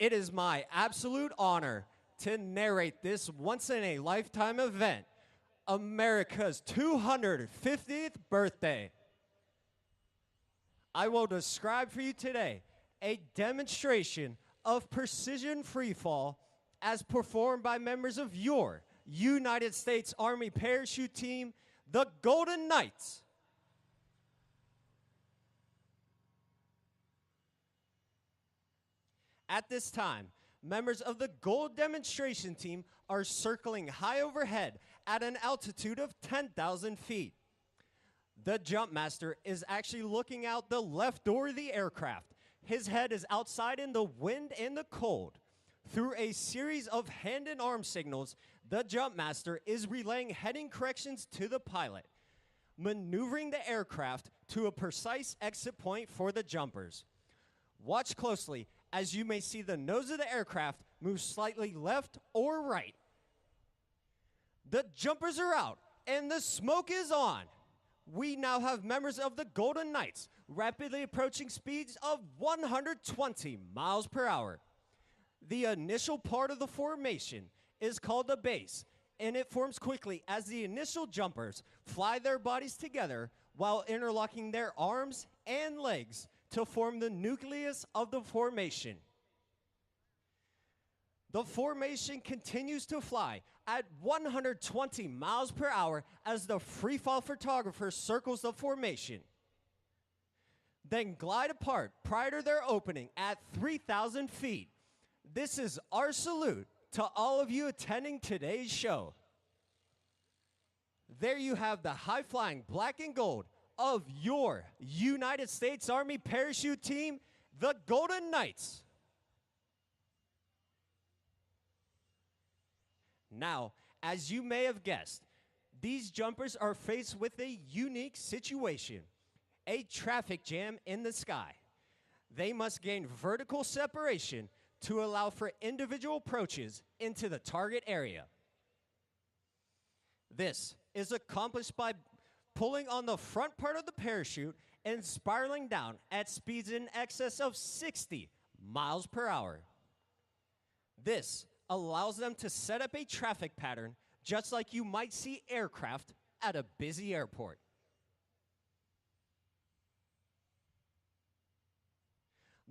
It is my absolute honor to narrate this once-in-a-lifetime event, America's 250th birthday. I will describe for you today a demonstration of precision freefall as performed by members of your United States Army parachute team, the Golden Knights. At this time, members of the Gold Demonstration Team are circling high overhead at an altitude of 10,000 feet. The jump master is actually looking out the left door of the aircraft. His head is outside in the wind and the cold. Through a series of hand and arm signals, the jump master is relaying heading corrections to the pilot, maneuvering the aircraft to a precise exit point for the jumpers. Watch closely as you may see the nose of the aircraft move slightly left or right. The jumpers are out and the smoke is on. We now have members of the Golden Knights rapidly approaching speeds of 120 miles per hour. The initial part of the formation is called the base, and it forms quickly as the initial jumpers fly their bodies together while interlocking their arms and legs to form the nucleus of the formation. The formation continues to fly at 120 miles per hour as the freefall photographer circles the formation, then glide apart prior to their opening at 3,000 feet. This is our salute to all of you attending today's show. There you have the high-flying black and gold of your United States Army parachute team, the Golden Knights. Now, as you may have guessed, these jumpers are faced with a unique situation, a traffic jam in the sky. They must gain vertical separation to allow for individual approaches into the target area. This is accomplished by pulling on the front part of the parachute and spiraling down at speeds in excess of 60 miles per hour. This allows them to set up a traffic pattern just like you might see aircraft at a busy airport.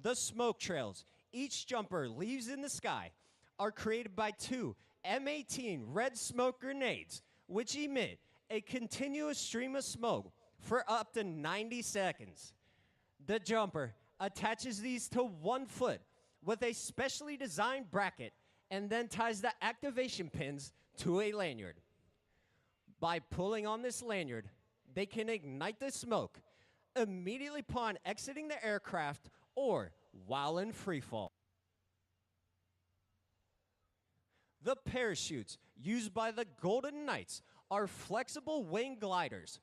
The smoke trails each jumper leaves in the sky are created by two M18 red smoke grenades, which emit a continuous stream of smoke for up to 90 seconds. The jumper attaches these to 1 foot with a specially designed bracket and then ties the activation pins to a lanyard. By pulling on this lanyard, they can ignite the smoke immediately upon exiting the aircraft or while in freefall. The parachutes used by the Golden Knights are flexible wing gliders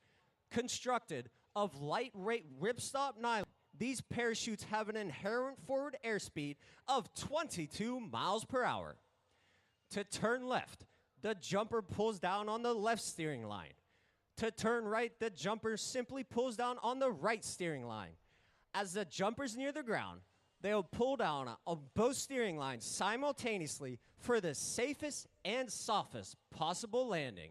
constructed of lightweight ripstop nylon. These parachutes have an inherent forward airspeed of 22 miles per hour. To turn left, the jumper pulls down on the left steering line. To turn right, the jumper simply pulls down on the right steering line. As the jumper's near the ground, they'll pull down on both steering lines simultaneously for the safest and softest possible landing.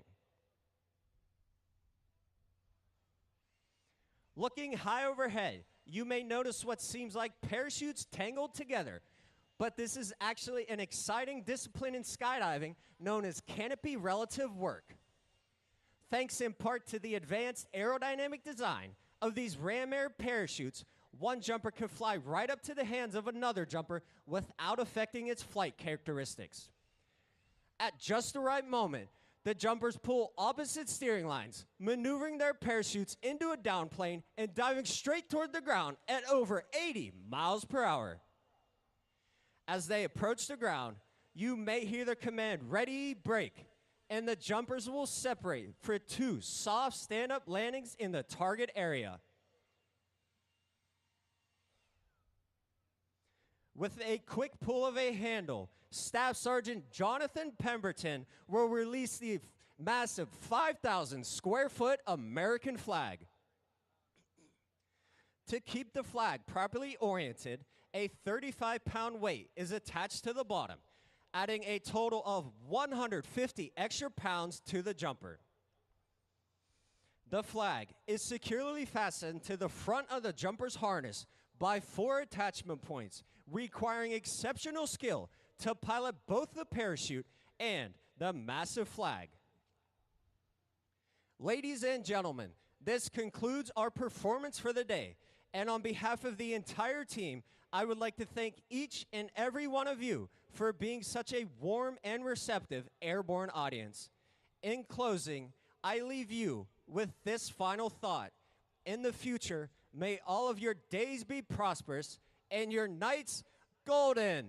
Looking high overhead, you may notice what seems like parachutes tangled together, but this is actually an exciting discipline in skydiving known as canopy relative work. Thanks in part to the advanced aerodynamic design of these ram air parachutes, one jumper can fly right up to the hands of another jumper without affecting its flight characteristics. At just the right moment, the jumpers pull opposite steering lines, maneuvering their parachutes into a downplane and diving straight toward the ground at over 80 miles per hour. As they approach the ground, you may hear the command, "Ready, break," and the jumpers will separate for 2 soft stand-up landings in the target area. With a quick pull of a handle, Staff Sergeant Jonathan Pemberton will release the massive 5,000 square foot American flag. To keep the flag properly oriented a 35-pound weight is attached to the bottom, adding a total of 150 extra pounds to the jumper. The flag is securely fastened to the front of the jumper's harness by 4 attachment points, requiring exceptional skill to pilot both the parachute and the massive flag. Ladies and gentlemen, this concludes our performance for the day, and on behalf of the entire team, I would like to thank each and every one of you for being such a warm and receptive airborne audience. In closing, I leave you with this final thought. In the future, may all of your days be prosperous and your nights golden.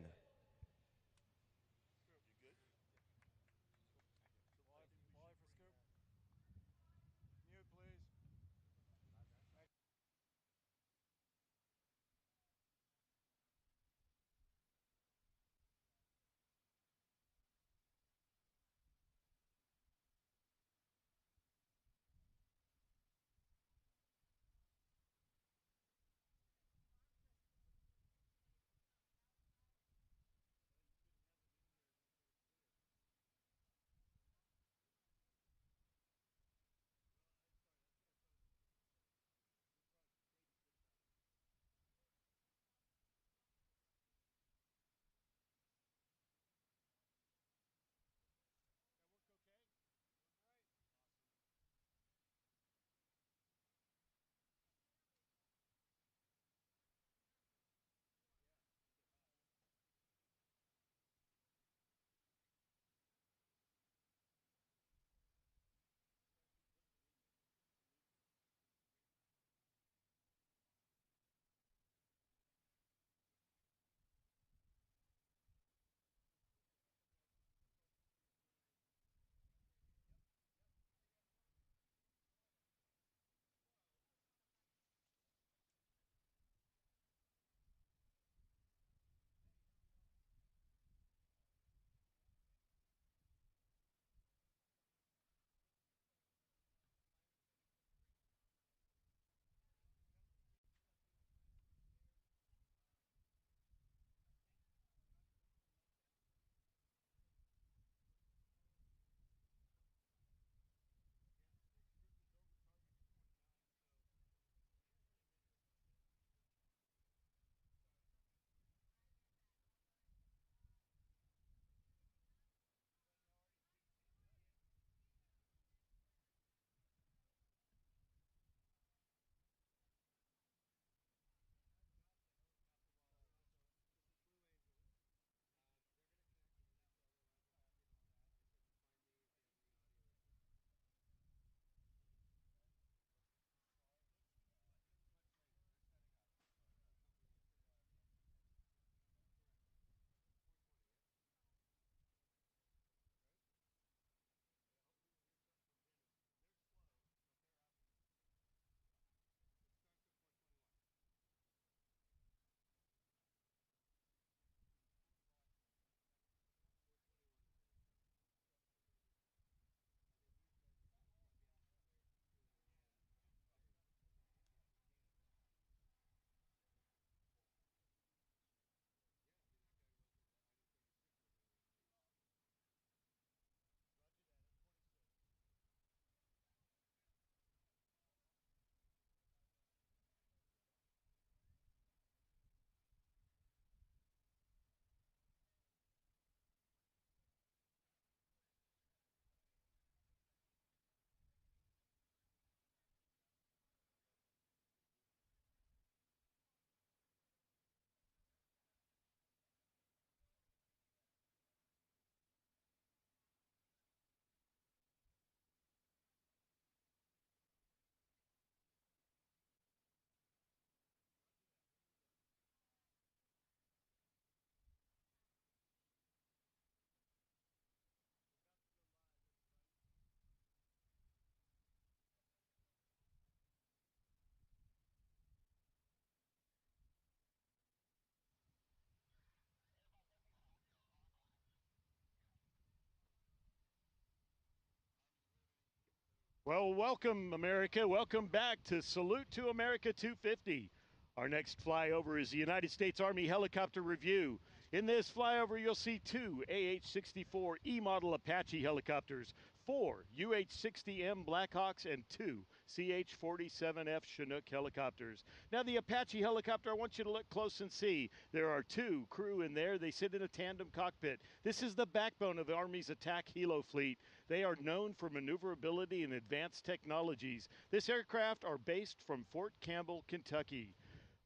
Well, welcome, America. Welcome back to Salute to America 250. Our next flyover is the United States Army Helicopter Review. In this flyover, you'll see 2 AH-64 E-model Apache helicopters, 4 UH-60M Blackhawks, and 2 CH-47F Chinook helicopters. Now, the Apache helicopter, I want you to look close and see. There are 2 crew in there. They sit in a tandem cockpit. This is the backbone of the Army's attack helo fleet. They are known for maneuverability and advanced technologies. This aircraft are based from Fort Campbell, Kentucky.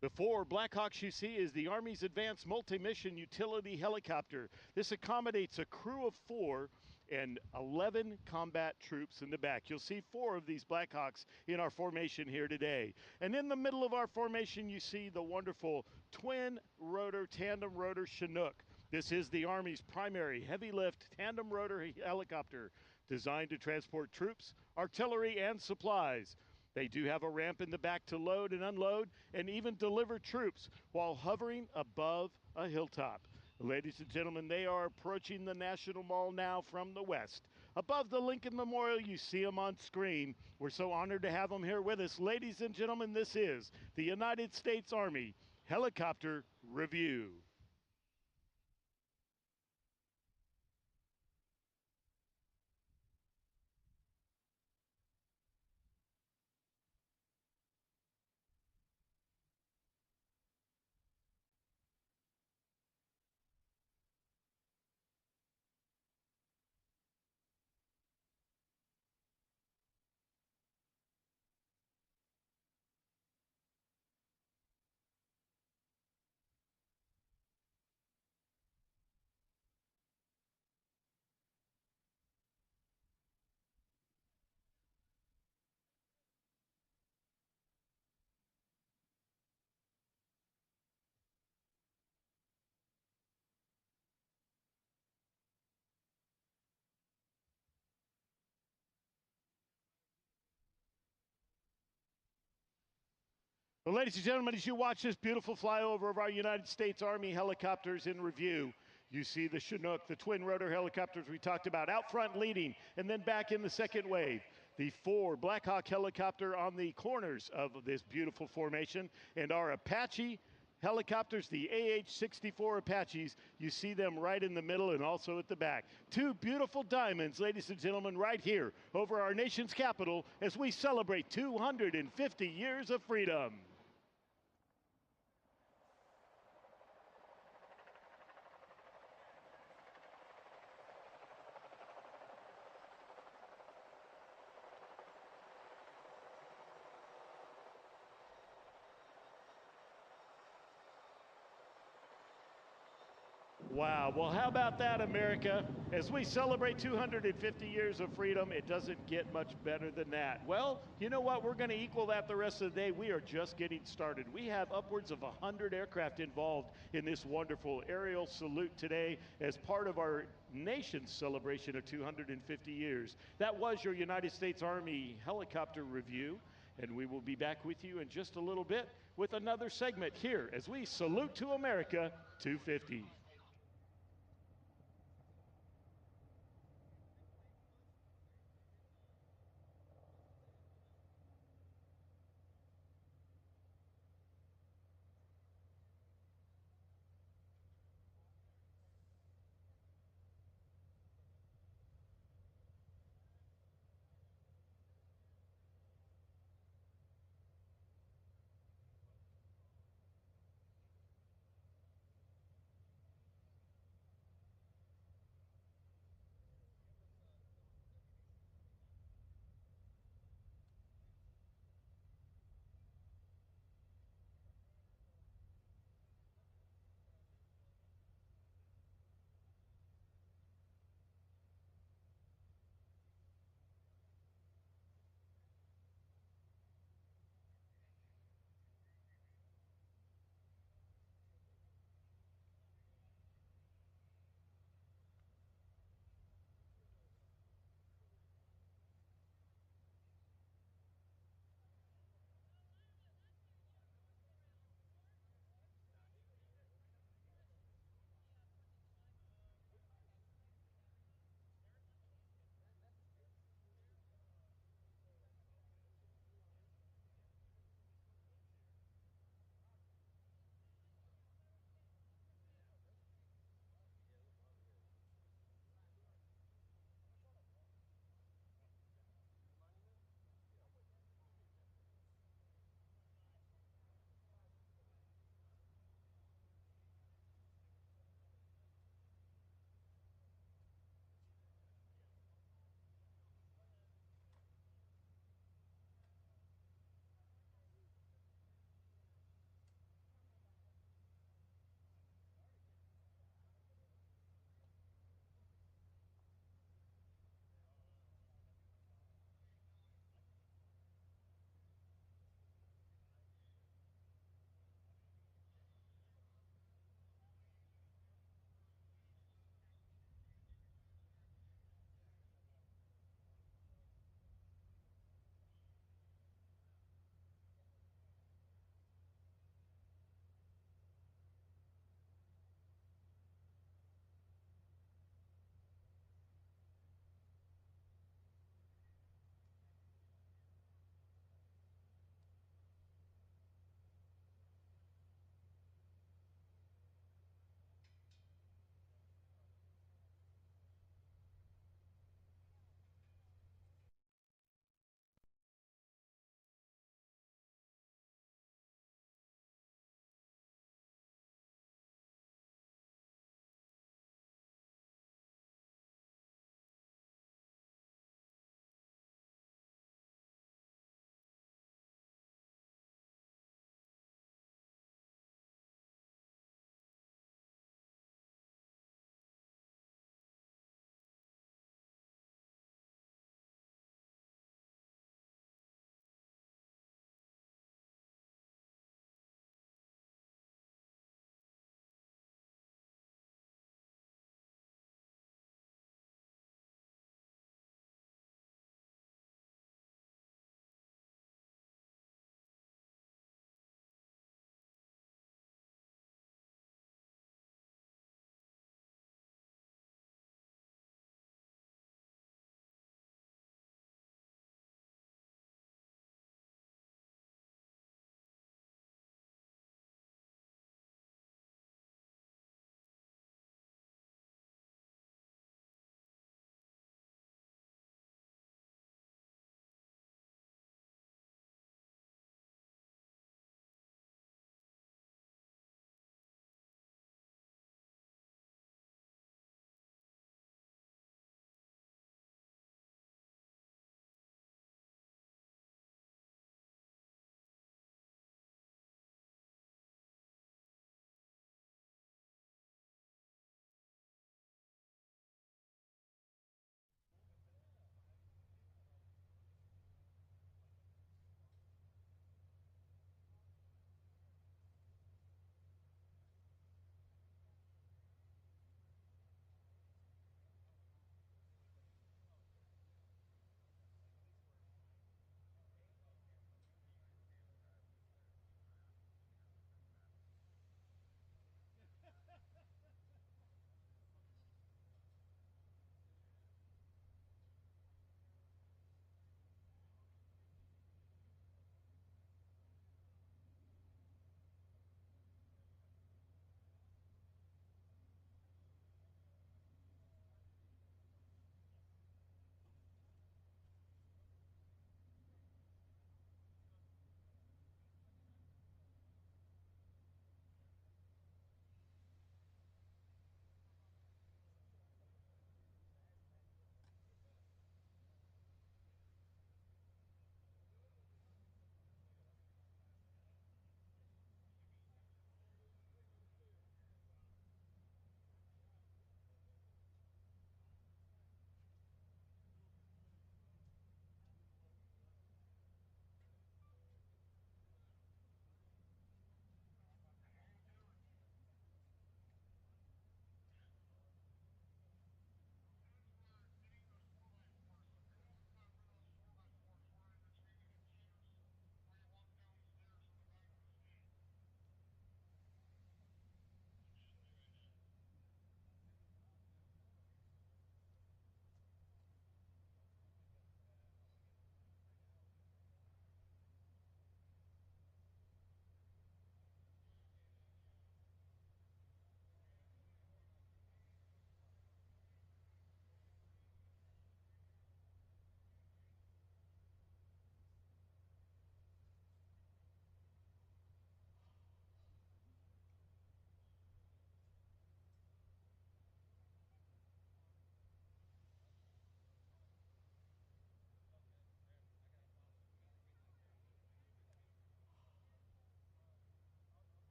The 4 Blackhawks you see is the Army's Advanced Multi-Mission Utility Helicopter. This accommodates a crew of 4 and 11 combat troops in the back. You'll see 4 of these Blackhawks in our formation here today. And in the middle of our formation, you see the wonderful tandem rotor Chinook. This is the Army's primary heavy lift tandem rotor helicopter designed to transport troops, artillery, and supplies. They do have a ramp in the back to load and unload and even deliver troops while hovering above a hilltop. Ladies and gentlemen, they are approaching the National Mall now from the west. Above the Lincoln Memorial, you see them on screen. We're so honored to have them here with us. Ladies and gentlemen, this is the United States Army Helicopter Review. Well, ladies and gentlemen, as you watch this beautiful flyover of our United States Army helicopters in review, you see the Chinook, the twin rotor helicopters we talked about, out front leading, and then back in the second wave. The 4 Blackhawk helicopter on the corners of this beautiful formation, and our Apache helicopters, the AH-64 Apaches, you see them right in the middle and also at the back. 2 beautiful diamonds, ladies and gentlemen, right here over our nation's capital as we celebrate 250 years of freedom. Wow, well, how about that, America? As we celebrate 250 years of freedom, it doesn't get much better than that. Well, you know what? We're going to equal that the rest of the day. We are just getting started. We have upwards of 100 aircraft involved in this wonderful aerial salute today as part of our nation's celebration of 250 years. That was your United States Army Helicopter Review, and we will be back with you in just a little bit with another segment here as we salute to America 250.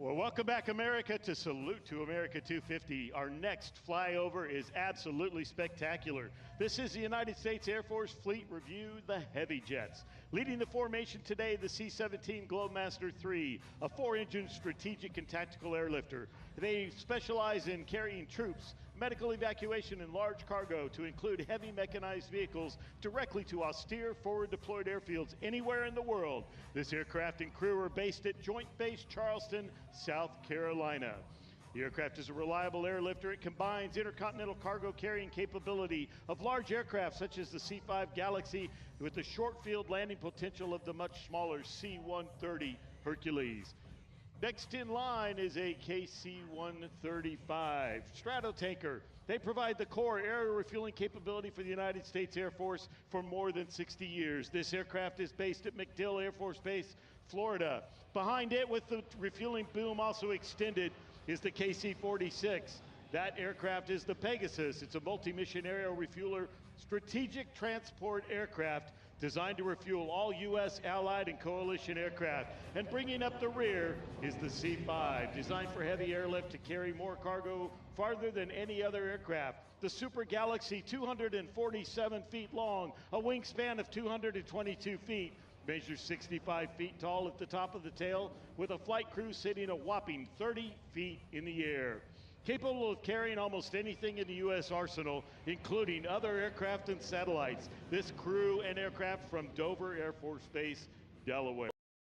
Well, welcome back, America, to Salute to America 250. Our next flyover is absolutely spectacular. This is the United States Air Force Fleet Review, the Heavy Jets. Leading the formation today, the C-17 Globemaster III, a 4-engine strategic and tactical airlifter. They specialize in carrying troops, medical evacuation, and large cargo to include heavy mechanized vehicles directly to austere forward deployed airfields anywhere in the world. This aircraft and crew are based at Joint Base Charleston, South Carolina. The aircraft is a reliable airlifter. It combines intercontinental cargo carrying capability of large aircraft such as the C-5 Galaxy with the short field landing potential of the much smaller C-130 Hercules. Next in line is a KC-135 Stratotanker. They provide the core air refueling capability for the United States Air Force for more than 60 years. This aircraft is based at MacDill Air Force Base, Florida. Behind it, with the refueling boom also extended, is the KC-46. That aircraft is the Pegasus. It's a multi-mission aerial refueler strategic transport aircraft designed to refuel all U.S., Allied, and coalition aircraft. And bringing up the rear is the C-5, designed for heavy airlift to carry more cargo farther than any other aircraft. The Super Galaxy, 247 feet long, a wingspan of 222 feet, measures 65 feet tall at the top of the tail, with a flight crew sitting a whopping 30 feet in the air. Capable of carrying almost anything in the U.S. arsenal, including other aircraft and satellites. This crew and aircraft from Dover Air Force Base, Delaware.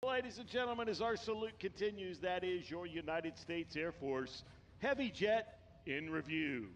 Ladies and gentlemen, as our salute continues, that is your United States Air Force Heavy Jet in review.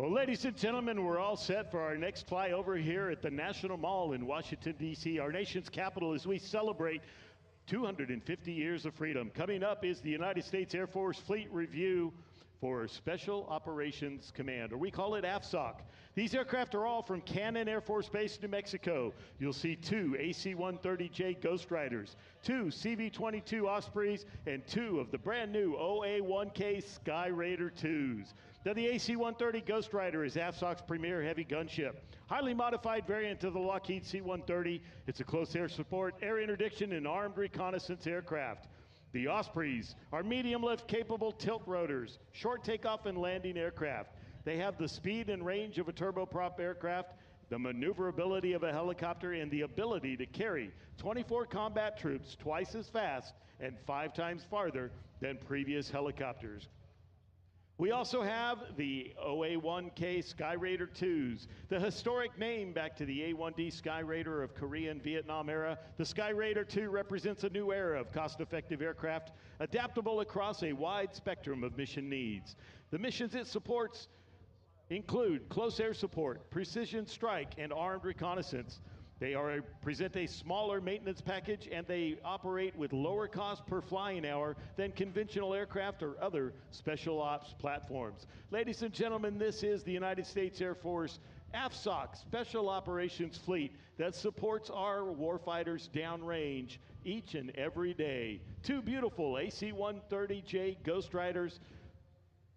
Well, ladies and gentlemen, we're all set for our next flyover here at the National Mall in Washington, D.C., our nation's capital, as we celebrate 250 years of freedom. Coming up is the United States Air Force Fleet Review for Special Operations Command, or we call it AFSOC. These aircraft are all from Cannon Air Force Base, New Mexico. You'll see 2 AC-130J Ghost Riders, 2 CV-22 Ospreys, and 2 of the brand new OA-1K Sky Raider 2s. Now, the AC-130 Ghost Rider is AFSOC's premier heavy gunship. Highly modified variant of the Lockheed C-130. It's a close air support, air interdiction, and armed reconnaissance aircraft. The Ospreys are medium-lift capable tilt rotors, short takeoff and landing aircraft. They have the speed and range of a turboprop aircraft, the maneuverability of a helicopter, and the ability to carry 24 combat troops twice as fast and 5 times farther than previous helicopters. We also have the OA-1K Sky Raider 2s, the historic name back to the A-1D Sky Raider of Korea and Vietnam era. The Sky Raider 2 represents a new era of cost-effective aircraft, adaptable across a wide spectrum of mission needs. The missions it supports include close air support, precision strike, and armed reconnaissance. They present a smaller maintenance package, and they operate with lower cost per flying hour than conventional aircraft or other special ops platforms. Ladies and gentlemen, this is the United States Air Force AFSOC Special Operations Fleet that supports our warfighters downrange each and every day. 2 beautiful AC-130J Ghost Riders.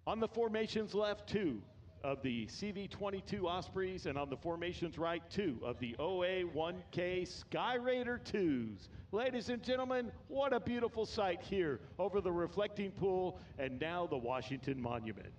On the formation's left, 2 of the CV-22 Ospreys, and on the formation's right, 2 of the OA-1K Sky Raider 2s. Ladies and gentlemen, what a beautiful sight here over the reflecting pool and now the Washington Monument.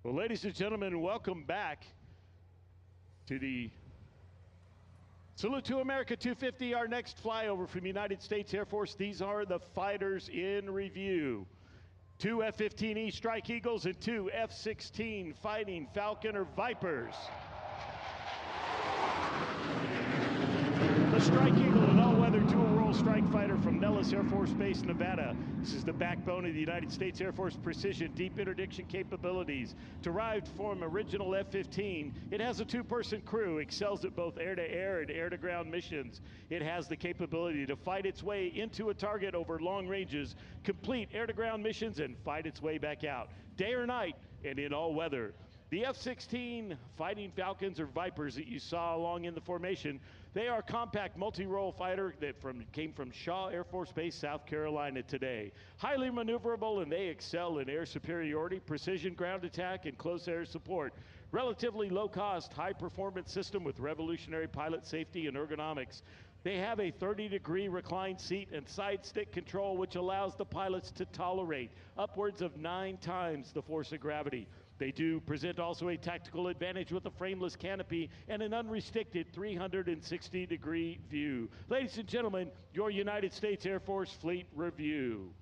Well, ladies and gentlemen, welcome back to the Salute to America 250, our next flyover from United States Air Force. These are the fighters in review. 2 F-15E Strike Eagles and 2 F-16 Fighting Falcon or Vipers. The Strike Eagle, an all-weather dual-role strike fighter from Nellis Air Force Base, Nevada. This is the backbone of the United States Air Force precision, deep interdiction capabilities. Derived from original F-15, it has a 2-person crew, excels at both air-to-air and air-to-ground missions. It has the capability to fight its way into a target over long ranges, complete air-to-ground missions, and fight its way back out, day or night, and in all weather. The F-16 Fighting Falcons or Vipers that you saw along in the formation, they are a compact multi-role fighter that came from Shaw Air Force Base, South Carolina today. Highly maneuverable, and they excel in air superiority, precision ground attack, and close air support. Relatively low-cost, high-performance system with revolutionary pilot safety and ergonomics. They have a 30-degree reclined seat and side stick control, which allows the pilots to tolerate upwards of 9 times the force of gravity. They do present also a tactical advantage with a frameless canopy and an unrestricted 360-degree view. Ladies and gentlemen, your United States Air Force Fleet Review.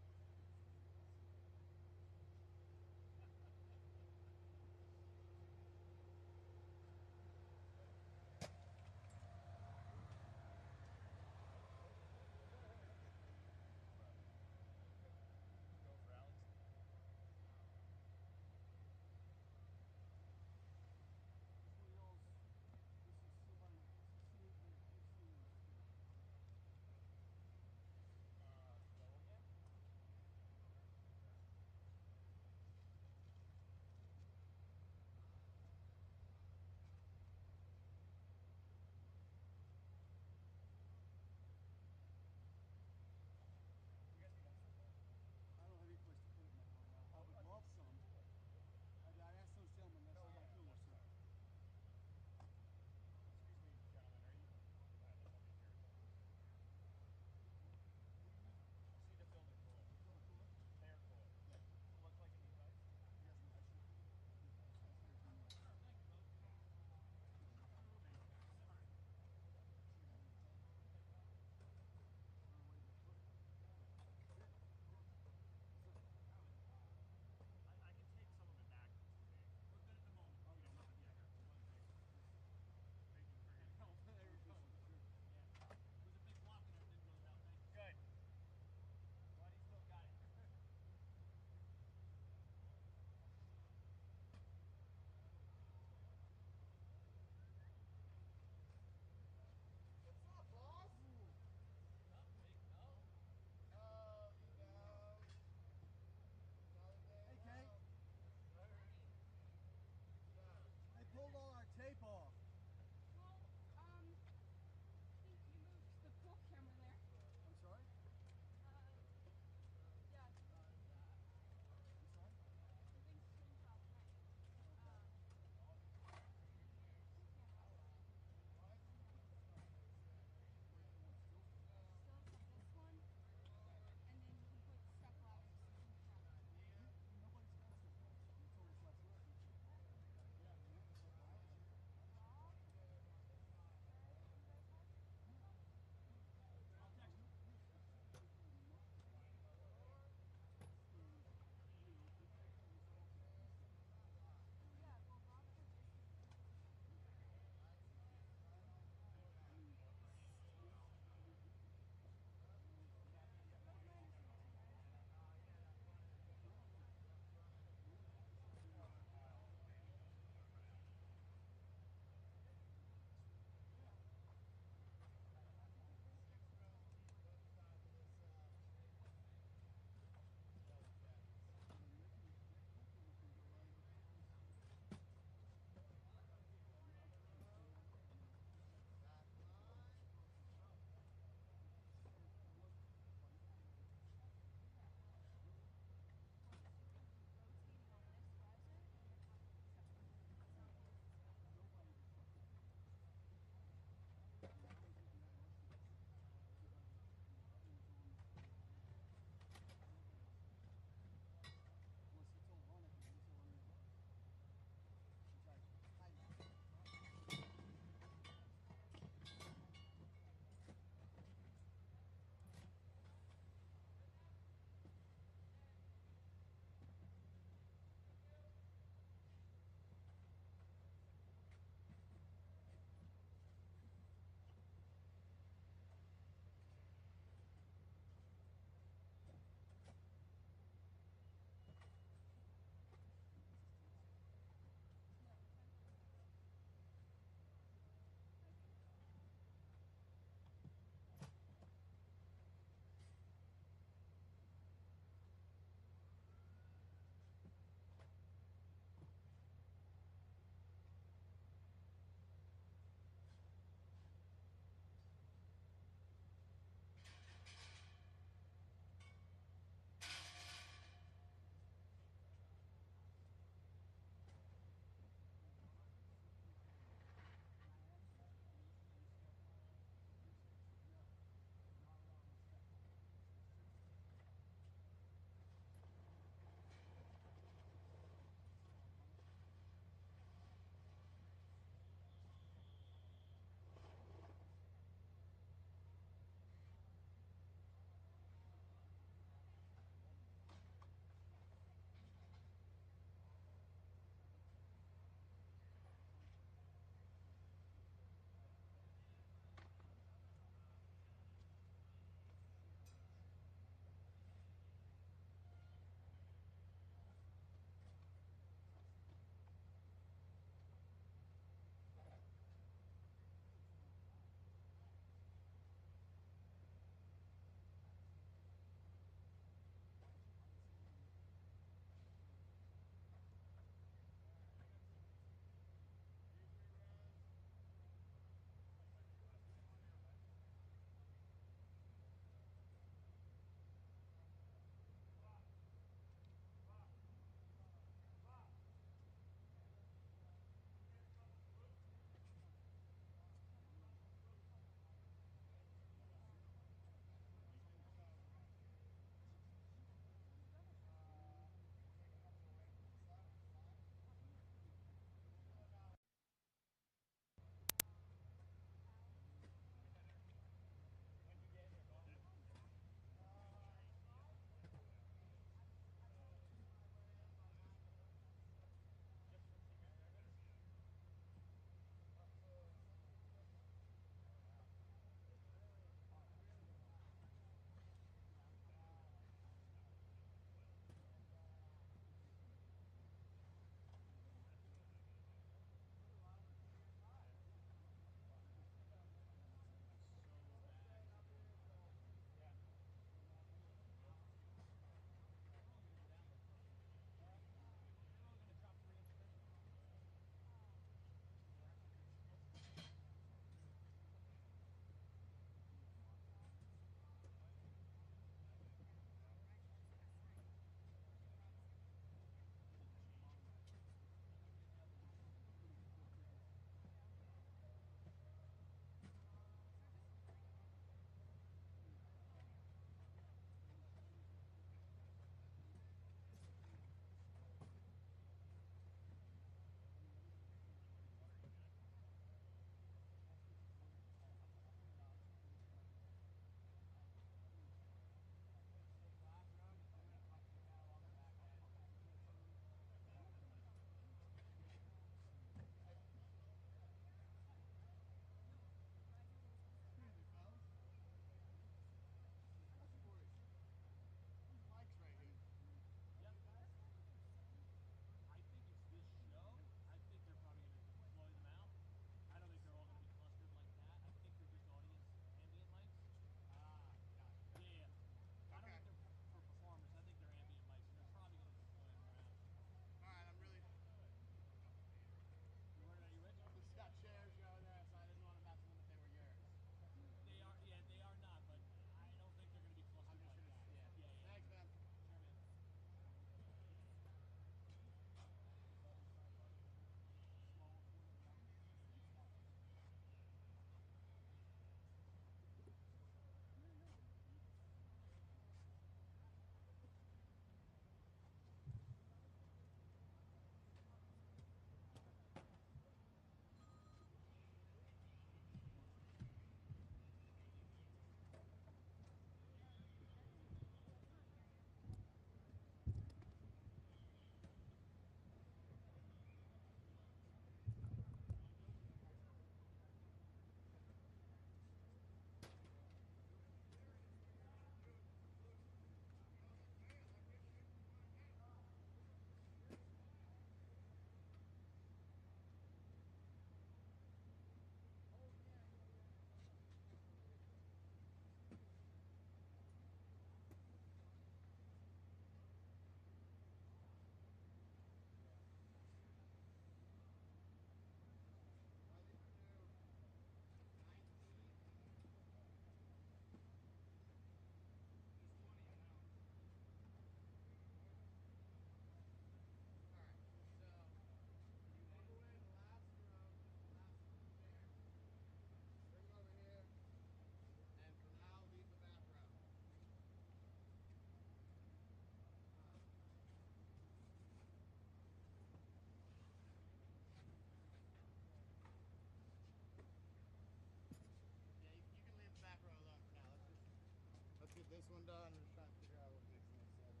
this one done. I'm just trying to figure out what makes the most sense.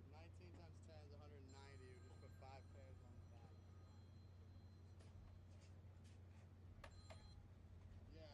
19 times 10 is 190. We just put 5 pairs on the back. Yeah.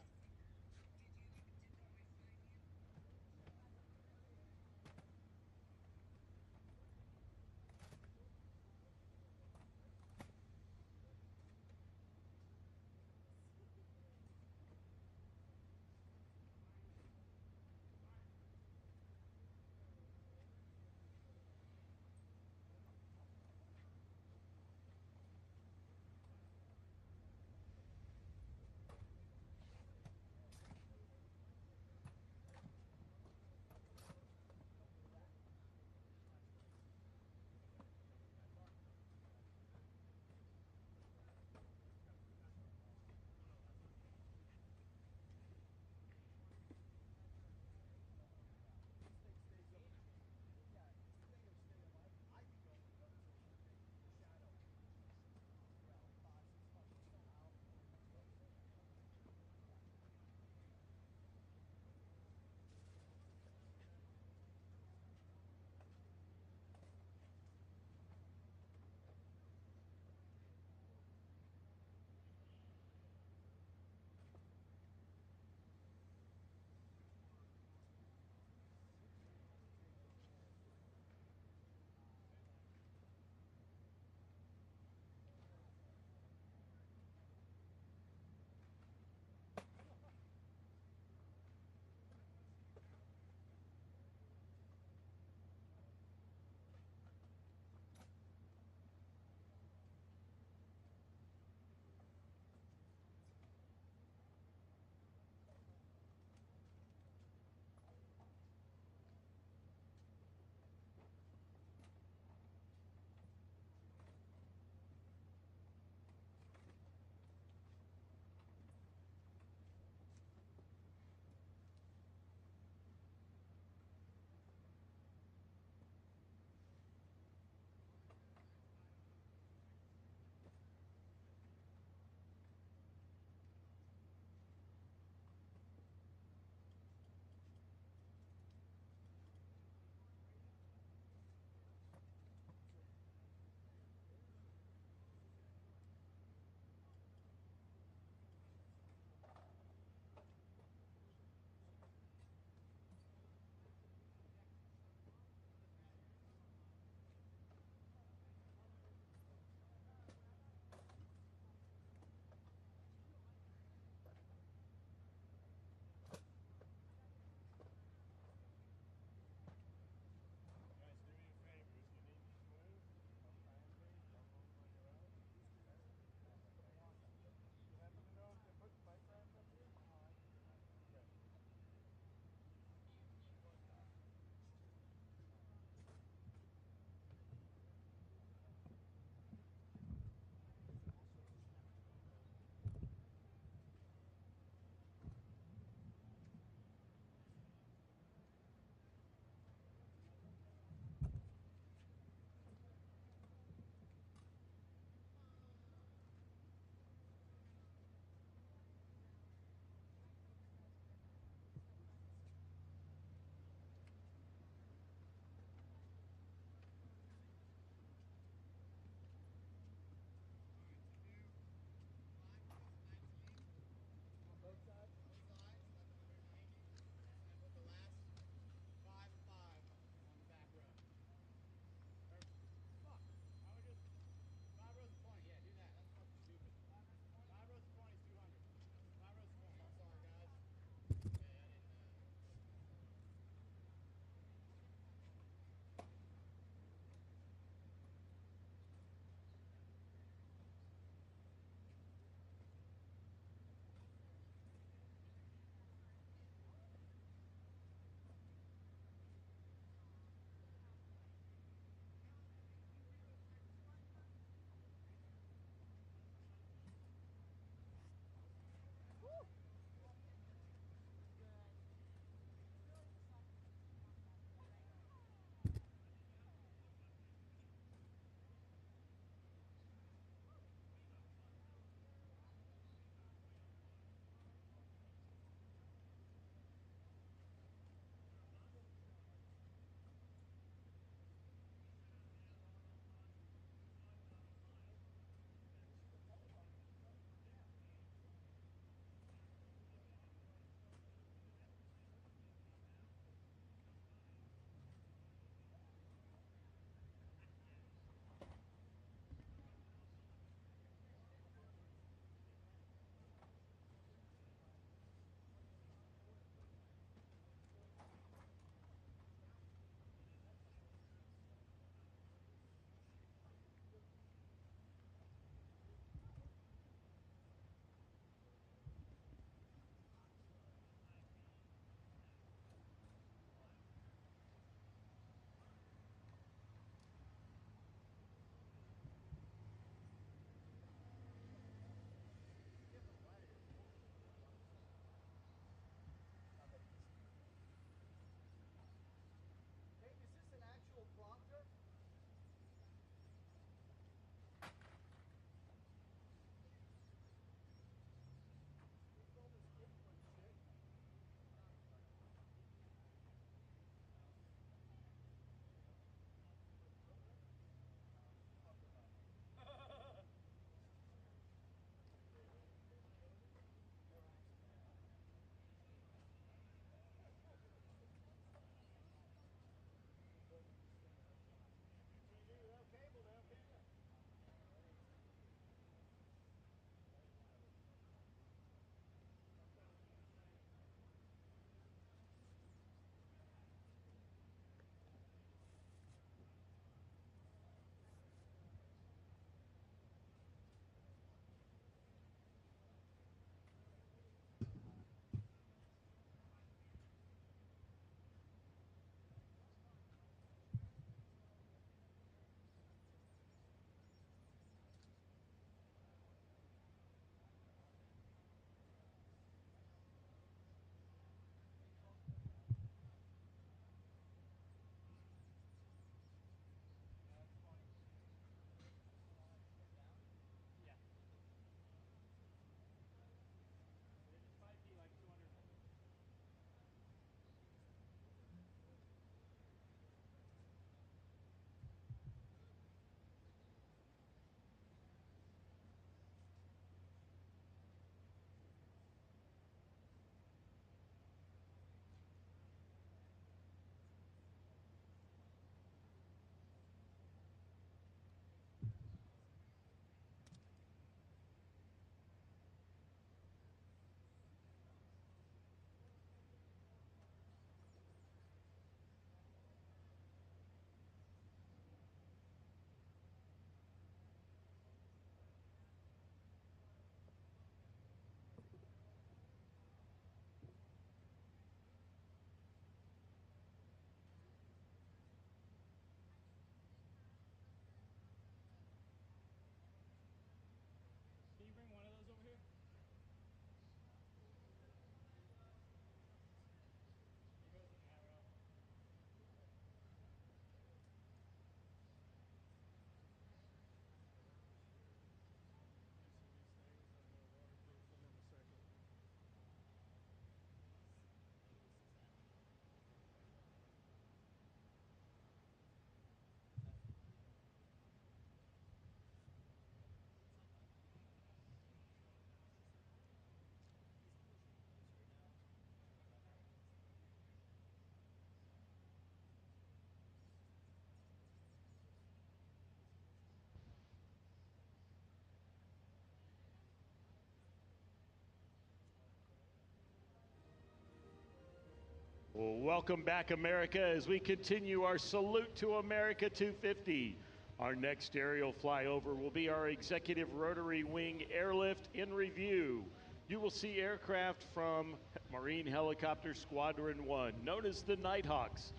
Well, welcome back, America, as we continue our Salute to America 250. Our next aerial flyover will be our Executive Rotary Wing Airlift in Review. You will see aircraft from Marine Helicopter Squadron 1, known as the Nighthawks.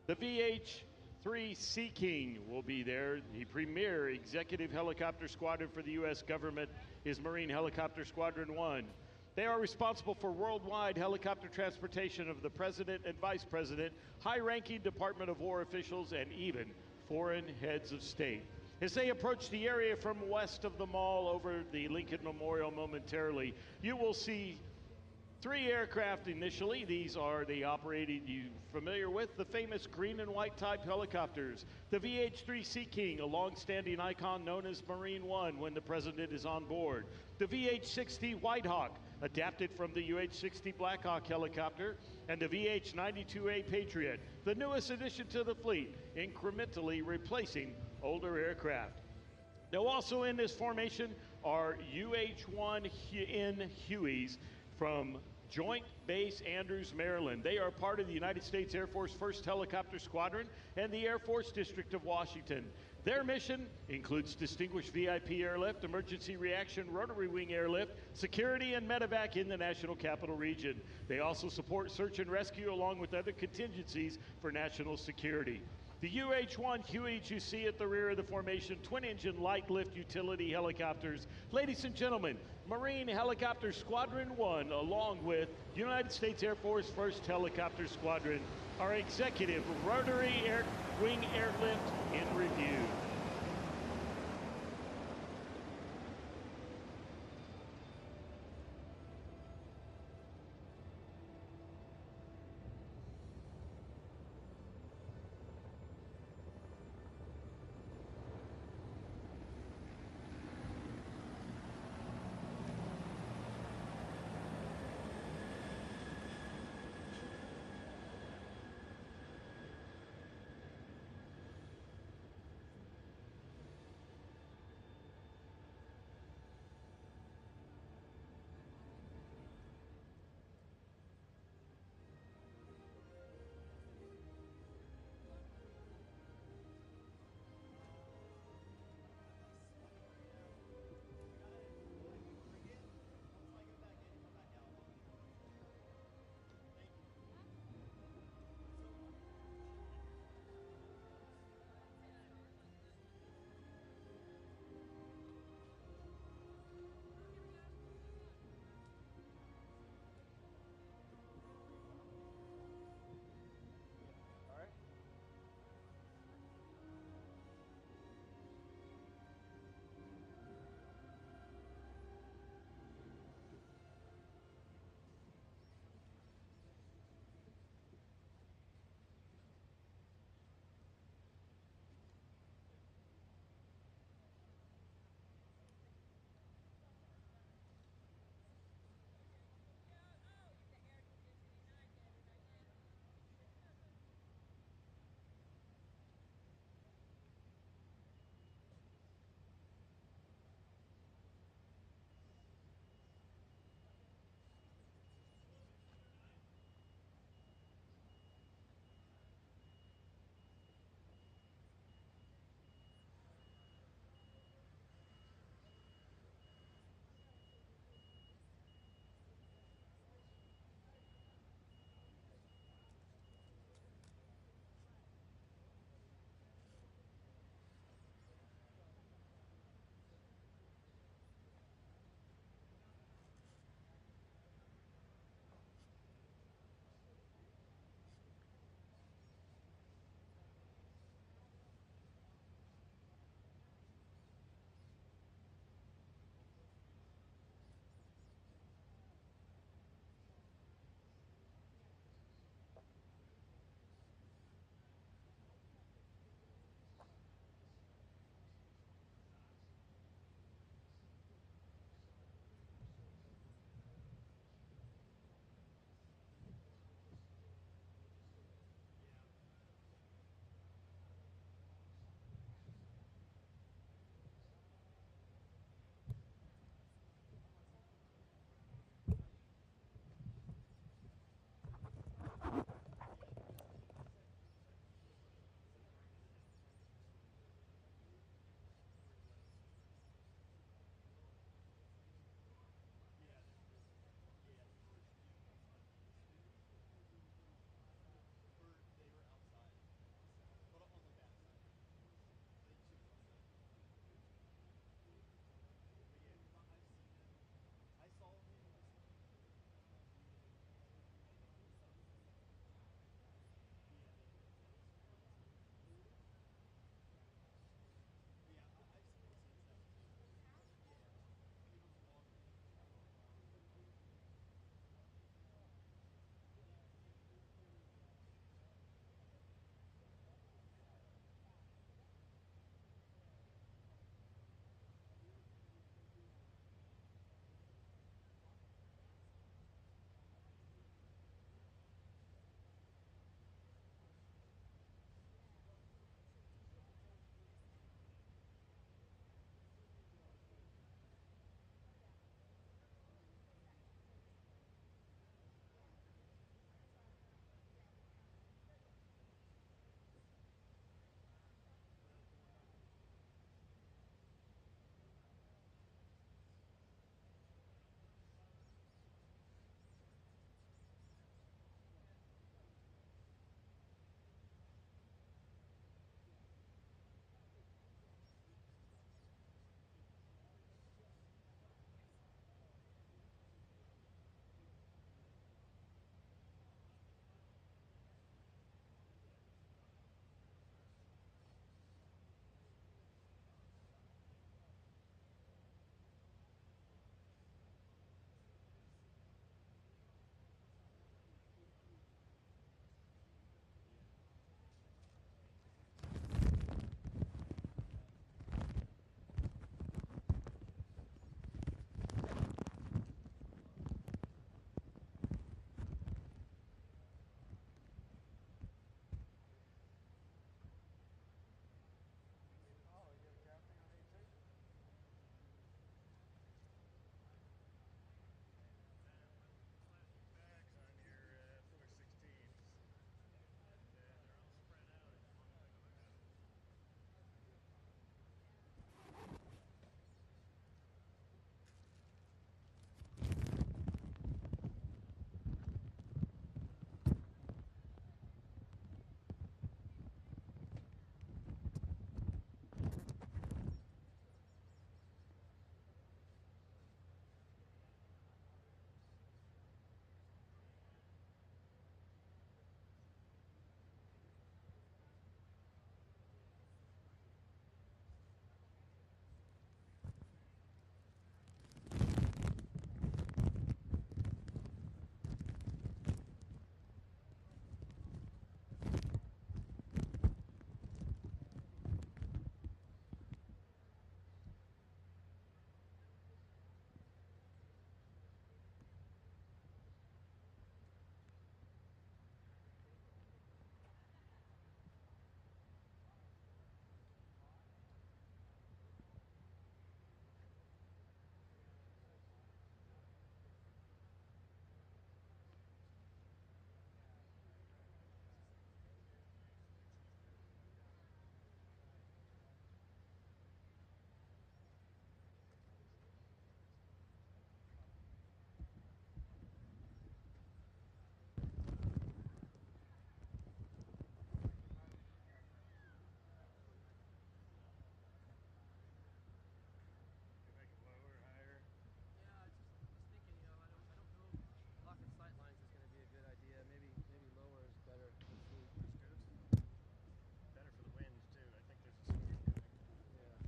The VH-3 Sea King will be there. The premier executive helicopter squadron for the U.S. government is Marine Helicopter Squadron 1. They are responsible for worldwide helicopter transportation of the President and Vice President, high-ranking Department of War officials, and even foreign heads of state. As they approach the area from west of the mall over the Lincoln Memorial momentarily, you will see 3 aircraft initially. These are the operating you familiar with, the famous green and white type helicopters. The VH-3 Sea King, a long-standing icon known as Marine One when the president is on board. The VH-60 White Hawk, adapted from the UH-60 Black Hawk helicopter, and the VH-92A Patriot, the newest addition to the fleet, incrementally replacing older aircraft. Now also in this formation are UH-1N Hueys from Joint Base Andrews, Maryland. They are part of the United States Air Force 1st Helicopter Squadron and the Air Force District of Washington. Their mission includes distinguished VIP airlift, emergency reaction, rotary wing airlift, security, and medevac in the National Capital Region. They also support search and rescue along with other contingencies for national security. The UH-1 Hueys you see at the rear of the formation, twin-engine light-lift utility helicopters. Ladies and gentlemen, Marine Helicopter Squadron 1, along with United States Air Force 1st Helicopter Squadron, our executive rotary wing airlift in review.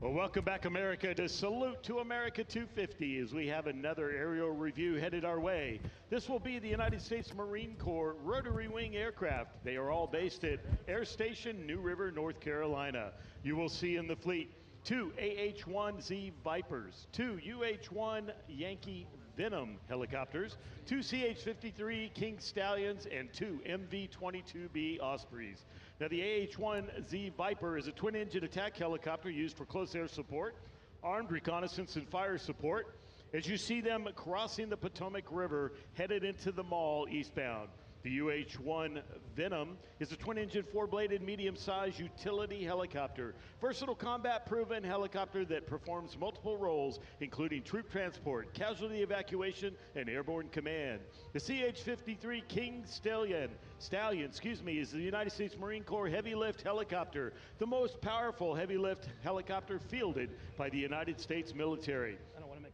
Well, welcome back, America, to Salute to America 250 as we have another aerial review headed our way. This will be the United States Marine Corps rotary wing aircraft. They are all based at Air Station New River, North Carolina. You will see in the fleet 2 AH-1Z Vipers, 2 UH-1 Yankee Venom helicopters, 2 CH-53 King Stallions, and 2 MV-22B Ospreys. Now, the AH-1Z Viper is a twin-engine attack helicopter used for close air support, armed reconnaissance and fire support, as you see them crossing the Potomac River headed into the mall eastbound. The UH-1 Venom is a twin-engine, four-bladed, medium-sized utility helicopter. Versatile combat-proven helicopter that performs multiple roles, including troop transport, casualty evacuation, and airborne command. The CH-53 King Stallion, is the United States Marine Corps heavy-lift helicopter, the most powerful heavy-lift helicopter fielded by the United States military.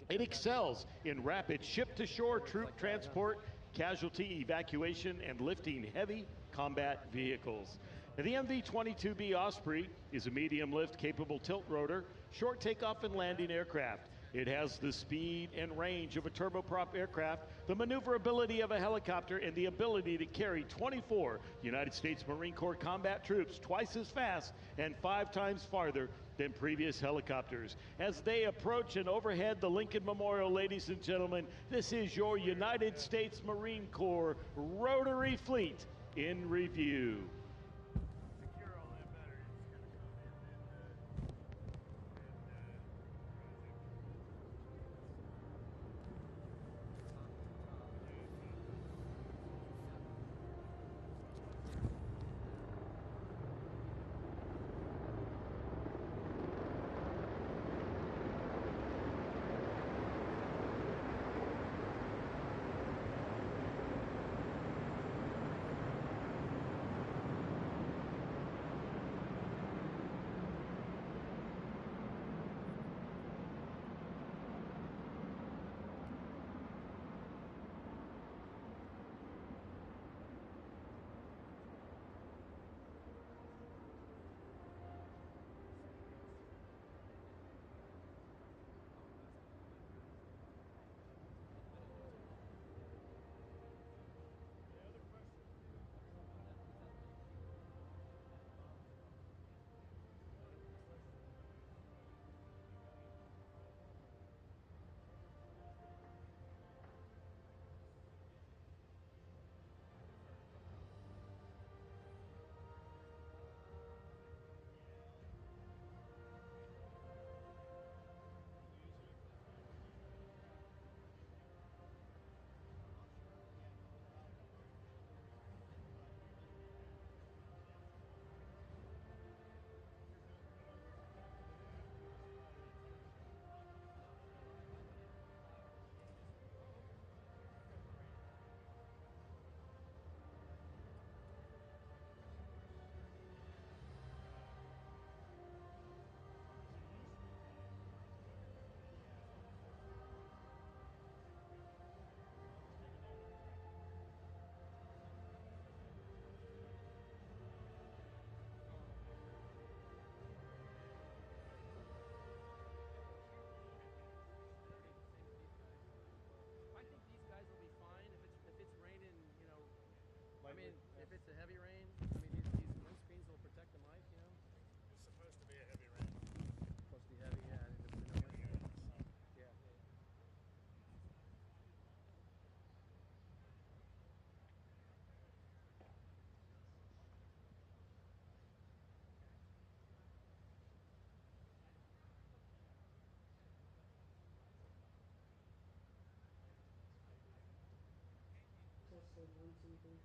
It excels in rapid ship-to-shore troop transport, casualty evacuation, and lifting heavy combat vehicles. Now, the MV-22B Osprey is a medium-lift capable tilt rotor, short takeoff and landing aircraft. It has the speed and range of a turboprop aircraft, the maneuverability of a helicopter, and the ability to carry 24 United States Marine Corps combat troops twice as fast and 5 times farther than previous helicopters. As they approach and overhead the Lincoln Memorial, ladies and gentlemen, this is your United States Marine Corps rotary fleet in review. I mean, if it's a heavy rain, I mean, these windscreens will protect the mic, you know? It's supposed to be a heavy rain. Supposed to be heavy, yeah. And if it's no wind, yeah. Test 1, 2, 3.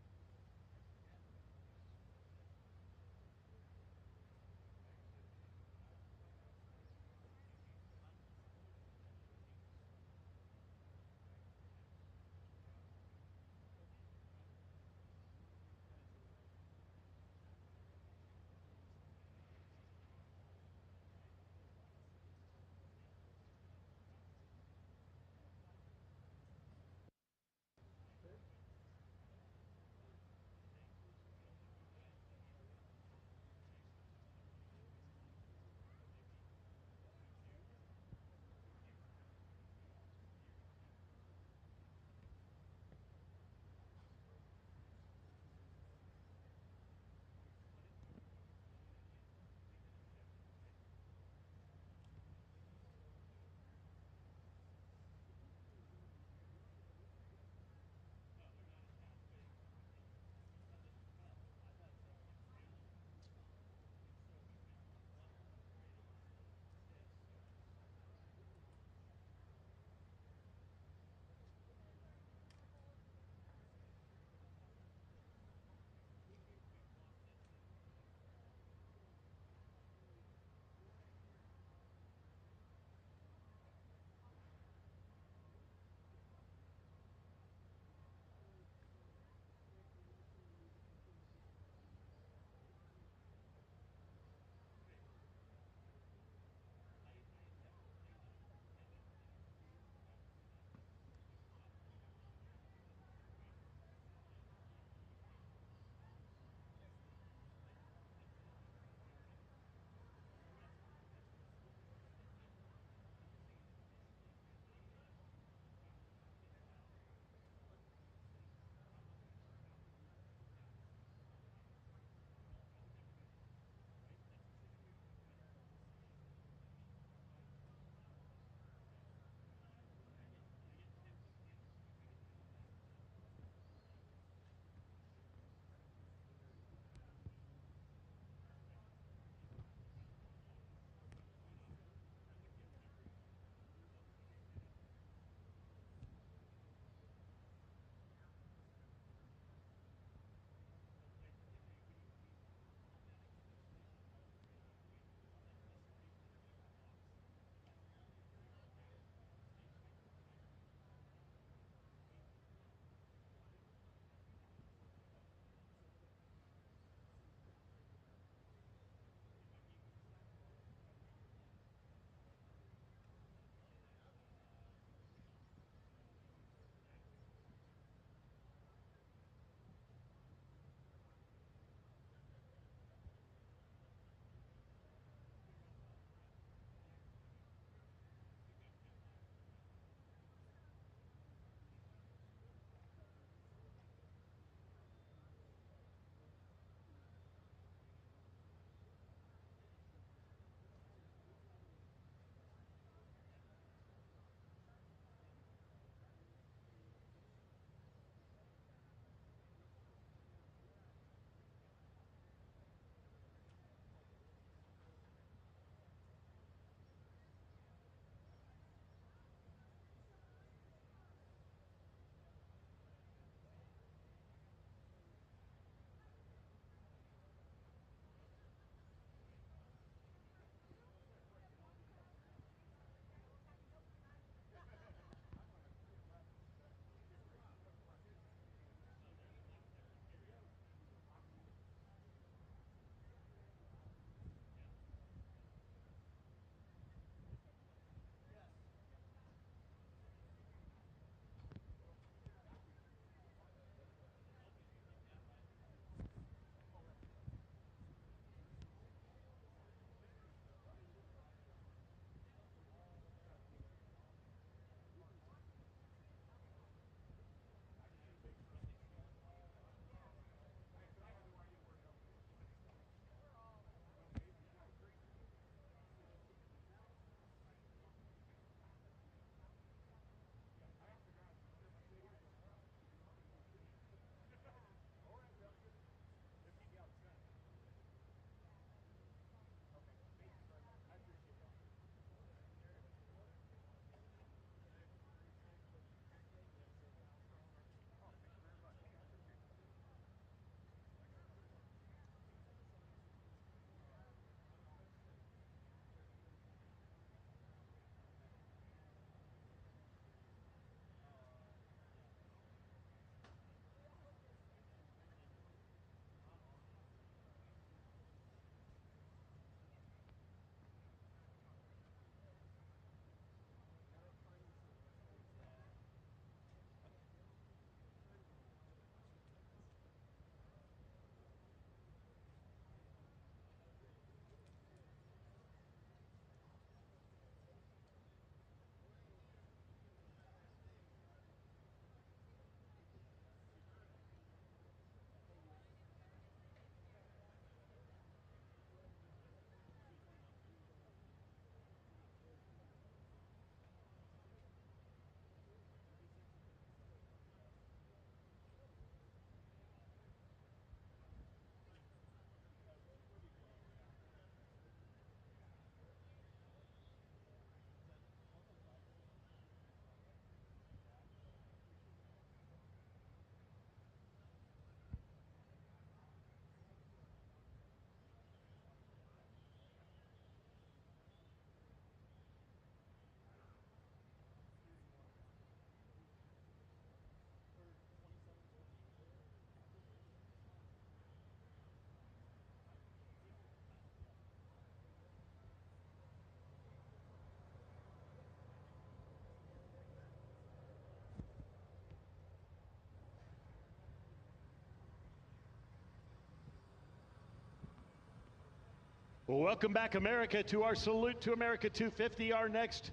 Well, welcome back, America, to our Salute to America 250. Our next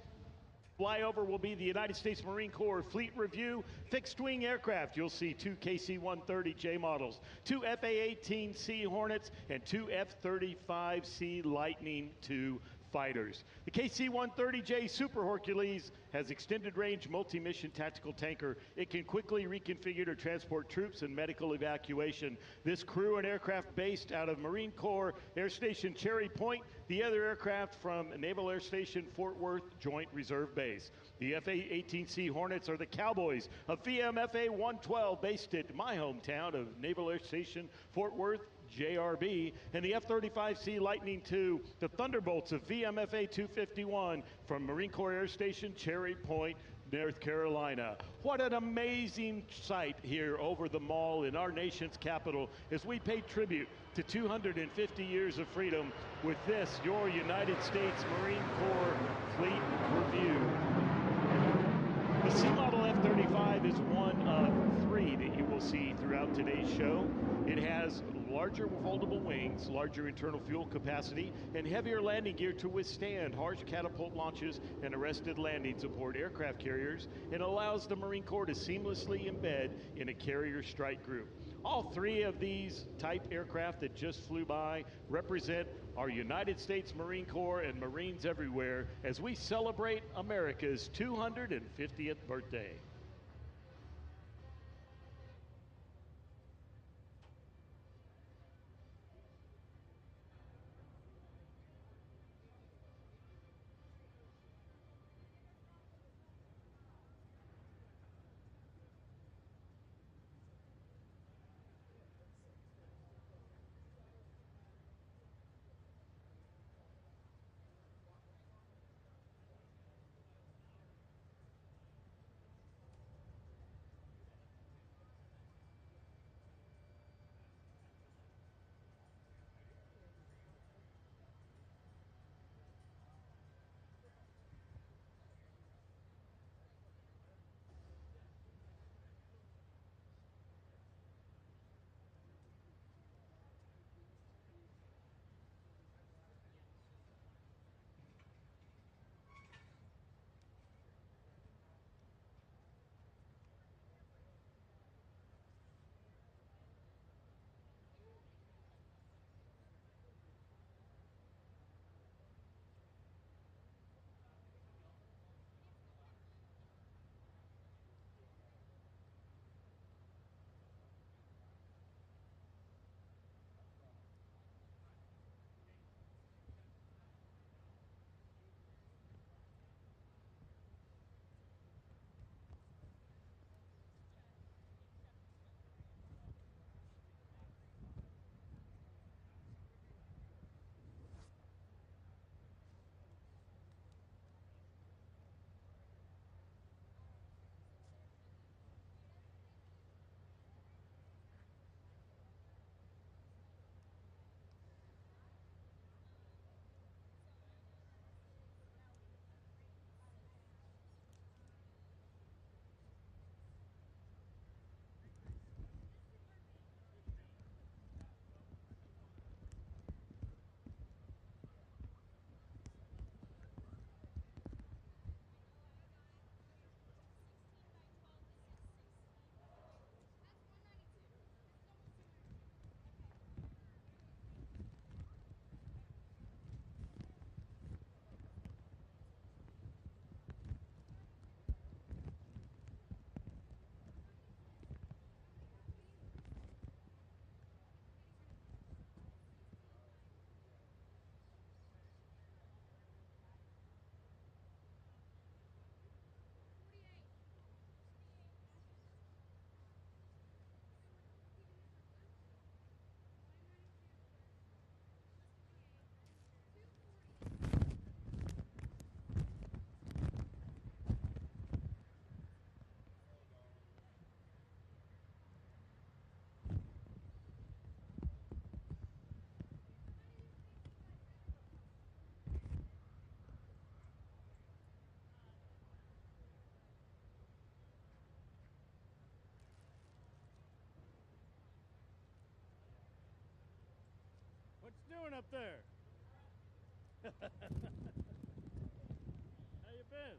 flyover will be the United States Marine Corps Fleet Review. Fixed-wing aircraft, you'll see 2 KC-130J models, 2 FA-18C Hornets, and 2 F-35C Lightning II fighters. The KC-130J Super Hercules has extended range multi-mission tactical tanker. It can quickly reconfigure to transport troops and medical evacuation. This crew and aircraft based out of Marine Corps Air Station Cherry Point, the other aircraft from Naval Air Station Fort Worth Joint Reserve Base. The FA-18C Hornets are the Cowboys of VMFA 112 based at my hometown of Naval Air Station Fort Worth JRB, and the F-35C Lightning II, the Thunderbolts of VMFA 251 from Marine Corps Air Station Cherry Point, North Carolina. What an amazing sight here over the mall in our nation's capital as we pay tribute to 250 years of freedom with this, your United States Marine Corps Fleet Review. The C-Model F-35 is one of 3 that you will see throughout today's show. It has larger foldable wings, larger internal fuel capacity, and heavier landing gear to withstand harsh catapult launches and arrested landings aboard aircraft carriers, and allows the Marine Corps to seamlessly embed in a carrier strike group. All 3 of these type aircraft that just flew by represent our United States Marine Corps and Marines everywhere as we celebrate America's 250th birthday. What's doing up there? How you been?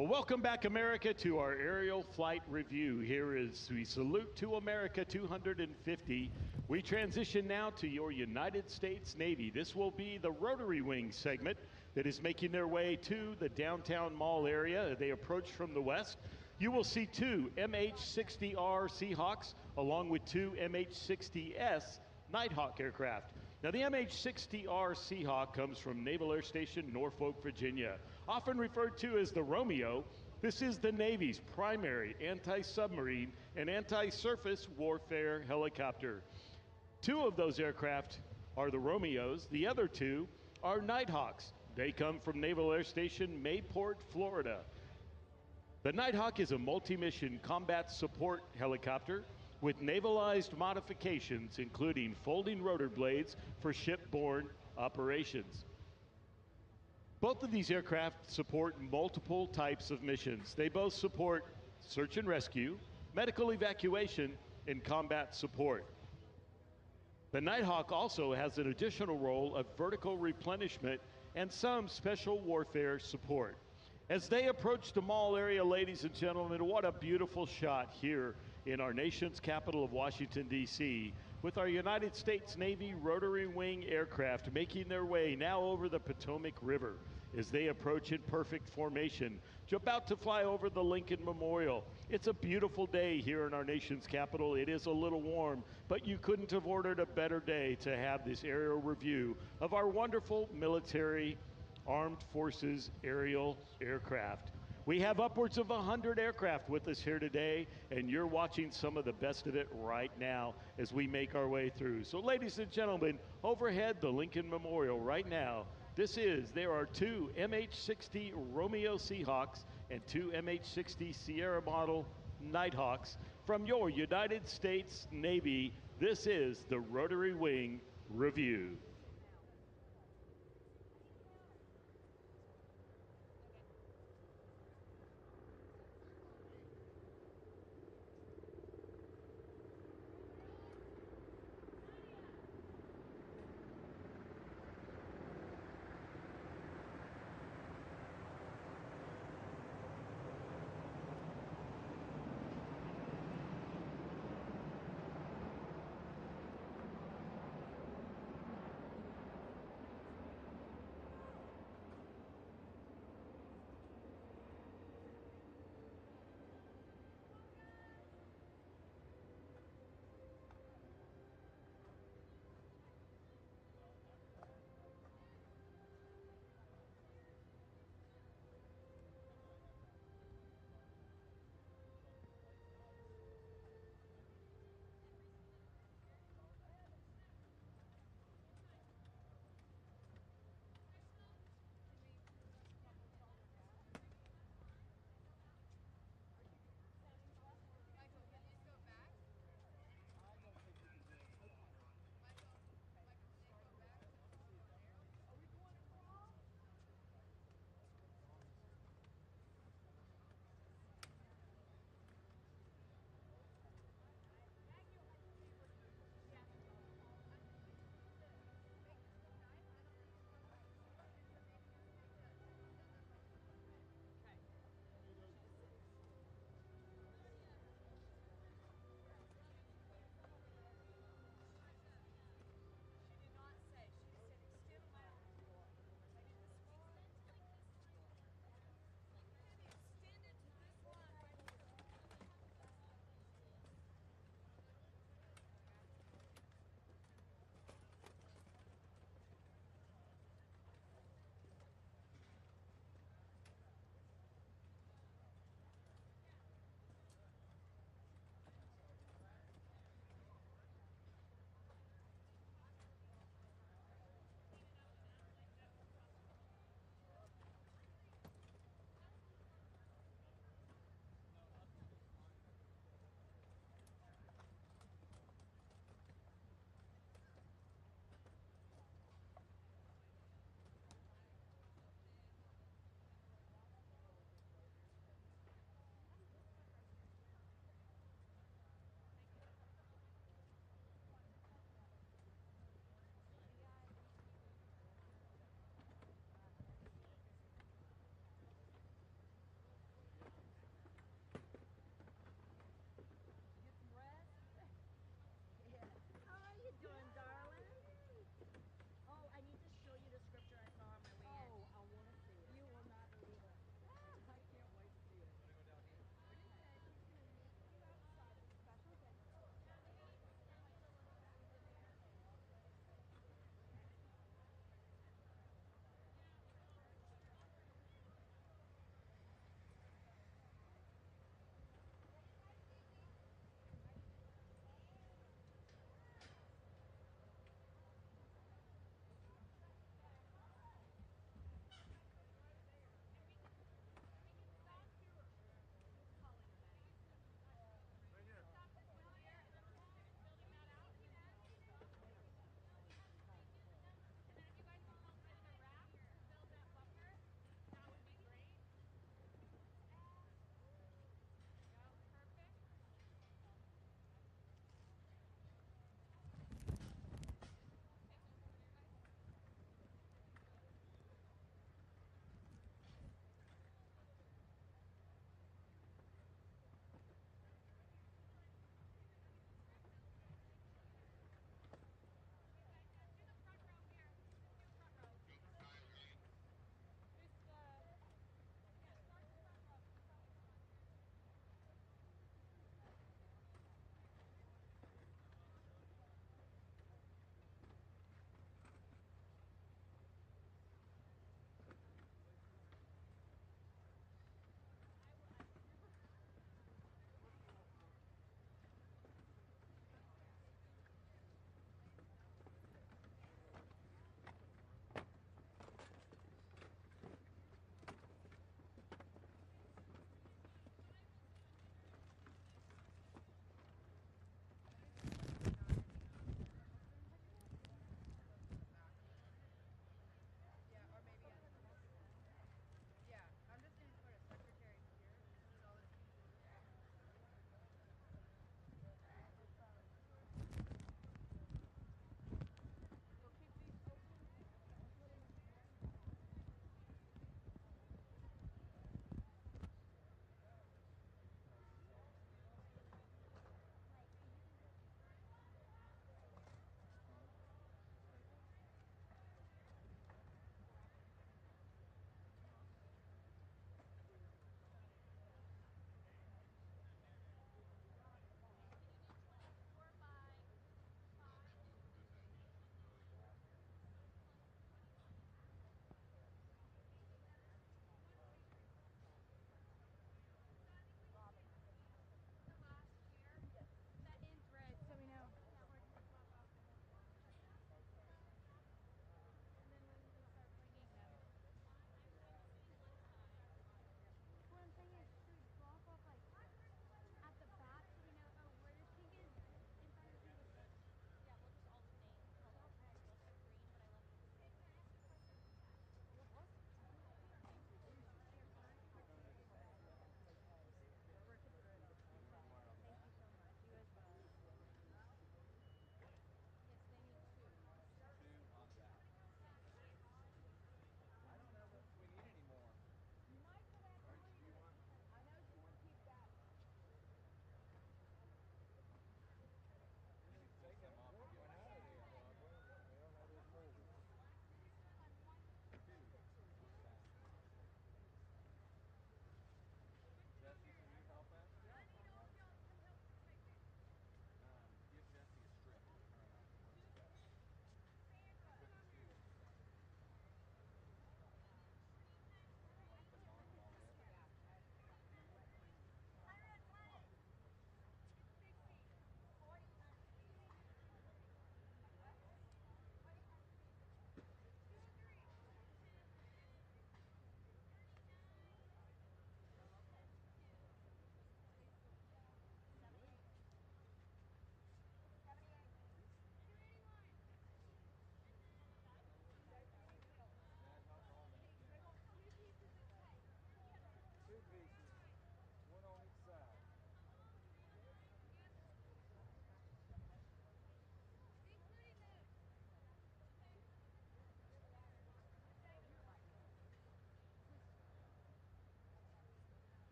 Well, welcome back, America, to our aerial flight review. Here is we salute to America 250. We transition now to your United States Navy. This will be the rotary wing segment that is making their way to the downtown mall area. They approach from the west. You will see two MH-60R Seahawks along with two MH-60S Nighthawk aircraft. Now, the MH-60R Seahawk comes from Naval Air Station, Norfolk, Virginia. Often referred to as the Romeo, this is the Navy's primary anti-submarine and anti-surface warfare helicopter. Two of those aircraft are the Romeos. The other two are Nighthawks. They come from Naval Air Station, Mayport, Florida. The Nighthawk is a multi-mission combat support helicopter with navalized modifications, including folding rotor blades for shipborne operations. Both of these aircraft support multiple types of missions. They both support search and rescue, medical evacuation, and combat support. The Nighthawk also has an additional role of vertical replenishment and some special warfare support. As they approach the mall area, ladies and gentlemen, what a beautiful shot here in our nation's capital of Washington, D.C., with our United States Navy rotary wing aircraft making their way now over the Potomac River as they approach in perfect formation, about to fly over the Lincoln Memorial. It's a beautiful day here in our nation's capital. It is a little warm, but you couldn't have ordered a better day to have this aerial review of our wonderful military armed forces aerial aircraft. We have upwards of 100 aircraft with us here today, and you're watching some of the best of it right now as we make our way through. So, ladies and gentlemen, overhead the Lincoln Memorial right now, there are two MH-60 Romeo Seahawks and two MH-60 Sierra model Nighthawks from your United States Navy. This is the Rotary Wing Review.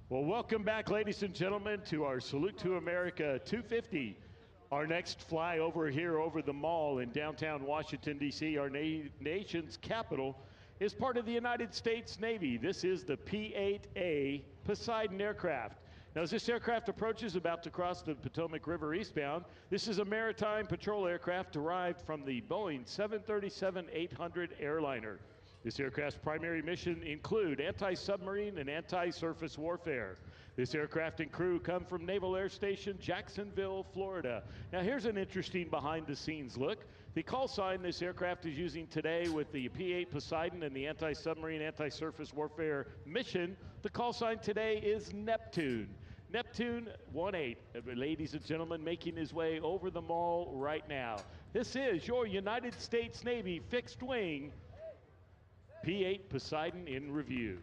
Well, welcome back, ladies and gentlemen, to our Salute to America 250. Our next flyover here over the mall in downtown Washington, D.C., our nation's capital, is part of the United States Navy. This is the P-8A Poseidon aircraft. Now, as this aircraft approaches, about to cross the Potomac River eastbound, this is a maritime patrol aircraft derived from the Boeing 737-800 airliner. This aircraft's primary mission include anti-submarine and anti-surface warfare. This aircraft and crew come from Naval Air Station Jacksonville, Florida. Now here's an interesting behind-the-scenes look. The call sign this aircraft is using today with the P-8 Poseidon and the anti-submarine, anti-surface warfare mission, the call sign today is Neptune. Neptune 18, ladies and gentlemen, making his way over the mall right now. This is your United States Navy fixed wing P-8 Poseidon in review.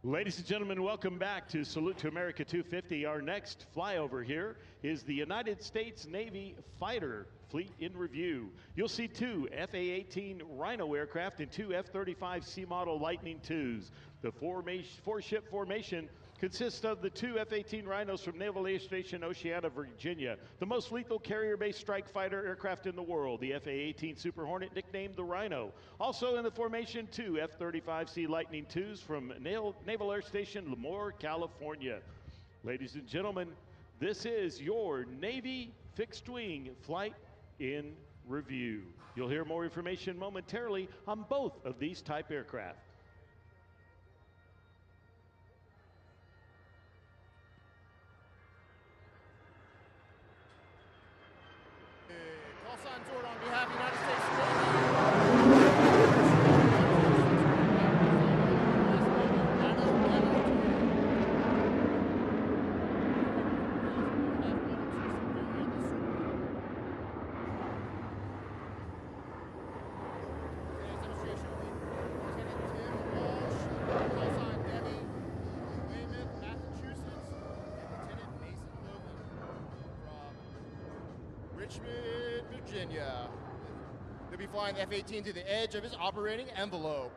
Ladies and gentlemen, welcome back to Salute to America 250. Our next flyover here is the United States Navy Fighter Fleet in Review. You'll see 2 FA-18 Rhino aircraft and 2 F-35 C model Lightning IIs. The four-ship formation consists of the 2 F-18 Rhinos from Naval Air Station Oceana, Virginia, the most lethal carrier-based strike fighter aircraft in the world, the FA-18 Super Hornet, nicknamed the Rhino. Also in the formation, 2 F-35C Lightning IIs from Naval Air Station Lemoore, California. Ladies and gentlemen, this is your Navy fixed-wing flight in review. You'll hear more information momentarily on both of these type aircraft. Call sign Sword on behalf of the United States Navy. Richmond, Virginia. They'll be flying the F-18 to the edge of his operating envelope.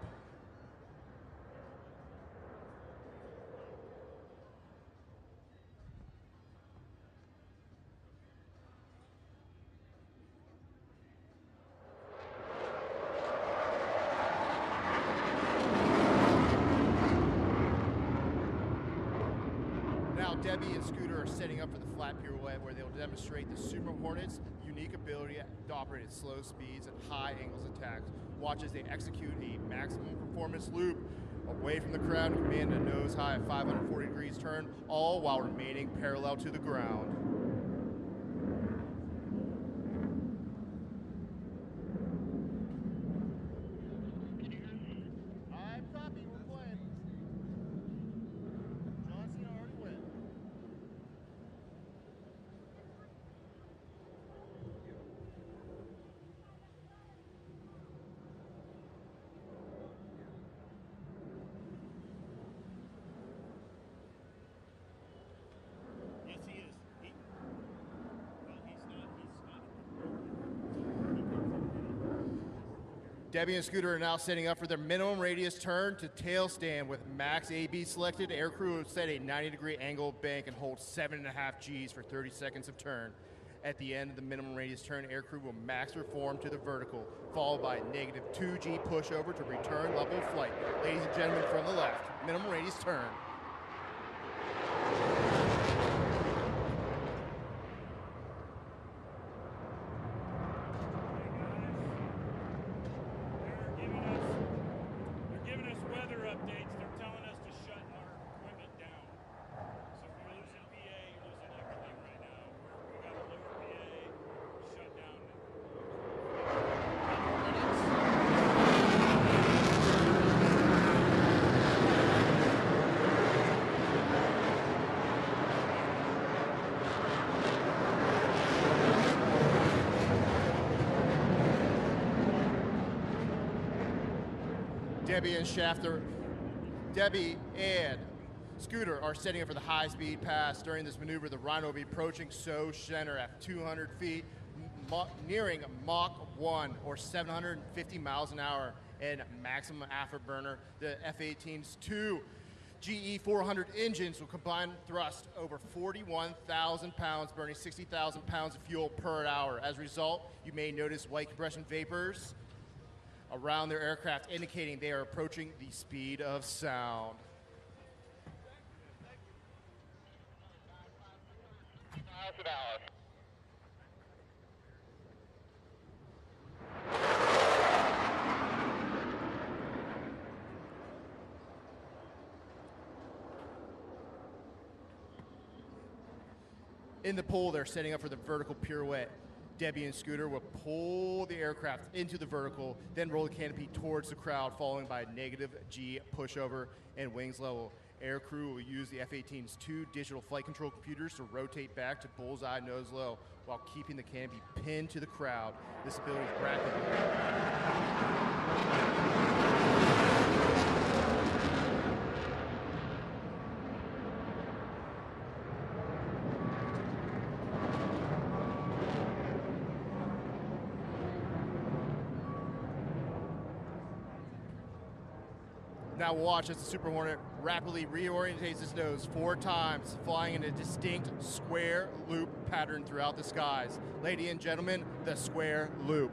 Now Debbie and Scooter are setting up for the flat pirouette where they'll demonstrate the Super Hornet's unique ability to operate at slow speeds and high angles of attack. Watch as they execute a maximum performance loop away from the crowd and command a nose-high 540 degrees turn, all while remaining parallel to the ground. I'm copy, we're playing. John Cena already went. Yes, he is. He's not. Debbie and Scooter are now setting up for their minimum radius turn to tail stand with max AB selected. Air crew will set a 90-degree angle bank and hold 7.5 Gs for 30 seconds of turn. At the end of the minimum radius turn, air crew will max reform to the vertical, followed by a negative 2 G pushover to return level flight. Ladies and gentlemen, from the left, minimum radius turn. They're giving us weather updates. They're telling us to shut our equipment down. So if you're losing PA, you're losing everything right now. We got a lower PA, shut down. Debbie and Scooter are setting up for the high-speed pass. During this maneuver, the Rhino will be approaching SO center at 200 feet, nearing Mach 1 or 750 miles an hour and maximum afterburner. The F-18's 2 GE 400 engines will combine thrust over 41,000 pounds, burning 60,000 pounds of fuel per hour. As a result, you may notice white compression vapors around their aircraft, indicating they are approaching the speed of sound. In the pool, they're setting up for the vertical pirouette. Debbie and Scooter will pull the aircraft into the vertical, then roll the canopy towards the crowd, following by a negative G pushover and wings level. Air crew will use the F-18's 2 digital flight control computers to rotate back to bullseye nose low while keeping the canopy pinned to the crowd. This ability is rapid. Now watch as the Super Hornet rapidly reorientates its nose 4 times, flying in a distinct square loop pattern throughout the skies. Ladies and gentlemen, the square loop.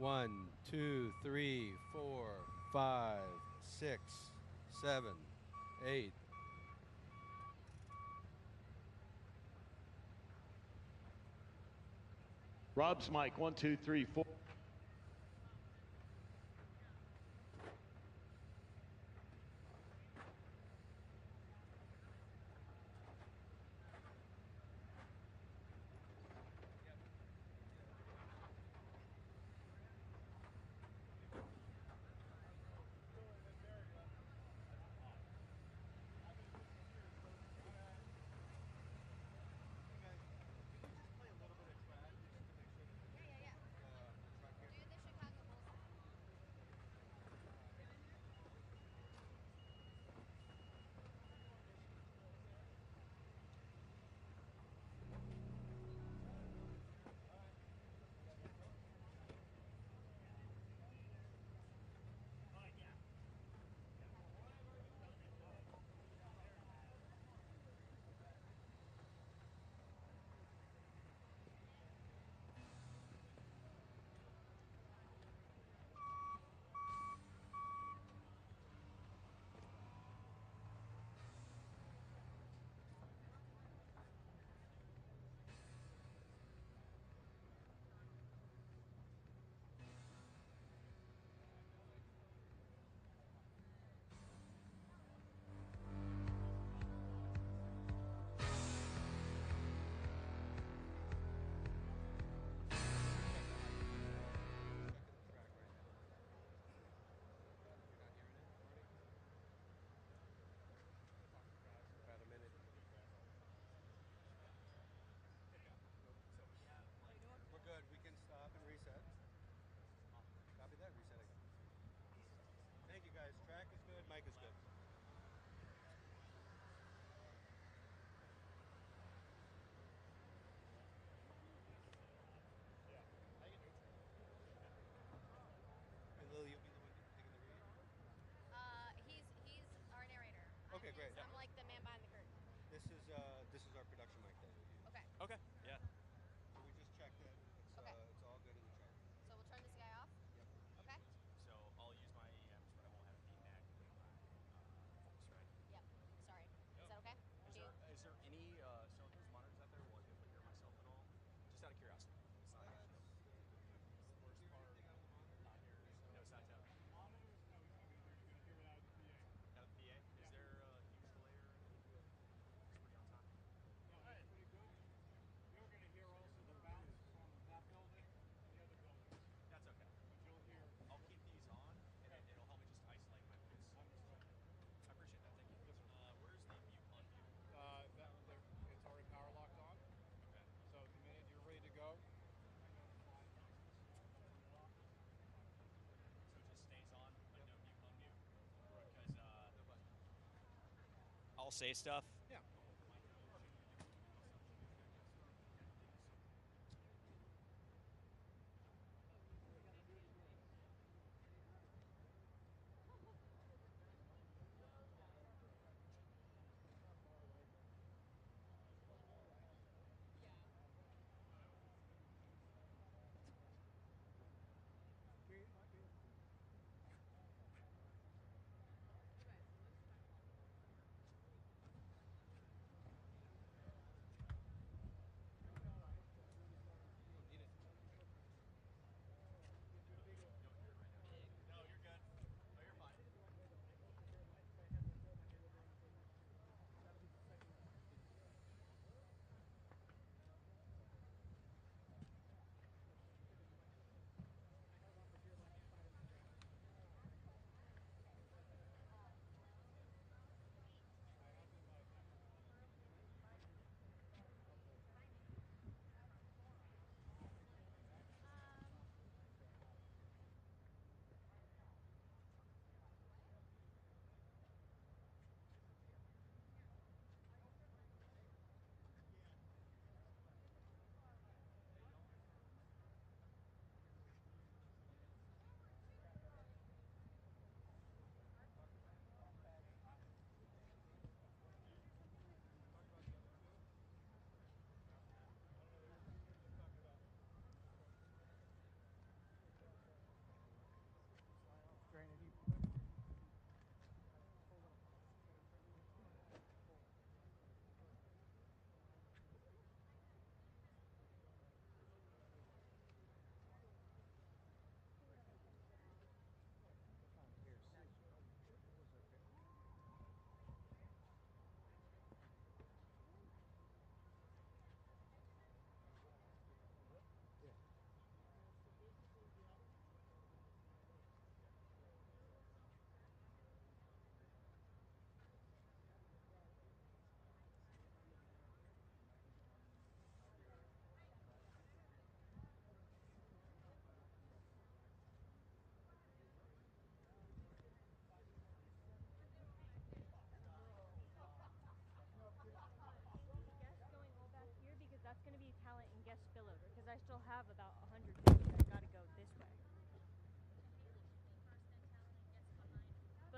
1, 2, 3, 4, 5, 6, 7, 8. Rob's mic, 1, 2, 3, 4. This is our production mic that we use. Okay. Okay. Yeah. So we just checked it. It's Okay. it's all good in the truck. So we'll turn this guy off? Yep. Okay. So I'll use my EMs, but I won't have feedback with my focus, right? Yep. Sorry. Is that okay? Is there any so those monitors out there? Will I be able to hear myself at all? Just out of curiosity. It's not actually. The worst part, not here. So No sides out. monitors, no. I mean, you're going to hear it out of the PA. Out of the PA. Is there a huge delay or anything? It's pretty on time. No, it's pretty good. You're going to hear also the bounce from that building and the other buildings. That's okay. But you'll hear. I'll keep these on, and it'll help me just isolate my voice. Understood. I appreciate that. Thank you. Where's the mute unmute? It's already power locked on. Okay. So the minute you're ready to go, So it just stays on, but no mute unmute. Correct. Because I'll say stuff. Yeah.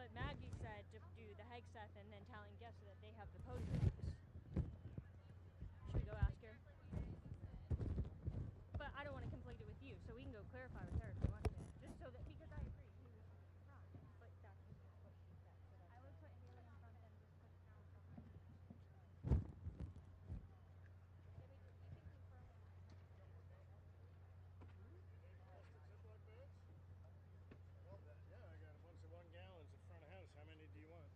what Maggie said to do the Hegseth and then telling guests that they have the podiums. Should we go ask her? But I don't want to complete it with you, so we can go clarify with her if you want to. Just so that, because I agree, he was wrong. But that's what she said. So I would put Haley in front and just put Cal behind. Yeah, I got a bunch of 1 gallons in front of house. How many do you want?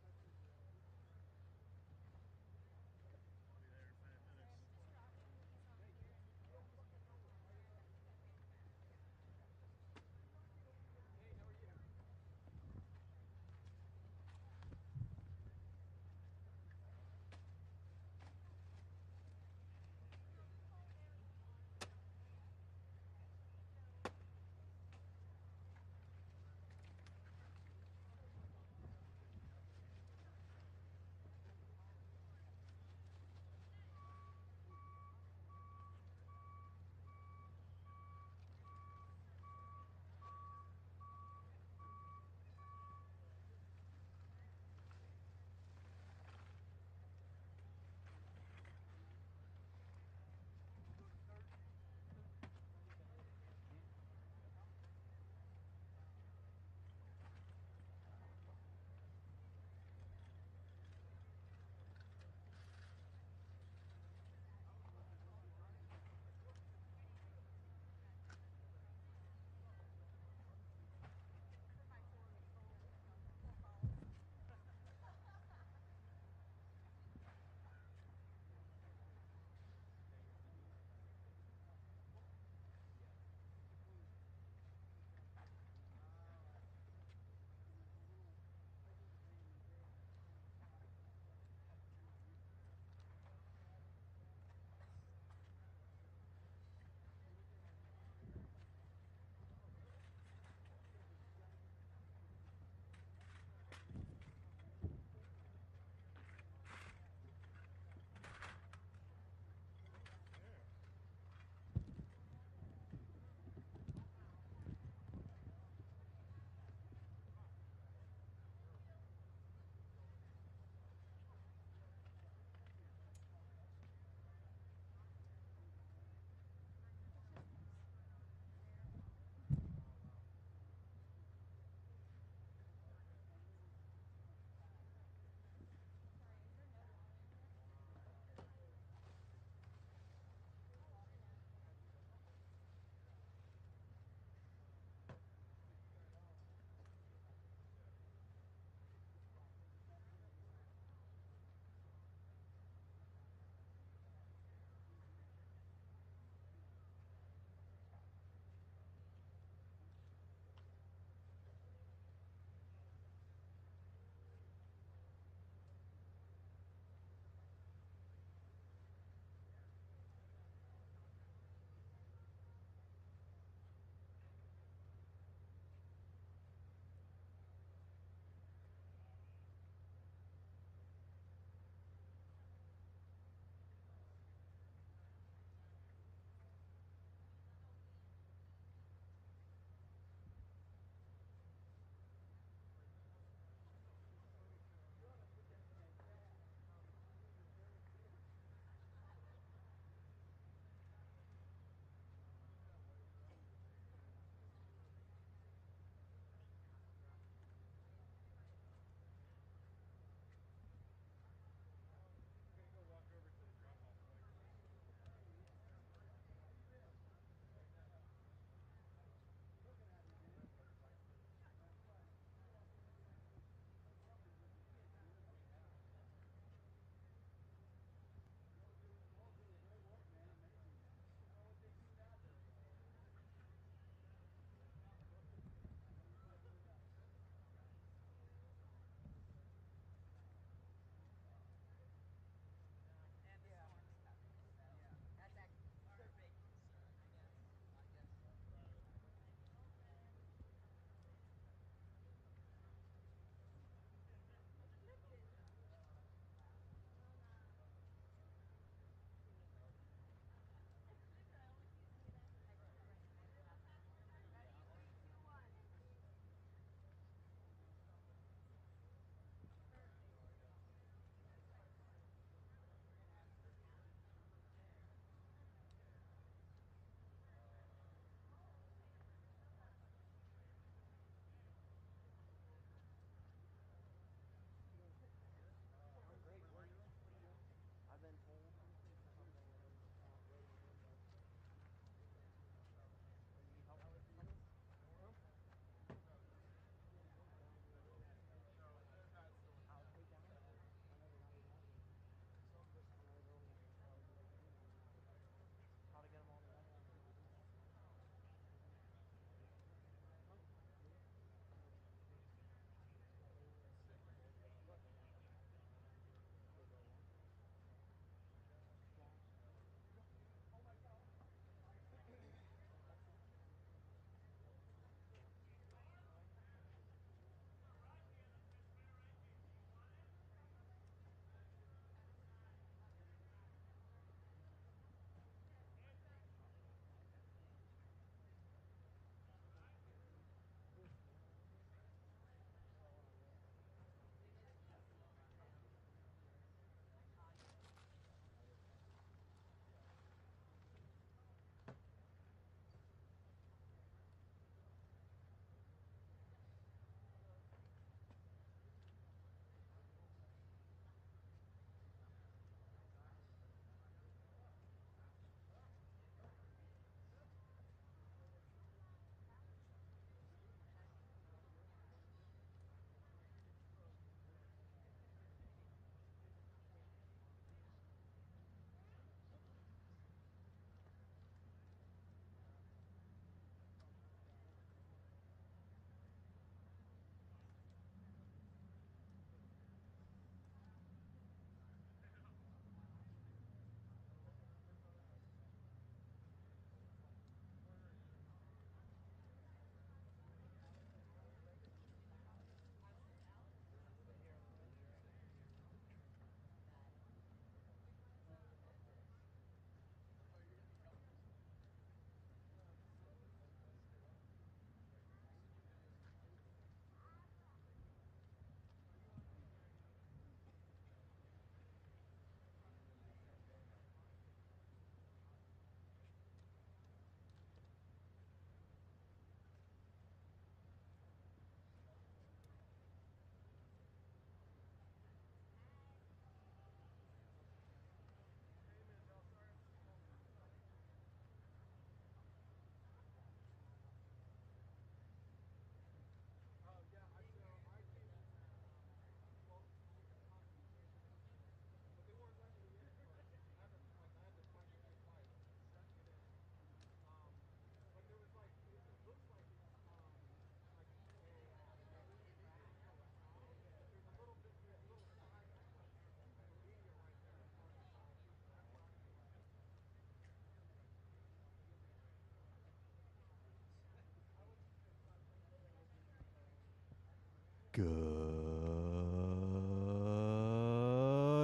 Good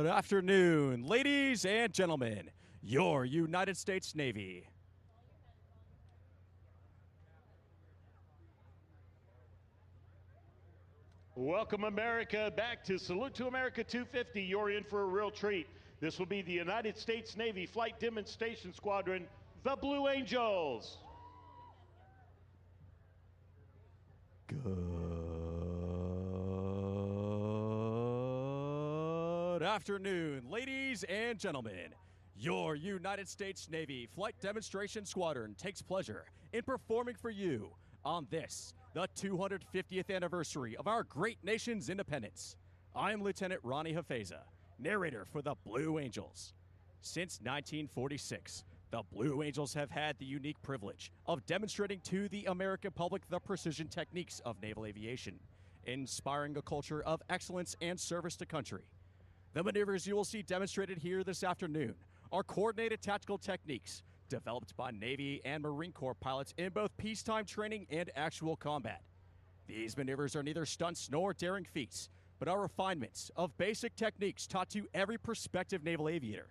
afternoon, ladies and gentlemen, your United States Navy. Welcome, America, back to Salute to America 250. You're in for a real treat. This will be the United States Navy Flight Demonstration Squadron, the Blue Angels. Good afternoon, ladies and gentlemen. Your United States Navy Flight Demonstration Squadron takes pleasure in performing for you on this, the 250th anniversary of our great nation's independence. I'm Lieutenant Ronnie Hafeza, narrator for the Blue Angels. Since 1946, the Blue Angels have had the unique privilege of demonstrating to the American public the precision techniques of naval aviation, inspiring a culture of excellence and service to country. The maneuvers you will see demonstrated here this afternoon are coordinated tactical techniques developed by Navy and Marine Corps pilots in both peacetime training and actual combat. These maneuvers are neither stunts nor daring feats, but are refinements of basic techniques taught to every prospective naval aviator.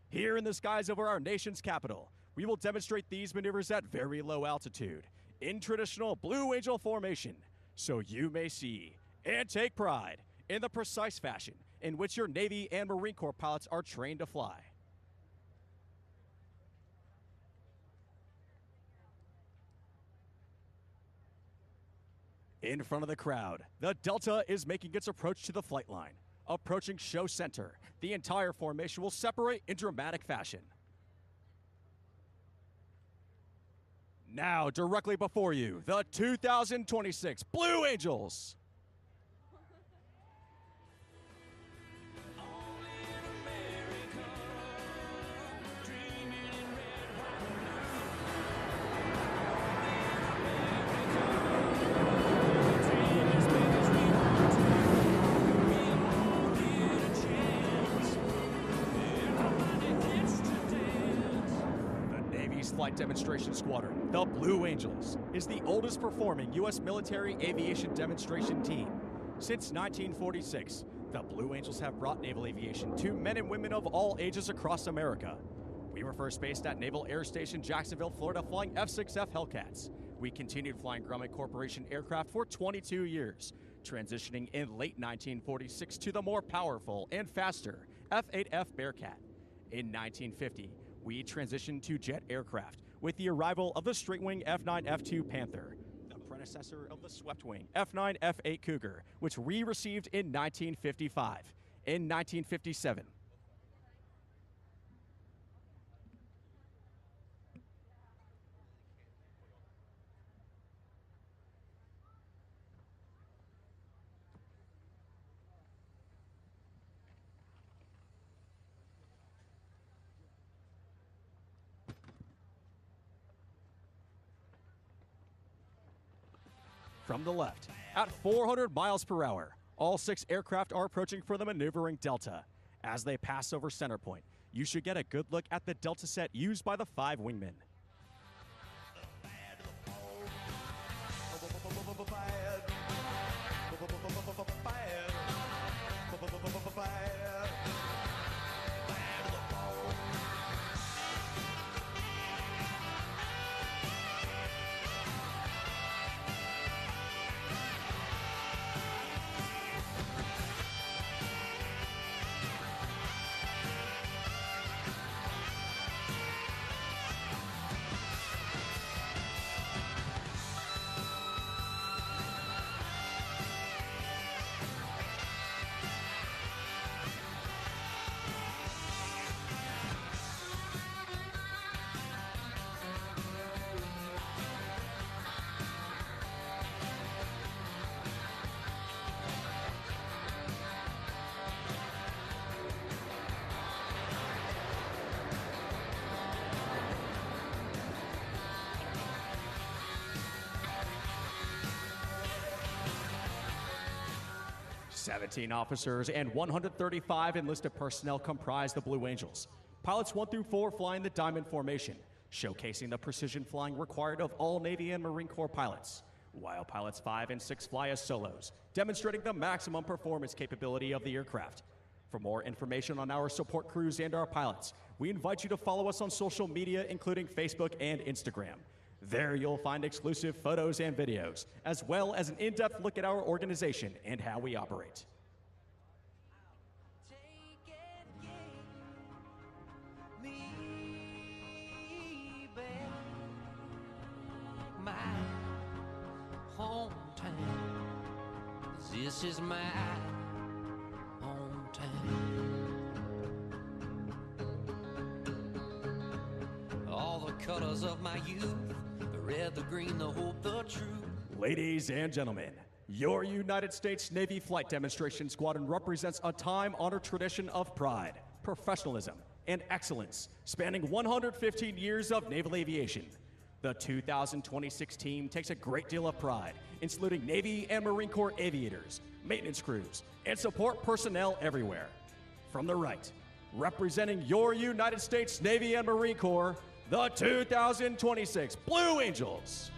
Here in the skies over our nation's capital, we will demonstrate these maneuvers at very low altitude in traditional Blue Angel formation, so you may see and take pride in the precise fashion in which your Navy and Marine Corps pilots are trained to fly. In front of the crowd, the Delta is making its approach to the flight line. Approaching show center, the entire formation will separate in dramatic fashion. Now, directly before you, the 2026 Blue Angels. Flight Demonstration Squadron, the Blue Angels, is the oldest performing U.S. military aviation demonstration team. Since 1946, the Blue Angels have brought naval aviation to men and women of all ages across America. We were first based at Naval Air Station Jacksonville, Florida, flying F-6F Hellcats. We continued flying Grumman Corporation aircraft for 22 years, transitioning in late 1946 to the more powerful and faster F-8F Bearcat. In 1950, we transitioned to jet aircraft with the arrival of the straight-wing F-9 F-2 Panther, the predecessor of the swept-wing F-9 F-8 Cougar, which we received in 1955. In 1957, from the left, at 400 miles per hour, all 6 aircraft are approaching for the maneuvering Delta. As they pass over center point, you should get a good look at the Delta set used by the 5 wingmen. "17 officers and 135 enlisted personnel comprise the Blue Angels. Pilots 1 through 4 fly in the diamond formation, showcasing the precision flying required of all Navy and Marine Corps pilots. while pilots 5 and 6 fly as solos, demonstrating the maximum performance capability of the aircraft. For more information on our support crews and our pilots, we invite you to follow us on social media, including Facebook and Instagram. There you'll find exclusive photos and videos, as well as an in-depth look at our organization and how we operate. My hometown, this is my hometown. All the colors of my youth, the red, the green, the hope, the truth. Ladies and gentlemen, your United States Navy Flight Demonstration Squadron represents a time-honored tradition of pride, professionalism, and excellence, spanning 115 years of naval aviation. The 2026 team takes a great deal of pride in saluting Navy and Marine Corps aviators, maintenance crews, and support personnel everywhere. From the right, representing your United States Navy and Marine Corps, the 2026 Blue Angels.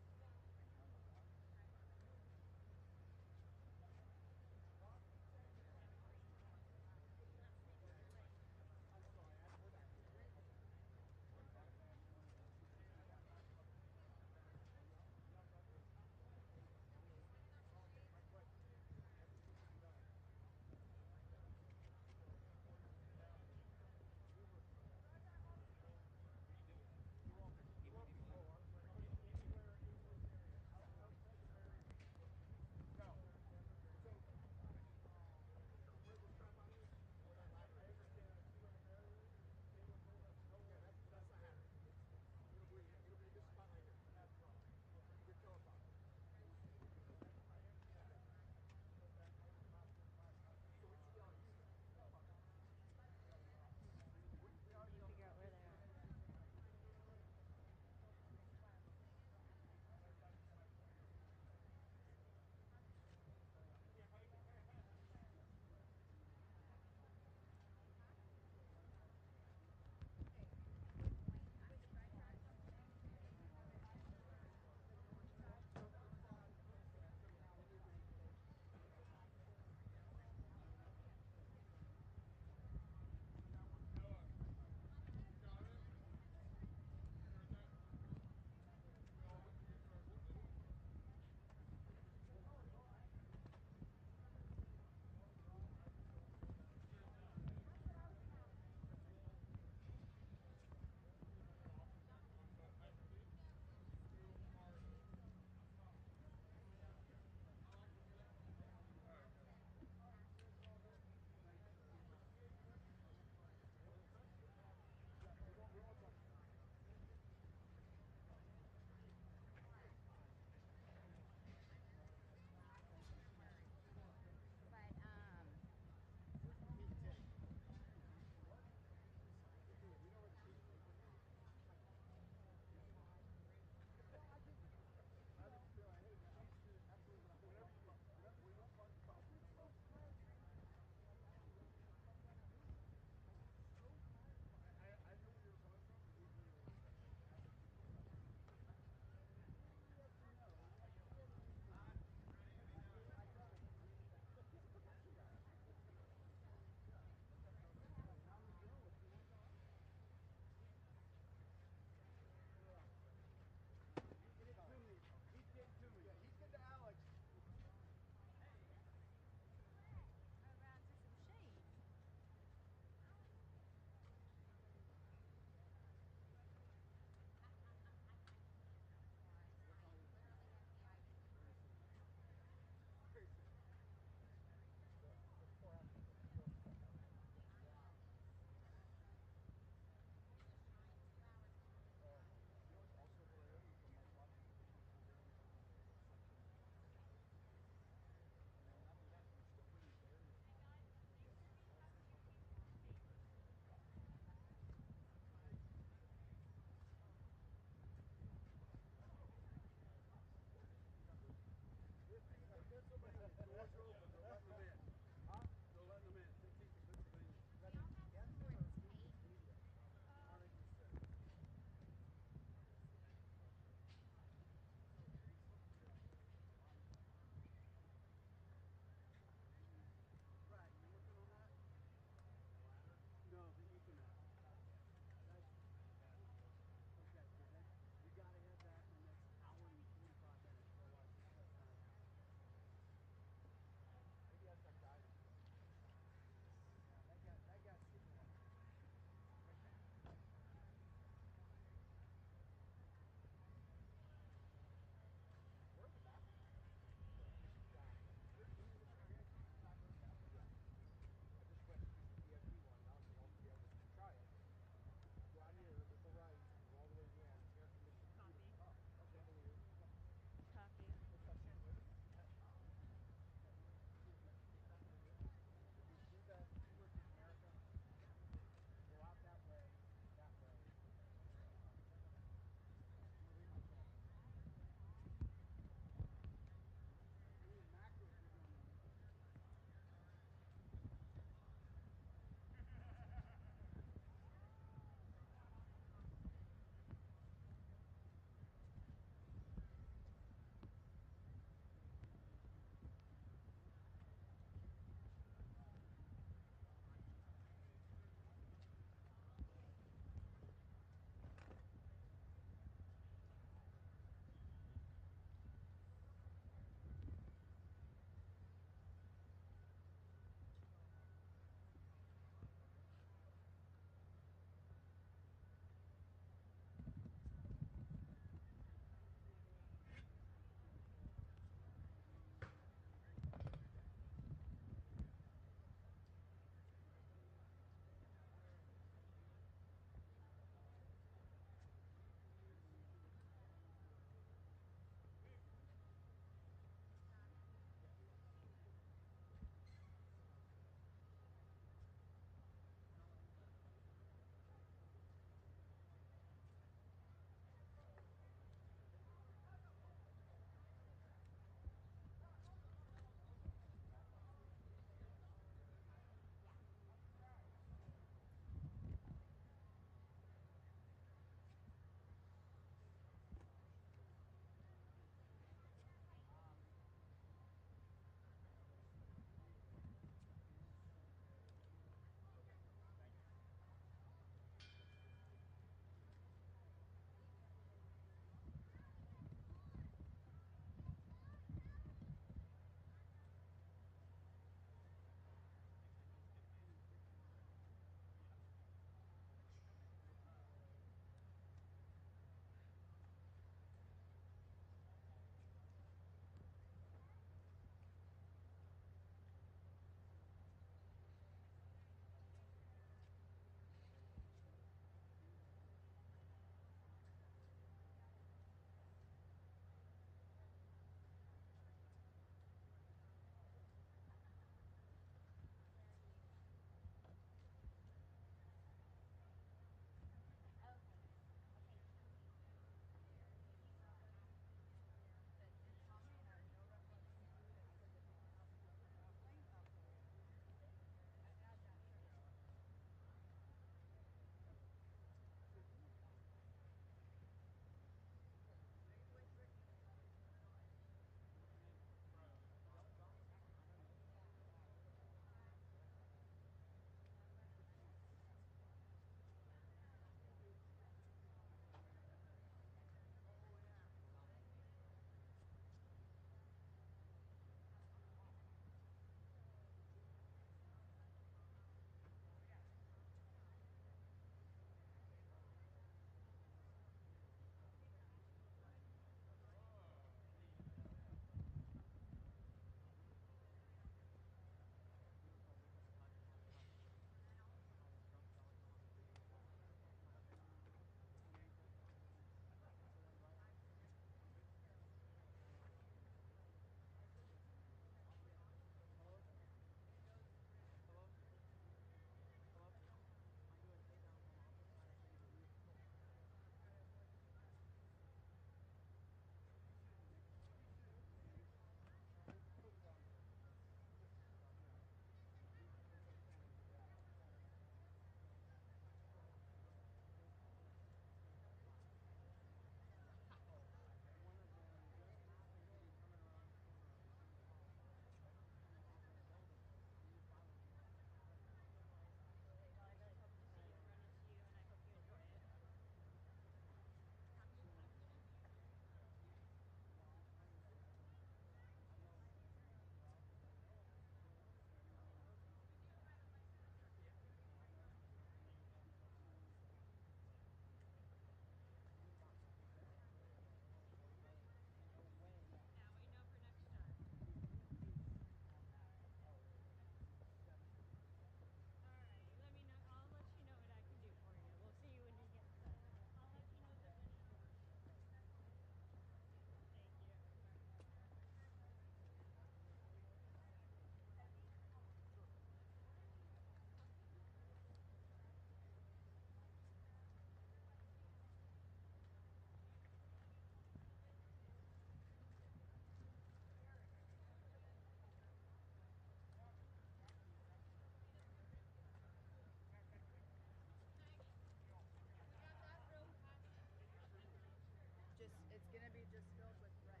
gonna be just filled with red.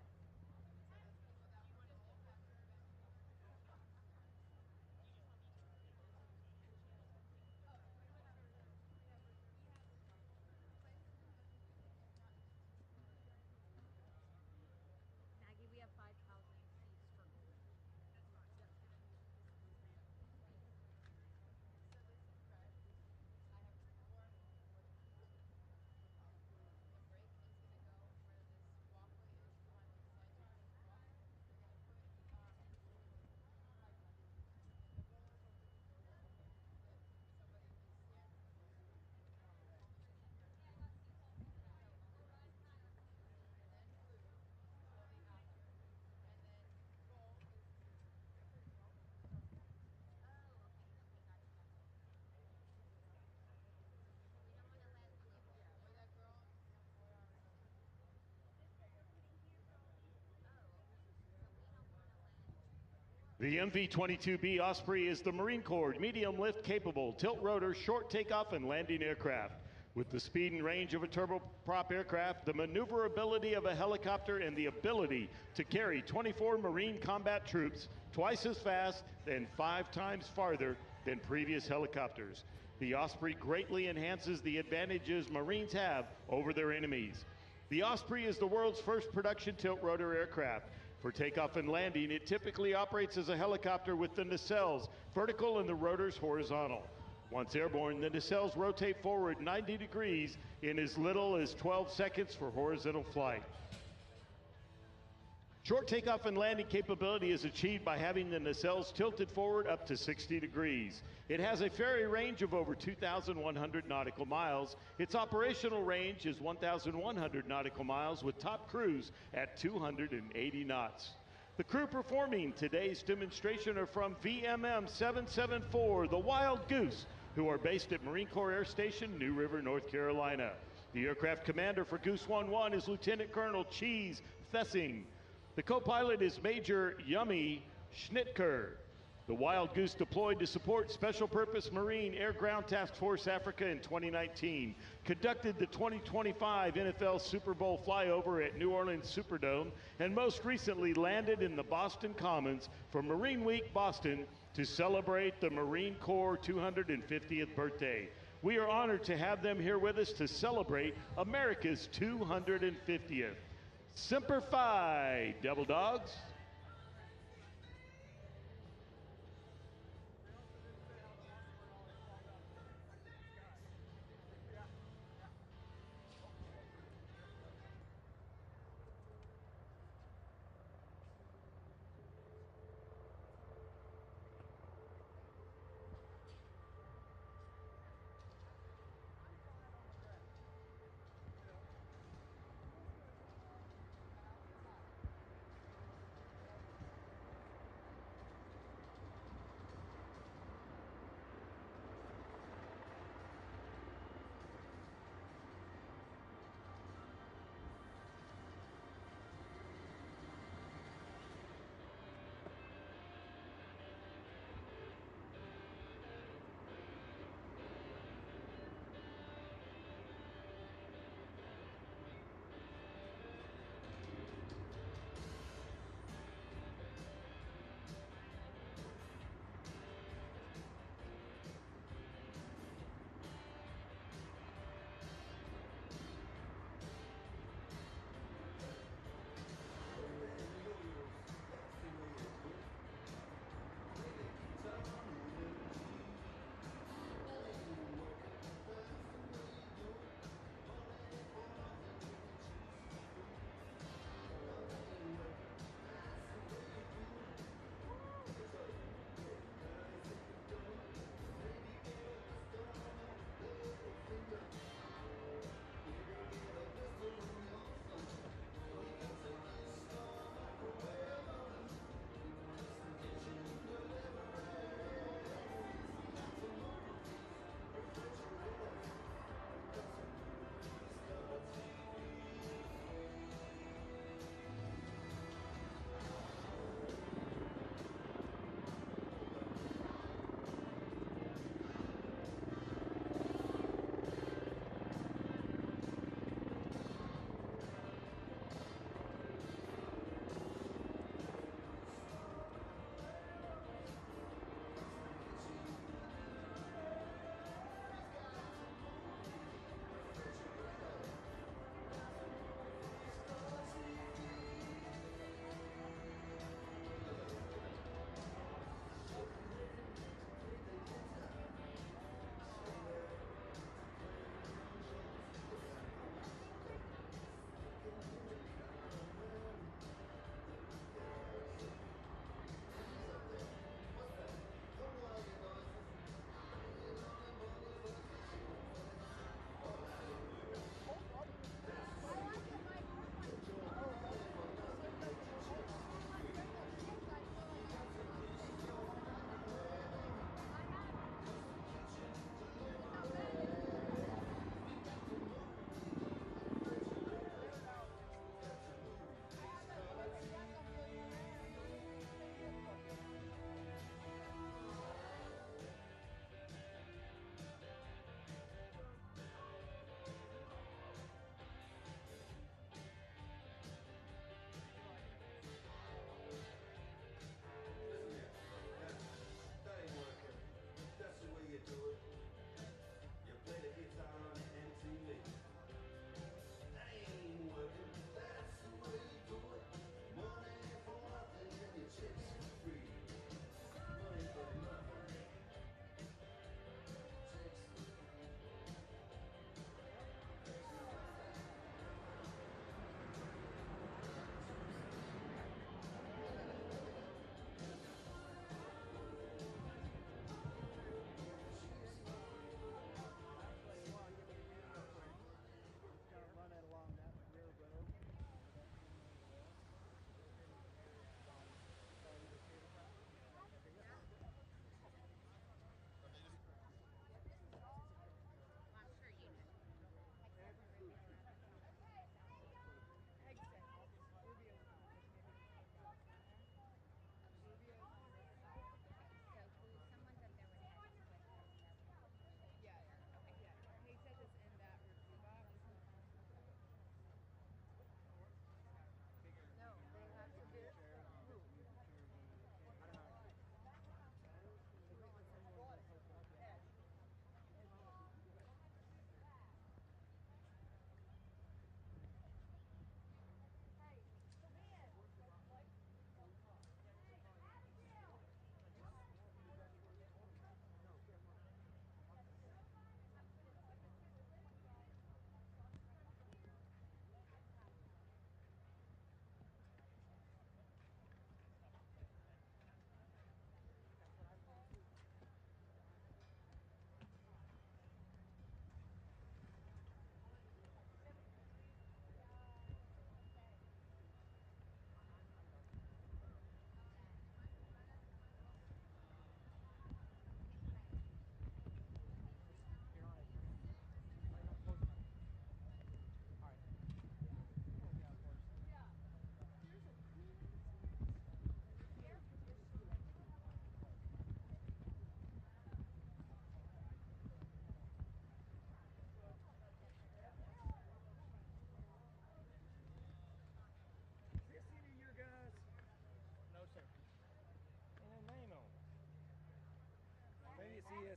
Maggie, we have 5,000 seats for gold. The MV-22B Osprey is the Marine Corps medium lift capable tilt rotor short takeoff and landing aircraft. With the speed and range of a turboprop aircraft, the maneuverability of a helicopter, and the ability to carry 24 Marine combat troops twice as fast and 5 times farther than previous helicopters. The Osprey greatly enhances the advantages Marines have over their enemies. The Osprey is the world's first production tilt rotor aircraft. For takeoff and landing, it typically operates as a helicopter with the nacelles vertical and the rotors horizontal. Once airborne, the nacelles rotate forward 90 degrees in as little as 12 seconds for horizontal flight. Short takeoff and landing capability is achieved by having the nacelles tilted forward up to 60 degrees. It has a ferry range of over 2,100 nautical miles. Its operational range is 1,100 nautical miles with top cruise at 280 knots. The crew performing today's demonstration are from VMM 774, the Wild Goose, who are based at Marine Corps Air Station, New River, North Carolina. The aircraft commander for Goose 11 is Lieutenant Colonel Cheese Thessing. The co-pilot is Major Yummy Schnitker. The Wild Goose deployed to support Special Purpose Marine Air Ground Task Force Africa in 2019, conducted the 2025 NFL Super Bowl flyover at New Orleans Superdome, and most recently landed in the Boston Commons for Marine Week Boston to celebrate the Marine Corps 250th birthday. We are honored to have them here with us to celebrate America's 250th. Semper Fi, Devil Dogs.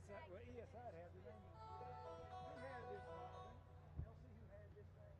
ESI, well, ESI had it, didn't they? Who had this, Marvin? Y'all see who had this thing?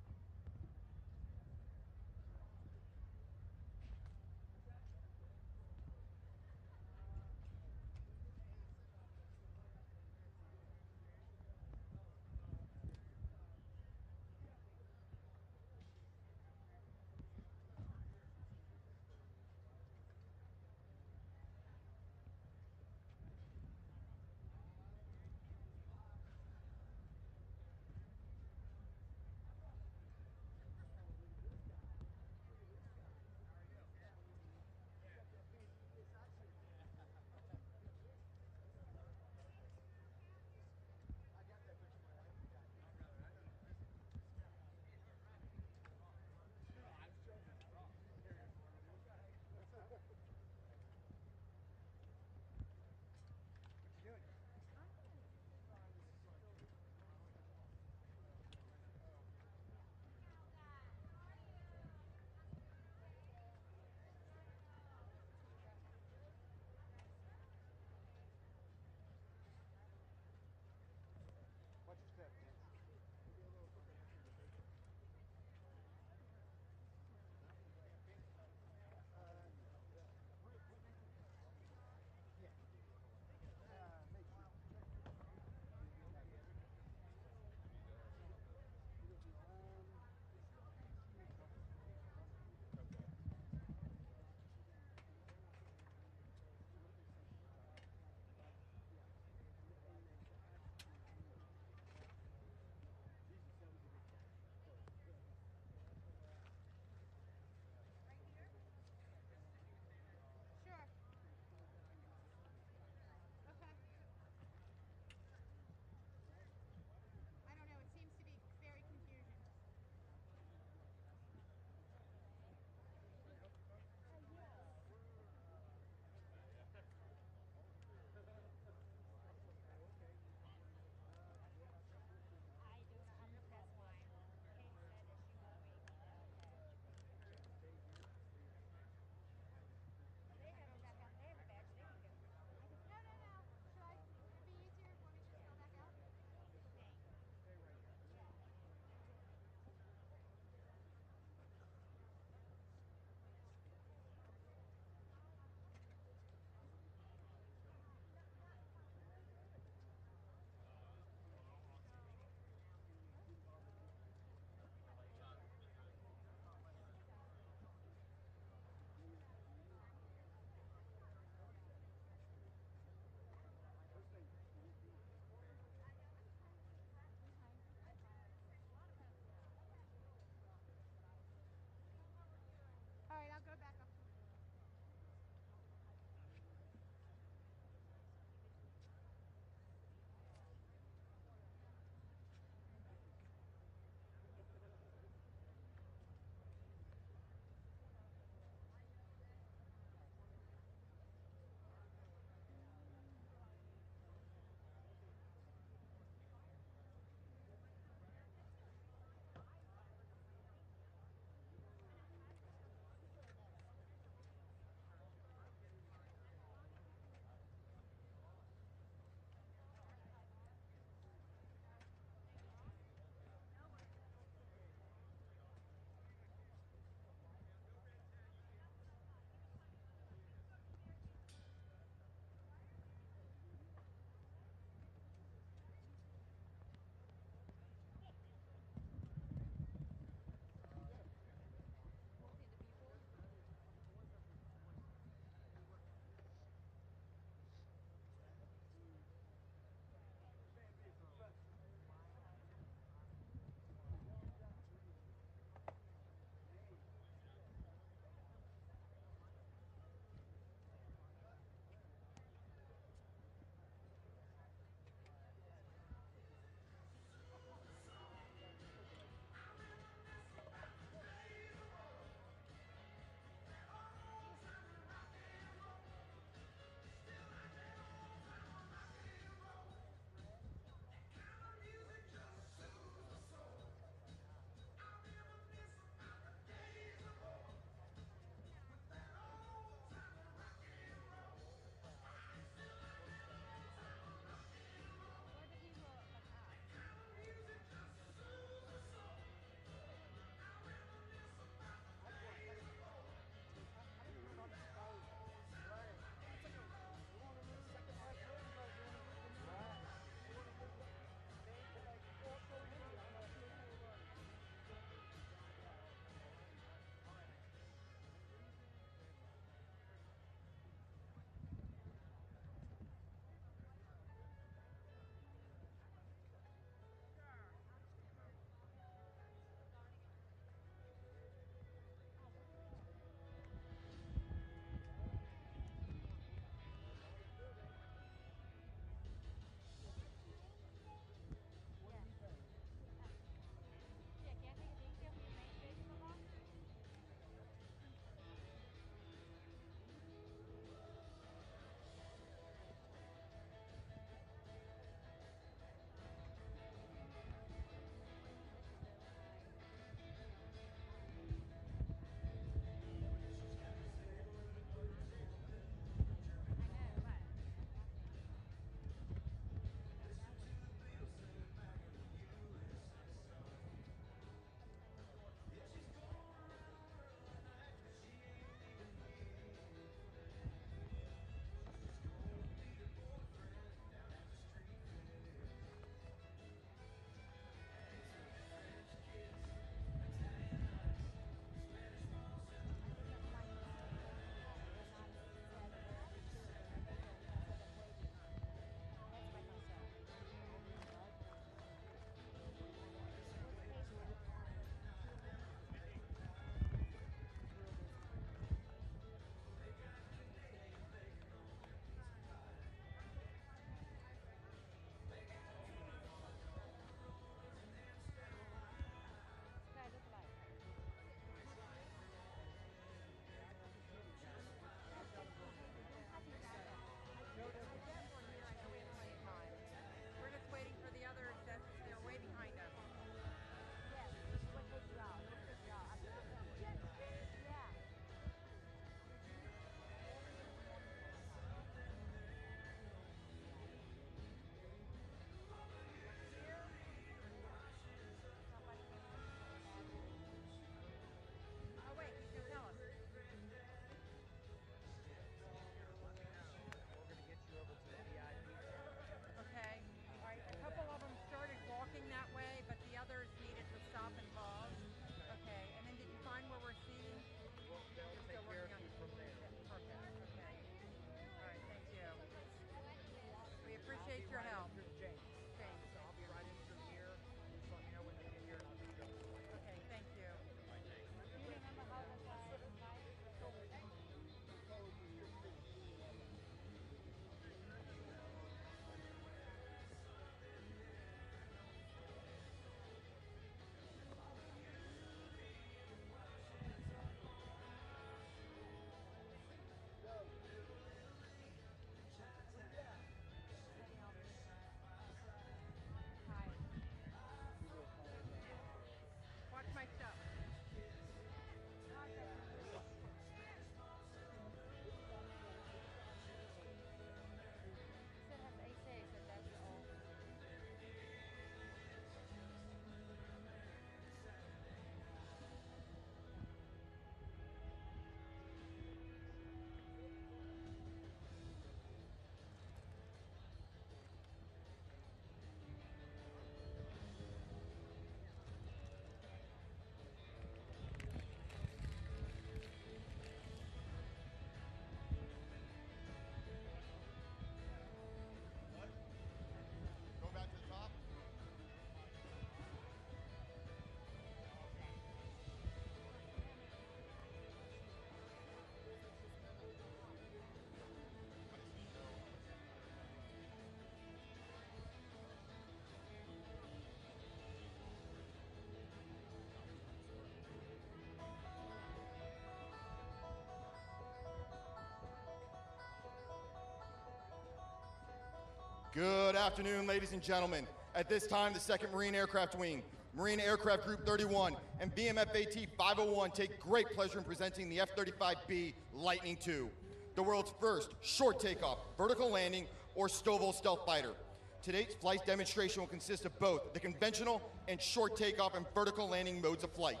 Good afternoon, ladies and gentlemen. At this time, the 2nd Marine Aircraft Wing, Marine Aircraft Group 31, and BMFAT 501 take great pleasure in presenting the F-35B Lightning II, the world's first short takeoff, vertical landing, or STOVL stealth fighter. Today's flight demonstration will consist of both the conventional and short takeoff and vertical landing modes of flight.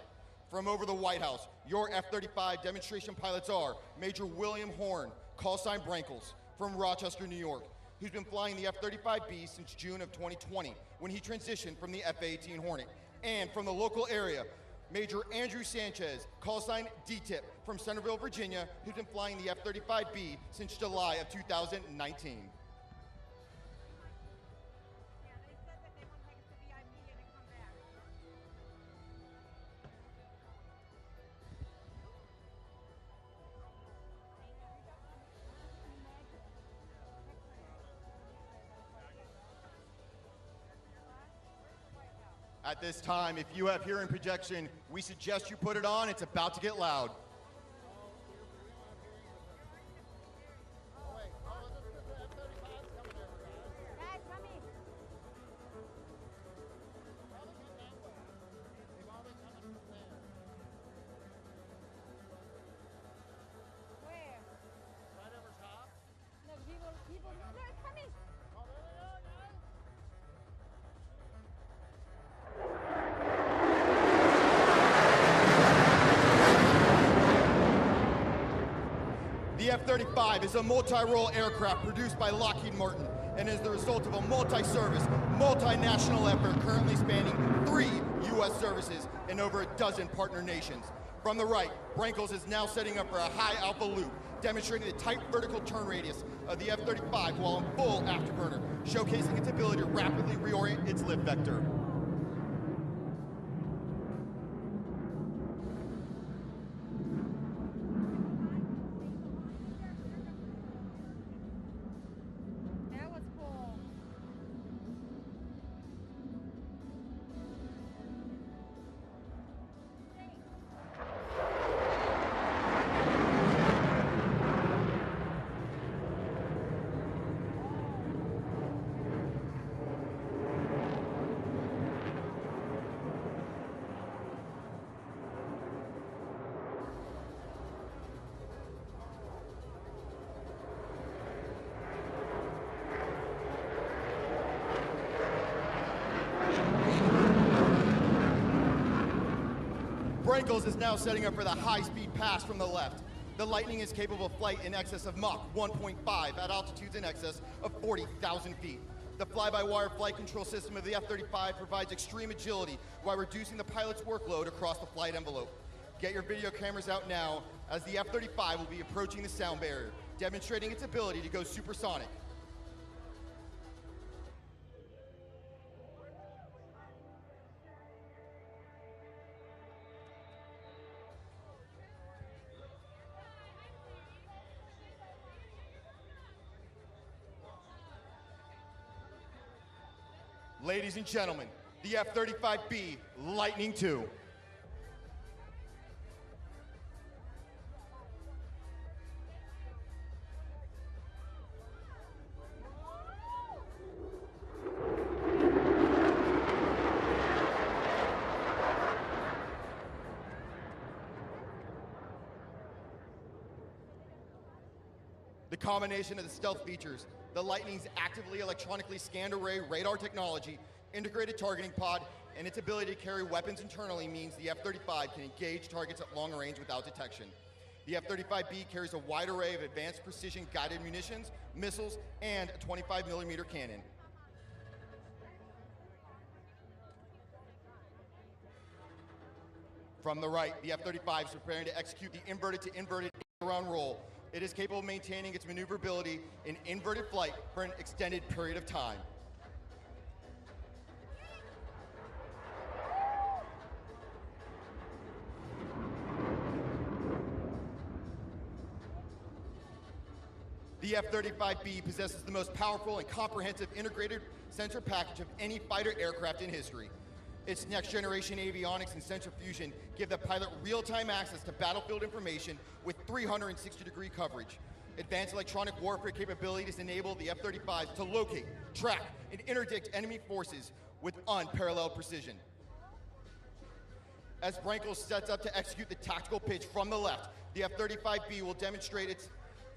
From over the White House, your F-35 demonstration pilots are Major William Horn, call sign Brankles, from Rochester, New York, who's been flying the F-35B since June of 2020, when he transitioned from the F-18 Hornet. And from the local area, Major Andrew Sanchez, call sign D-Tip, from Centerville, Virginia, who's been flying the F-35B since July of 2019. At this time, if you have hearing projection, we suggest you put it on. It's about to get loud. The F-35 is a multi-role aircraft produced by Lockheed Martin and is the result of a multi-service, multinational effort currently spanning 3 U.S. services and over a dozen partner nations. From the right, Brankles is now setting up for a high alpha loop, demonstrating the tight vertical turn radius of the F-35 while in full afterburner, showcasing its ability to rapidly reorient its lift vector. Brankles is now setting up for the high-speed pass from the left. The Lightning is capable of flight in excess of Mach 1.5 at altitudes in excess of 40,000 feet. The fly-by-wire flight control system of the F-35 provides extreme agility while reducing the pilot's workload across the flight envelope. Get your video cameras out now, as the F-35 will be approaching the sound barrier, demonstrating its ability to go supersonic. Ladies and gentlemen, the F-35B Lightning II. The combination of the stealth features, the Lightning's actively electronically scanned array radar technology, integrated targeting pod, and its ability to carry weapons internally means the F-35 can engage targets at long range without detection. The F-35B carries a wide array of advanced precision guided munitions, missiles, and a 25mm cannon. From the right, the F-35 is preparing to execute the inverted-to-inverted aileron roll. It is capable of maintaining its maneuverability in inverted flight for an extended period of time. The F-35B possesses the most powerful and comprehensive integrated sensor package of any fighter aircraft in history. Its next-generation avionics and sensor fusion give the pilot real-time access to battlefield information with 360-degree coverage. Advanced electronic warfare capabilities enable the F-35s to locate, track, and interdict enemy forces with unparalleled precision. As Brankel sets up to execute the tactical pitch from the left, the F-35B will demonstrate its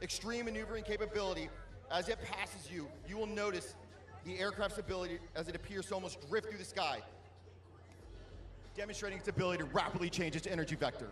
extreme maneuvering capability. As it passes you, you will notice the aircraft's ability as it appears to almost drift through the sky, demonstrating its ability to rapidly change its energy vector.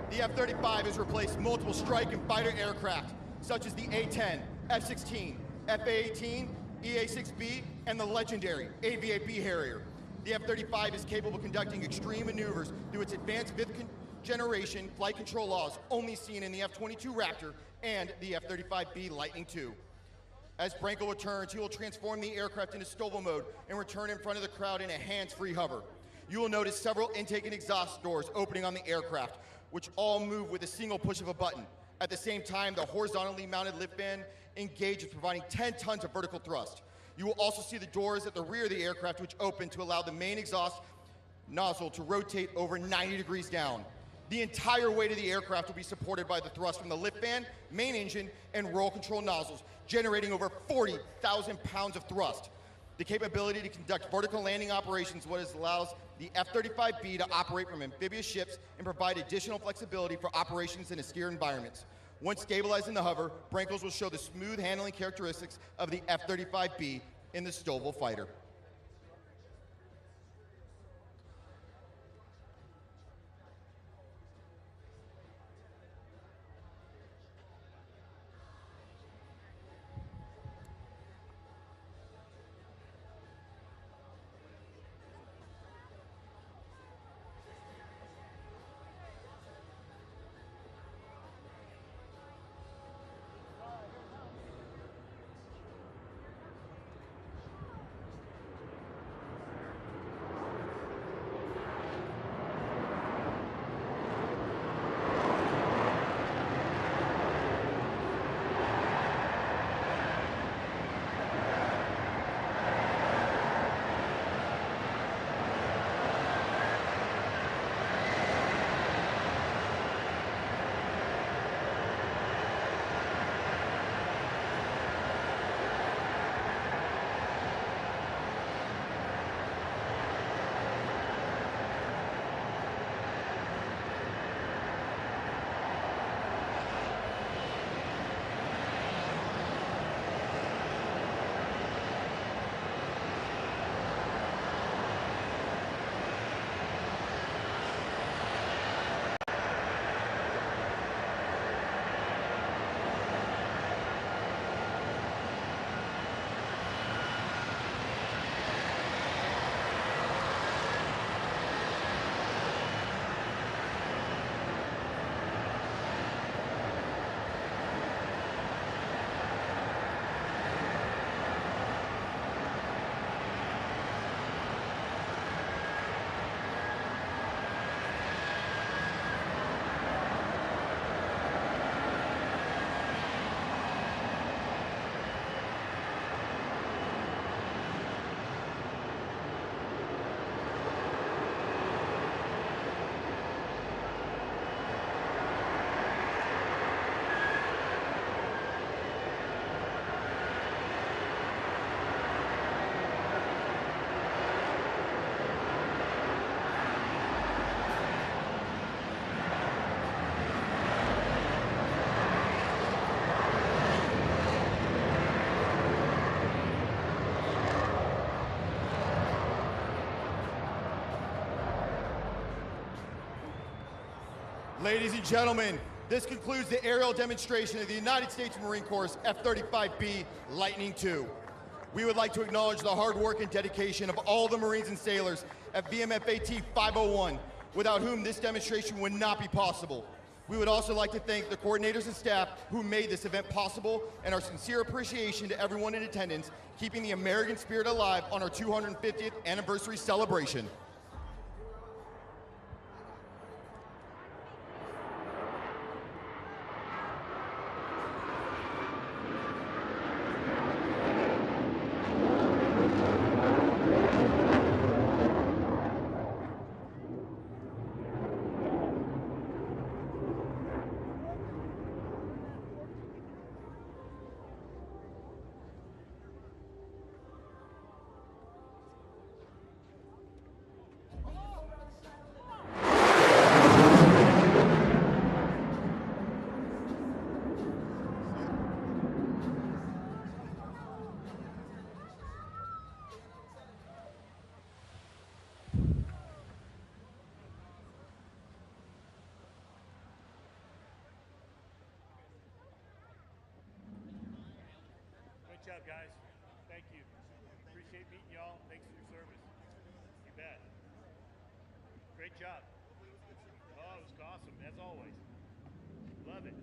The F-35 has replaced multiple strike and fighter aircraft, such as the A-10, F-16, F-A-18, EA-6B, and the legendary AV-8B Harrier. The F-35 is capable of conducting extreme maneuvers through its advanced fifth-generation flight control laws, only seen in the F-22 Raptor and the F-35B Lightning II. As Brankel returns, he will transform the aircraft into STOVL mode and return in front of the crowd in a hands-free hover. You will notice several intake and exhaust doors opening on the aircraft, which all move with a single push of a button. At the same time, the horizontally mounted lift fan engages, providing 10 tons of vertical thrust. You will also see the doors at the rear of the aircraft, which open to allow the main exhaust nozzle to rotate over 90 degrees down. The entire weight of the aircraft will be supported by the thrust from the lift fan, main engine, and roll control nozzles, generating over 40,000 pounds of thrust. The capability to conduct vertical landing operations what allows the F-35B to operate from amphibious ships and provide additional flexibility for operations in austere environments. Once stabilized in the hover, Brankels will show the smooth handling characteristics of the F-35B in the STOVL fighter. Ladies and gentlemen, this concludes the aerial demonstration of the United States Marine Corps F-35B Lightning II. We would like to acknowledge the hard work and dedication of all the Marines and sailors at VMFAT 501, without whom this demonstration would not be possible. We would also like to thank the coordinators and staff who made this event possible, and our sincere appreciation to everyone in attendance, keeping the American spirit alive on our 250th anniversary celebration. job, guys. Thank you. Appreciate meeting y'all. Thanks for your service. You bet. Great job. Oh, it was awesome, as always. Love it.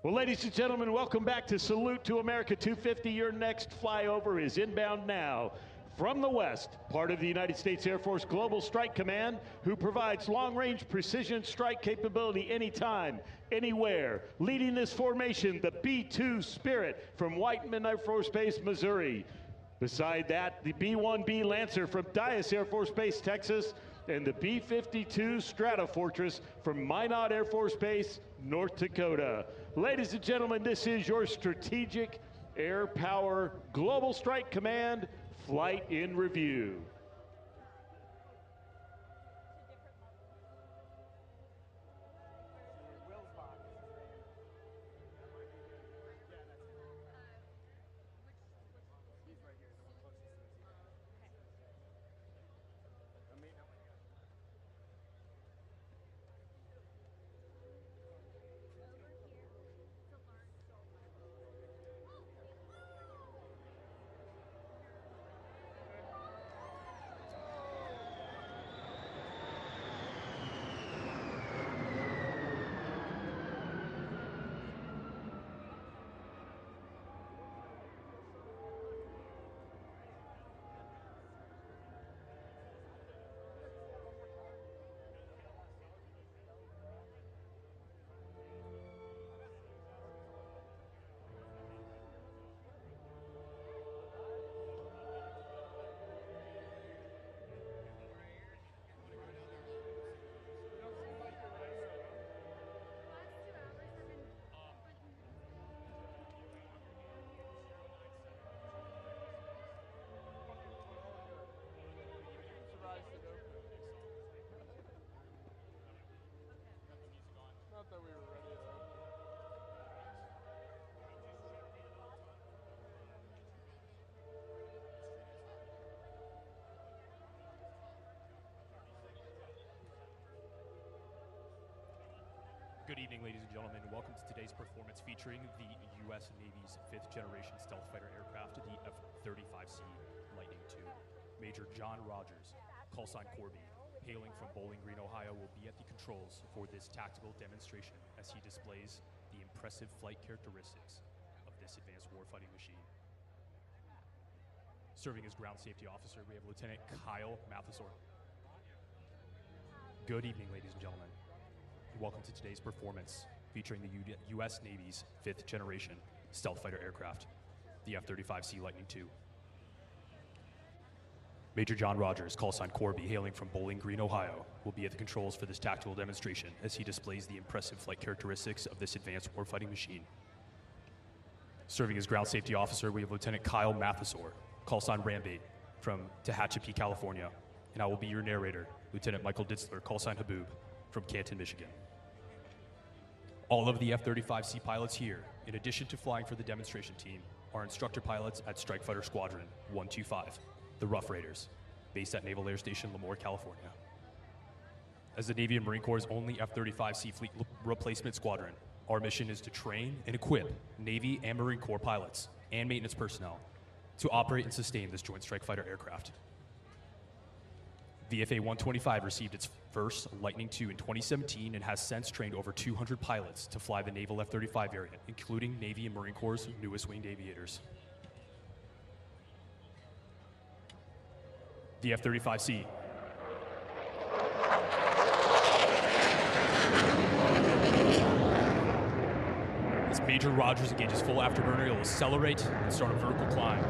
Well, ladies and gentlemen, welcome back to Salute to America 250. Your next flyover is inbound now. From the west, part of the United States Air Force Global Strike Command, who provides long-range precision strike capability anytime, anywhere. Leading this formation, the B-2 Spirit from Whiteman Air Force Base, Missouri. Beside that, the B-1B Lancer from Dyess Air Force Base, Texas, and the B-52 Stratofortress from Minot Air Force Base, North Dakota. Ladies and gentlemen, this is your Strategic Air Power Global Strike Command Flight in Review. evening, ladies and gentlemen. Welcome to today's performance featuring the U.S. Navy's 5th generation stealth fighter aircraft, the F-35C Lightning II. Major John Rogers, callsign Corby, hailing from Bowling Green, Ohio, will be at the controls for this tactical demonstration as he displays the impressive flight characteristics of this advanced warfighting machine. Serving as ground safety officer, we have Lieutenant Kyle Mathesor. Good evening, ladies and gentlemen. Welcome to today's performance featuring the U.S. Navy's 5th generation stealth fighter aircraft, the F-35C Lightning II. Major John Rogers, callsign Corby, hailing from Bowling Green, Ohio, will be at the controls for this tactical demonstration as he displays the impressive flight characteristics of this advanced warfighting machine. Serving as ground safety officer, we have Lieutenant Kyle Mathesor, callsign Rambate, from Tehachapi, California, and I will be your narrator, Lieutenant Michael Ditzler, callsign Haboob, from Canton, Michigan. All of the F-35C pilots here, in addition to flying for the demonstration team, are instructor pilots at Strike Fighter Squadron 125, the Rough Raiders, based at Naval Air Station Lemoore, California. As the Navy and Marine Corps' only F-35C fleet replacement squadron, our mission is to train and equip Navy and Marine Corps pilots and maintenance personnel to operate and sustain this Joint Strike Fighter aircraft. VFA 125 received its first Lightning II in 2017 and has since trained over 200 pilots to fly the naval F-35 variant, including Navy and Marine Corps' newest winged aviators. The F-35C. As Major Rogers engages full afterburner, it will accelerate and start a vertical climb.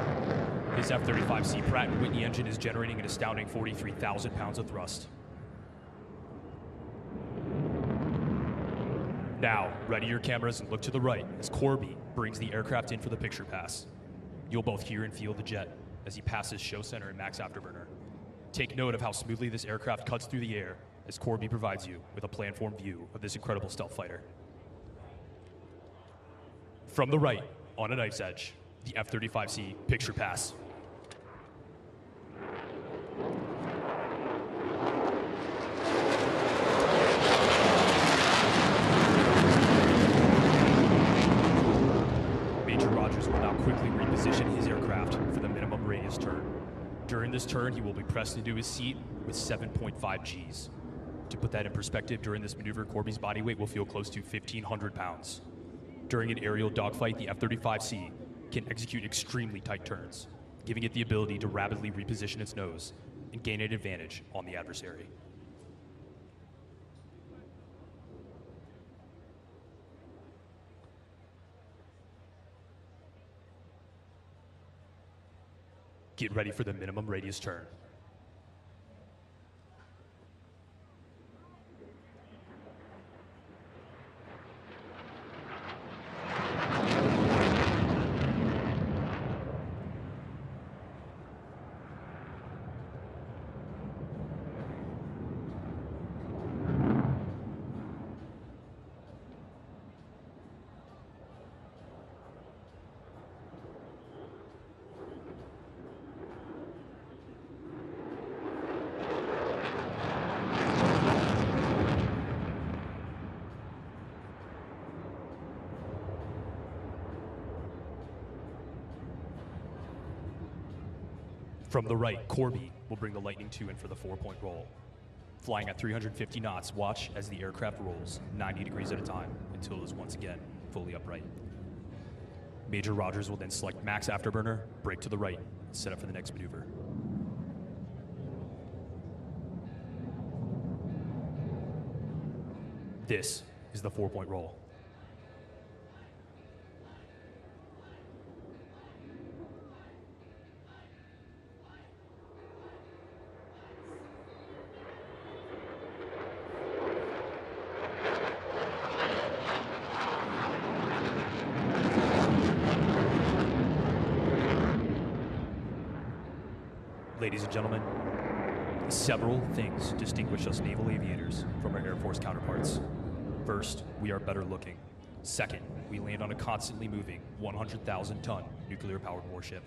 His F-35C Pratt & Whitney engine is generating an astounding 43,000 pounds of thrust. Now, ready your cameras and look to the right as Corby brings the aircraft in for the picture pass. You'll both hear and feel the jet as he passes show center and max afterburner. Take note of how smoothly this aircraft cuts through the air as Corby provides you with a planform view of this incredible stealth fighter. From the right, on a knife's edge, the F-35C picture pass. Major Rogers will now quickly reposition his aircraft for the minimum radius turn. During this turn, he will be pressed into his seat with 7.5 Gs. To put that in perspective, during this maneuver, Corby's body weight will feel close to 1,500 pounds. During an aerial dogfight, the F-35C can execute extremely tight turns, giving it the ability to rapidly reposition its nose and gain an advantage on the adversary. Get ready for the minimum radius turn. From the right, Corby will bring the Lightning II in for the 4-point roll. Flying at 350 knots, watch as the aircraft rolls 90 degrees at a time until it is once again fully upright. Major Rogers will then select max afterburner, brake to the right, and set up for the next maneuver. This is the 4-point roll. Ladies and gentlemen, several things distinguish us naval aviators from our Air Force counterparts. First, we are better looking. Second, we land on a constantly moving 100,000-ton nuclear-powered warship.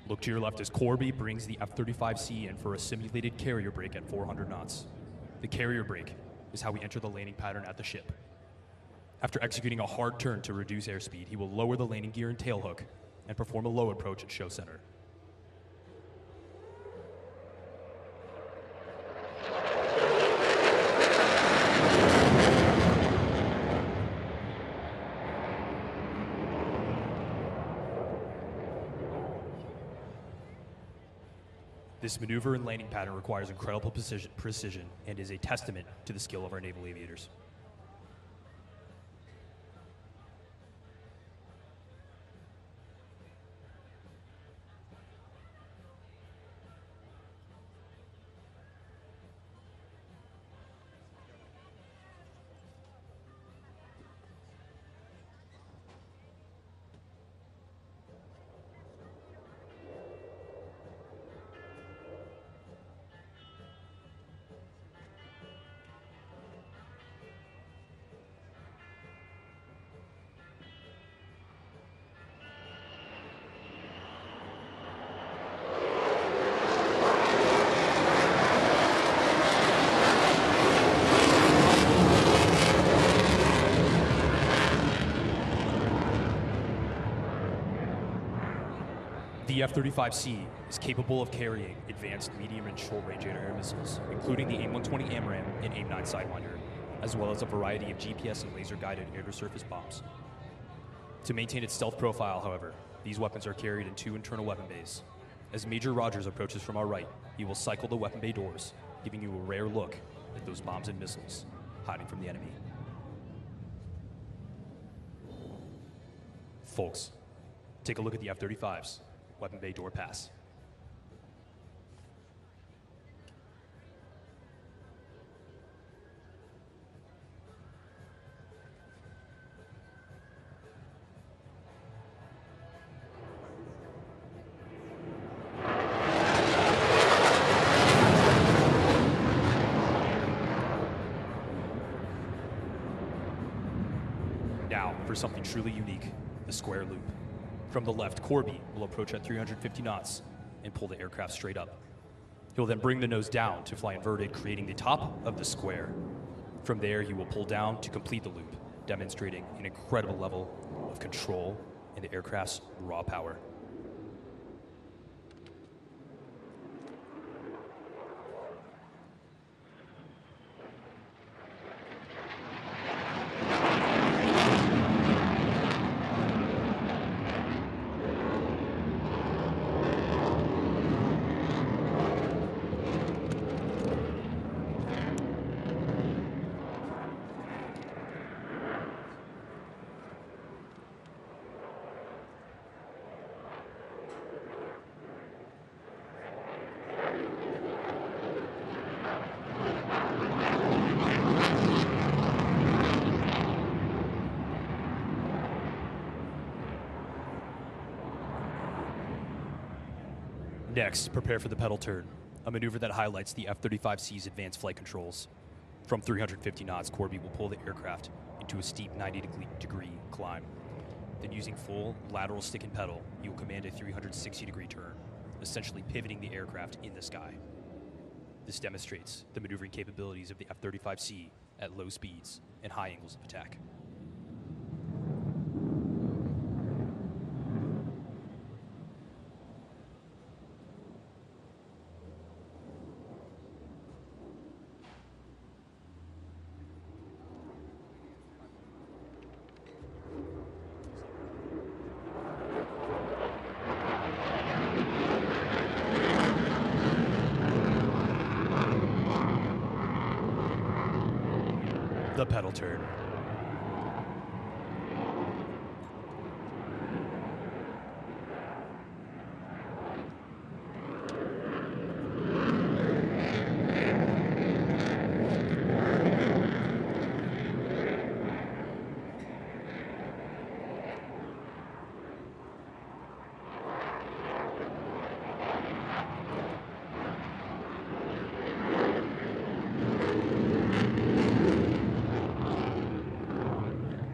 Look to your left as Corby brings the F-35C in for a simulated carrier brake at 400 knots. The carrier brake is how we enter the landing pattern at the ship. After executing a hard turn to reduce airspeed, he will lower the landing gear and tailhook and perform a low approach at show center. This maneuver and landing pattern requires incredible precision and is a testament to the skill of our naval aviators. The F-35C is capable of carrying advanced medium and short-range air missiles, including the AIM-120 AMRAAM and AIM-9 Sidewinder, as well as a variety of GPS and laser-guided air-to-surface bombs. To maintain its stealth profile, however, these weapons are carried in 2 internal weapon bays. As Major Rogers approaches from our right, he will cycle the weapon bay doors, giving you a rare look at those bombs and missiles hiding from the enemy. Folks, take a look at the F-35's weapon bay door pass. Now, for something truly unique, the square loop. From the left, Corby will approach at 350 knots and pull the aircraft straight up. He'll then bring the nose down to fly inverted, creating the top of the square. From there, he will pull down to complete the loop, demonstrating an incredible level of control and the aircraft's raw power. Next, prepare for the pedal turn, a maneuver that highlights the F-35C's advanced flight controls. From 350 knots, Corby will pull the aircraft into a steep 90-degree climb. Then using full lateral stick and pedal, he will command a 360-degree turn, essentially pivoting the aircraft in the sky. This demonstrates the maneuvering capabilities of the F-35C at low speeds and high angles of attack. The pedal turn.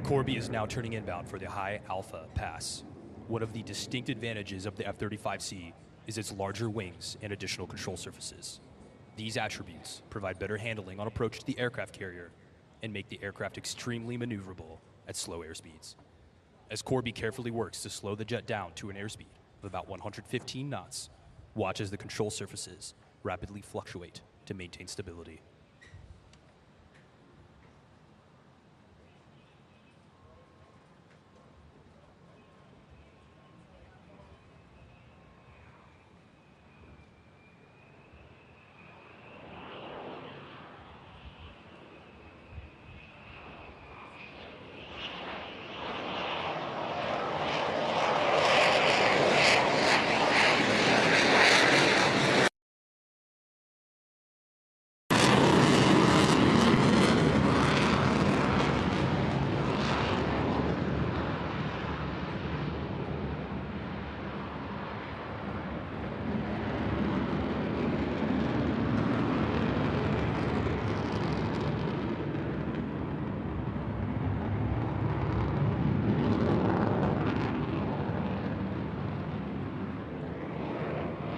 Corby is now turning inbound for the high alpha pass. One of the distinct advantages of the F-35C is its larger wings and additional control surfaces. These attributes provide better handling on approach to the aircraft carrier and make the aircraft extremely maneuverable at slow airspeeds. As Corby carefully works to slow the jet down to an airspeed of about 115 knots, watch as the control surfaces rapidly fluctuate to maintain stability.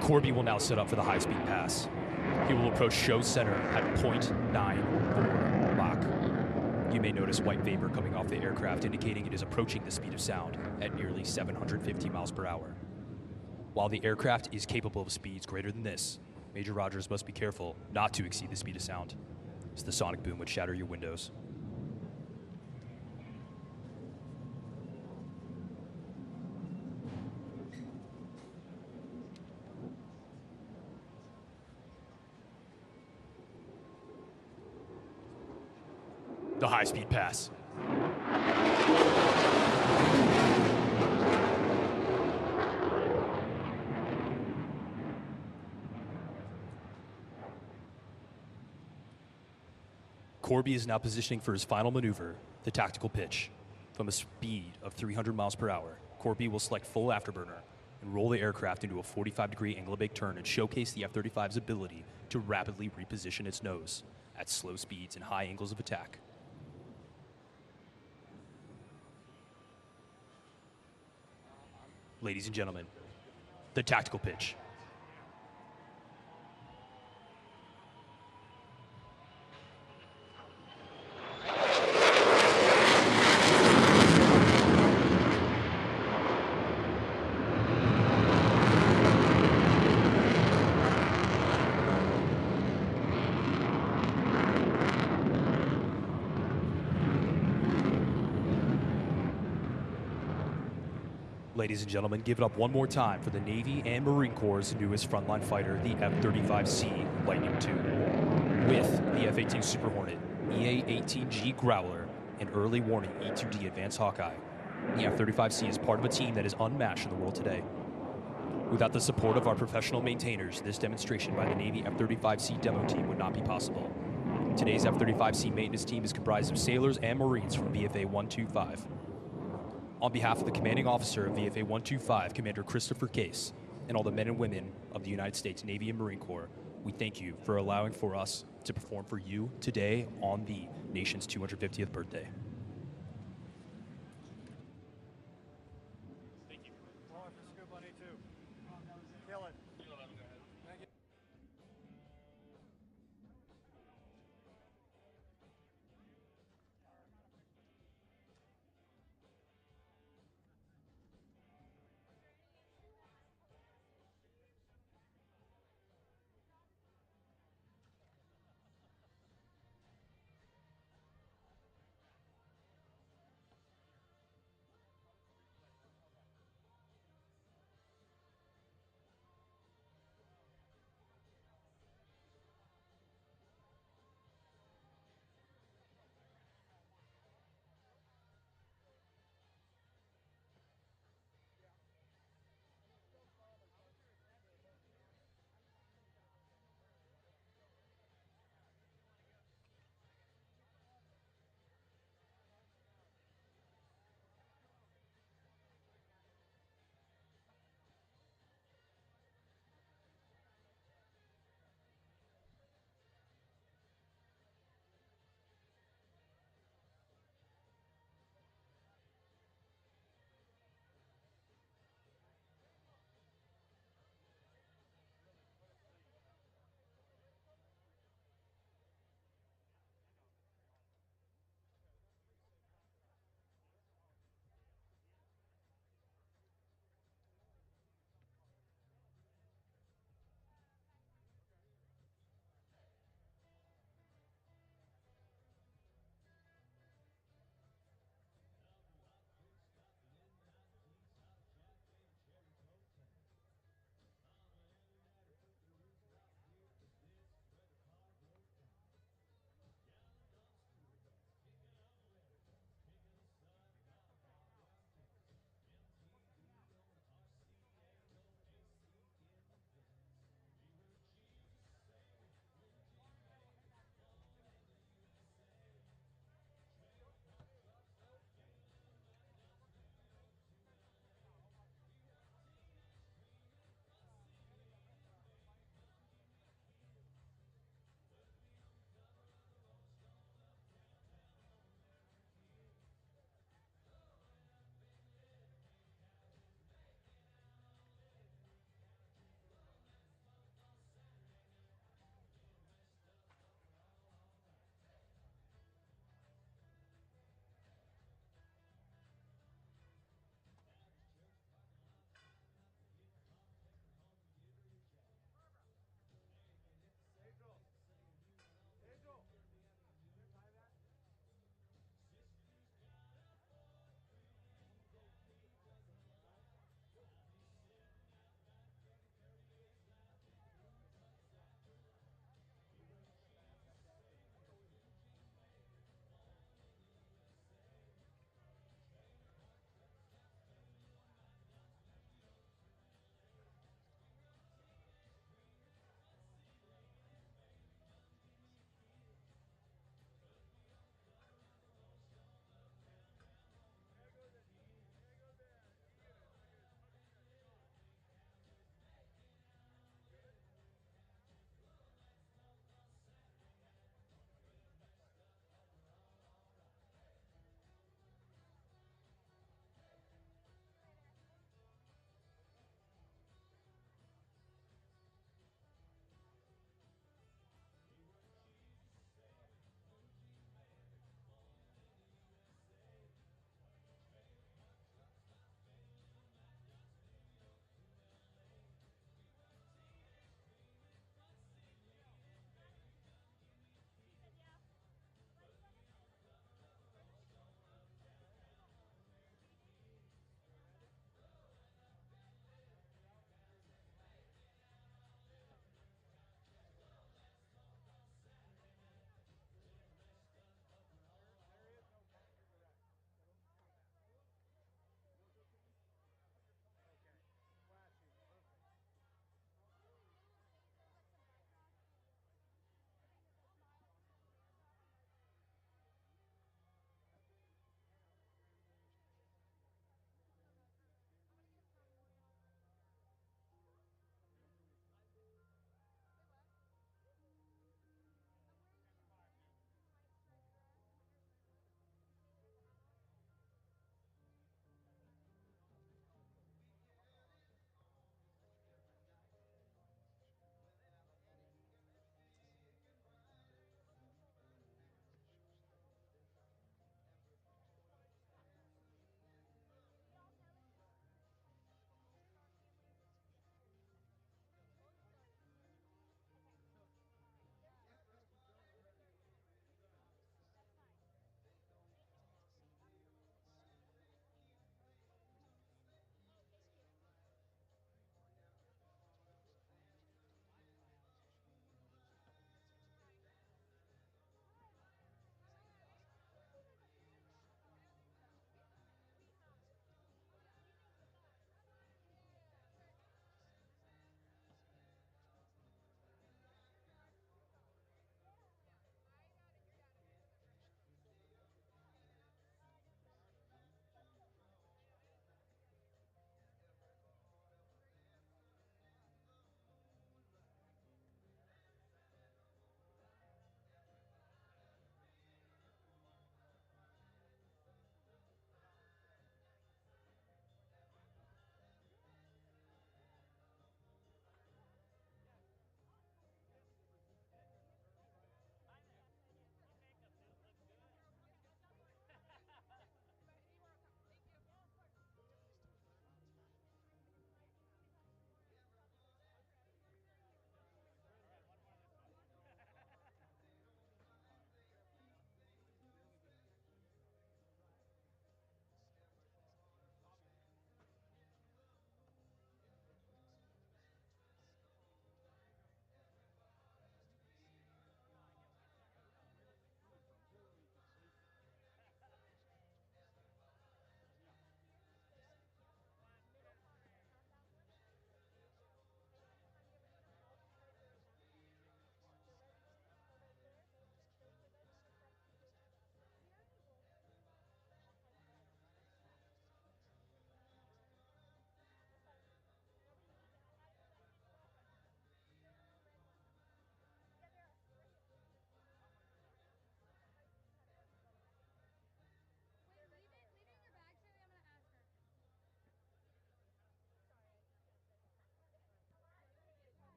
Corby will now set up for the high-speed pass. He will approach show center at 0.94 Mach. You may notice white vapor coming off the aircraft, indicating it is approaching the speed of sound at nearly 750 miles per hour. While the aircraft is capable of speeds greater than this, Major Rogers must be careful not to exceed the speed of sound, as the sonic boom would shatter your windows. The high-speed pass. Corby is now positioning for his final maneuver, the tactical pitch. From a speed of 300 miles per hour, Corby will select full afterburner and roll the aircraft into a 45-degree angle of bake turn and showcase the F-35's ability to rapidly reposition its nose at slow speeds and high angles of attack. Ladies and gentlemen, the tactical pitch. Ladies and gentlemen, give it up one more time for the Navy and Marine Corps' newest frontline fighter, the F-35C Lightning II. With the F-18 Super Hornet, EA-18G Growler, and early warning E-2D Advanced Hawkeye, the F-35C is part of a team that is unmatched in the world today. Without the support of our professional maintainers, this demonstration by the Navy F-35C demo team would not be possible. Today's F-35C maintenance team is comprised of sailors and Marines from VFA 125. On behalf of the commanding officer of VFA 125, Commander Christopher Case, and all the men and women of the United States Navy and Marine Corps, we thank you for allowing for us to perform for you today on the nation's 250th birthday. Thank you. Well, for Scoop on A2. Kill it. Thank you.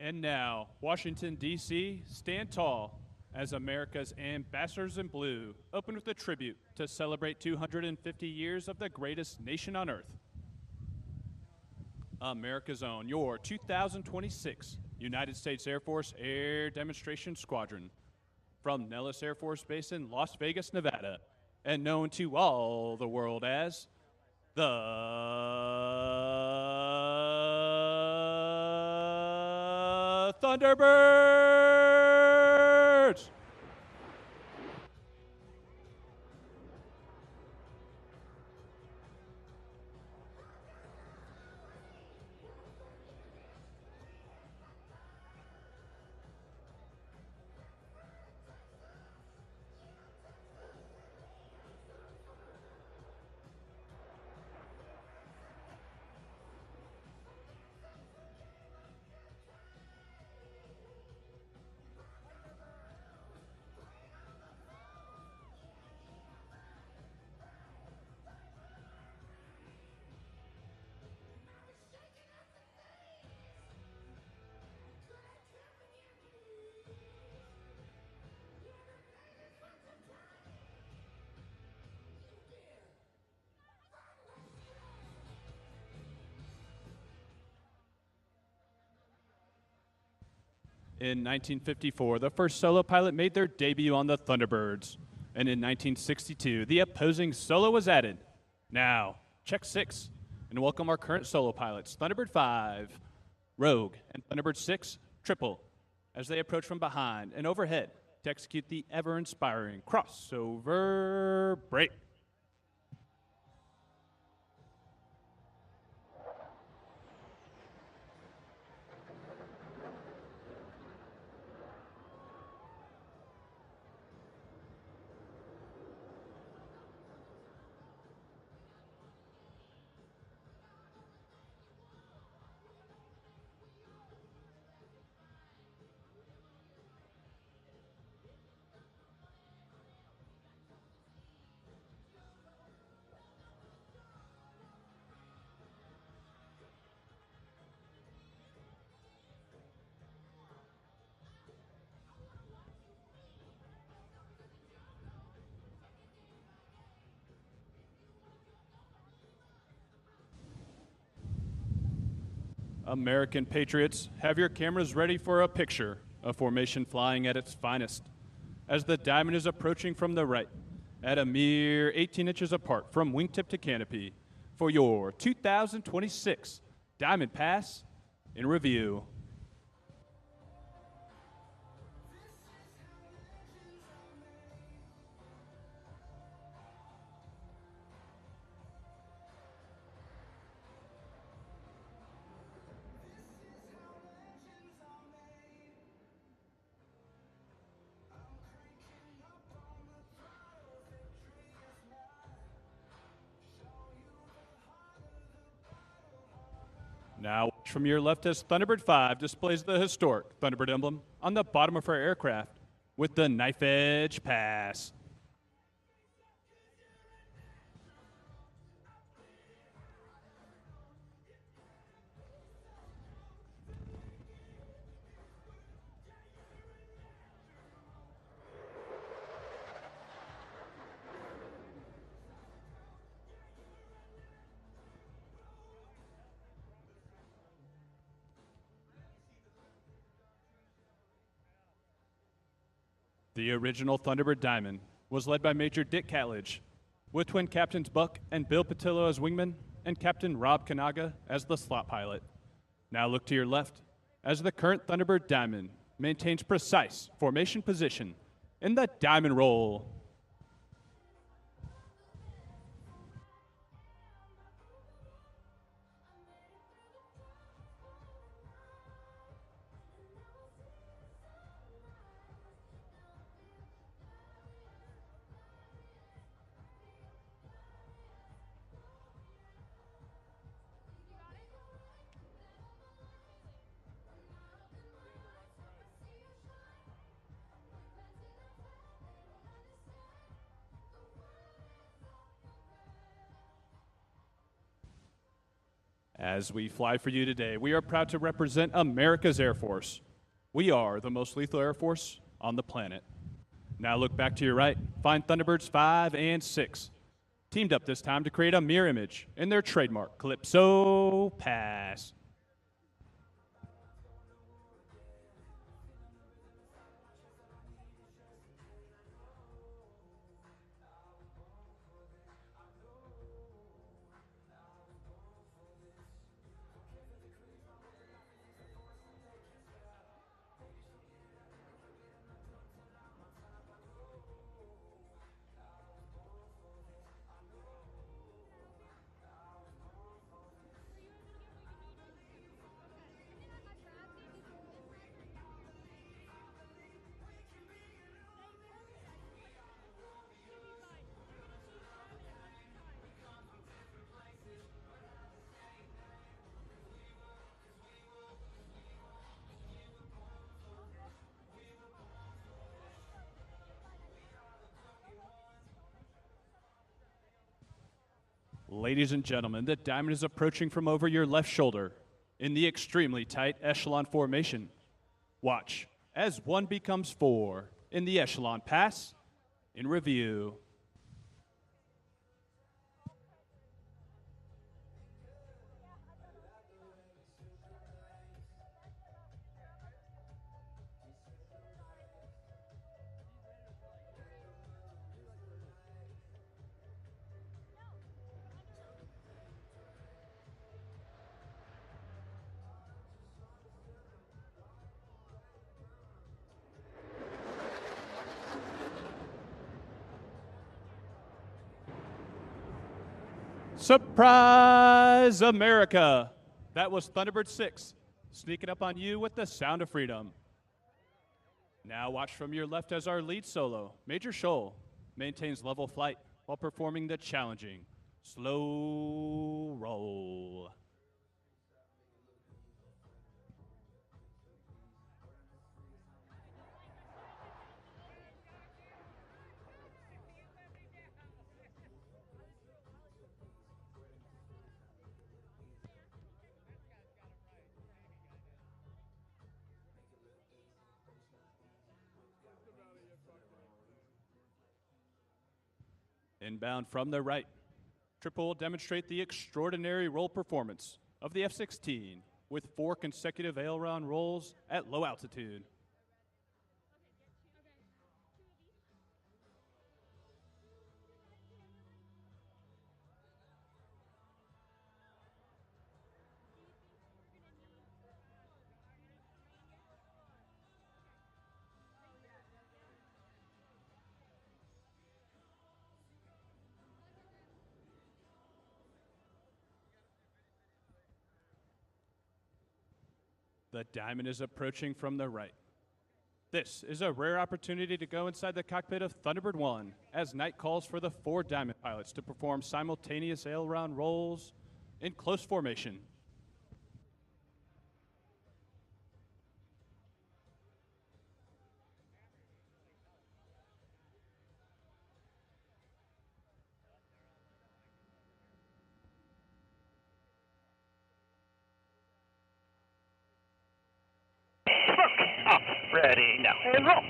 And now, Washington, D.C., stand tall as America's ambassadors in blue open with a tribute to celebrate 250 years of the greatest nation on earth. America's own, your 2026 United States Air Force Air Demonstration Squadron from Nellis Air Force Base in Las Vegas, Nevada, and known to all the world as the Thunderbirds! In 1954, the first solo pilot made their debut on the Thunderbirds. And in 1962, the opposing solo was added. Now, check 6, and welcome our current solo pilots, Thunderbird 5, Rogue, and Thunderbird 6, Triple, as they approach from behind and overhead to execute the ever-inspiring crossover break. American patriots, have your cameras ready for a picture of formation flying at its finest. As the diamond is approaching from the right, at a mere 18 inches apart from wingtip to canopy, for your 2026 Diamond Pass in review. Now, from your left as Thunderbird 5 displays the historic Thunderbird emblem on the bottom of her aircraft with the knife edge pass. The original Thunderbird Diamond was led by Major Dick Catledge, with twin captains Buck and Bill Patillo as wingmen, and Captain Rob Kanaga as the slot pilot. Now look to your left, as the current Thunderbird Diamond maintains precise formation position in the diamond roll. As we fly for you today, we are proud to represent America's Air Force. We are the most lethal Air Force on the planet. Now look back to your right, find Thunderbirds 5 and 6. Teamed up this time to create a mirror image in their trademark Calypso Pass. Ladies and gentlemen, the diamond is approaching from over your left shoulder in the extremely tight echelon formation. Watch as 1 becomes 4 in the echelon pass in review. Surprise, America! That was Thunderbird 6, sneaking up on you with the sound of freedom. Now watch from your left as our lead solo, Major Scholl, maintains level flight while performing the challenging slow roll. Inbound from the right, Triple will demonstrate the extraordinary roll performance of the F-16 with 4 consecutive aileron rolls at low altitude. The diamond is approaching from the right. This is a rare opportunity to go inside the cockpit of Thunderbird 1 as Knight calls for the 4 diamond pilots to perform simultaneous aileron rolls in close formation. Ready now and roll.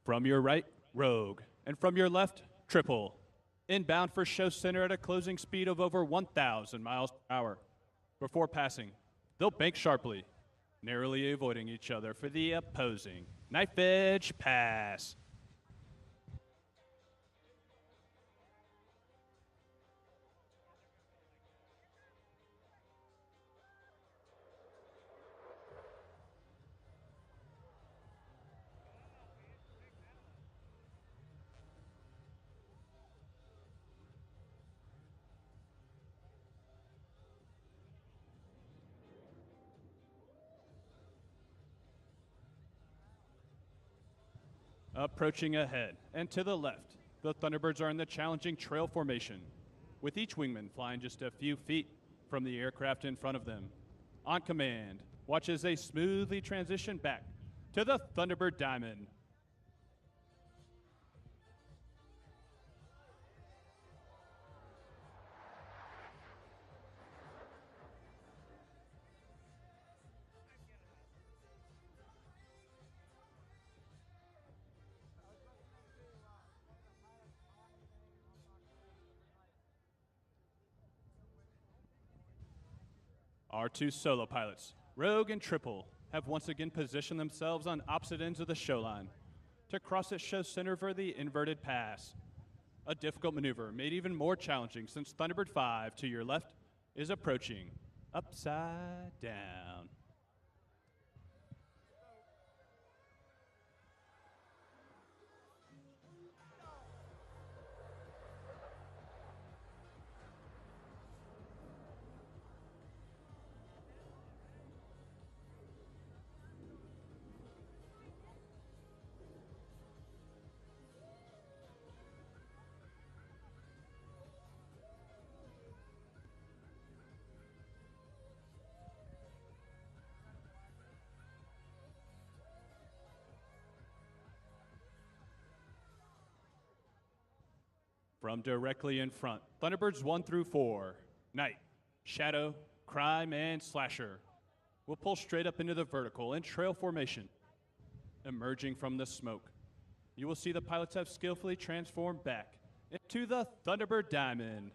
From your right, Rogue, and from your left, Triple. Inbound for show center at a closing speed of over 1,000 miles per hour. Before passing, they'll bank sharply, narrowly avoiding each other for the opposing knife edge pass. Approaching ahead and to the left, the Thunderbirds are in the challenging trail formation, with each wingman flying just a few feet from the aircraft in front of them. On command, watch as they smoothly transition back to the Thunderbird Diamond. Our two solo pilots, Rogue and Triple, have once again positioned themselves on opposite ends of the show line to cross at show center for the inverted pass. A difficult maneuver made even more challenging since Thunderbird 5 to your left is approaching upside down. From directly in front, Thunderbirds 1 through 4, Night, Shadow, Crime, and Slasher will pull straight up into the vertical and trail formation. Emerging from the smoke, you will see the pilots have skillfully transformed back into the Thunderbird Diamond.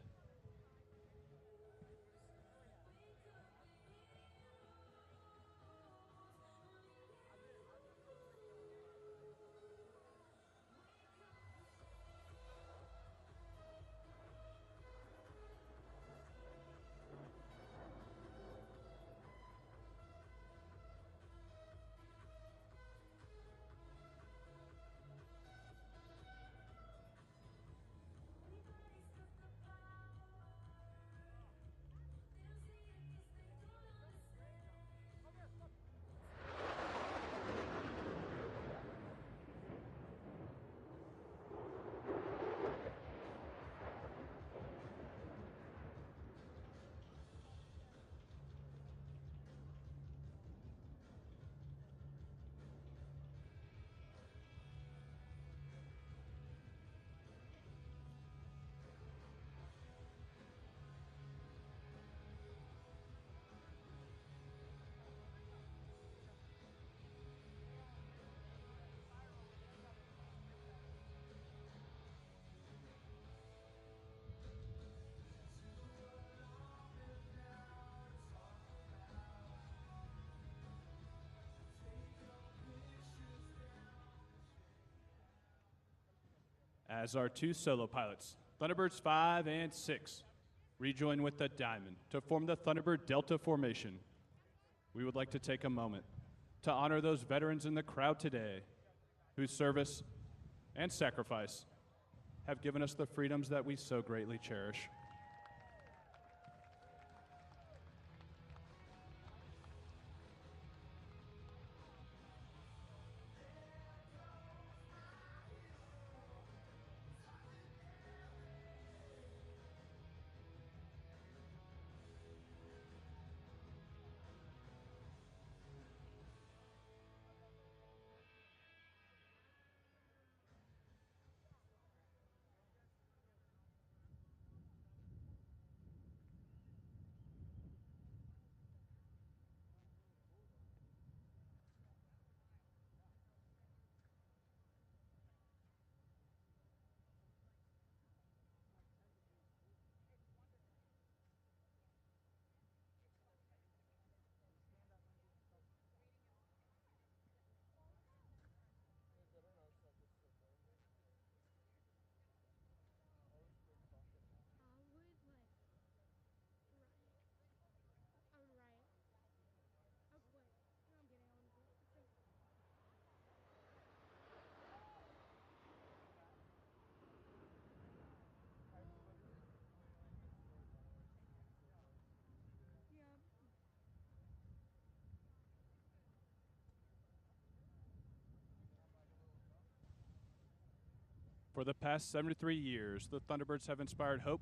As our two solo pilots, Thunderbirds 5 and 6, rejoin with the Diamond to form the Thunderbird Delta formation. We would like to take a moment to honor those veterans in the crowd today whose service and sacrifice have given us the freedoms that we so greatly cherish. For the past 73 years, the Thunderbirds have inspired hope,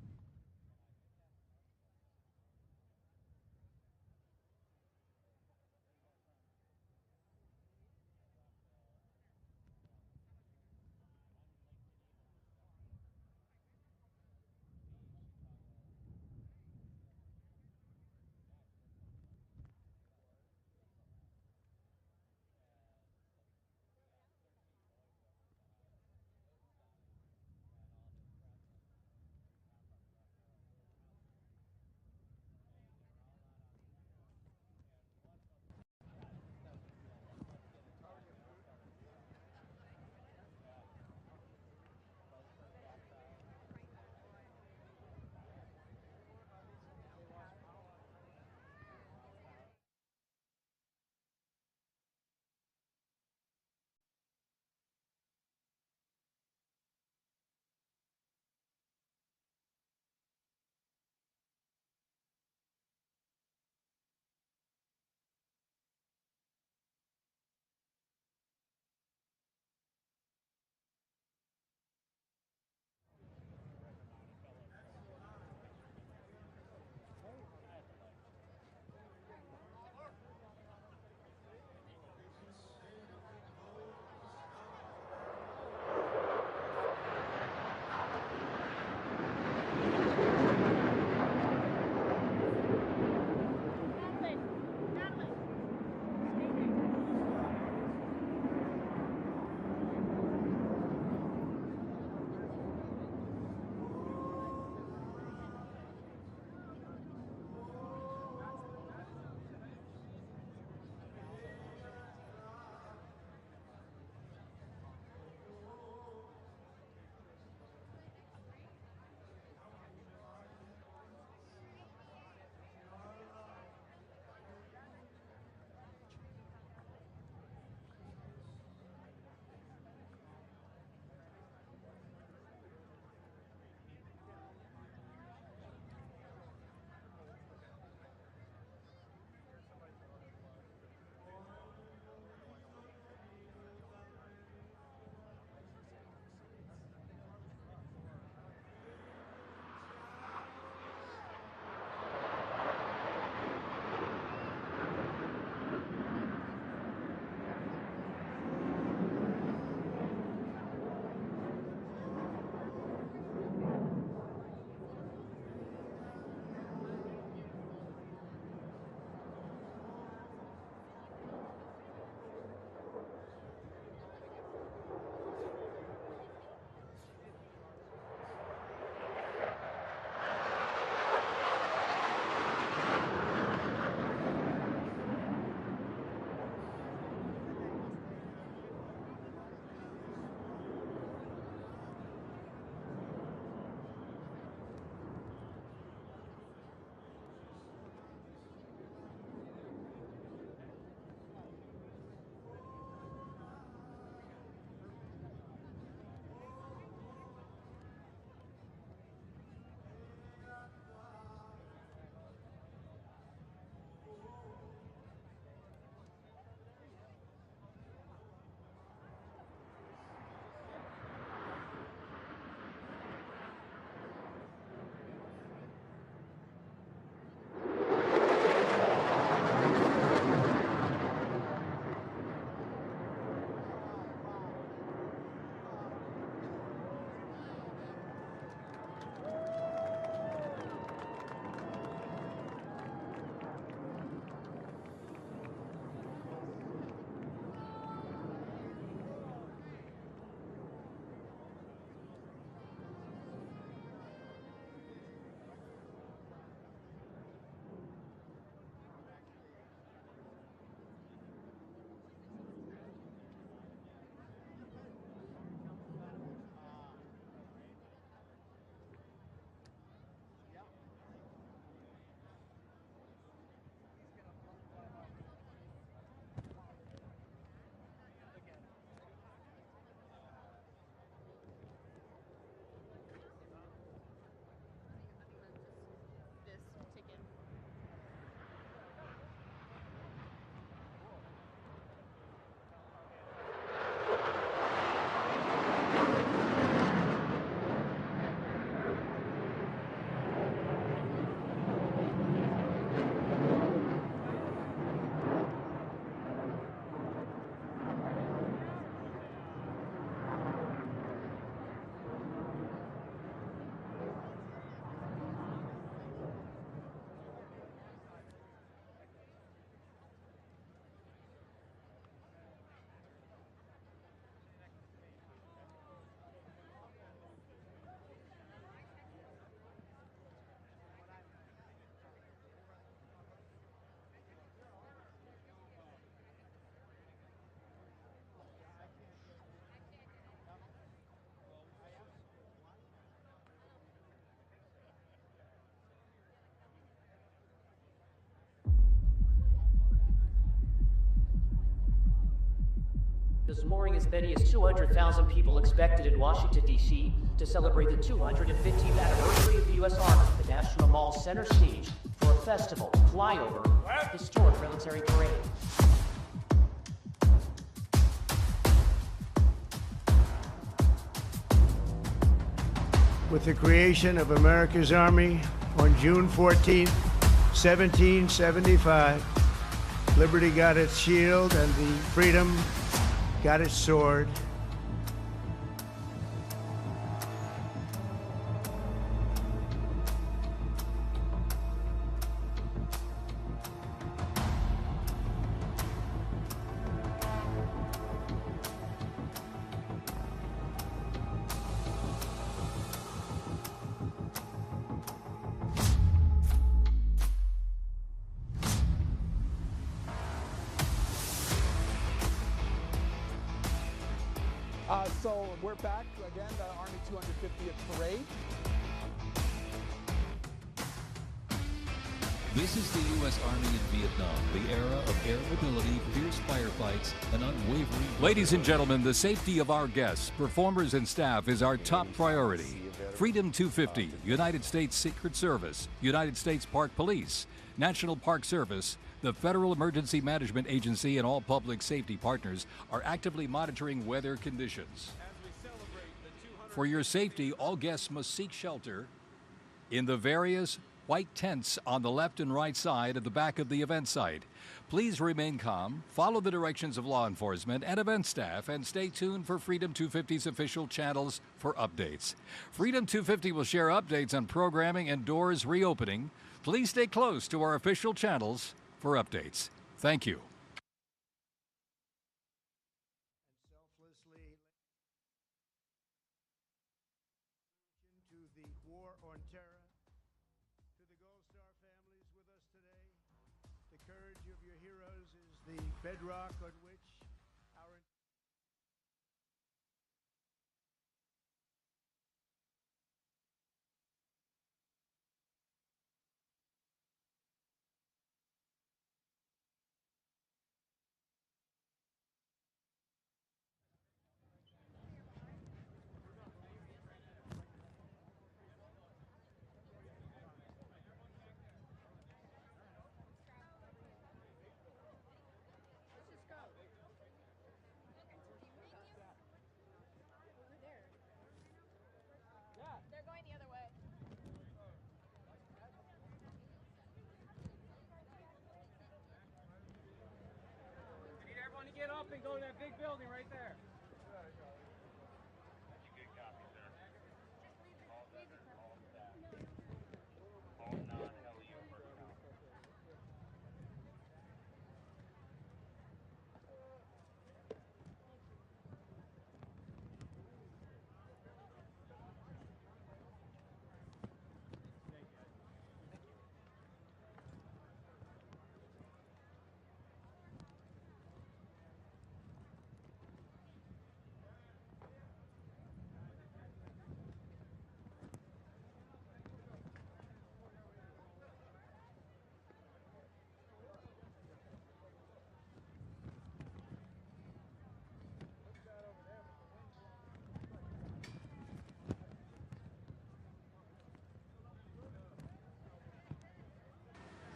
This morning, as many as 200,000 people expected in Washington, D.C. to celebrate the 250th anniversary of the U.S. Army at the National Mall center stage for a festival, flyover, historic military parade. With the creation of America's Army on June 14, 1775, liberty got its shield and the freedom got its sword. So we're back again, the Army 250th Parade. This is the U.S. Army in Vietnam, the era of air mobility, fierce firefights, and unwavering... Ladies and gentlemen, the safety of our guests, performers, and staff is our top priority. Freedom 250, United States Secret Service, United States Park Police, National Park Service, the Federal Emergency Management Agency, and all public safety partners are actively monitoring weather conditions. For your safety, all guests must seek shelter in the various white tents on the left and right side of the back of the event site. Please remain calm, follow the directions of law enforcement and event staff, and stay tuned for Freedom 250's official channels for updates. Freedom 250 will share updates on programming and doors reopening. Please stay close to our official channels for updates. Thank you. To the war on terror, to the Gold Star families with us today, the courage of your heroes is the bedrock on which our They're going the other way. I need everyone to get up and go to that big building right there.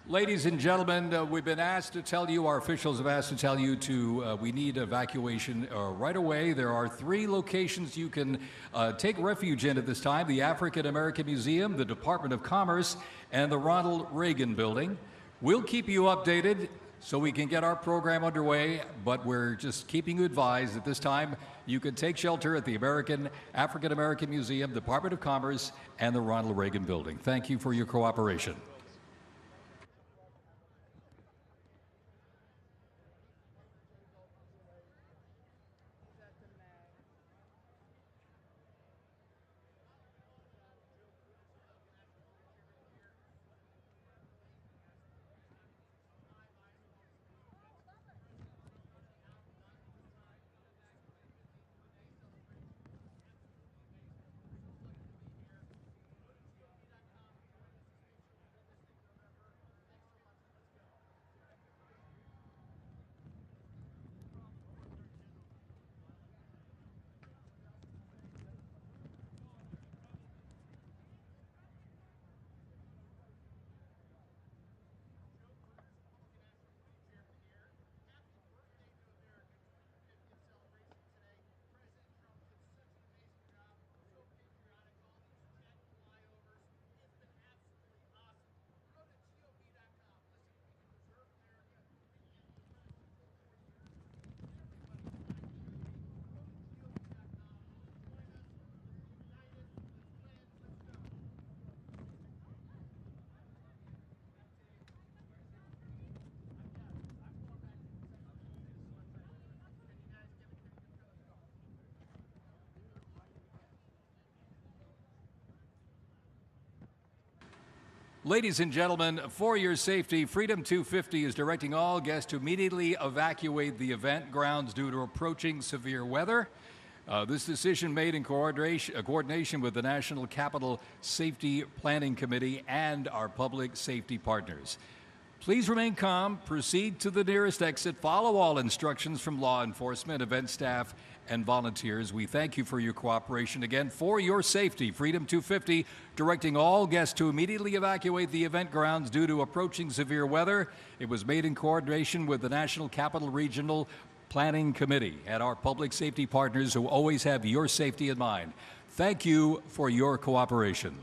Ladies and gentlemen, we've been asked to tell you, our officials have asked to tell you we need evacuation right away. There are 3 locations you can take refuge in at this time: the African American Museum, the Department of Commerce, and the Ronald Reagan Building. We'll keep you updated so we can get our program underway, but we're just keeping you advised at this time you can take shelter at the African American Museum, Department of Commerce, and the Ronald Reagan Building. Thank you for your cooperation. Ladies and gentlemen, for your safety, Freedom 250 is directing all guests to immediately evacuate the event grounds due to approaching severe weather. This decision made in coordination with the National Capital Safety Planning Committee and our public safety partners. Please remain calm, proceed to the nearest exit, follow all instructions from law enforcement, event staff, and volunteers. We thank you for your cooperation. Again, for your safety, Freedom 250 directing all guests to immediately evacuate the event grounds due to approaching severe weather. It was made in coordination with the National Capital Regional Planning Committee and our public safety partners who always have your safety in mind. Thank you for your cooperation.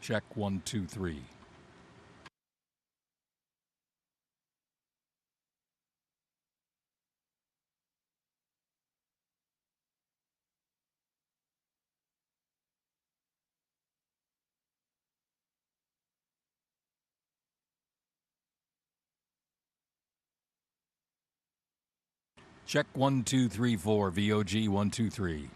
Check 1, 2, 3. Check 1, 2, 3, 4. VOG 1, 2, 3.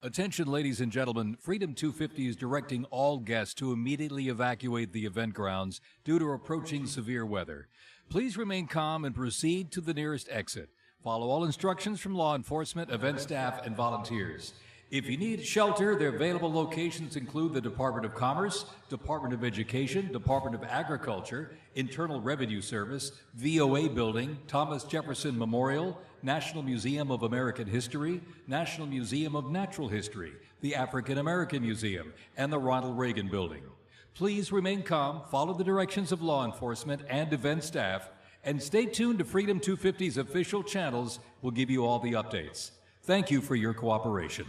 Attention, ladies and gentlemen, Freedom 250 is directing all guests to immediately evacuate the event grounds due to approaching severe weather. Please remain calm and proceed to the nearest exit. Follow all instructions from law enforcement, event staff, and volunteers. If you need shelter, their available locations include the Department of Commerce, Department of Education, Department of Agriculture, Internal Revenue Service, VOA Building, Thomas Jefferson Memorial, National Museum of American History, National Museum of Natural History, the African American Museum, and the Ronald Reagan Building. Please remain calm, follow the directions of law enforcement and event staff, and stay tuned to Freedom 250's official channels. We'll give you all the updates. Thank you for your cooperation.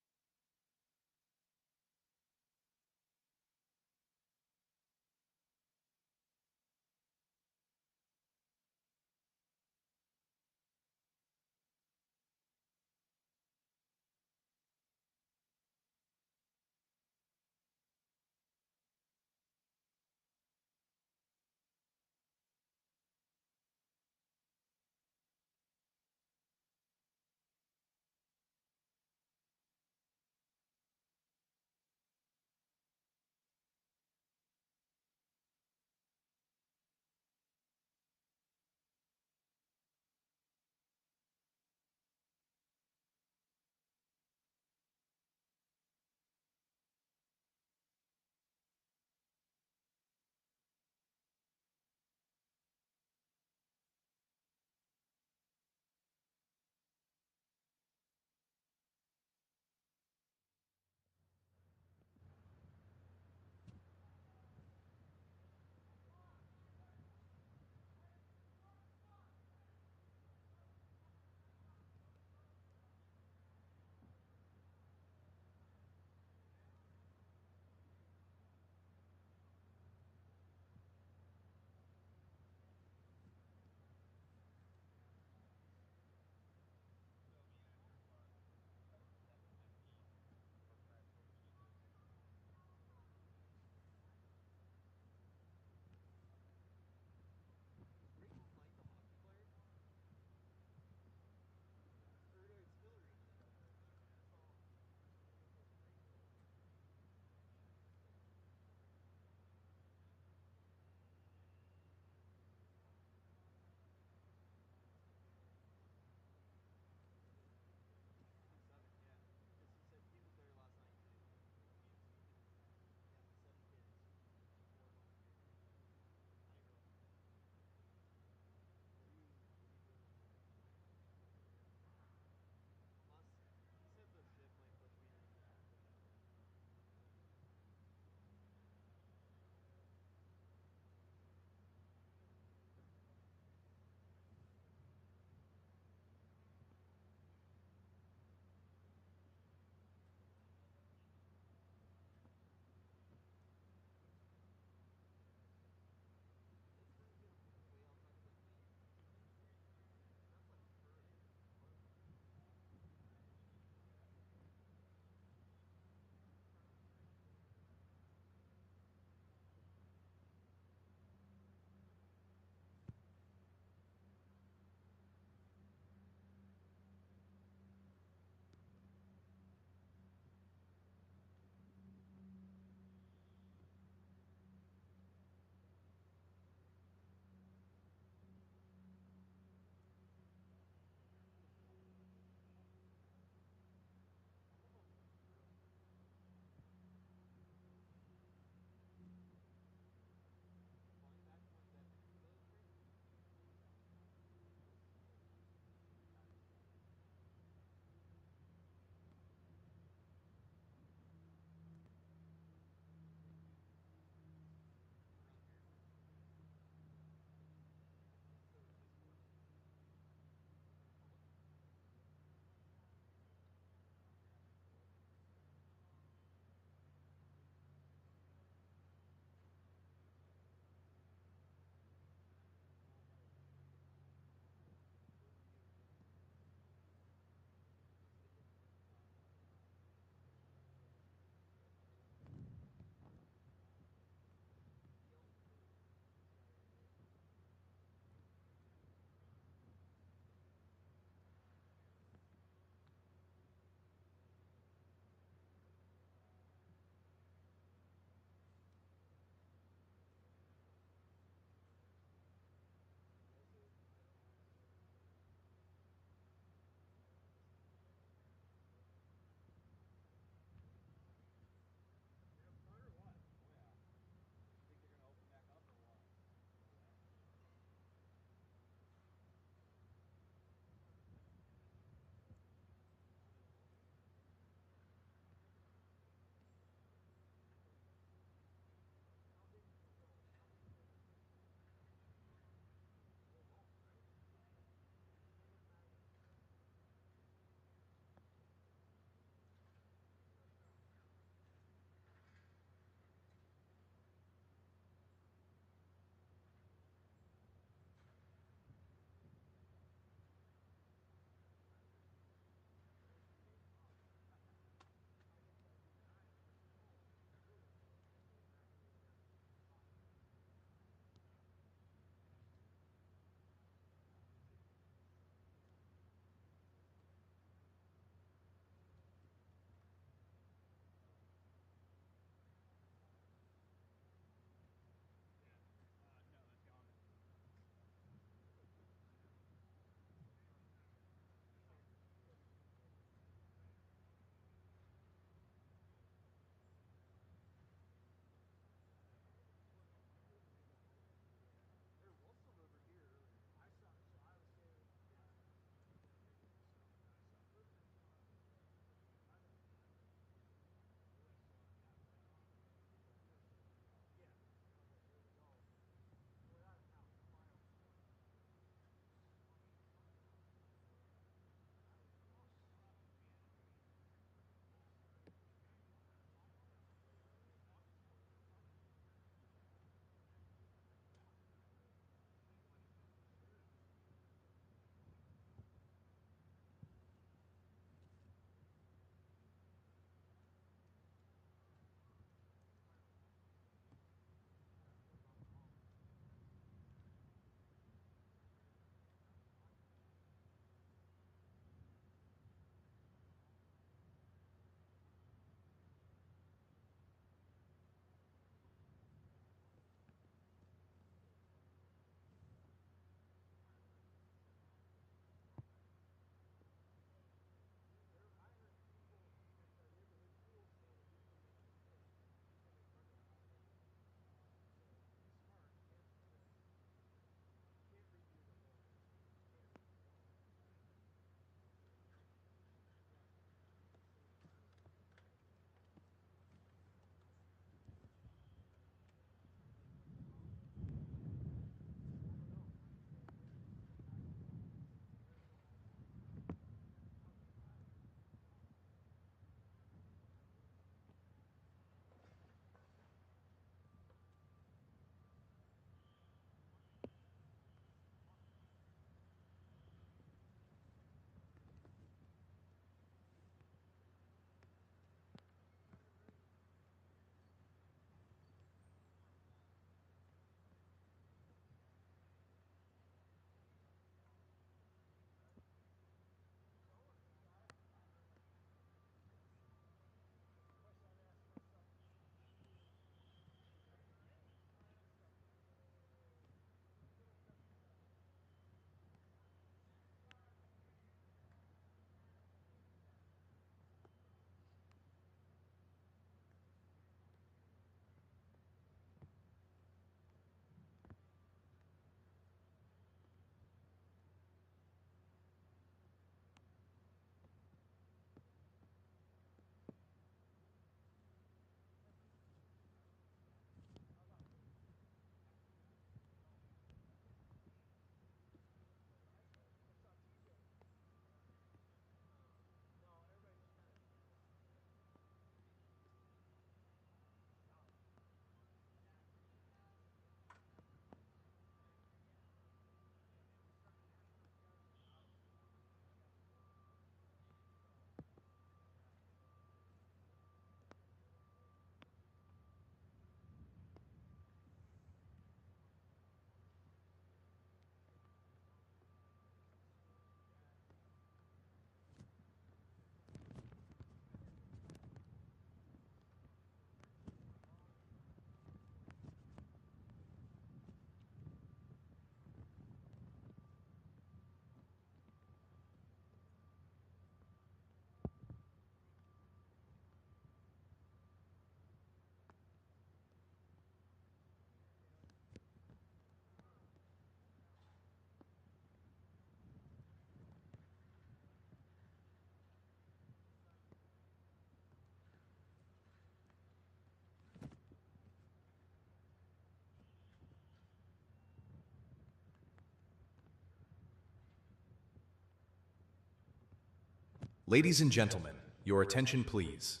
Ladies and gentlemen, your attention please.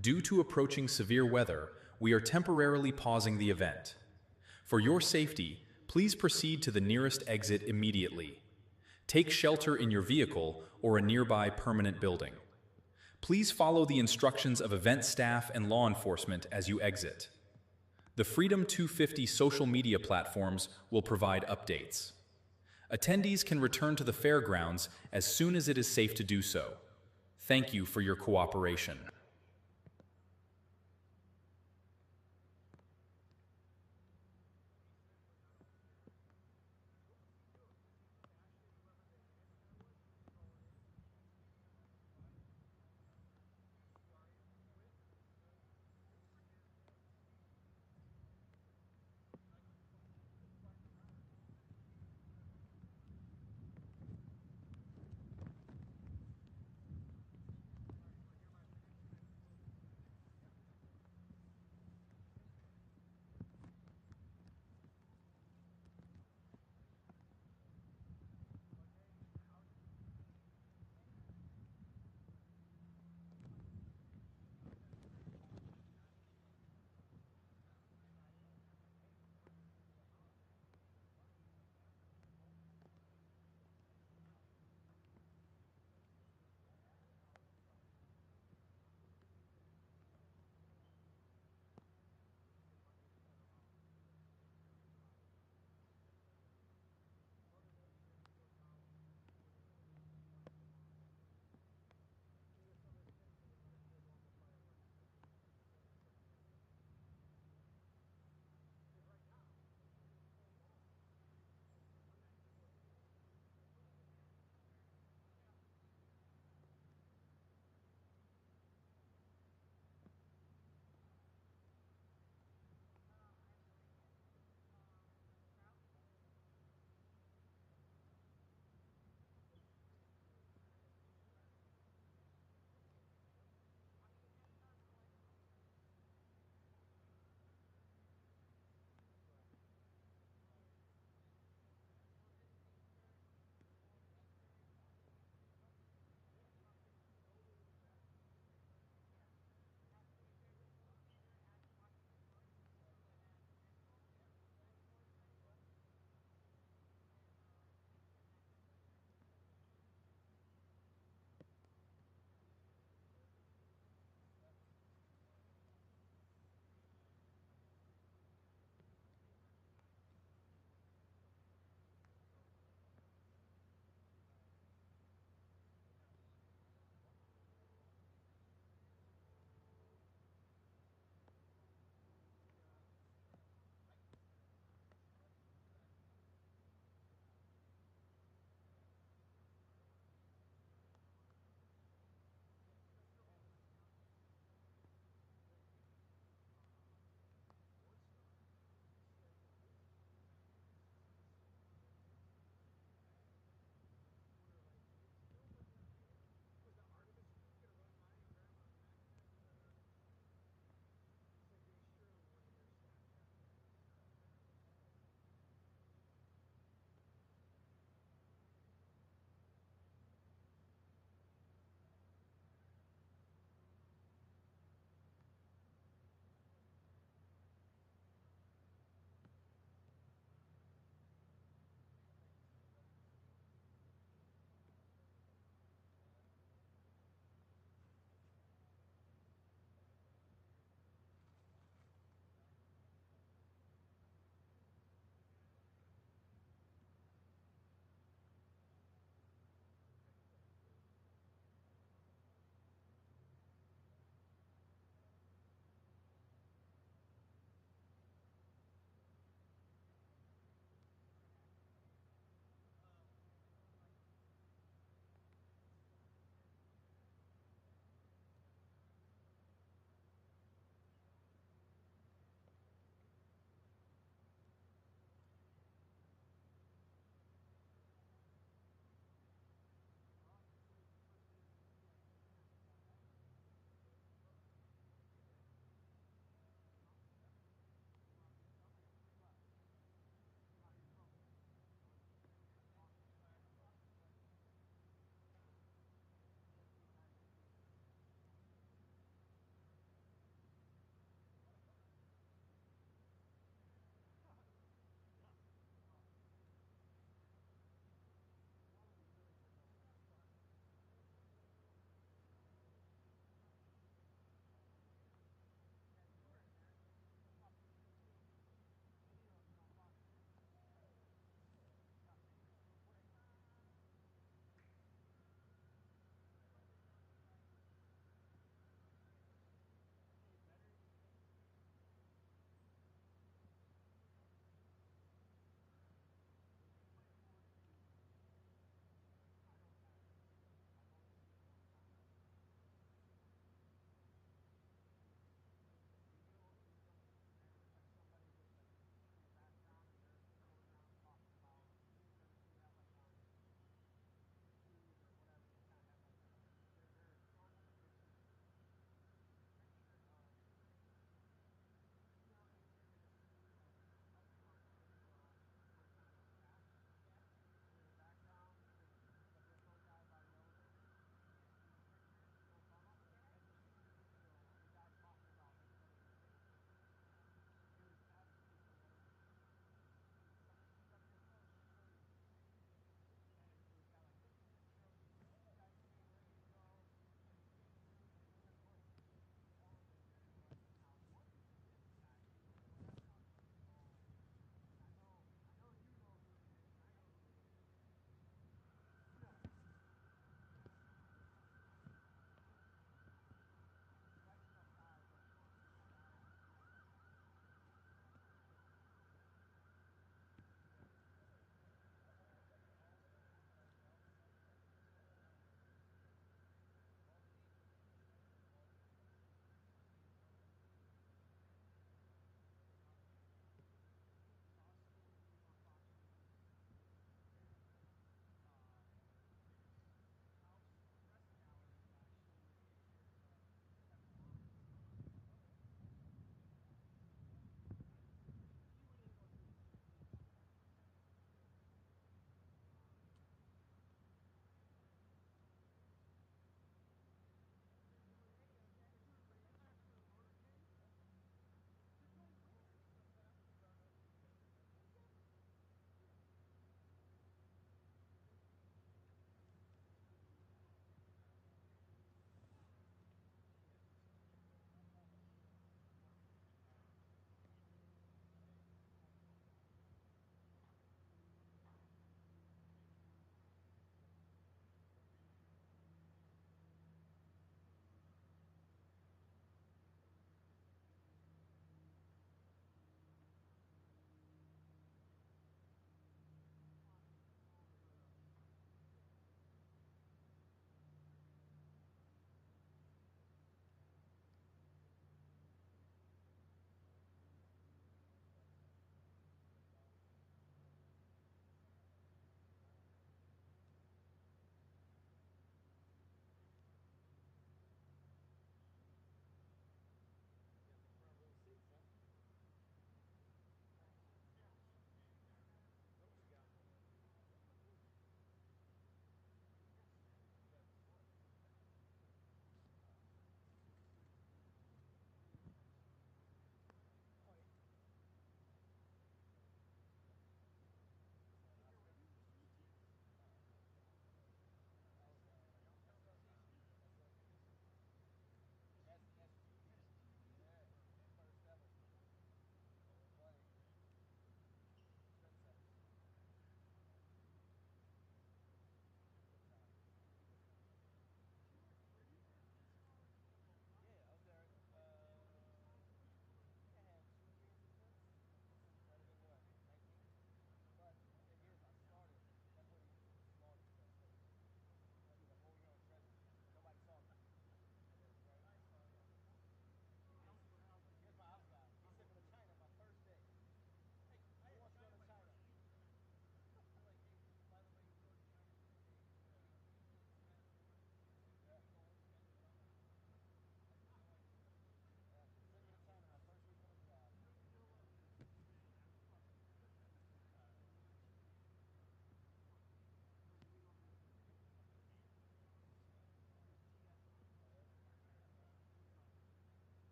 Due to approaching severe weather, we are temporarily pausing the event. For your safety, please proceed to the nearest exit immediately. Take shelter in your vehicle or a nearby permanent building. Please follow the instructions of event staff and law enforcement as you exit. The Freedom 250 social media platforms will provide updates. Attendees can return to the fairgrounds as soon as it is safe to do so. Thank you for your cooperation.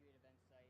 great event site.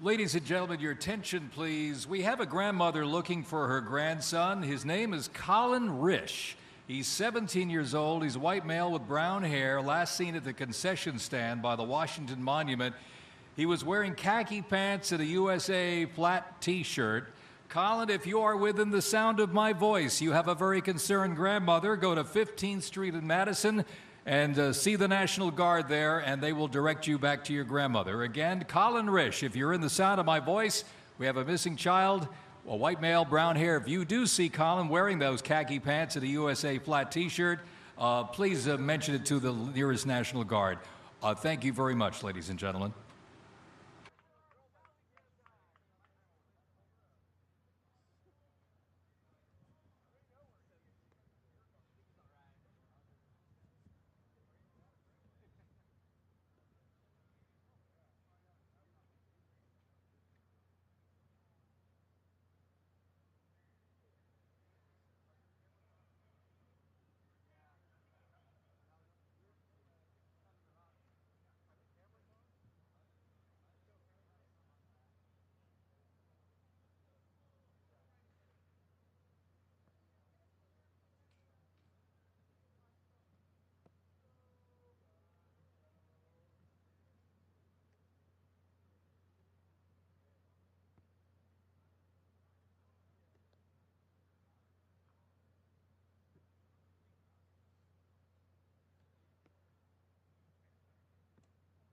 Ladies and gentlemen, your attention, please. We have a grandmother looking for her grandson. His name is Colin Risch. He's 17 years old. He's a white male with brown hair, last seen at the concession stand by the Washington Monument. He was wearing khaki pants and a USA flat T-shirt. Colin, if you are within the sound of my voice, you have a very concerned grandmother, go to 15th Street in Madison and see the National Guard there, and they will direct you back to your grandmother. Again, Colin Risch, if you're in the sound of my voice, we have a missing child, a white male, brown hair. If you do see Colin wearing those khaki pants and a USA flat T-shirt, please mention it to the nearest National Guard. Thank you very much, ladies and gentlemen.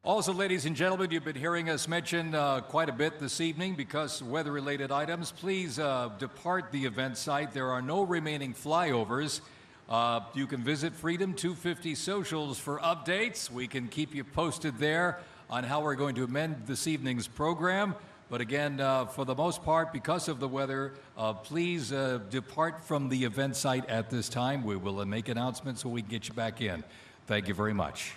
Also, ladies and gentlemen, you've been hearing us mention quite a bit this evening because weather-related items. Please depart the event site. There are no remaining flyovers. You can visit Freedom 250 socials for updates. We can keep you posted there on how we're going to amend this evening's program. But again, for the most part, because of the weather, please depart from the event site at this time. We will make announcements so we can get you back in. Thank you very much.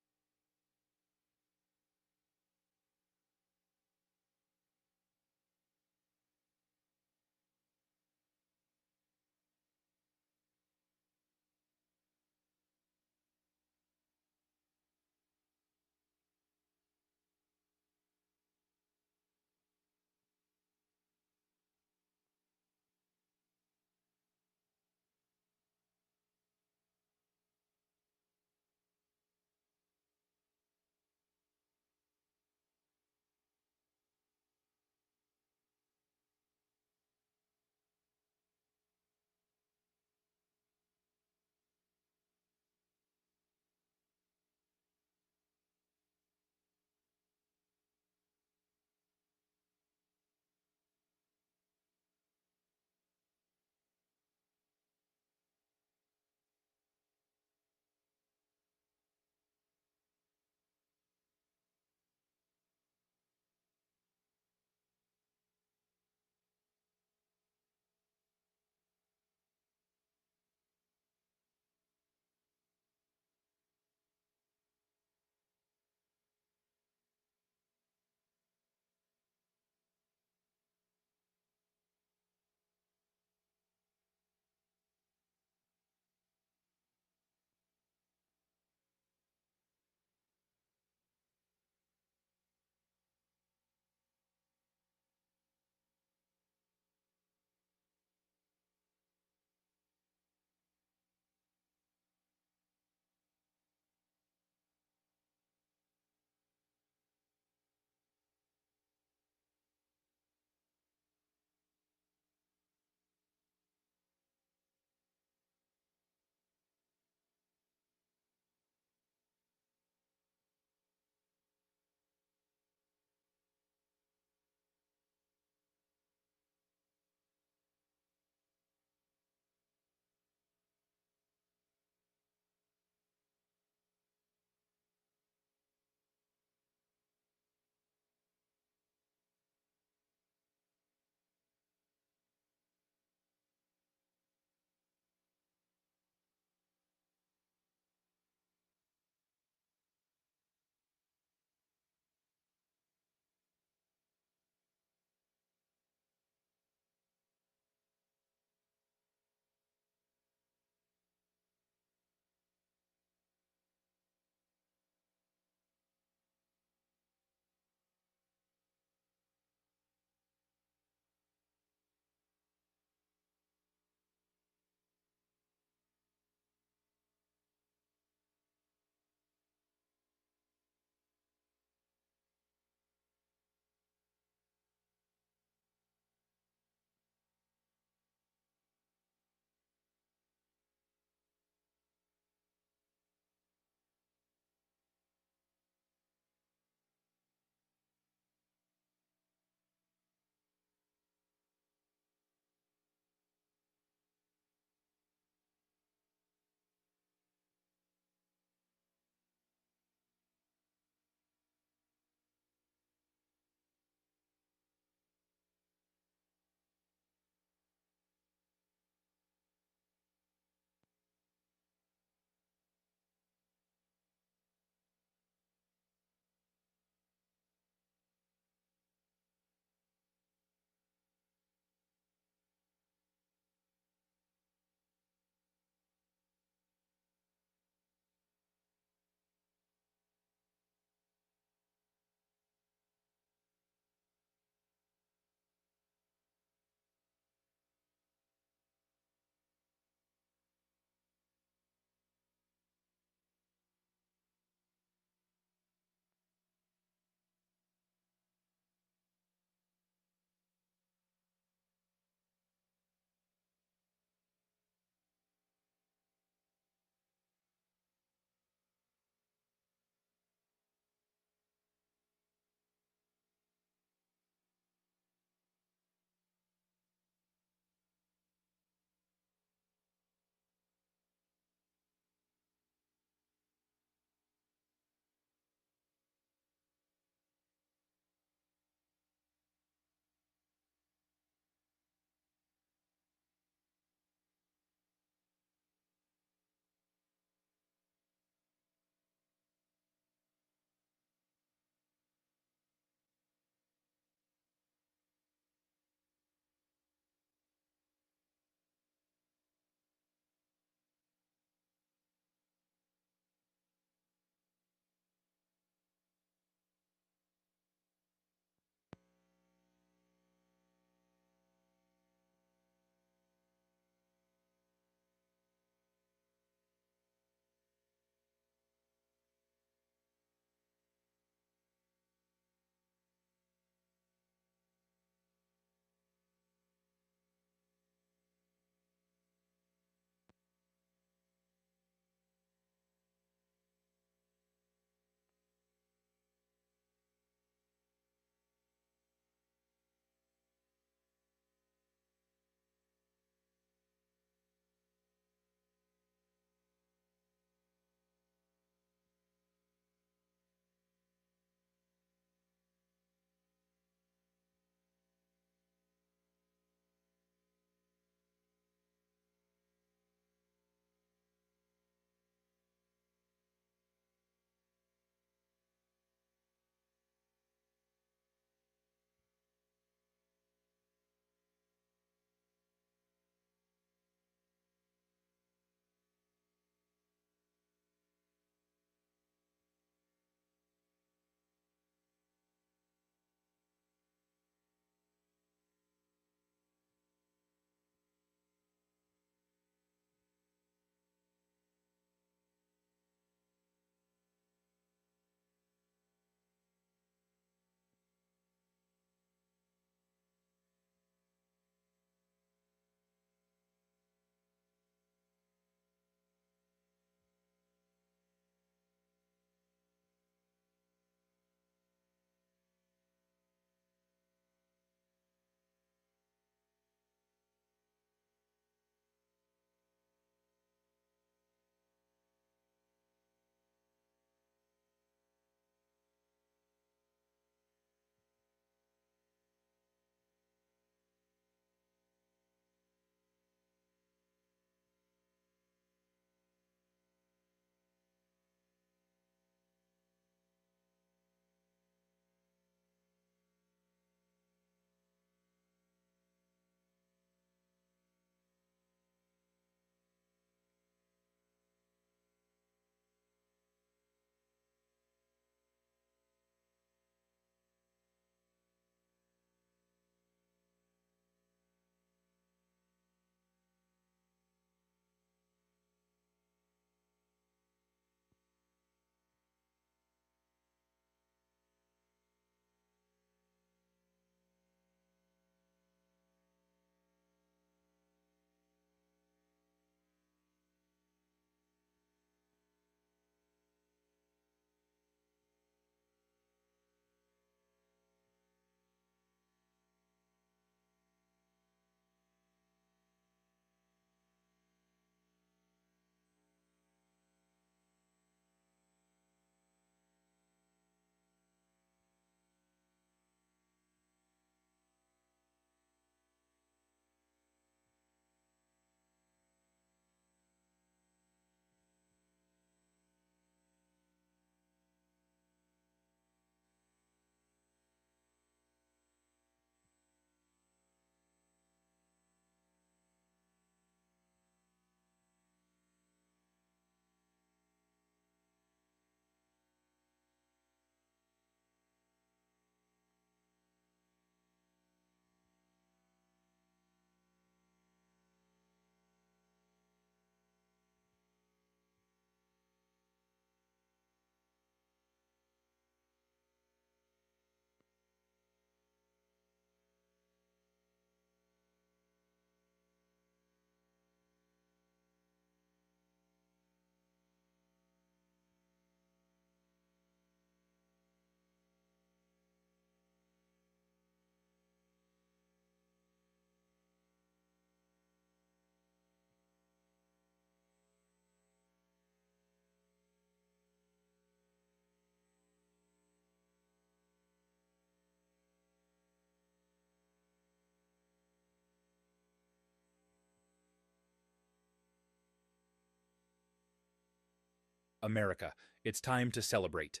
America, it's time to celebrate.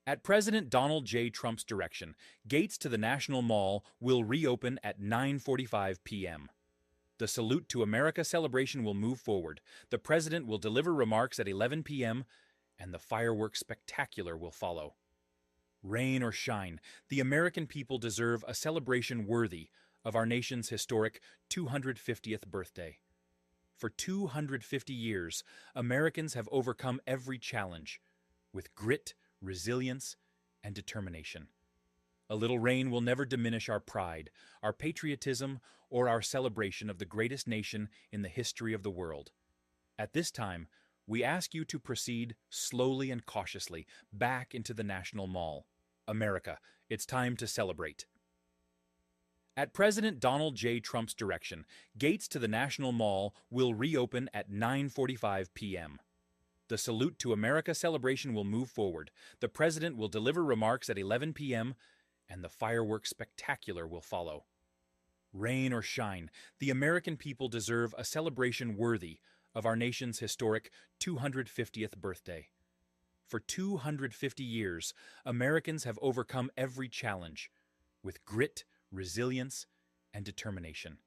At President Donald J. Trump's direction, gates to the National Mall will reopen at 9:45 p.m. The Salute to America celebration will move forward. The President will deliver remarks at 11 p.m., and the fireworks spectacular will follow. Rain or shine, the American people deserve a celebration worthy of our nation's historic 250th birthday. For 250 years, Americans have overcome every challenge with grit, resilience, and determination. A little rain will never diminish our pride, our patriotism, or our celebration of the greatest nation in the history of the world. At this time, we ask you to proceed slowly and cautiously back into the National Mall. America, it's time to celebrate. At President Donald J. Trump's direction, gates to the National Mall will reopen at 9:45 p.m. The Salute to America celebration will move forward. The President will deliver remarks at 11 p.m., and the fireworks spectacular will follow. Rain or shine, the American people deserve a celebration worthy of our nation's historic 250th birthday. For 250 years, Americans have overcome every challenge with grit, resilience, and determination.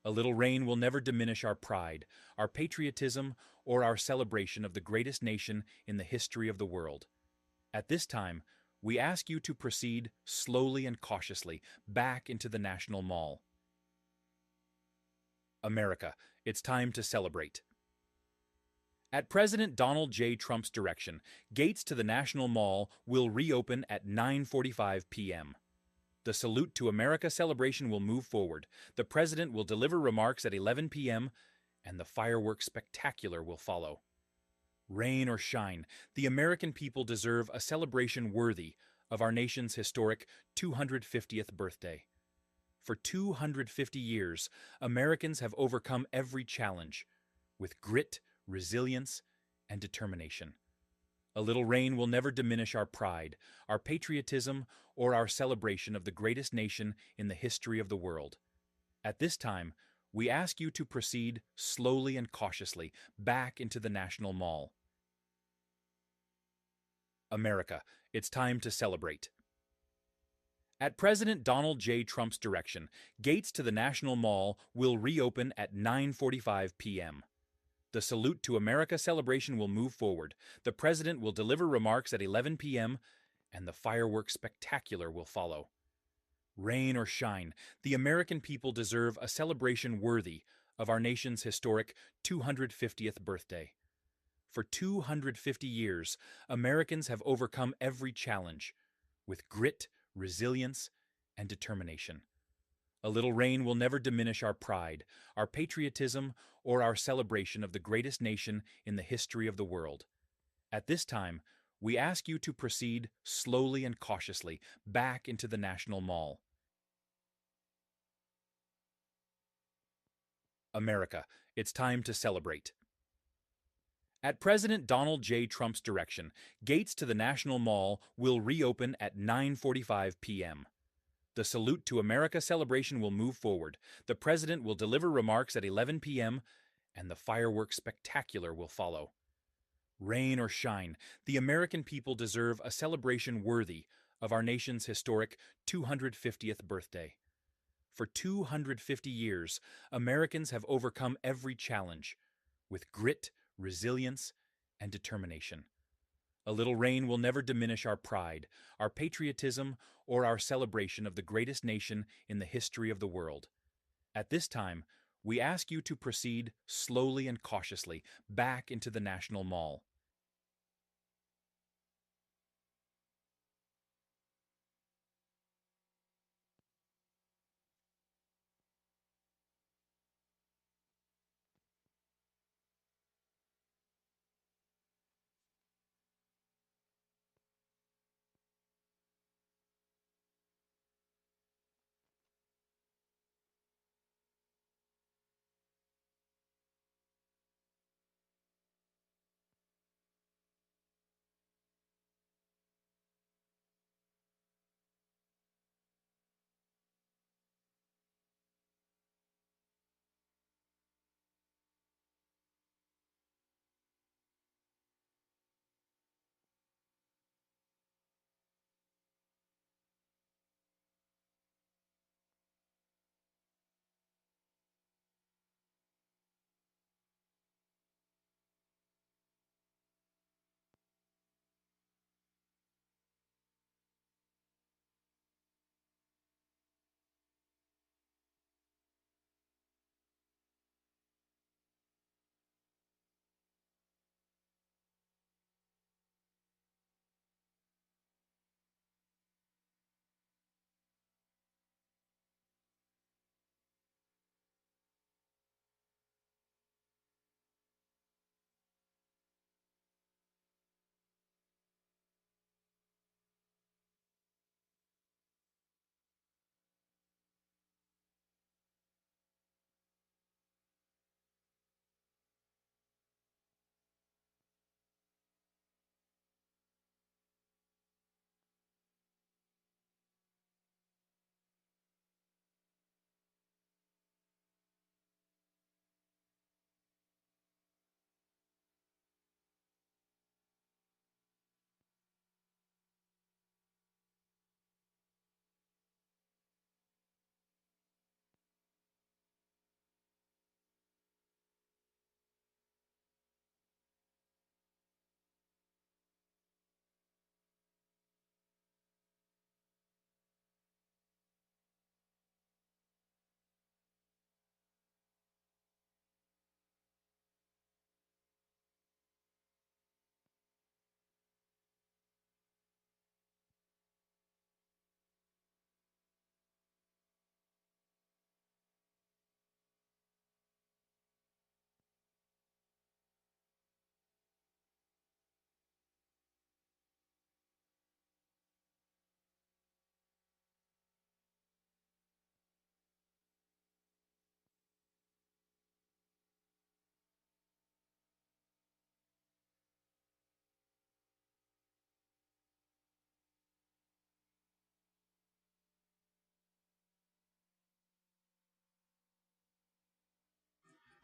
A little rain will never diminish our pride, our patriotism, or our celebration of the greatest nation in the history of the world. At this time, we ask you to proceed slowly and cautiously back into the National Mall. America, it's time to celebrate. At President Donald J. Trump's direction, gates to the National Mall will reopen at 9:45 p.m. The Salute to America celebration will move forward. The President will deliver remarks at 11 p.m., and the fireworks spectacular will follow. Rain or shine, the American people deserve a celebration worthy of our nation's historic 250th birthday. For 250 years, Americans have overcome every challenge with grit, resilience, and determination. A little rain will never diminish our pride, our patriotism, or our celebration of the greatest nation in the history of the world. At this time, we ask you to proceed slowly and cautiously back into the National Mall. America, it's time to celebrate. At President Donald J. Trump's direction, gates to the National Mall will reopen at 9:45 p.m. The Salute to America celebration will move forward. The President will deliver remarks at 11 p.m., and the fireworks spectacular will follow. Rain or shine, the American people deserve a celebration worthy of our nation's historic 250th birthday. For 250 years, Americans have overcome every challenge with grit, resilience, and determination. A little rain will never diminish our pride, our patriotism, or our celebration of the greatest nation in the history of the world. At this time, we ask you to proceed slowly and cautiously back into the National Mall. America, it's time to celebrate. At President Donald J. Trump's direction, gates to the National Mall will reopen at 9:45 p.m. The Salute to America celebration will move forward. The President will deliver remarks at 11 p.m., and the fireworks spectacular will follow. Rain or shine, the American people deserve a celebration worthy of our nation's historic 250th birthday. For 250 years, Americans have overcome every challenge with grit, resilience, and determination. A little rain will never diminish our pride, our patriotism, or our celebration of the greatest nation in the history of the world. At this time, we ask you to proceed slowly and cautiously back into the National Mall.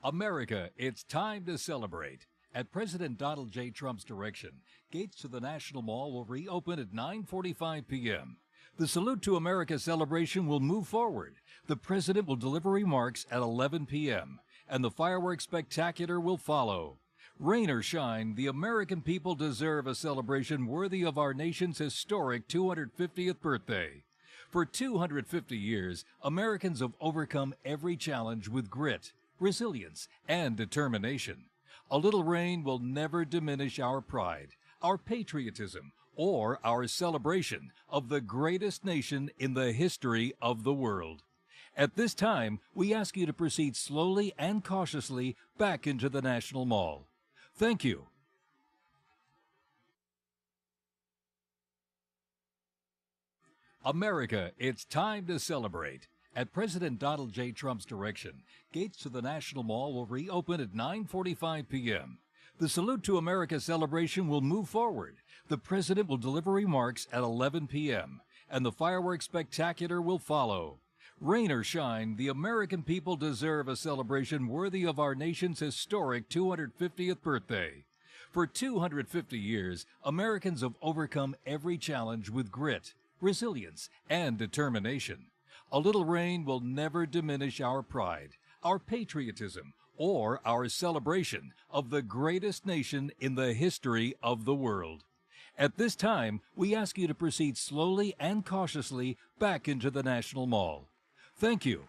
America, it's time to celebrate. At President Donald J. Trump's direction, gates to the National Mall will reopen at 9:45 p.m. The Salute to America celebration will move forward. The President will deliver remarks at 11 p.m., and the fireworks spectacular will follow. Rain or shine, the American people deserve a celebration worthy of our nation's historic 250th birthday. For 250 years, Americans have overcome every challenge with grit, resilience, and determination. A little rain will never diminish our pride, our patriotism, or our celebration of the greatest nation in the history of the world. At this time, we ask you to proceed slowly and cautiously back into the National Mall. Thank you. America, it's time to celebrate. At President Donald J. Trump's direction, gates to the National Mall will reopen at 9:45 p.m. The Salute to America celebration will move forward. The President will deliver remarks at 11 p.m., and the fireworks spectacular will follow. Rain or shine, the American people deserve a celebration worthy of our nation's historic 250th birthday. For 250 years, Americans have overcome every challenge with grit, resilience, and determination. A little rain will never diminish our pride, our patriotism, or our celebration of the greatest nation in the history of the world. At this time, we ask you to proceed slowly and cautiously back into the National Mall. Thank you.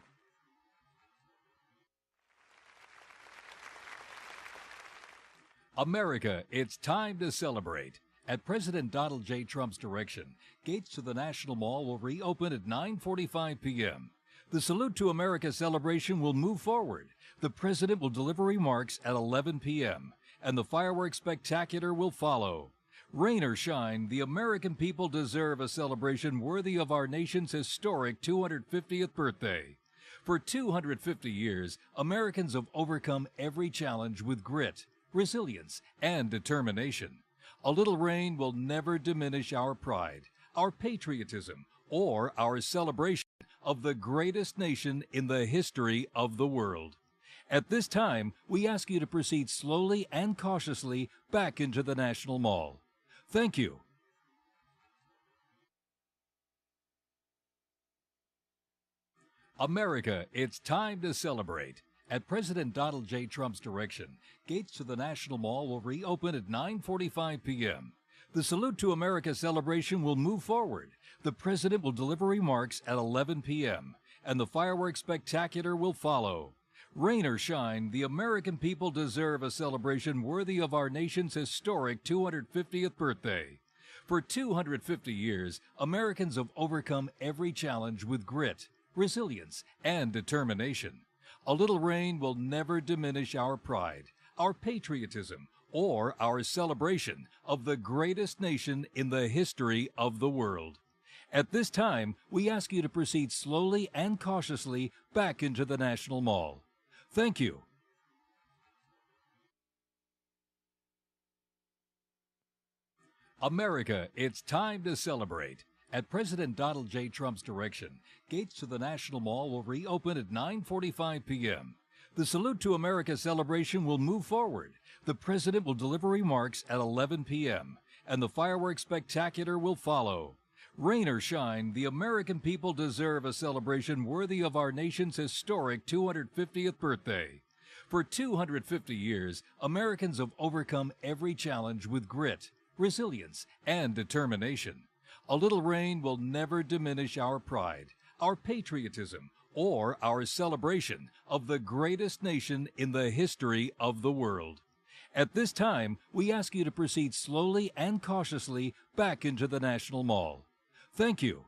America, it's time to celebrate. At President Donald J. Trump's direction, gates to the National Mall will reopen at 9:45 p.m. The Salute to America celebration will move forward. The President will deliver remarks at 11 p.m., and the fireworks spectacular will follow. Rain or shine, the American people deserve a celebration worthy of our nation's historic 250th birthday. For 250 years, Americans have overcome every challenge with grit, resilience, and determination. A little rain will never diminish our pride, our patriotism, or our celebration of the greatest nation in the history of the world. At this time, we ask you to proceed slowly and cautiously back into the National Mall. Thank you. America, it's time to celebrate. At President Donald J. Trump's direction, gates to the National Mall will reopen at 9:45 p.m. The Salute to America celebration will move forward. The President will deliver remarks at 11 p.m., and the fireworks spectacular will follow. Rain or shine, the American people deserve a celebration worthy of our nation's historic 250th birthday. For 250 years, Americans have overcome every challenge with grit, resilience, and determination. A little rain will never diminish our pride, our patriotism, or our celebration of the greatest nation in the history of the world. At this time, we ask you to proceed slowly and cautiously back into the National Mall. Thank you. America, it's time to celebrate. At President Donald J. Trump's direction, gates to the National Mall will reopen at 9:45 p.m. The Salute to America celebration will move forward. The President will deliver remarks at 11 p.m., and the fireworks spectacular will follow. Rain or shine, the American people deserve a celebration worthy of our nation's historic 250th birthday. For 250 years, Americans have overcome every challenge with grit, resilience, and determination. A little rain will never diminish our pride, our patriotism, or our celebration of the greatest nation in the history of the world. At this time, we ask you to proceed slowly and cautiously back into the National Mall. Thank you.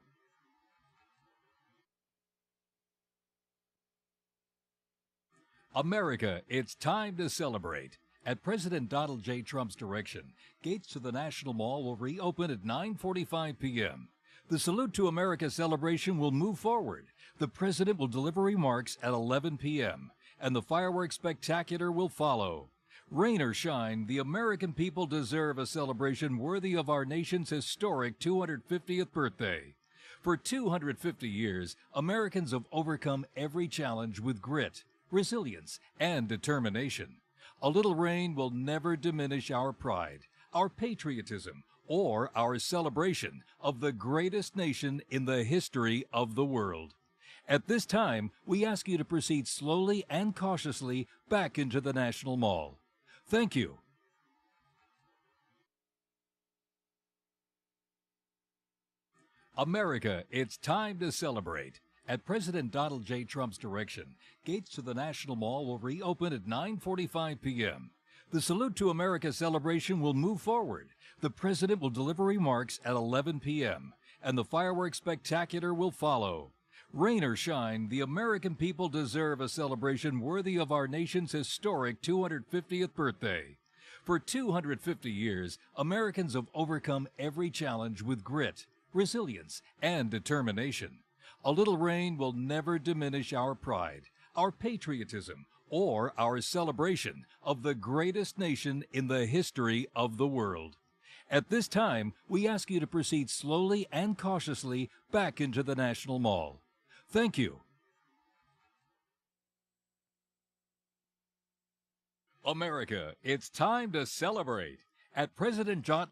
America, it's time to celebrate. At President Donald J. Trump's direction, gates to the National Mall will reopen at 9:45 p.m. The Salute to America celebration will move forward. The President will deliver remarks at 11 p.m., and the fireworks spectacular will follow. Rain or shine, the American people deserve a celebration worthy of our nation's historic 250th birthday. For 250 years, Americans have overcome every challenge with grit, resilience, and determination. A little rain will never diminish our pride, our patriotism, or our celebration of the greatest nation in the history of the world. At this time, we ask you to proceed slowly and cautiously back into the National Mall. Thank you. America, it's time to celebrate. At President Donald J. Trump's direction, gates to the National Mall will reopen at 9:45 p.m. The Salute to America celebration will move forward. The President will deliver remarks at 11 p.m., and the fireworks spectacular will follow. Rain or shine, the American people deserve a celebration worthy of our nation's historic 250th birthday. For 250 years, Americans have overcome every challenge with grit, resilience, and determination. A little rain will never diminish our pride, our patriotism, or our celebration of the greatest nation in the history of the world. At this time, we ask you to proceed slowly and cautiously back into the National Mall. Thank you. America, it's time to celebrate. At President John...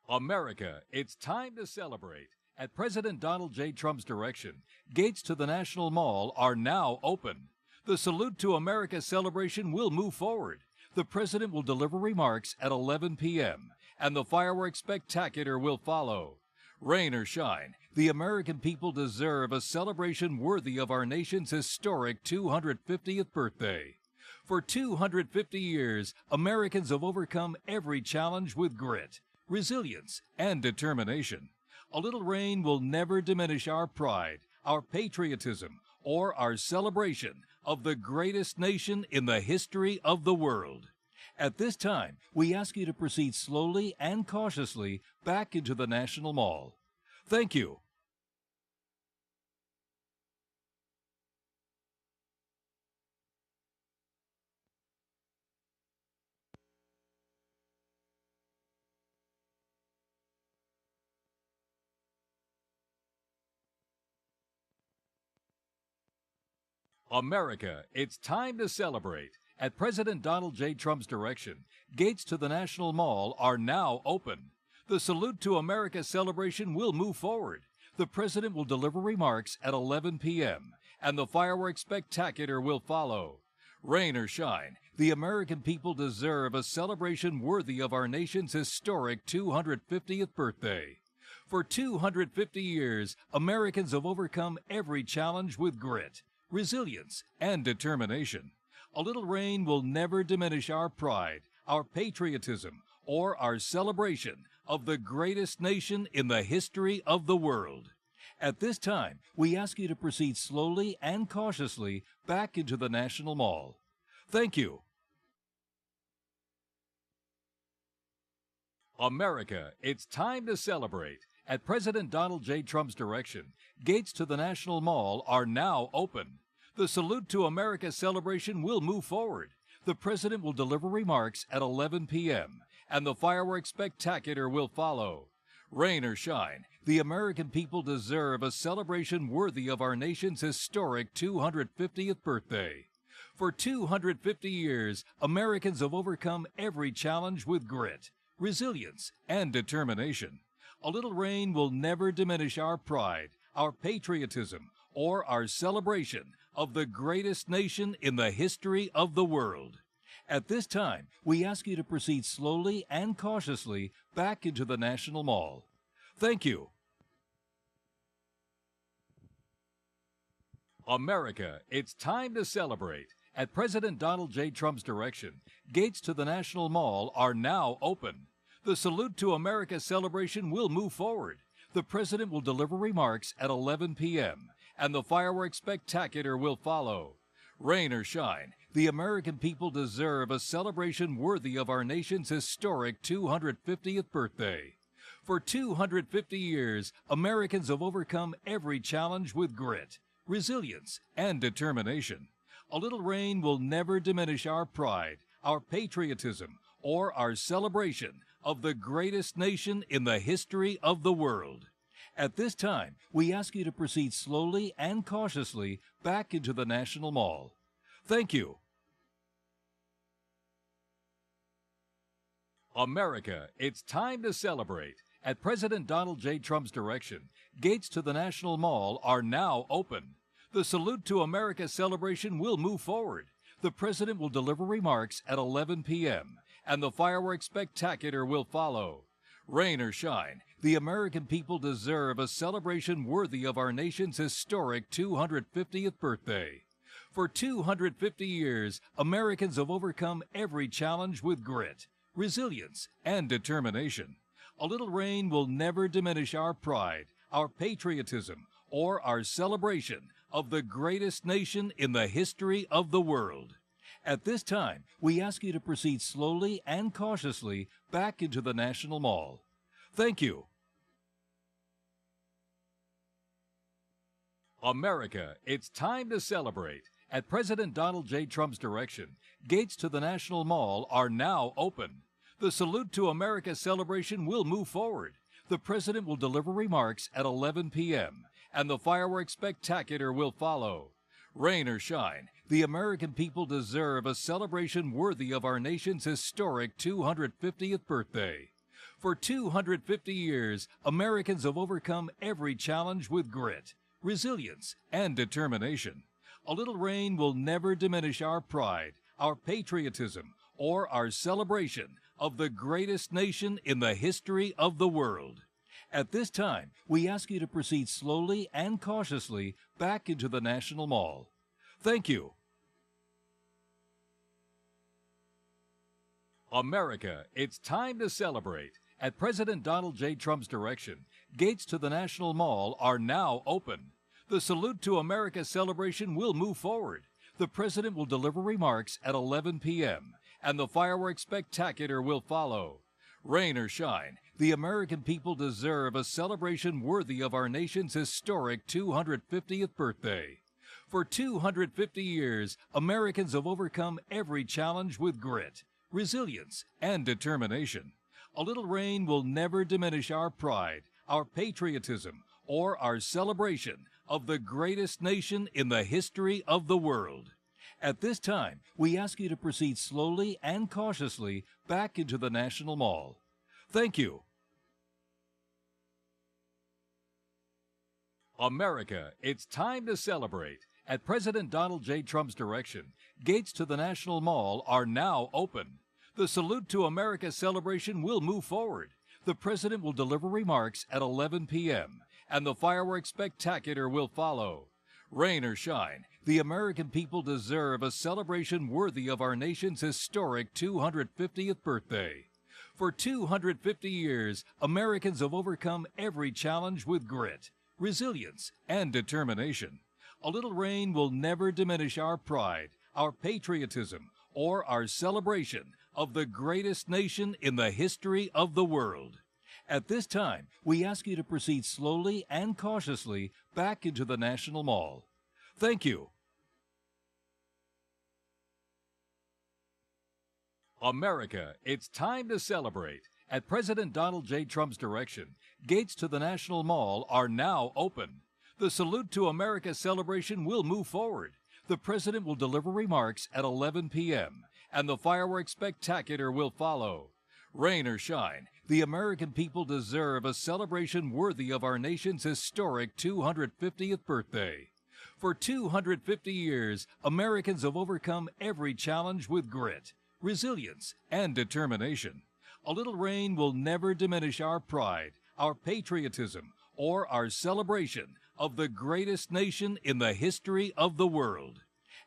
America, it's time to celebrate. At President Donald J. Trump's direction, gates to the National Mall are now open. The Salute to America celebration will move forward. The President will deliver remarks at 11 p.m., and the fireworks spectacular will follow. Rain or shine, the American people deserve a celebration worthy of our nation's historic 250th birthday. For 250 years, Americans have overcome every challenge with grit, resilience, and determination. A little rain will never diminish our pride, our patriotism, or our celebration of the greatest nation in the history of the world. At this time, we ask you to proceed slowly and cautiously back into the National Mall. Thank you. America, it's time to celebrate. At President Donald J. Trump's direction, gates to the National Mall are now open. The Salute to America celebration will move forward. The President will deliver remarks at 11 p.m., and the fireworks spectacular will follow. Rain or shine, the American people deserve a celebration worthy of our nation's historic 250th birthday. For 250 years, Americans have overcome every challenge with grit, resilience, and determination. A little rain will never diminish our pride, our patriotism, or our celebration of the greatest nation in the history of the world. At this time, we ask you to proceed slowly and cautiously back into the National Mall. Thank you. America, it's time to celebrate. At President Donald J. Trump's direction, gates to the National Mall are now open. The Salute to America celebration will move forward. The President will deliver remarks at 11 p.m., and the fireworks spectacular will follow. Rain or shine, the American people deserve a celebration worthy of our nation's historic 250th birthday. For 250 years, Americans have overcome every challenge with grit, resilience, and determination. A little rain will never diminish our pride, our patriotism, or our celebration of the greatest nation in the history of the world. At this time, we ask you to proceed slowly and cautiously back into the National Mall. Thank you. America, it's time to celebrate. At President Donald J. Trump's direction, gates to the National Mall are now open. The Salute to America celebration will move forward. The President will deliver remarks at 11 p.m., and the fireworks spectacular will follow. Rain or shine, the American people deserve a celebration worthy of our nation's historic 250th birthday. For 250 years, Americans have overcome every challenge with grit, resilience, and determination. A little rain will never diminish our pride, our patriotism, or our celebration of the greatest nation in the history of the world. At this time, we ask you to proceed slowly and cautiously back into the National Mall. Thank you. America, it's time to celebrate. At President Donald J. Trump's direction, gates to the National Mall are now open. The Salute to America celebration will move forward. The President will deliver remarks at 11 p.m., and the fireworks spectacular will follow. Rain or shine, the American people deserve a celebration worthy of our nation's historic 250th birthday. For 250 years, Americans have overcome every challenge with grit, resilience, and determination. A little rain will never diminish our pride, our patriotism, or our celebration of the greatest nation in the history of the world. At this time, we ask you to proceed slowly and cautiously back into the National Mall. Thank you. America, it's time to celebrate. At President Donald J. Trump's direction, gates to the National Mall are now open. The Salute to America celebration will move forward. The President will deliver remarks at 11 p.m., and the fireworks spectacular will follow. Rain or shine, the American people deserve a celebration worthy of our nation's historic 250th birthday. For 250 years, Americans have overcome every challenge with grit, resilience, and determination. A little rain will never diminish our pride, our patriotism, or our celebration of the greatest nation in the history of the world. At this time, we ask you to proceed slowly and cautiously back into the National Mall. Thank you. America, it's time to celebrate. At President Donald J. Trump's direction, gates to the National Mall are now open. The Salute to America celebration will move forward. The President will deliver remarks at 11 p.m., and the fireworks spectacular will follow. Rain or shine, the American people deserve a celebration worthy of our nation's historic 250th birthday. For 250 years, Americans have overcome every challenge with grit, resilience, and determination. A little rain will never diminish our pride, our patriotism, or our celebration of the greatest nation in the history of the world. At this time, we ask you to proceed slowly and cautiously back into the National Mall. Thank you. America, it's time to celebrate. At President Donald J. Trump's direction, gates to the National Mall are now open. The Salute to America celebration will move forward. The President will deliver remarks at 11 p.m., and the fireworks spectacular will follow. Rain or shine, the American people deserve a celebration worthy of our nation's historic 250th birthday. For 250 years, Americans have overcome every challenge with grit, resilience, and determination. A little rain will never diminish our pride, our patriotism, or our celebration of the greatest nation in the history of the world. At this time, we ask you to proceed slowly and cautiously back into the National Mall. Thank you. America, it's time to celebrate. At President Donald J. Trump's direction, gates to the National Mall are now open. The Salute to America celebration will move forward. The President will deliver remarks at 11 p.m., and the fireworks spectacular will follow. Rain or shine, the American people deserve a celebration worthy of our nation's historic 250th birthday. For 250 years, Americans have overcome every challenge with grit, resilience, and determination. A little rain will never diminish our pride, our patriotism, or our celebration of the greatest nation in the history of the world.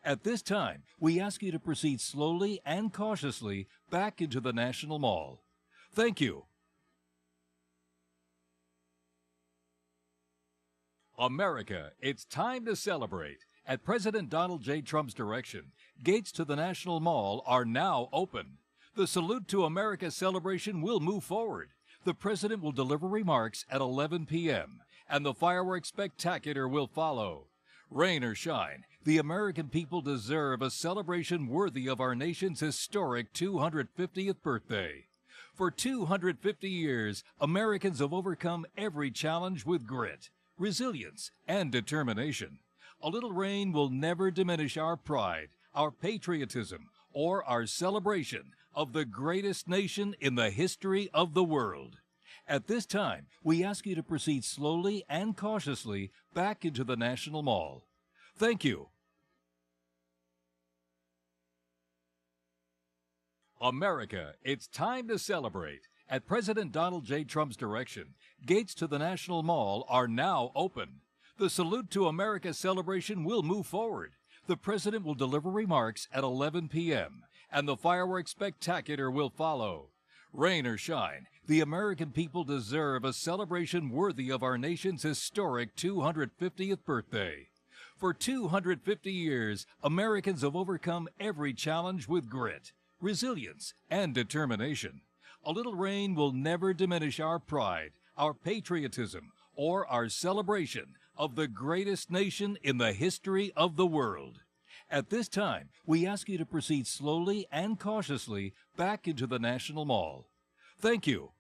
At this time, we ask you to proceed slowly and cautiously back into the National Mall. Thank you. America, it's time to celebrate. At President Donald J. Trump's direction, gates to the National Mall are now open. The Salute to America celebration will move forward. The President will deliver remarks at 11 p.m., and the fireworks spectacular will follow. Rain or shine, the American people deserve a celebration worthy of our nation's historic 250th birthday. For 250 years, Americans have overcome every challenge with grit, resilience, and determination. A little rain will never diminish our pride, our patriotism, or our celebration of the greatest nation in the history of the world. At this time, we ask you to proceed slowly and cautiously back into the National Mall. Thank you. America, it's time to celebrate. At President Donald J. Trump's direction, gates to the National Mall are now open. The Salute to America celebration will move forward. The President will deliver remarks at 11 p.m., and the fireworks spectacular will follow. Rain or shine, the American people deserve a celebration worthy of our nation's historic 250th birthday. For 250 years, Americans have overcome every challenge with grit, resilience, and determination. A little rain will never diminish our pride, our patriotism, or our celebration of the greatest nation in the history of the world. At this time, we ask you to proceed slowly and cautiously back into the National Mall. Thank you.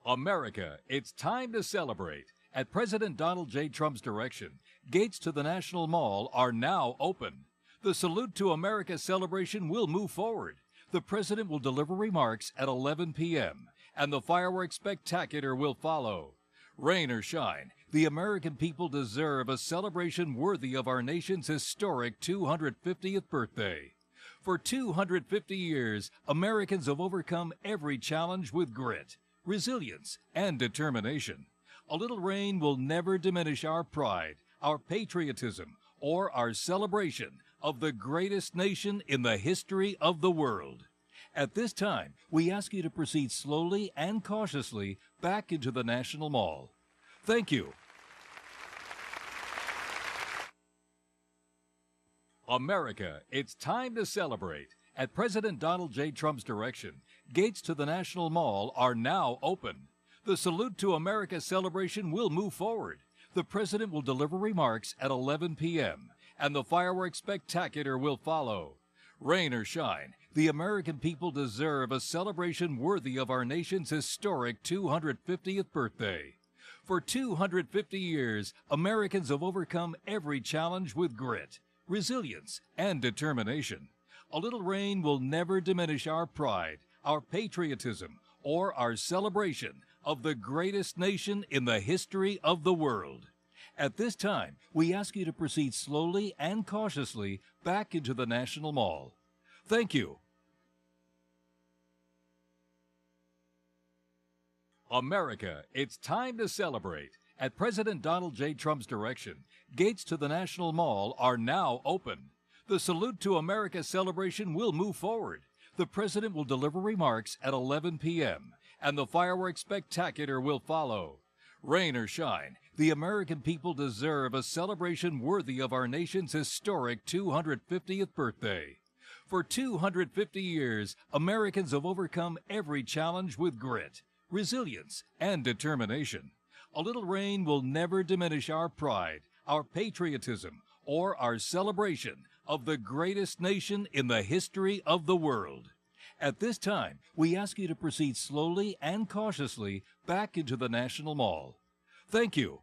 America, it's time to celebrate. At President Donald J. Trump's direction, gates to the National Mall are now open. The Salute to America celebration will move forward. The President will deliver remarks at 11 p.m., and the fireworks spectacular will follow. Rain or shine, the American people deserve a celebration worthy of our nation's historic 250th birthday. For 250 years, Americans have overcome every challenge with grit, resilience, and determination. A little rain will never diminish our pride, our patriotism, or our celebration of the greatest nation in the history of the world. At this time, we ask you to proceed slowly and cautiously back into the National Mall. Thank you. America, it's time to celebrate. At President Donald J. Trump's direction, gates to the National Mall are now open. The Salute to America celebration will move forward. The President will deliver remarks at 11 p.m., and the fireworks spectacular will follow. Rain or shine, the American people deserve a celebration worthy of our nation's historic 250th birthday. For 250 years, Americans have overcome every challenge with grit, resilience, and determination. A little rain will never diminish our pride, our patriotism, or our celebration of the greatest nation in the history of the world. At this time, we ask you to proceed slowly and cautiously back into the National Mall. Thank you. America, it's time to celebrate. At President Donald J. Trump's direction, gates to the National Mall are now open. The Salute to America celebration will move forward. The President will deliver remarks at 11 p.m., and the fireworks spectacular will follow. Rain or shine, the American people deserve a celebration worthy of our nation's historic 250th birthday. For 250 years, Americans have overcome every challenge with grit, resilience, and determination. A little rain will never diminish our pride, our patriotism, or our celebration of the greatest nation in the history of the world. At this time, we ask you to proceed slowly and cautiously back into the National Mall. Thank you.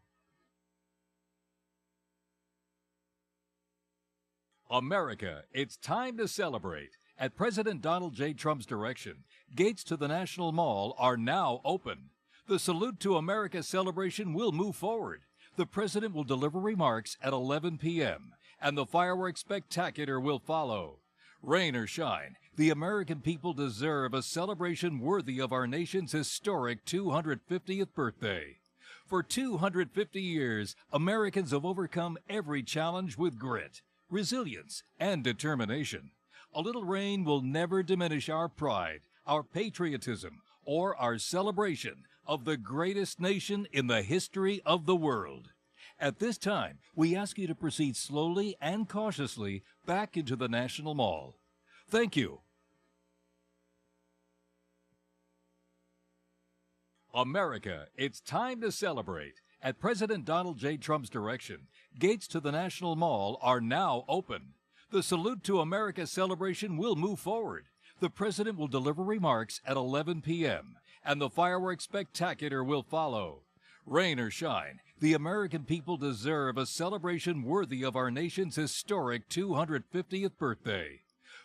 America, it's time to celebrate. At President Donald J. Trump's direction, gates to the National Mall are now open. The Salute to America celebration will move forward. The President will deliver remarks at 11 p.m., and the fireworks spectacular will follow. Rain or shine, the American people deserve a celebration worthy of our nation's historic 250th birthday. For 250 years, Americans have overcome every challenge with grit, resilience, and determination. A little rain will never diminish our pride, our patriotism, or our celebration of the greatest nation in the history of the world. At this time, we ask you to proceed slowly and cautiously back into the National Mall. Thank you. America, it's time to celebrate. At President Donald J. Trump's direction, gates to the National Mall are now open. The Salute to America celebration will move forward. The President will deliver remarks at 11 p.m., and the fireworks spectacular will follow. Rain or shine, The American people deserve a celebration worthy of our nation's historic 250th birthday.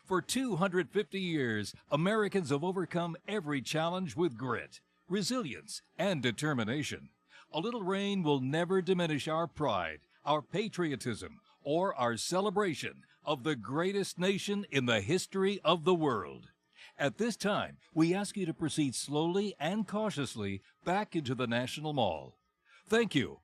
For 250 years, Americans have overcome every challenge with grit, resilience, and determination. A little rain will never diminish our pride, our patriotism, or our celebration of the greatest nation in the history of the world. At this time, we ask you to proceed slowly and cautiously back into the National Mall. Thank you.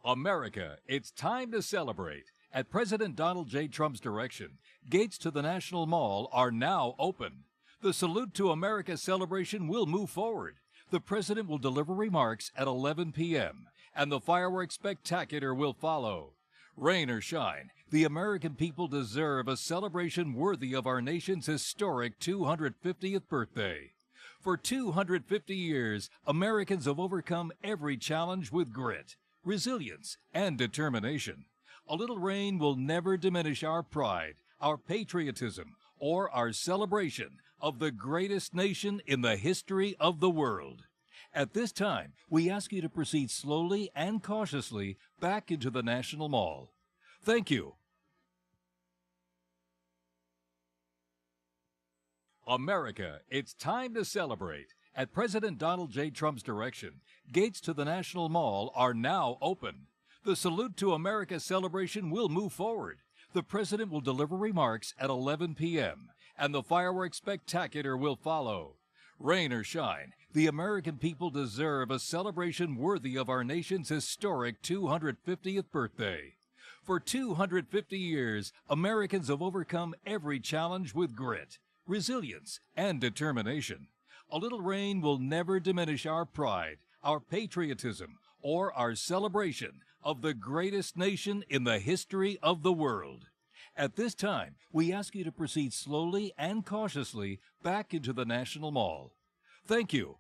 America, it's time to celebrate. At President Donald J. Trump's direction, gates to the National Mall are now open. The Salute to America celebration will move forward. The President will deliver remarks at 11 p.m., and the fireworks spectacular will follow. Rain or shine, the American people deserve a celebration worthy of our nation's historic 250th birthday. For 250 years, Americans have overcome every challenge with grit, resilience, and determination. A little rain will never diminish our pride, our patriotism, or our celebration of the greatest nation in the history of the world. At this time, we ask you to proceed slowly and cautiously back into the National Mall. Thank you. America, it's time to celebrate. At President Donald J. Trump's direction, gates to the National Mall are now open. The Salute to America celebration will move forward. The President will deliver remarks at 11 p.m., and the fireworks spectacular will follow. Rain or shine, the American people deserve a celebration worthy of our nation's historic 250th birthday. For 250 years, Americans have overcome every challenge with grit, resilience, and determination. A little rain will never diminish our pride, our patriotism, or our celebration of the greatest nation in the history of the world. At this time, we ask you to proceed slowly and cautiously back into the National Mall. Thank you.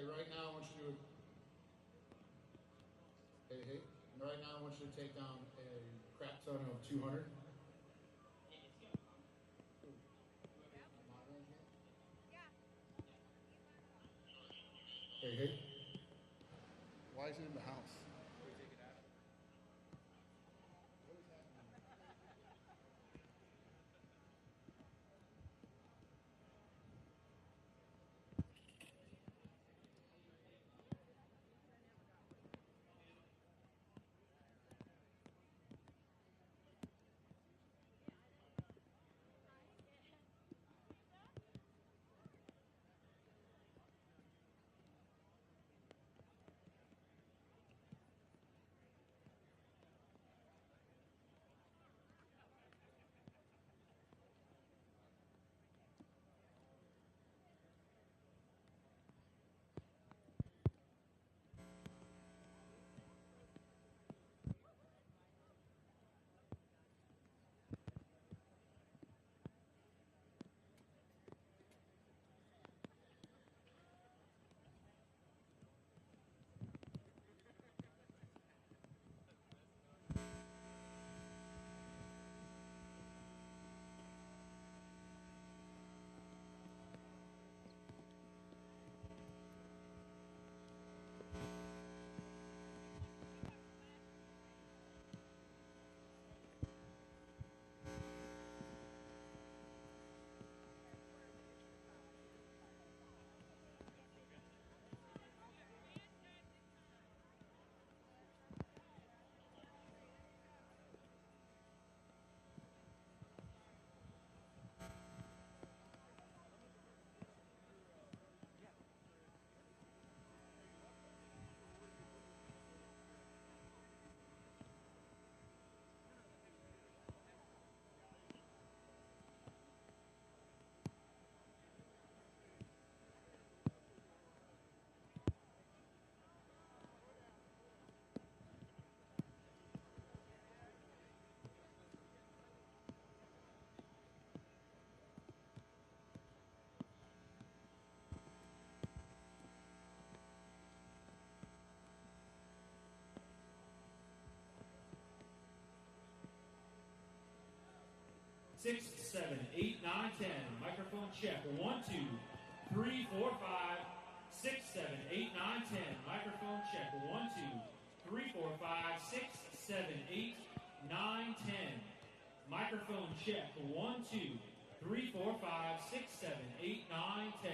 Okay, right now I want you to, hey, right now I want you to take down a crap ton of 200. Hey, why is it in the house? Six, 7, 8, 9, 10. Microphone check. 1, 2, 3, 4, 5, 6, 7, 8, 9, 10. Microphone check. 1, 2, 3, 4, 5, 6, 7, 8, 9, 10. Microphone check. 1, 2, 3, 4, 5, 6, 7, 8, 9, 10.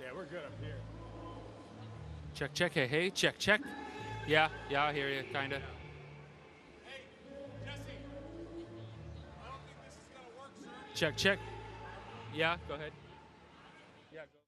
Yeah, we're good up here. Check, check, hey, hey, check, check. Yeah, I hear you, kind of. Hey, Jesse, I don't think this is going to work, sir. Check, check. Yeah, go ahead. Yeah, go.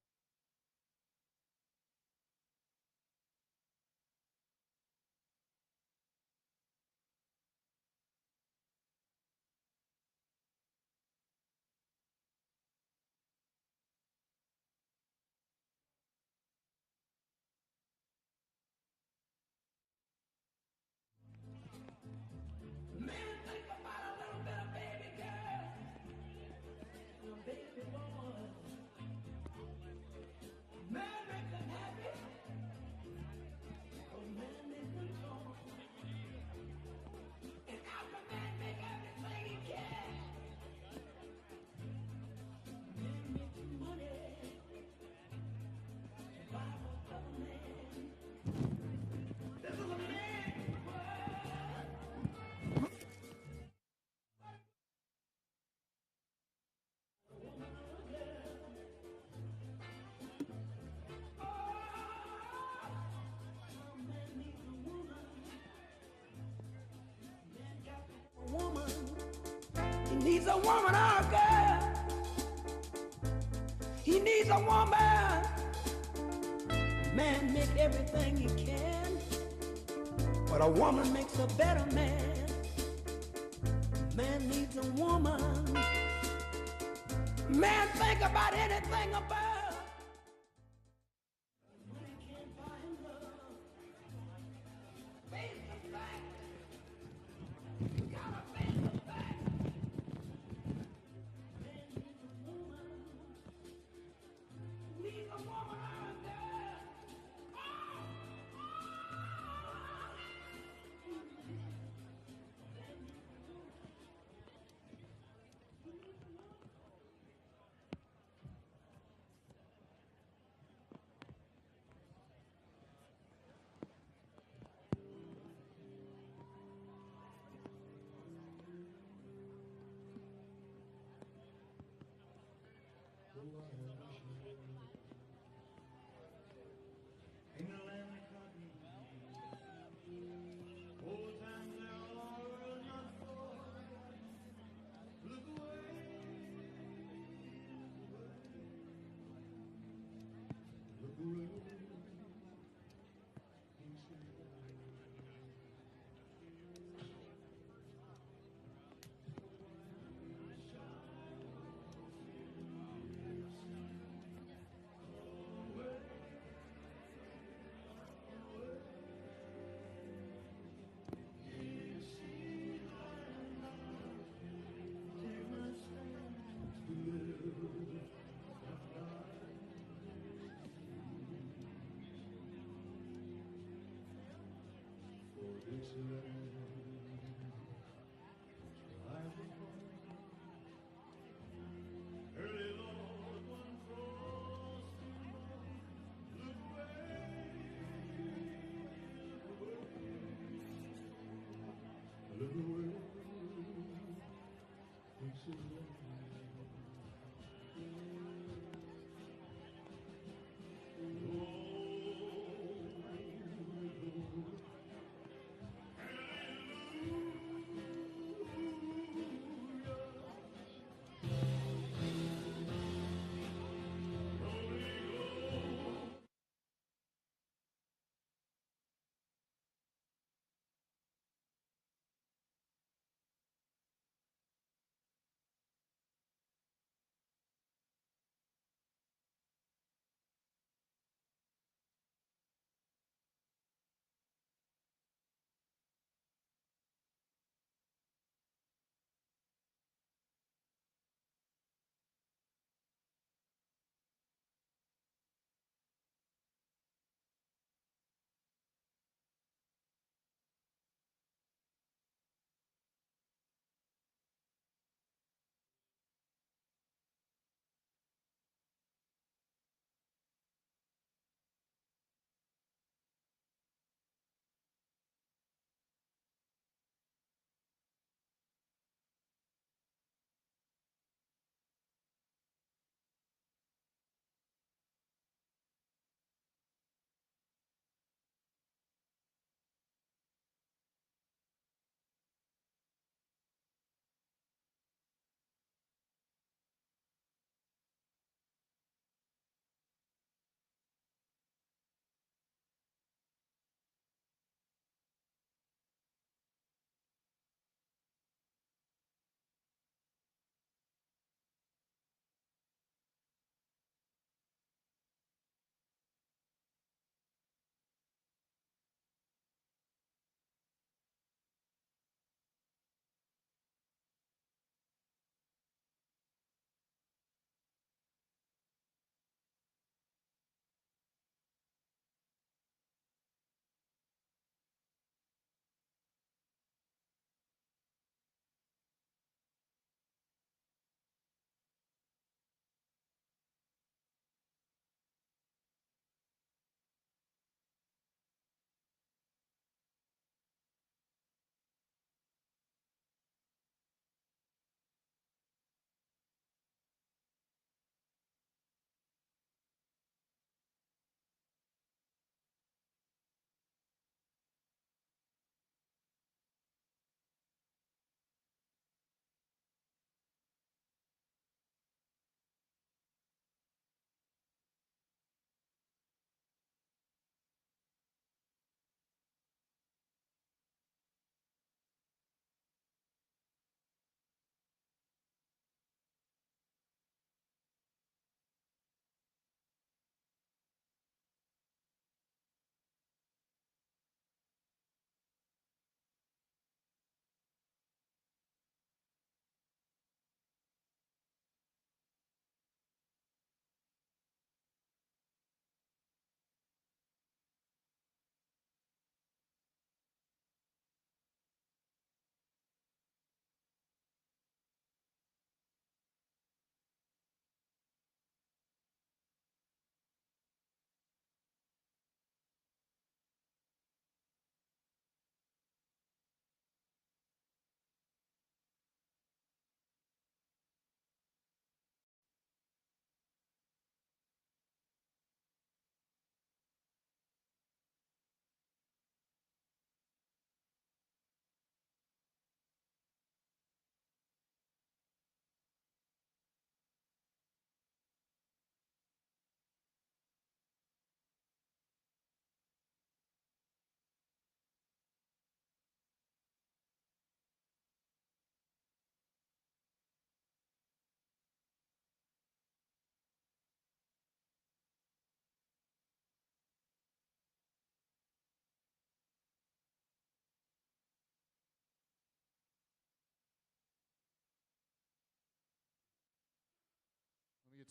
He needs a woman, oh girl. He needs a woman. Man make everything he can, but a woman makes a better man. Man needs a woman. Man think about anything about. When he can't find love, face the fact. You gotta face the fact. Man needs a woman. Needs a woman out there.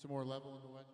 some more level in the wedge.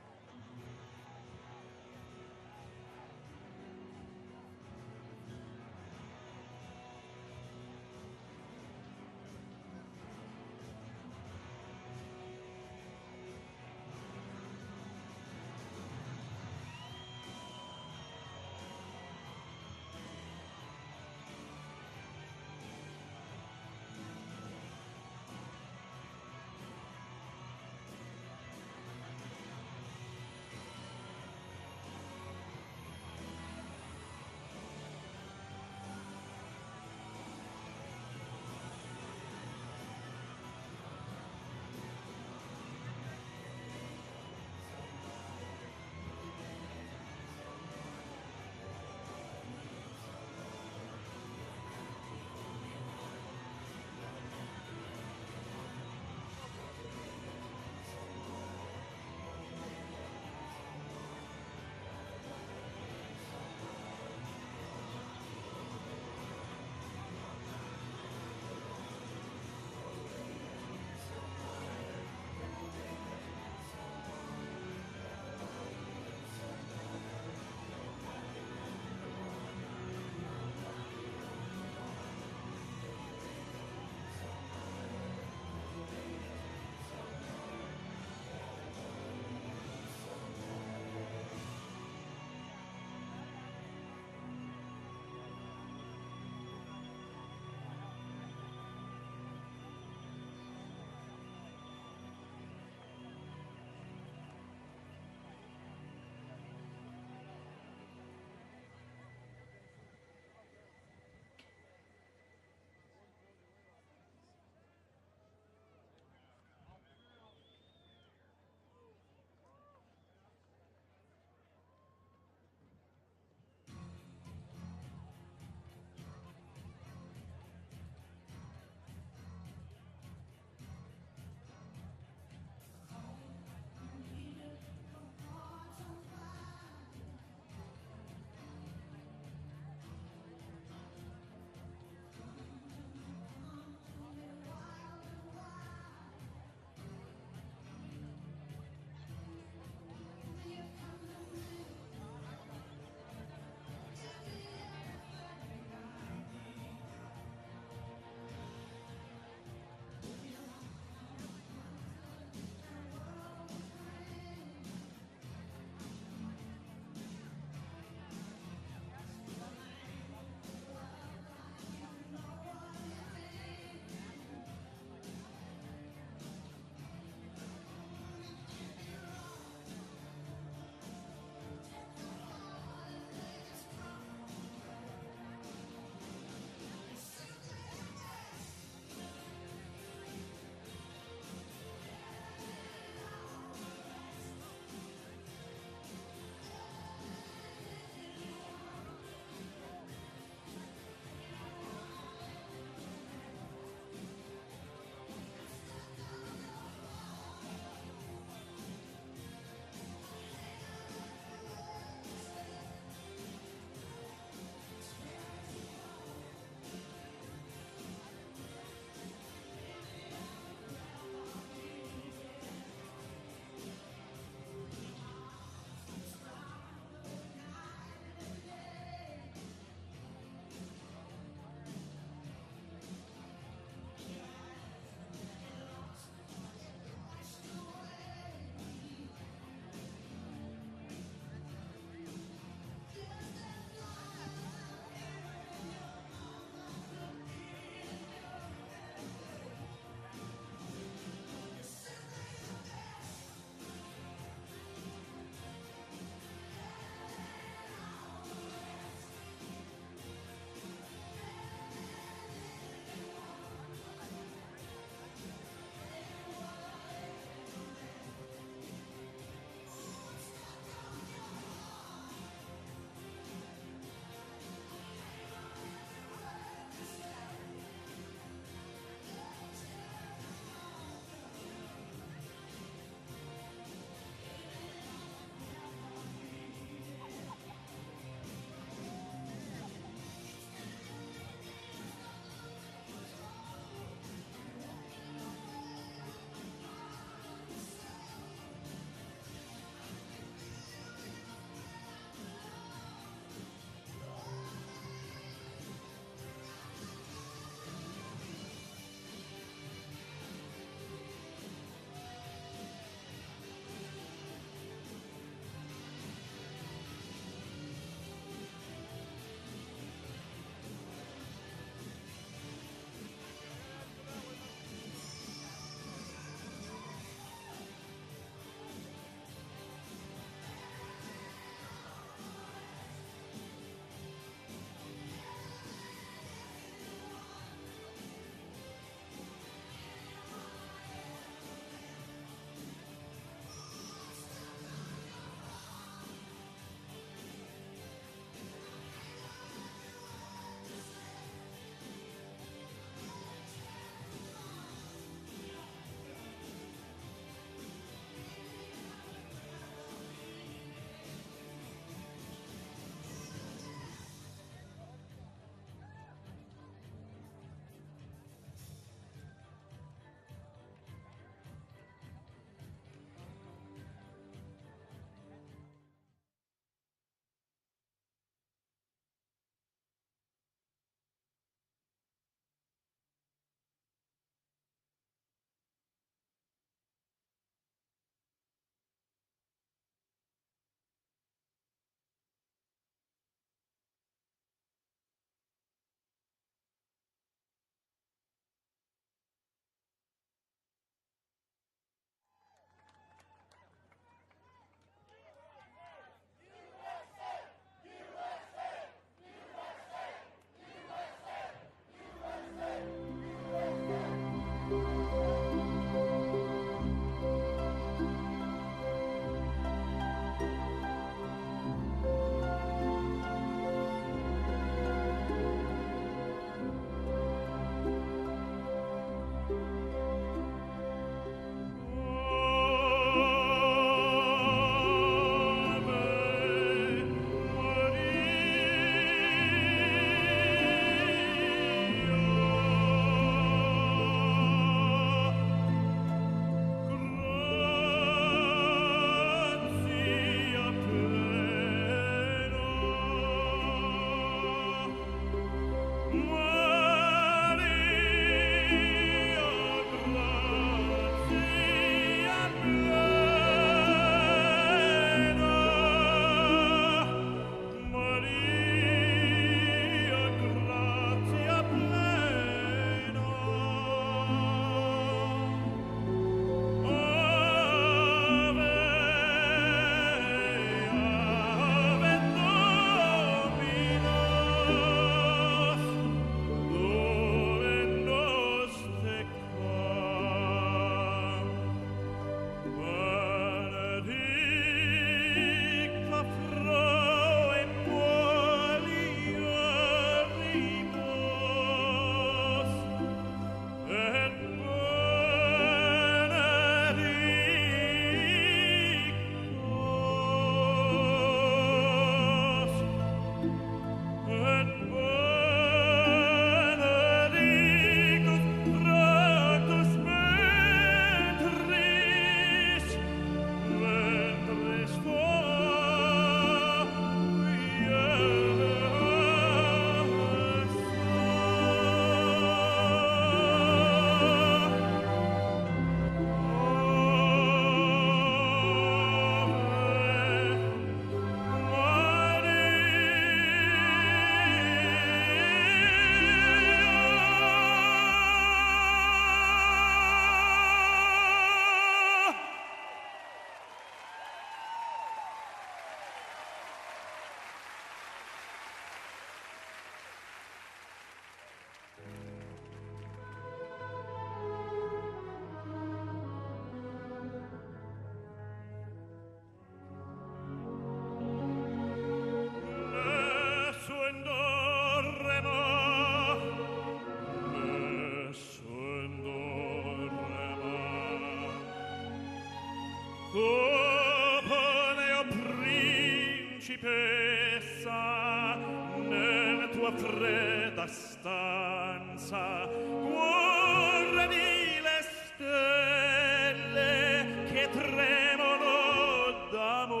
stessa nella tua fredda stanza, guarda di le stelle che tremano d'amore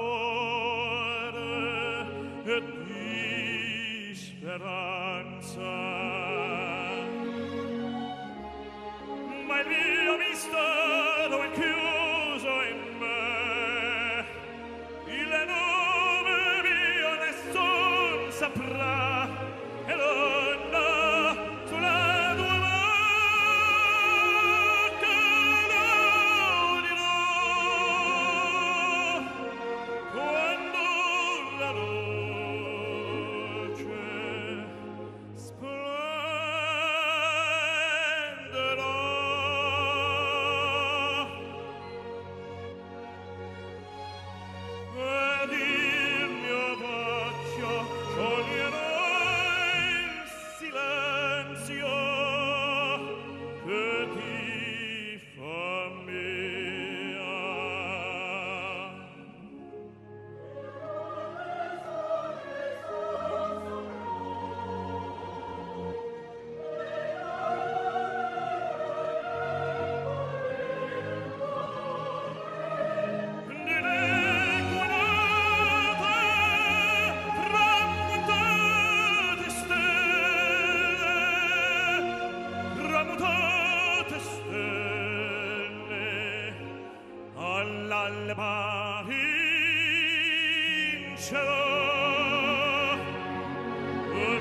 e di speranza. Ma il mio mistero è chiuso in me, il nome mio nessun saprà, e l'onda sulla tua bocca la udirò, quando la luce splenderà. Ed il mio braccio scioglierà il silenzio che ti fa mia. Tramutate stelle, all'alba vincerò,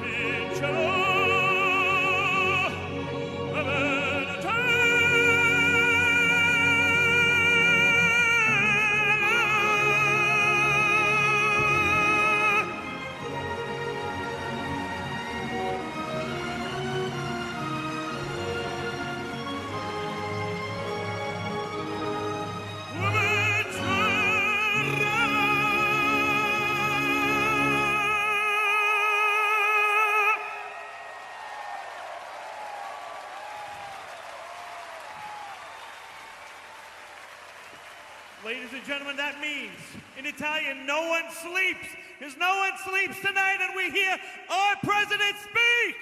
vincerò. Ladies and gentlemen, that means, in Italian, no one sleeps. Because no one sleeps tonight and we hear our president speak.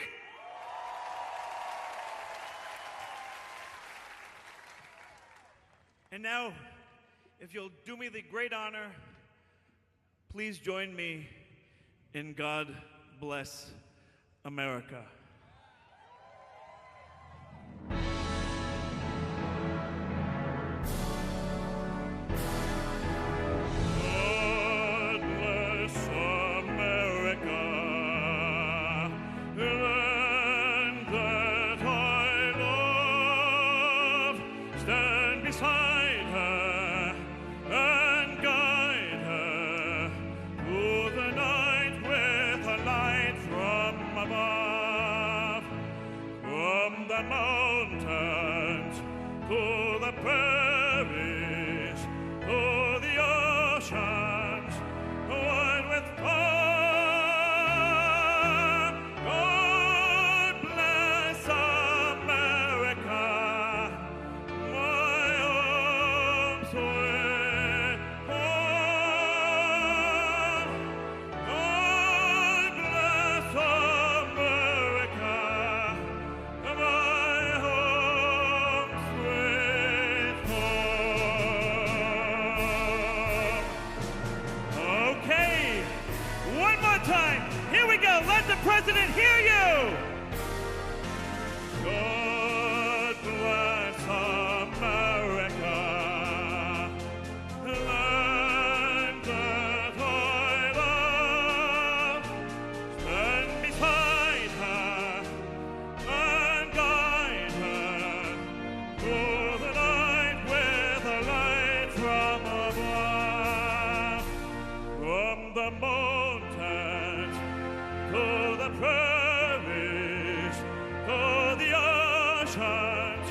And now, if you'll do me the great honor, please join me in God Bless America. God bless America, land that I love. Stand beside her and guide her through the night with a light from above. From the mountains to the prairies, to the oceans, wide with calm. God bless America, my home sweet home. God bless America, my home sweet home. Okay, one more time. Here we go. Let the president hear you. God bless America, land that I love. Stand beside her and guide her through the night with a light from above. From the mountains to the prairies, to the oceans,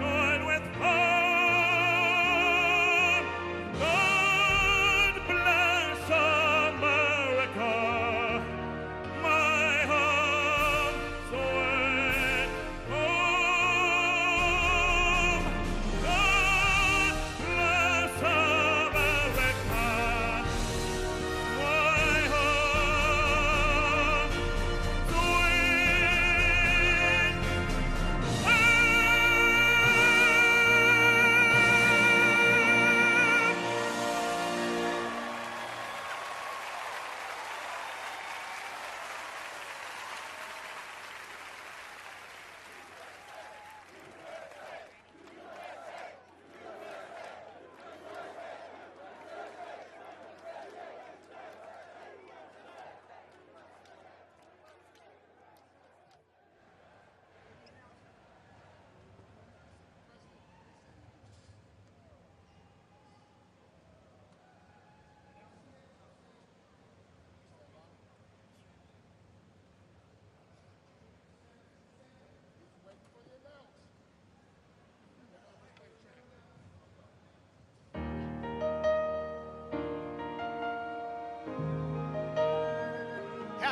and with calm. God bless America, my home sweet home. God bless America, my home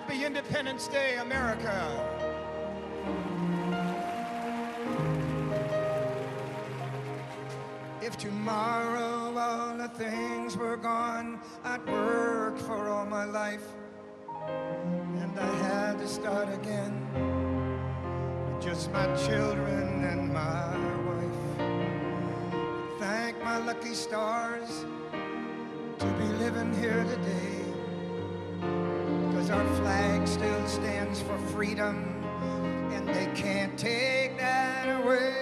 Happy Independence Day, America. If tomorrow all the things were gone, I'd worked for all my life, and I had to start again with just my children and my wife. Thank my lucky stars to be living here today, 'cause our flag still stands for freedom, and they can't take that away.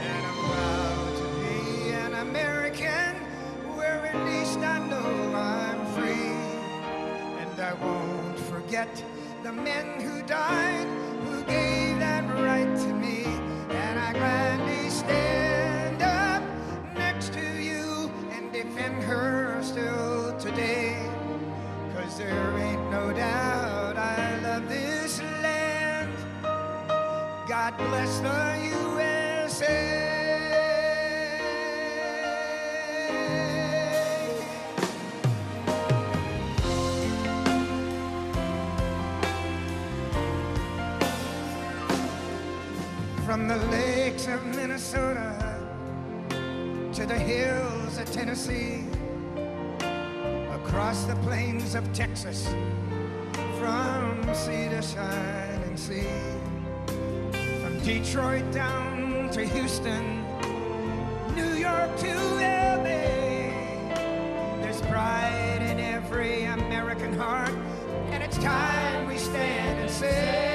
And I'm proud to be an American, where at least I know I'm free. And I won't forget the men who died, who gave that right to me. And I gladly stand up next to you and defend her still today. 'Cause there ain't no doubt I love this land. God bless the USA. From the lakes of Minnesota to the hills of Tennessee, across the plains of Texas, from sea to shining sea, from Detroit down to Houston, New York to LA, there's pride in every American heart, and it's time we stand and say,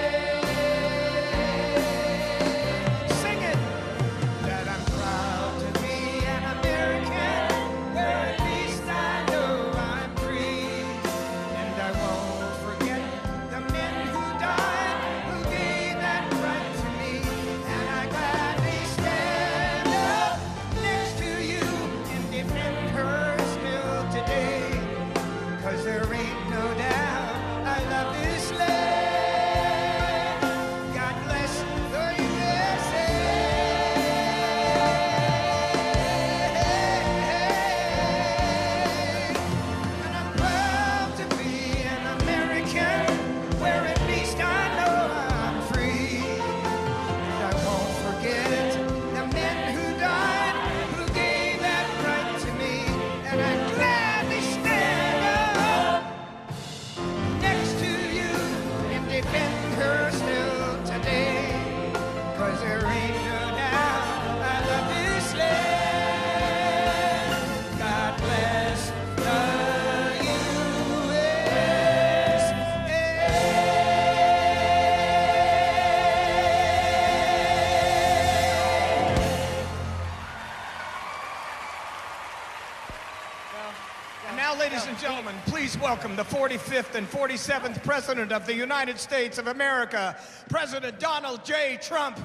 please welcome the 45th and 47th President of the United States of America, President Donald J. Trump.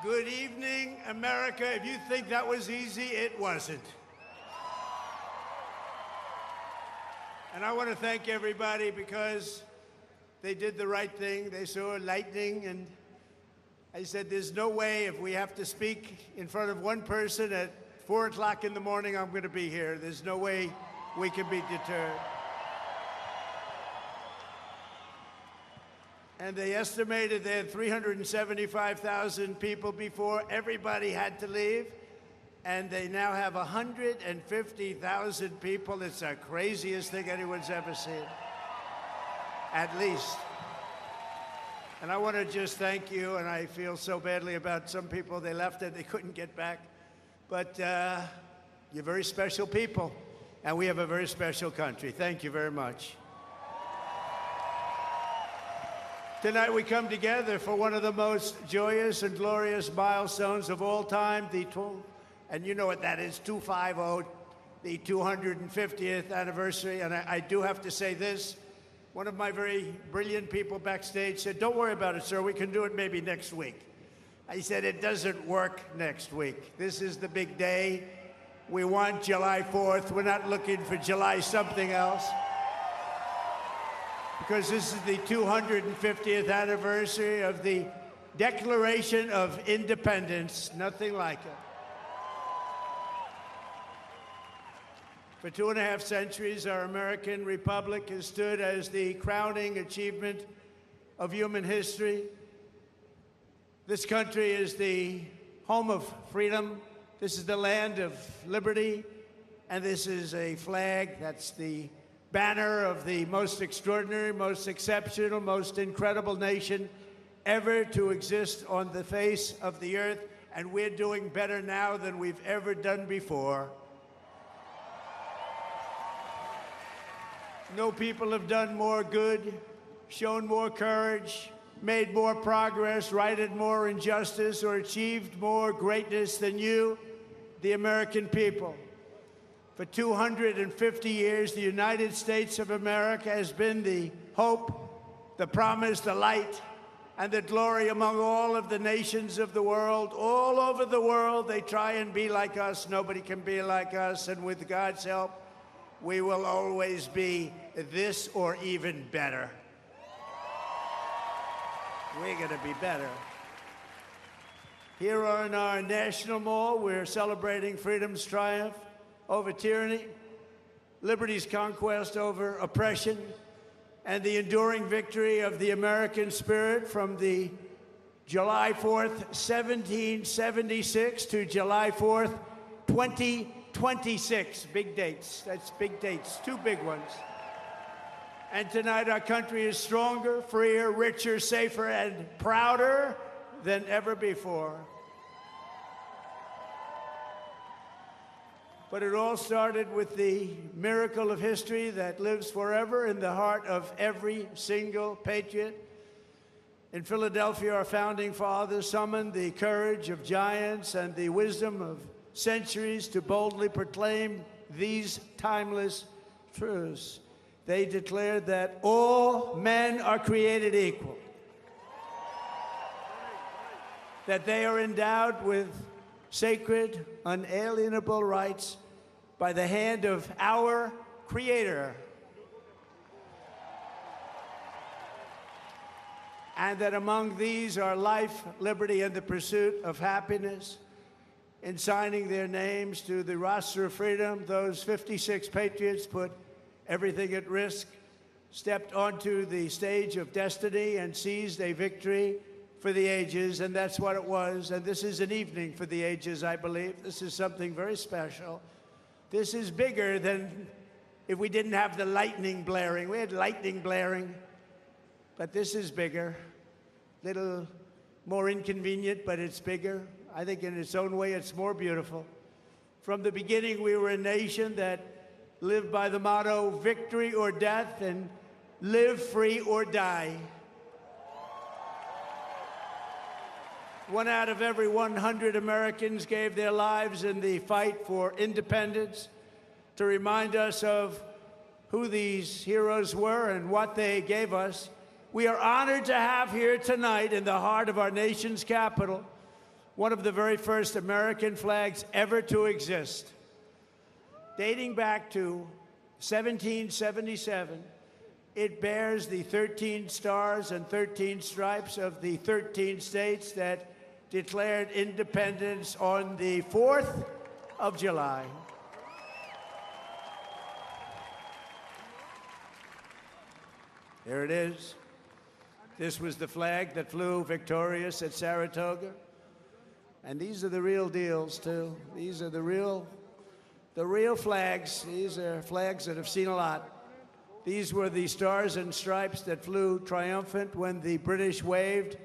Good evening, America. If you think that was easy, it wasn't. And I want to thank everybody because they did the right thing. They saw lightning, and I said, there's no way if we have to speak in front of one person at 4 o'clock in the morning, I'm going to be here. There's no way we can be deterred. And they estimated they had 375,000 people before. Everybody had to leave. And they now have 150,000 people. It's the craziest thing anyone's ever seen. At least. And I want to just thank you, and I feel so badly about some people. They left and they couldn't get back. But you're very special people, and we have a very special country. Thank you very much. Tonight we come together for one of the most joyous and glorious milestones of all time, and you know what that is, 250, the 250th anniversary. And I do have to say this. One of my very brilliant people backstage said, "Don't worry about it, sir. We can do it maybe next week." I said, "It doesn't work next week. This is the big day. We want July 4th. We're not looking for July something else. Because this is the 250th anniversary of the Declaration of Independence. Nothing like it. For 2.5 centuries, our American republic has stood as the crowning achievement of human history. This country is the home of freedom. This is the land of liberty. And this is a flag that's the banner of the most extraordinary, most exceptional, most incredible nation ever to exist on the face of the earth. And we're doing better now than we've ever done before. No people have done more good, shown more courage, made more progress, righted more injustice, or achieved more greatness than you, the American people. For 250 years, the United States of America has been the hope, the promise, the light, and the glory among all of the nations of the world. All over the world, they try and be like us. Nobody can be like us, and with God's help, we will always be this or even better. We're going to be better. Here on our National Mall, we're celebrating freedom's triumph over tyranny, liberty's conquest over oppression, and the enduring victory of the American spirit from the July 4th, 1776 to July 4th, 2026. Big dates. That's big dates. Two big ones. And tonight our country is stronger, freer, richer, safer, and prouder than ever before. But it all started with the miracle of history that lives forever in the heart of every single patriot. In Philadelphia, our founding fathers summoned the courage of giants and the wisdom of centuries to boldly proclaim these timeless truths. They declared that all men are created equal, that they are endowed with sacred, unalienable rights by the hand of our Creator, and that among these are life, liberty, and the pursuit of happiness. In signing their names to the roster of freedom, those 56 patriots put everything at risk, stepped onto the stage of destiny, and seized a victory for the ages, and that's what it was. And this is an evening for the ages, I believe. This is something very special. This is bigger than if we didn't have the lightning blaring. We had lightning blaring, but this is bigger. Little more inconvenient, but it's bigger. I think in its own way, it's more beautiful. From the beginning, we were a nation that lived by the motto, victory or death, and live free or die. 1 out of every 100 Americans gave their lives in the fight for independence to remind us of who these heroes were and what they gave us. We are honored to have here tonight in the heart of our nation's capital one of the very first American flags ever to exist. Dating back to 1777, it bears the 13 stars and 13 stripes of the 13 states that declared independence on the 4th of July. There it is. This was the flag that flew victorious at Saratoga. And these are the real deals, too. These are the real flags. These are flags that have seen a lot. These were the stars and stripes that flew triumphant when the British waved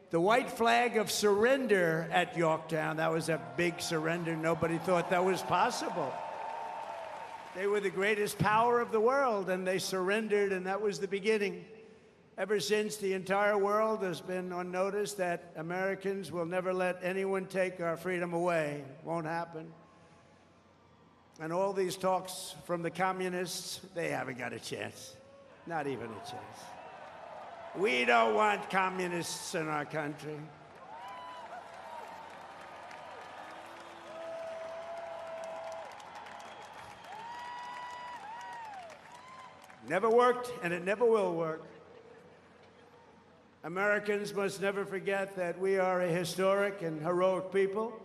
the white flag of surrender at Yorktown. That was a big surrender. Nobody thought that was possible. They were the greatest power of the world, and they surrendered, and that was the beginning. Ever since, the entire world has been on notice that Americans will never let anyone take our freedom away. It won't happen. And all these talks from the communists, they haven't got a chance. Not even a chance. We don't want communists in our country. Never worked, and it never will work. Americans must never forget that we are a historic and heroic people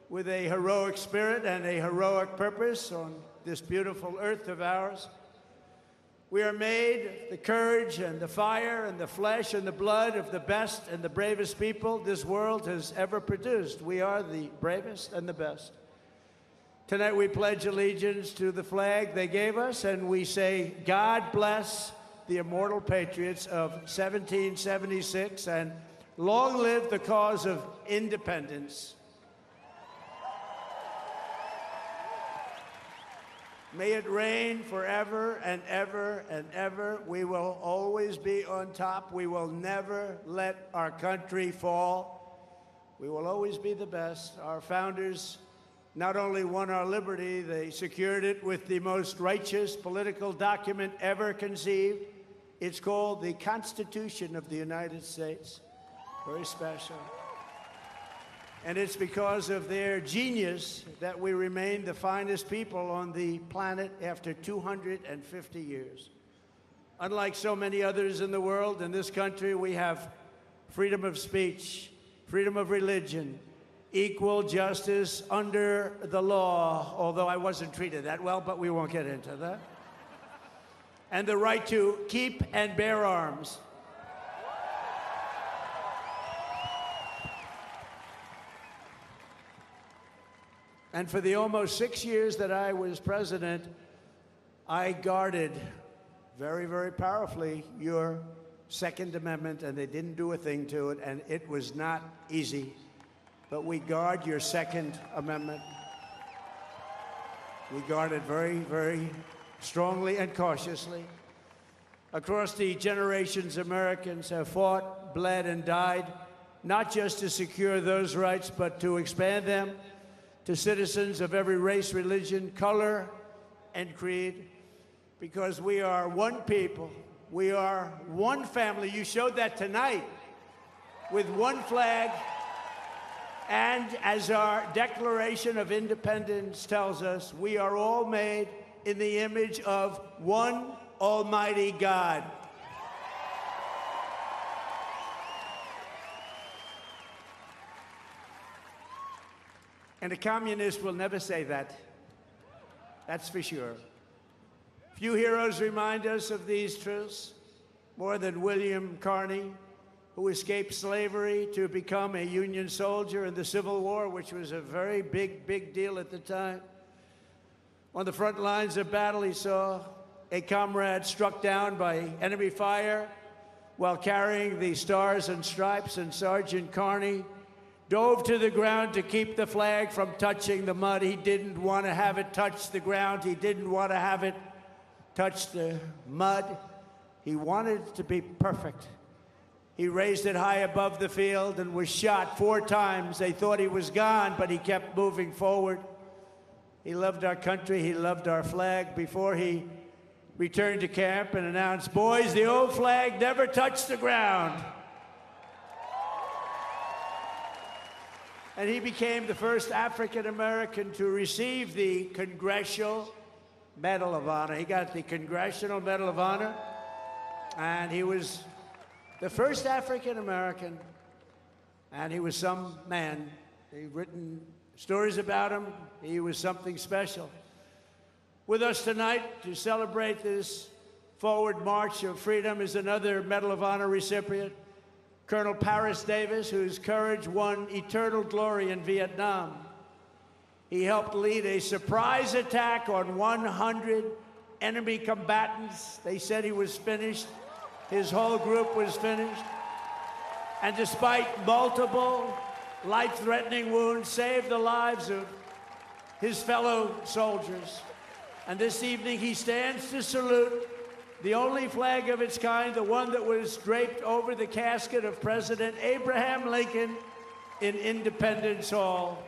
with a heroic spirit and a heroic purpose on this beautiful earth of ours. We are made the courage and the fire and the flesh and the blood of the best and the bravest people this world has ever produced. We are the bravest and the best. Tonight we pledge allegiance to the flag they gave us, and we say, God bless the immortal patriots of 1776, and long live the cause of independence. May it reign forever and ever and ever. We will always be on top. We will never let our country fall. We will always be the best. Our founders not only won our liberty, they secured it with the most righteous political document ever conceived. It's called the Constitution of the United States. Very special. And it's because of their genius that we remain the finest people on the planet after 250 years. Unlike so many others in the world, in this country we have freedom of speech, freedom of religion, equal justice under the law, although I wasn't treated that well, but we won't get into that. And the right to keep and bear arms. And for the almost 6 years that I was president, I guarded very, very powerfully your Second Amendment, and they didn't do a thing to it, and it was not easy. But we guard your Second Amendment. We guard it very, very strongly and cautiously. Across the generations, Americans have fought, bled, and died, not just to secure those rights, but to expand them to citizens of every race, religion, color, and creed, because we are one people. We are one family. You showed that tonight with one flag. And as our Declaration of Independence tells us, we are all made in the image of one Almighty God. And a communist will never say that. That's for sure. Few heroes remind us of these truths more than William Carney, who escaped slavery to become a Union soldier in the Civil War, which was a very big deal at the time. On the front lines of battle, he saw a comrade struck down by enemy fire while carrying the Stars and Stripes, and Sergeant Carney dove to the ground to keep the flag from touching the mud. He didn't want to have it touch the ground. He didn't want to have it touch the mud. He wanted it to be perfect. He raised it high above the field and was shot 4 times. They thought he was gone, but he kept moving forward. He loved our country. He loved our flag. Before he returned to camp and announced, "Boys, the old flag never touched the ground." And he became the first African-American to receive the Congressional Medal of Honor. He got the Congressional Medal of Honor, and he was the first African-American, and he was some man. They've written stories about him. He was something special. With us tonight to celebrate this forward march of freedom is another Medal of Honor recipient, Colonel Paris Davis, whose courage won eternal glory in Vietnam. He helped lead a surprise attack on 100 enemy combatants. They said he was finished. His whole group was finished. And despite multiple life-threatening wounds, saved the lives of his fellow soldiers. And this evening he stands to salute the only flag of its kind, the one that was draped over the casket of President Abraham Lincoln in Independence Hall.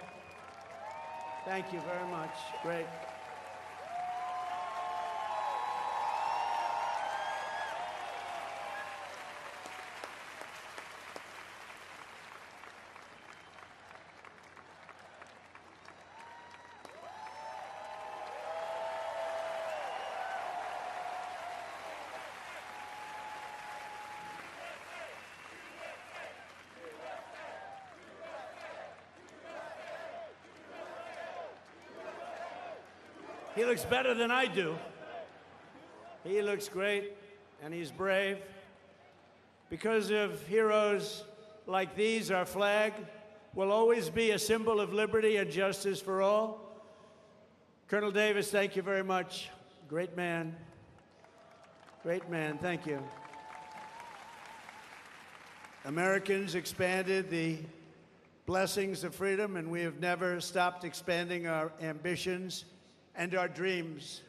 Thank you very much. Great. He looks better than I do. He looks great, and he's brave. Because of heroes like these, our flag will always be a symbol of liberty and justice for all. Colonel Davis, thank you very much. Great man. Great man, thank you. Americans expanded the blessings of freedom, and we have never stopped expanding our ambitions and our dreams.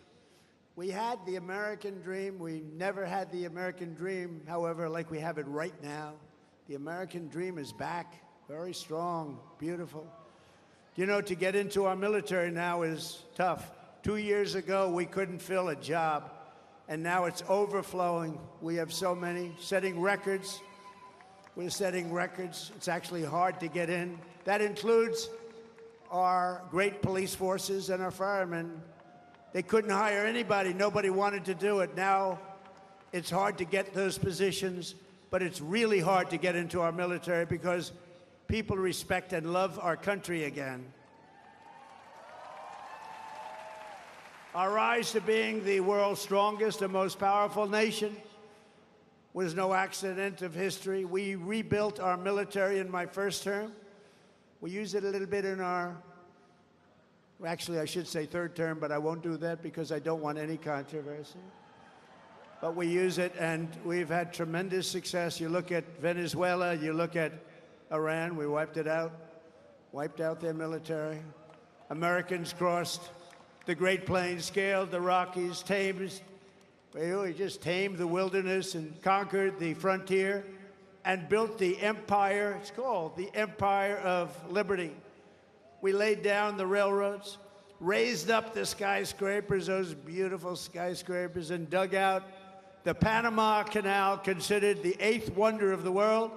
We had the American dream. We never had the American dream, however, like we have it right now. The American dream is back, very strong, beautiful. You know, to get into our military now is tough. 2 years ago, we couldn't fill a job, and now it's overflowing. We have so many, setting records. We're setting records. It's actually hard to get in. That includes our great police forces and our firemen. They couldn't hire anybody. Nobody wanted to do it. Now it's hard to get those positions, but it's really hard to get into our military because people respect and love our country again. Our rise to being the world's strongest and most powerful nation was no accident of history. We rebuilt our military in my first term. We use it a little bit in our, actually I should say third term, but I won't do that because I don't want any controversy. But we use it, and we've had tremendous success. You look at Venezuela, you look at Iran, we wiped it out, wiped out their military. Americans crossed the Great Plains, scaled the Rockies, we just tamed the wilderness and conquered the frontier and built the empire. It's called the Empire of Liberty. We laid down the railroads, raised up the skyscrapers, those beautiful skyscrapers, and dug out the Panama Canal, considered the 8th wonder of the world,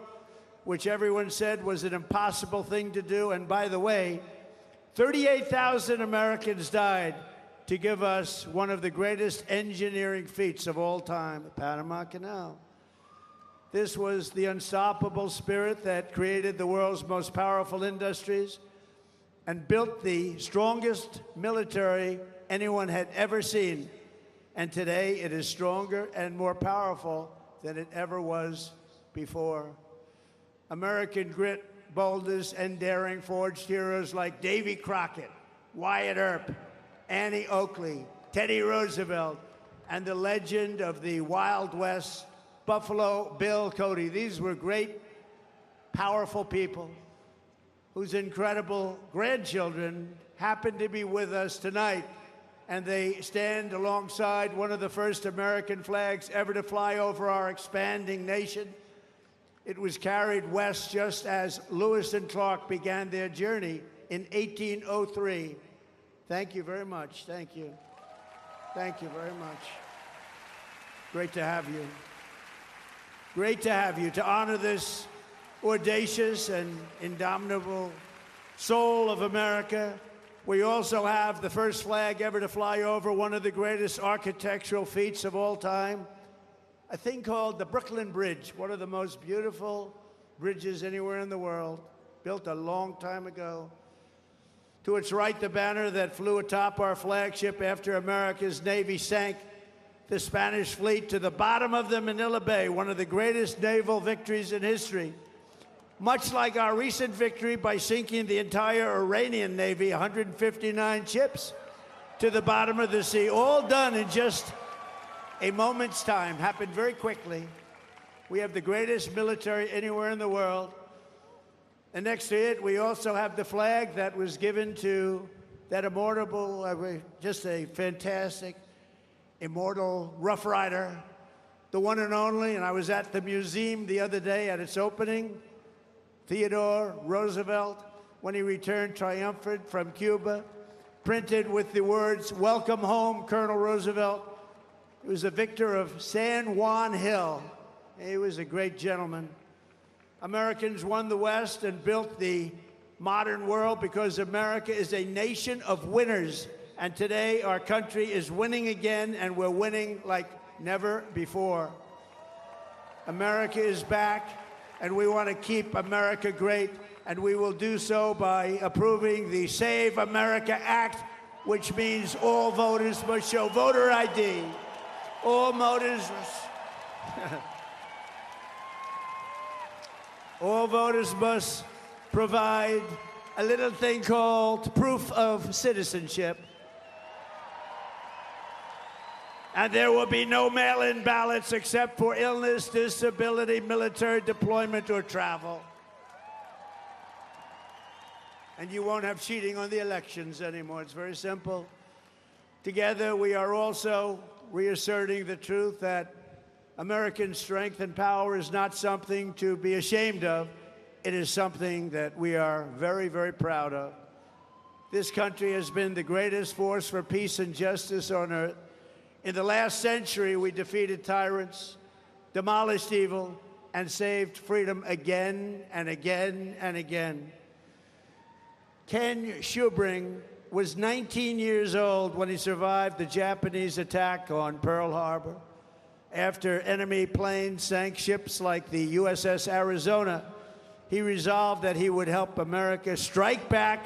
which everyone said was an impossible thing to do. And by the way, 38,000 Americans died to give us one of the greatest engineering feats of all time, the Panama Canal. This was the unstoppable spirit that created the world's most powerful industries and built the strongest military anyone had ever seen. And today it is stronger and more powerful than it ever was before. American grit, boldness, and daring forged heroes like Davy Crockett, Wyatt Earp, Annie Oakley, Teddy Roosevelt, and the legend of the Wild West, Buffalo Bill Cody. These were great, powerful people whose incredible grandchildren happen to be with us tonight. And they stand alongside one of the first American flags ever to fly over our expanding nation. It was carried west just as Lewis and Clark began their journey in 1803. Thank you very much. Thank you. Thank you very much. Great to have you. Great to have you, to honor this audacious and indomitable soul of America. We also have the first flag ever to fly over one of the greatest architectural feats of all time, a thing called the Brooklyn Bridge, one of the most beautiful bridges anywhere in the world, built a long time ago. To its right, the banner that flew atop our flagship after America's Navy sank the Spanish fleet to the bottom of the Manila Bay, one of the greatest naval victories in history. much like our recent victory by sinking the entire Iranian Navy, 159 ships, to the bottom of the sea, all done in just a moment's time, happened very quickly. We have the greatest military anywhere in the world. And next to it, we also have the flag that was given to that immortal, just a fantastic, immortal Rough Rider, the one and only. And I was at the museum the other day at its opening, Theodore Roosevelt, when he returned triumphant from Cuba, printed with the words, "Welcome home, Colonel Roosevelt." He was a victor of San Juan Hill. He was a great gentleman. Americans won the West and built the modern world because America is a nation of winners. And today our country is winning again, and we're winning like never before. America is back, and we want to keep America great, and we will do so by approving the Save America Act, which means all voters must show voter ID. All voters all voters must provide a little thing called proof of citizenship. And there will be no mail-in ballots except for illness, disability, military deployment, or travel. And you won't have cheating on the elections anymore. It's very simple. Together, we are also reasserting the truth that American strength and power is not something to be ashamed of. It is something that we are very, very proud of. This country has been the greatest force for peace and justice on earth. In the last century, we defeated tyrants, demolished evil, and saved freedom again and again and again. Ken Schubring was 19 years old when he survived the Japanese attack on Pearl Harbor. After enemy planes sank ships like the USS Arizona, he resolved that he would help America strike back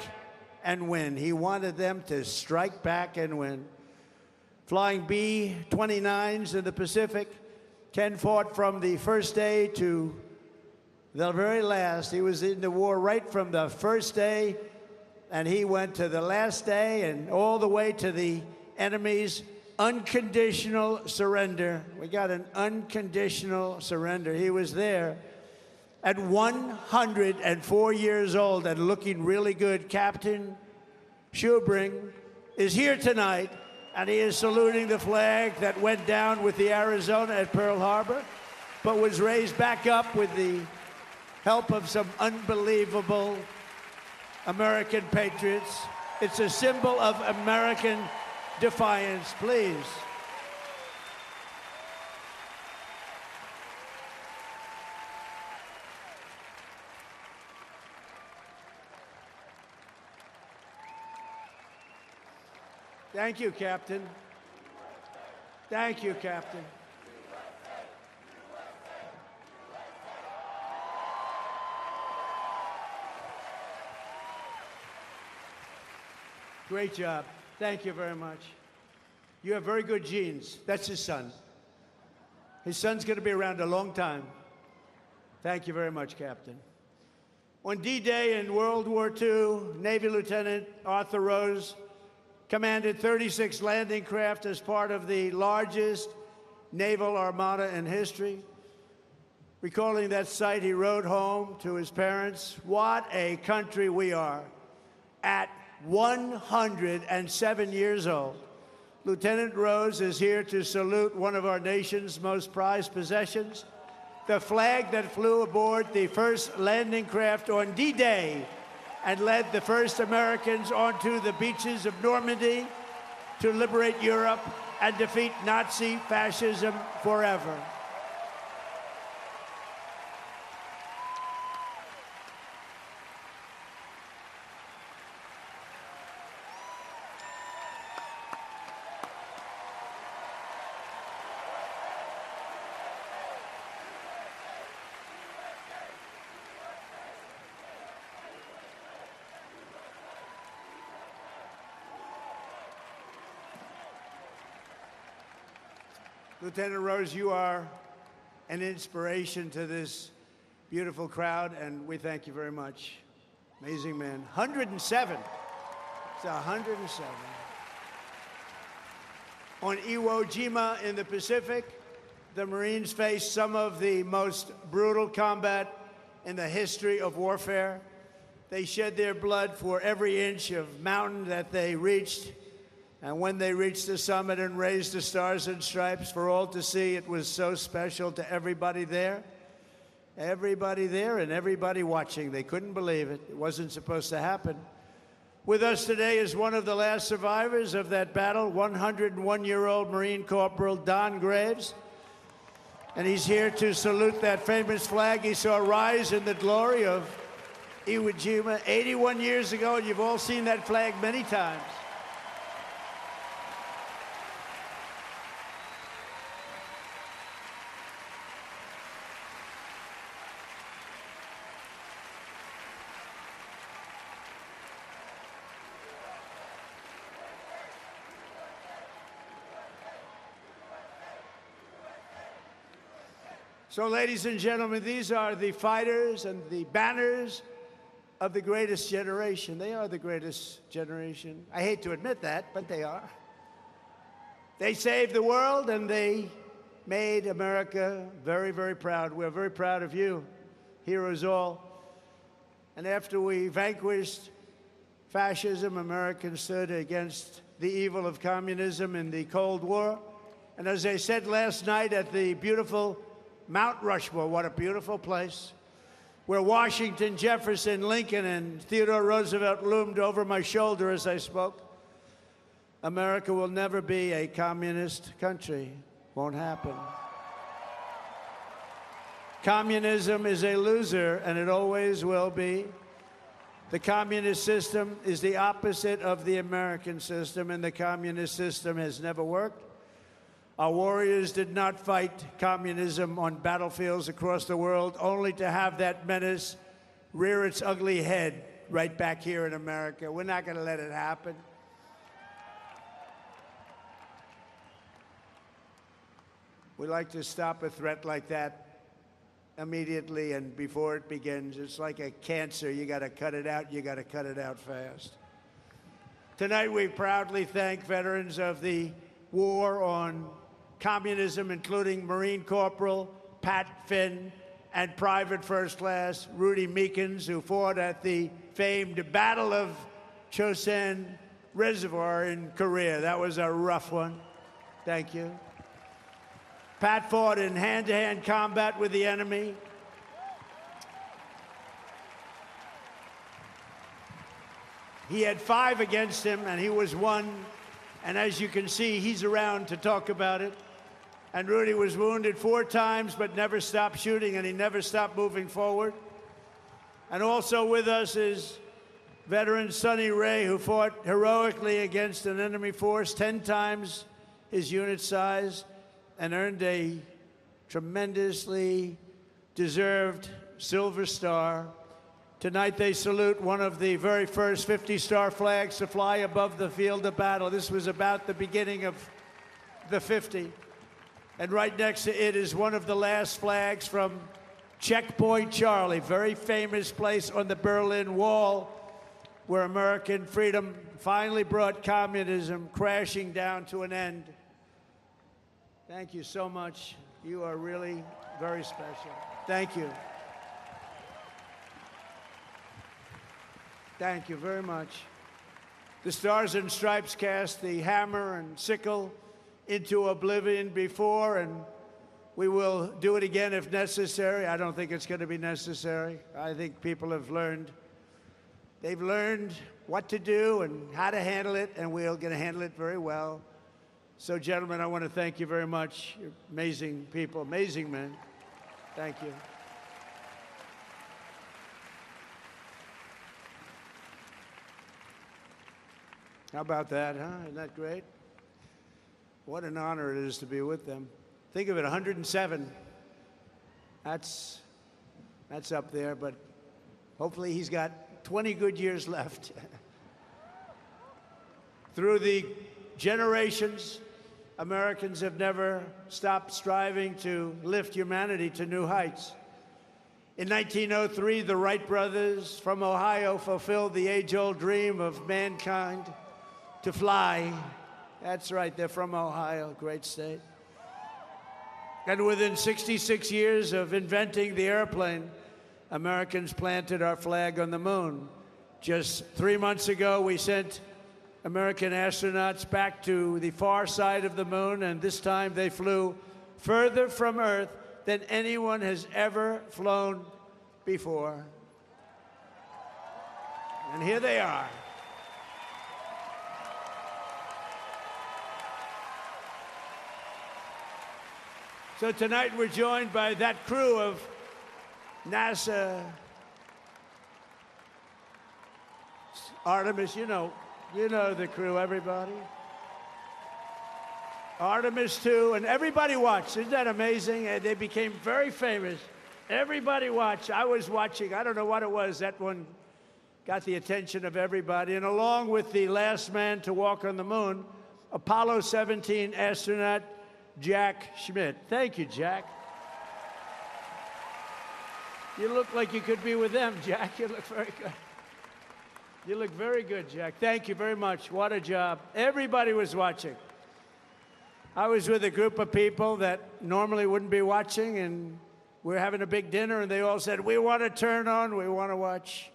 and win. He wanted them to strike back and win. Flying B-29s in the Pacific, Ken fought from the first day to the very last. He was in the war right from the first day, and he went to the last day and all the way to the enemy's unconditional surrender. We got an unconditional surrender. He was there at 104 years old and looking really good. Captain Schubring is here tonight, and he is saluting the flag that went down with the Arizona at Pearl Harbor, but was raised back up with the help of some unbelievable American patriots. It's a symbol of American defiance, please. Thank you, Captain. Thank you, Captain. Great job. Thank you very much. You have very good genes. That's his son. His son's going to be around a long time. Thank you very much, Captain. On D-Day in World War II, Navy Lieutenant Arthur Rose commanded 36 landing craft as part of the largest naval armada in history. Recalling that sight, he wrote home to his parents, "What a country we are." At 107 years old, Lieutenant Rose is here to salute one of our nation's most prized possessions, the flag that flew aboard the first landing craft on D-Day and led the first Americans onto the beaches of Normandy to liberate Europe and defeat Nazi fascism forever. Lieutenant Rose, you are an inspiration to this beautiful crowd, and we thank you very much. Amazing man. 107. It's 107. On Iwo Jima in the Pacific, the Marines faced some of the most brutal combat in the history of warfare. They shed their blood for every inch of mountain that they reached. And when they reached the summit and raised the stars and stripes for all to see, it was so special to everybody there. Everybody there and everybody watching. They couldn't believe it. It wasn't supposed to happen. With us today is one of the last survivors of that battle, 101-year-old Marine Corporal Don Graves. And he's here to salute that famous flag he saw rise in the glory of Iwo Jima 81 years ago, and you've all seen that flag many times. So, ladies and gentlemen, these are the fighters and the banners of the greatest generation. They are the greatest generation. I hate to admit that, but they are. They saved the world, and they made America very, very proud. We're very proud of you, heroes all. And after we vanquished fascism, Americans stood against the evil of communism in the Cold War. And as I said last night at the beautiful Mount Rushmore, what a beautiful place, where Washington, Jefferson, Lincoln, and Theodore Roosevelt loomed over my shoulder as I spoke. America will never be a communist country. Won't happen. Communism is a loser, and it always will be. The communist system is the opposite of the American system, and the communist system has never worked. Our warriors did not fight communism on battlefields across the world, only to have that menace rear its ugly head right back here in America. We're not going to let it happen. We like to stop a threat like that immediately and before it begins. It's like a cancer. You got to cut it out. You got to cut it out fast. Tonight, we proudly thank veterans of the war on communism, including Marine Corporal Pat Finn and Private First Class Rudy Meekins, who fought at the famed Battle of Chosin Reservoir in Korea. That was a rough one. Thank you. Pat fought in hand-to-hand combat with the enemy. He had 5 against him, and he was 1. And as you can see, he's around to talk about it. And Rudy was wounded 4 times, but never stopped shooting, and he never stopped moving forward. And also with us is veteran Sonny Ray, who fought heroically against an enemy force 10 times his unit size and earned a tremendously deserved Silver Star. Tonight they salute one of the very first 50-star flags to fly above the field of battle. This was about the beginning of the 50. And right next to it is one of the last flags from Checkpoint Charlie, very famous place on the Berlin Wall, where American freedom finally brought communism crashing down to an end. Thank you so much. You are really very special. Thank you. Thank you very much. The Stars and Stripes cast the hammer and sickle into oblivion before, and we will do it again if necessary. I don't think it's going to be necessary. I think people have learned. They've learned what to do and how to handle it, and we're going to handle it very well. So, gentlemen, I want to thank you very much. You're amazing people, amazing men. Thank you. How about that, huh? Isn't that great? What an honor it is to be with them. Think of it, 107. That's up there, but hopefully he's got 20 good years left. Through the generations, Americans have never stopped striving to lift humanity to new heights. In 1903, the Wright brothers from Ohio fulfilled the age-old dream of mankind to fly. That's right, they're from Ohio, great state. And within 66 years of inventing the airplane, Americans planted our flag on the moon. Just 3 months ago, we sent American astronauts back to the far side of the moon, and this time they flew further from Earth than anyone has ever flown before. And here they are. So tonight we're joined by that crew of NASA, Artemis, you know the crew, everybody. Artemis 2, and everybody watched. Isn't that amazing? And they became very famous. Everybody watched. I was watching. I don't know what it was. That one got the attention of everybody. And along with the last man to walk on the moon, Apollo 17 astronaut Jack Schmitt. Thank you, Jack. You look like you could be with them, Jack. You look very good. You look very good, Jack. Thank you very much. What a job. Everybody was watching. I was with a group of people that normally wouldn't be watching, and we're having a big dinner, and they all said, we want to turn on, we want to watch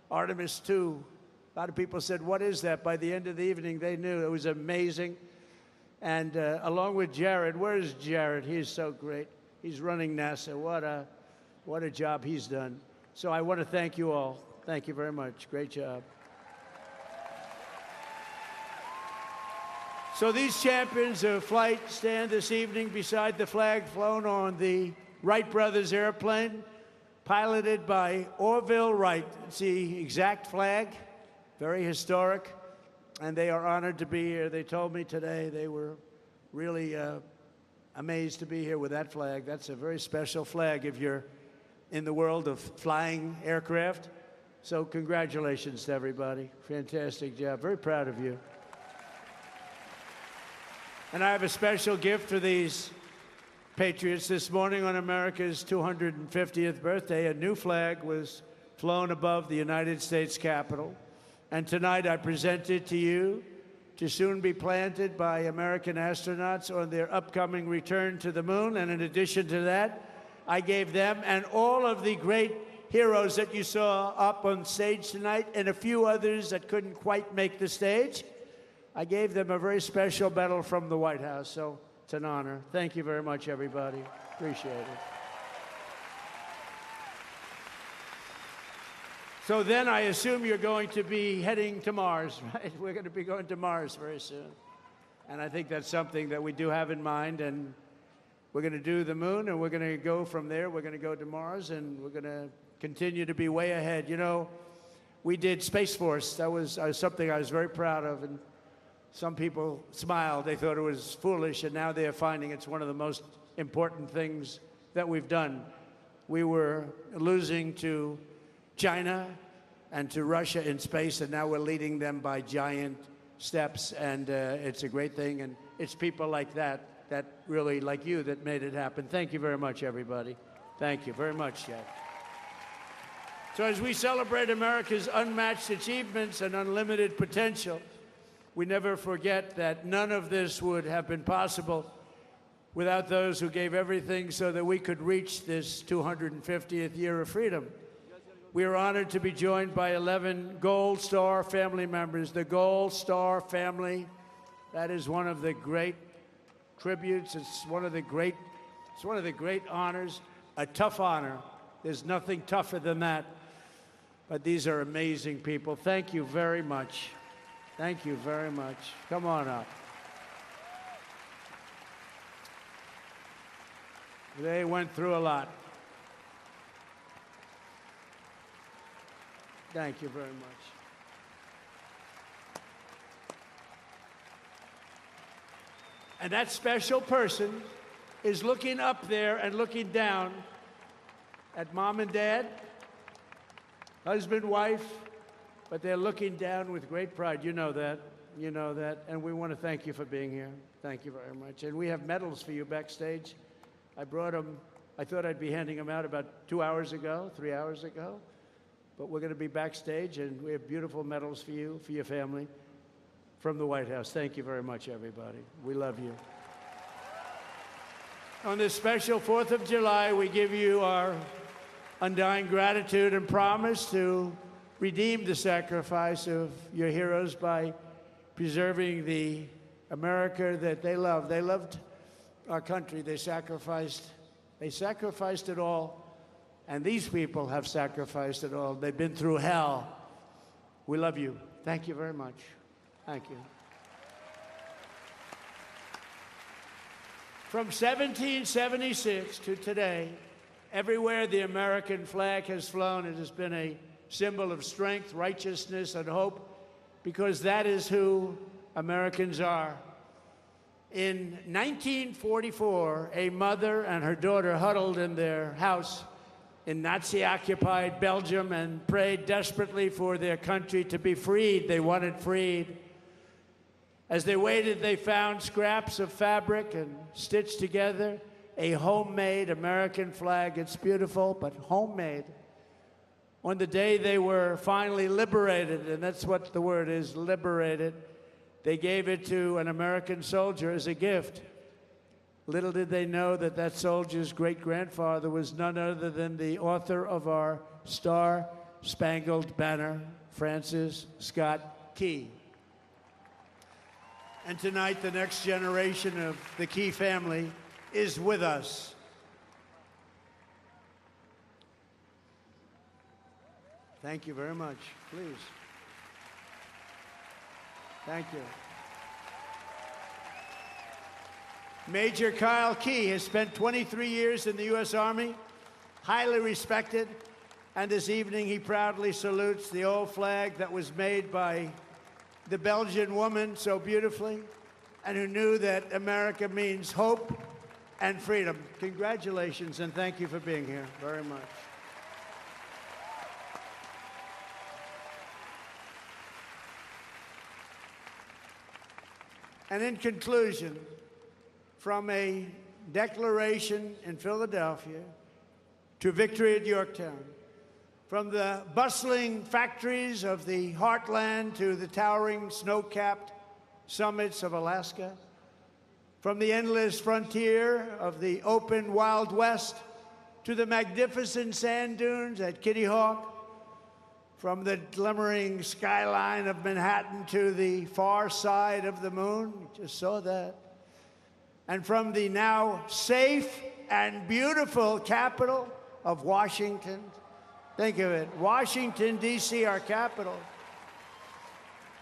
Artemis 2. A lot of people said, what is that? By the end of the evening, they knew. It was amazing. And along with Jared, where's Jared? He's so great. He's running NASA. What a job he's done. So I want to thank you all. Thank you very much. Great job. So these champions of flight stand this evening beside the flag flown on the Wright brothers airplane, piloted by Orville Wright. It's the exact flag, very historic, and they are honored to be here. They told me today they were really amazed to be here with that flag. That's a very special flag if you're in the world of flying aircraft. So congratulations to everybody. Fantastic job. Very proud of you. And I have a special gift for these patriots. This morning on America's 250th birthday, a new flag was flown above the United States Capitol. And tonight I present it to you to soon be planted by American astronauts on their upcoming return to the moon. And in addition to that, I gave them and all of the great heroes that you saw up on stage tonight and a few others that couldn't quite make the stage, I gave them a very special medal from the White House, so it's an honor. Thank you very much, everybody. Appreciate it. So then I assume you're going to be heading to Mars, right? We're going to be going to Mars very soon. And I think that's something that we do have in mind, and we're going to do the moon, and we're going to go from there. We're going to go to Mars, and we're going to continue to be way ahead. You know, we did Space Force. That was something I was very proud of, and some people smiled. They thought it was foolish, and now they're finding it's one of the most important things that we've done. We were losing to China and to Russia in space, and now we're leading them by giant steps, and it's a great thing, and it's people like that really, like you, that made it happen. Thank you very much, everybody. Thank you very much, Jack. So as we celebrate America's unmatched achievements and unlimited potential, we never forget that none of this would have been possible without those who gave everything so that we could reach this 250th year of freedom. We are honored to be joined by 11 Gold Star family members. The Gold Star family, that is one of the great tributes. It's one of the great honors, a tough honor. There's nothing tougher than that. But these are amazing people. Thank you very much. Thank you very much. Come on up. They went through a lot. Thank you very much. And that special person is looking up there and looking down at mom and dad, husband, wife, but they're looking down with great pride. You know that. You know that. And we want to thank you for being here. Thank you very much. And we have medals for you backstage. I brought them I thought I'd be handing them out about 2 hours ago, 3 hours ago. But we're going to be backstage, and we have beautiful medals for you, for your family, from the White House. Thank you very much, everybody. We love you. On this special 4th of July, we give you our undying gratitude and promise to redeem the sacrifice of your heroes by preserving the America that they love. They loved our country. They sacrificed it all. And these people have sacrificed it all. They've been through hell. We love you. Thank you very much. Thank you. From 1776 to today, everywhere the American flag has flown, it has been a symbol of strength, righteousness, and hope, because that is who Americans are. In 1944, a mother and her daughter huddled in their house in Nazi-occupied Belgium and prayed desperately for their country to be freed. They wanted freed. As they waited, they found scraps of fabric and stitched together a homemade American flag. It's beautiful, but homemade. On the day they were finally liberated, and that's what the word is, liberated, they gave it to an American soldier as a gift. Little did they know that that soldier's great-grandfather was none other than the author of our Star-Spangled Banner, Francis Scott Key. And tonight, the next generation of the Key family is with us. Thank you very much. Please. Thank you. Major Kyle Key has spent 23 years in the U.S. Army, highly respected, and this evening he proudly salutes the old flag that was made by the Belgian woman so beautifully, and who knew that America means hope and freedom. Congratulations, and thank you for being here very much. And in conclusion, from a declaration in Philadelphia to victory at Yorktown, from the bustling factories of the heartland to the towering snow-capped summits of Alaska, from the endless frontier of the open Wild West to the magnificent sand dunes at Kitty Hawk, from the glimmering skyline of Manhattan to the far side of the moon, you just saw that, and from the now safe and beautiful capital of Washington. Think of it, Washington, D.C., our capital.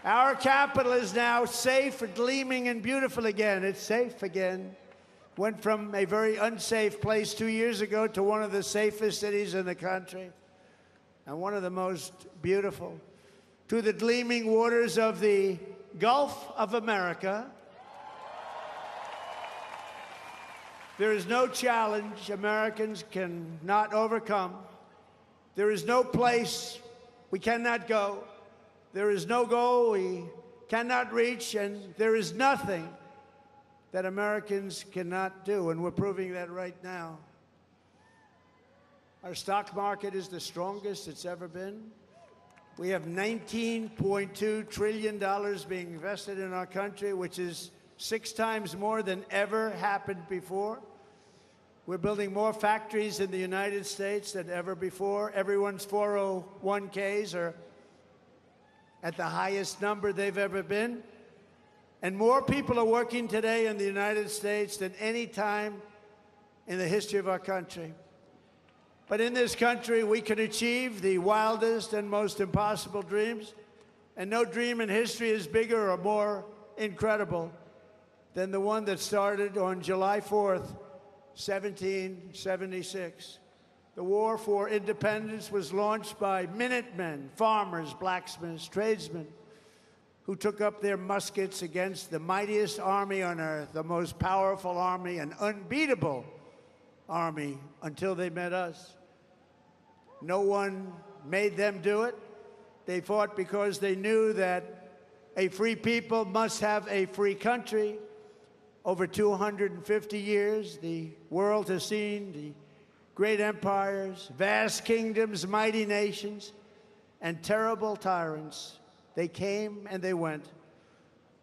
Our capital is now safe, gleaming, and beautiful again. It's safe again. Went from a very unsafe place 2 years ago to one of the safest cities in the country, and one of the most beautiful. To the gleaming waters of the Gulf of America. There is no challenge Americans cannot overcome. There is no place we cannot go. There is no goal we cannot reach, and there is nothing that Americans cannot do, and we're proving that right now. Our stock market is the strongest it's ever been. We have $19.2 trillion being invested in our country, which is 6 times more than ever happened before. We're building more factories in the United States than ever before. Everyone's 401ks are at the highest number they've ever been. And more people are working today in the United States than any time in the history of our country. But in this country, we can achieve the wildest and most impossible dreams, and no dream in history is bigger or more incredible than the one that started on July 4th, 1776. The war for independence was launched by Minutemen, farmers, blacksmiths, tradesmen, who took up their muskets against the mightiest army on earth, the most powerful army, an unbeatable army, until they met us. No one made them do it. They fought because they knew that a free people must have a free country. Over 250 years, the world has seen the great empires, vast kingdoms, mighty nations, and terrible tyrants. They came and they went.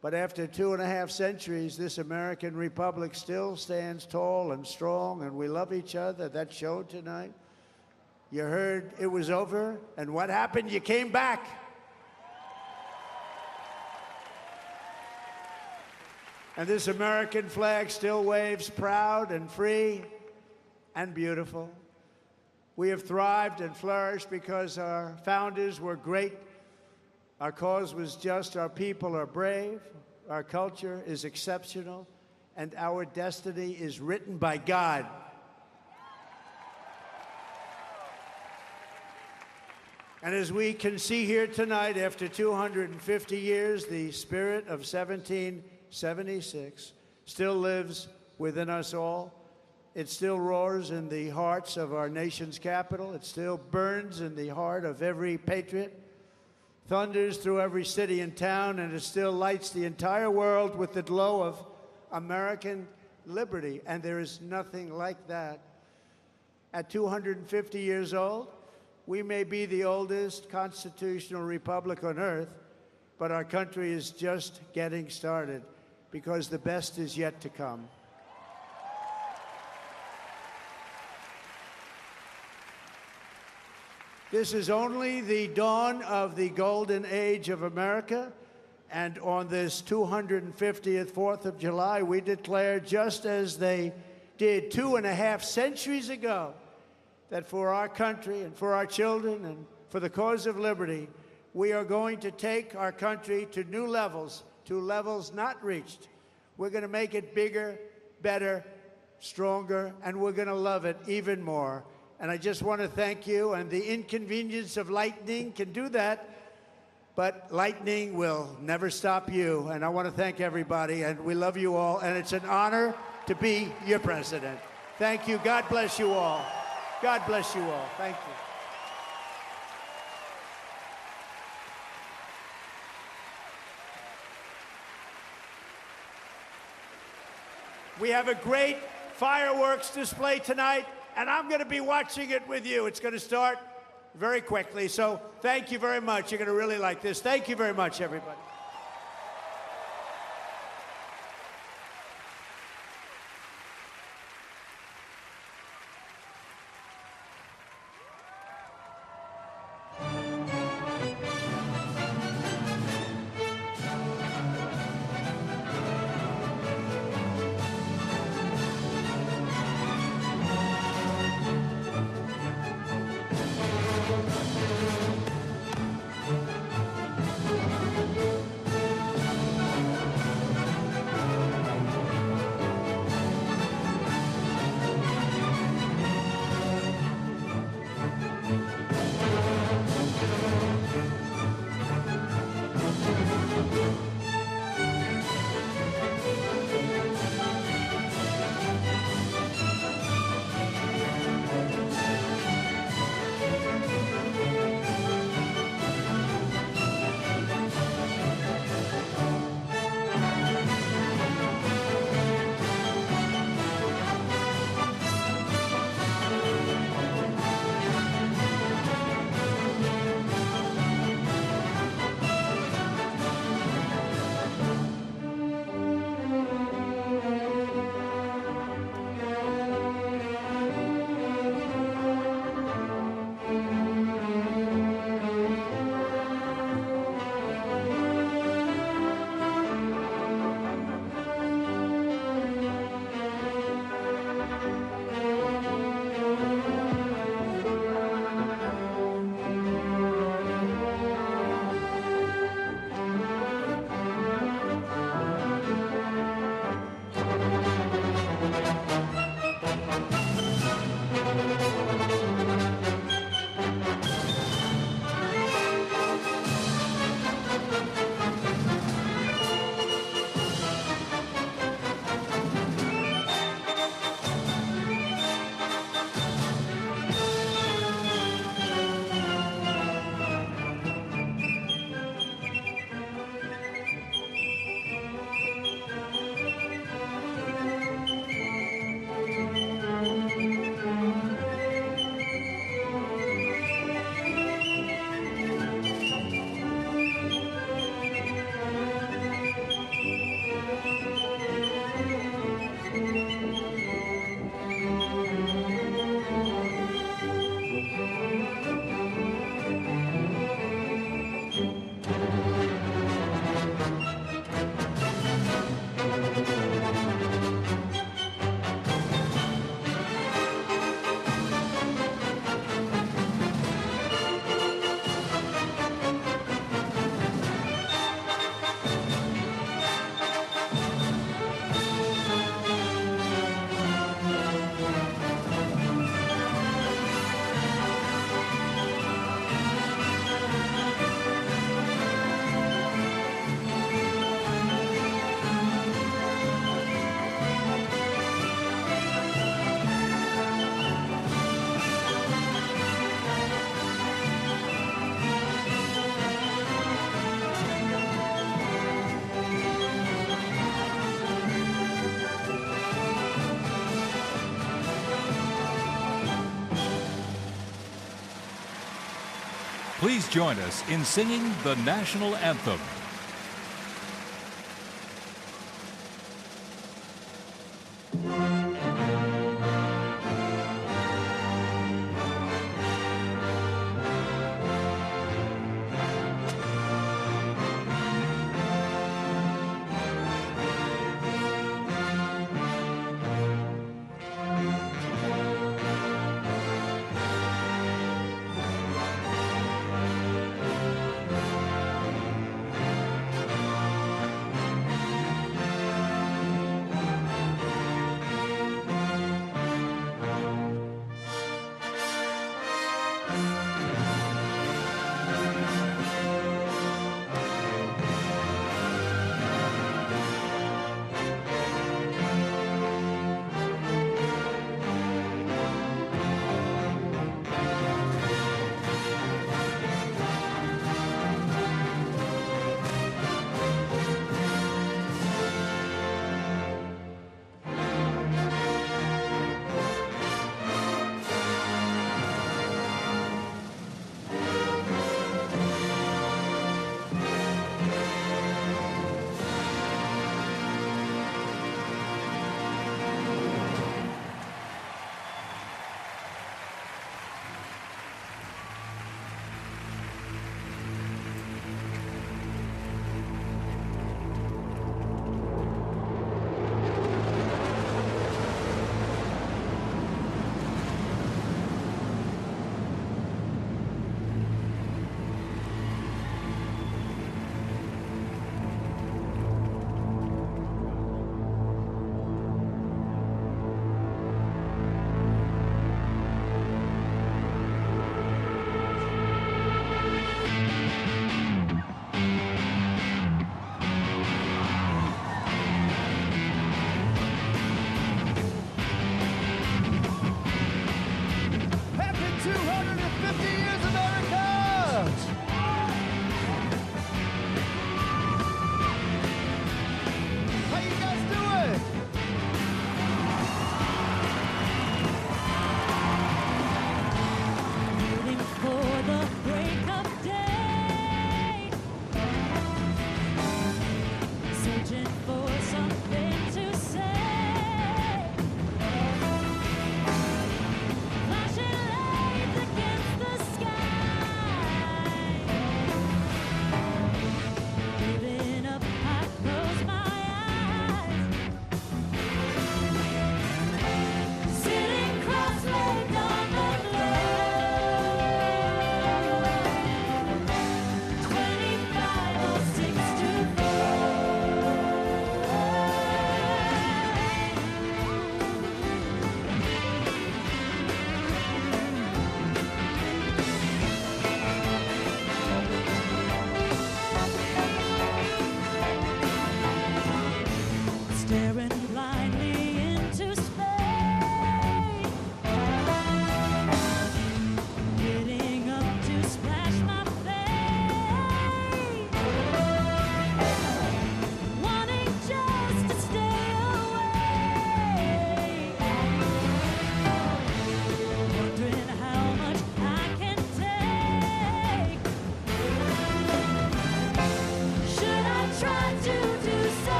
But after 2.5 centuries, this American republic still stands tall and strong, and we love each other. That showed tonight. You heard it was over, and what happened? You came back. And this American flag still waves proud and free and beautiful. We have thrived and flourished because our founders were great. Our cause was just, our people are brave, our culture is exceptional, and our destiny is written by God. And as we can see here tonight, after 250 years, the spirit of 1776 still lives within us all. It still roars in the hearts of our nation's capital. It still burns in the heart of every patriot, thunders through every city and town, and it still lights the entire world with the glow of American liberty. And there is nothing like that. At 250 years old, we may be the oldest constitutional republic on earth, but our country is just getting started because the best is yet to come. This is only the dawn of the golden age of America, and on this 250th 4th of July, we declare, just as they did 2.5 centuries ago, that for our country and for our children and for the cause of liberty, we are going to take our country to new levels, to levels not reached. We're going to make it bigger, better, stronger, and we're going to love it even more. And I just want to thank you, and the inconvenience of lightning can do that, but lightning will never stop you. And I want to thank everybody, and we love you all, and it's an honor to be your president. Thank you. God bless you all. God bless you all. Thank you. We have a great fireworks display tonight, and I'm going to be watching it with you. It's going to start very quickly, so thank you very much. You're going to really like this. Thank you very much, everybody. Please join us in singing the national anthem.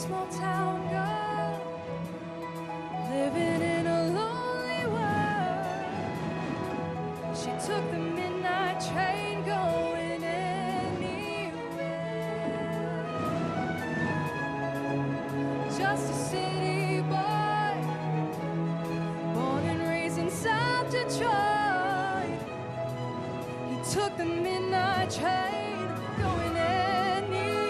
small town girl living in a lonely world. She took the midnight train going anywhere. Just a city boy, born and raised in South Detroit. He took the midnight train going anywhere.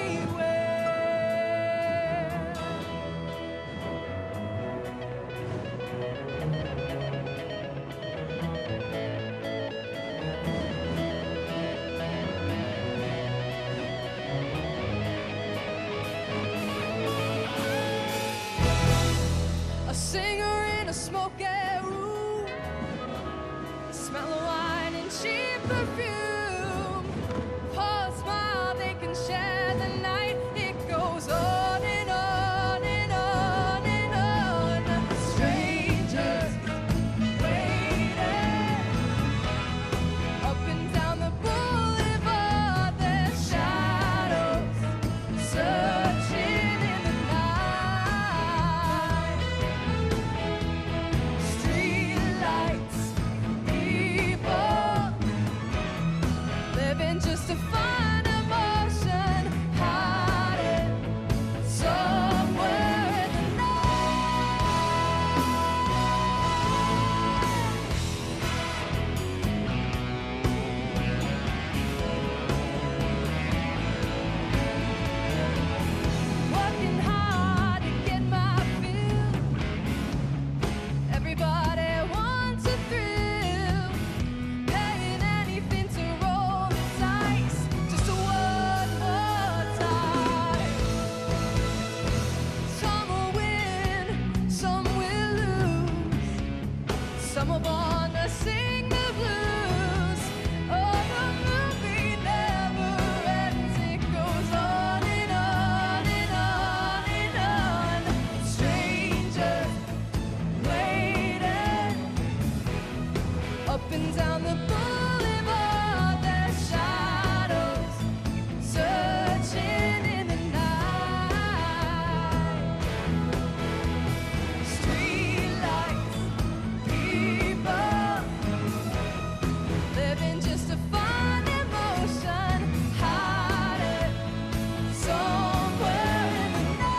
A singer in a smoky room, the smell of wine and cheap perfume. For a smile they can share the night. It goes on and on and on and on. Strangers waiting up and down the boulevard. Their shadows searching in the night. Street lights, people living just to find emotion, hiding somewhere in the night. Working hard to get my fill. Everybody wants a thrill. Paying anything to roll the dice, just one more time. Some will win, some will lose. Some are born to sing the blues. Oh, the movie never ends. It goes on and on and on and on. Strangers waiting up and down the boulevard. Their shadows searching in the night. Street lights, people living just to find emotion, hiding somewhere in the night.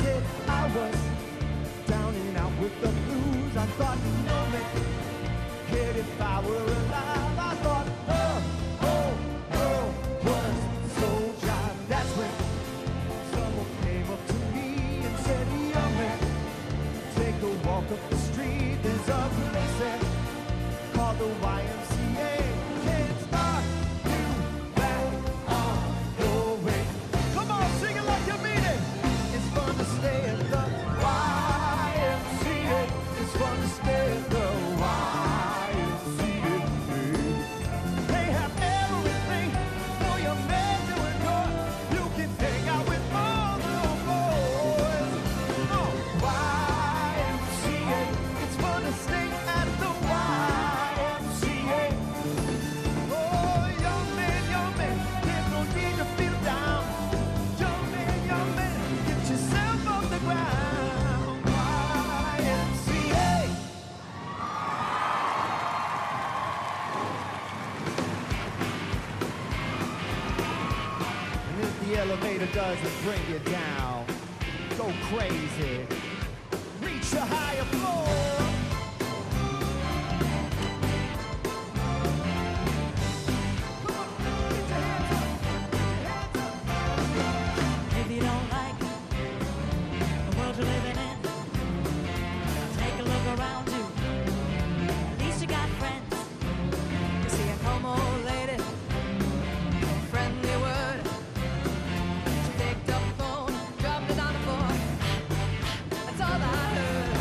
said I was down and out with the blues. I thought, no man cared if I were alive. I thought, was so jive. That's when someone came up to me and said, young man, take a walk up the street. There's a place there called the YMCA. Can't start you back on your way. Come on, sing it like you mean it. It's fun to stay at the YMCA. It's fun to stay at the YMCA. They have everything for your man to enjoy. You can hang out with all the boys. YMCA. It's fun to stay at the YMCA. Oh, young man, there's no need to feel down. Young man, get yourself off the ground. YMCA. And if the elevator doesn't bring you down, go crazy. Reach a higher floor. If you don't like the world you're living in, take a look around you. At least you got friends. You see a come old lady, friendly word. She picked up the phone, dropped it on the floor. That's all I heard.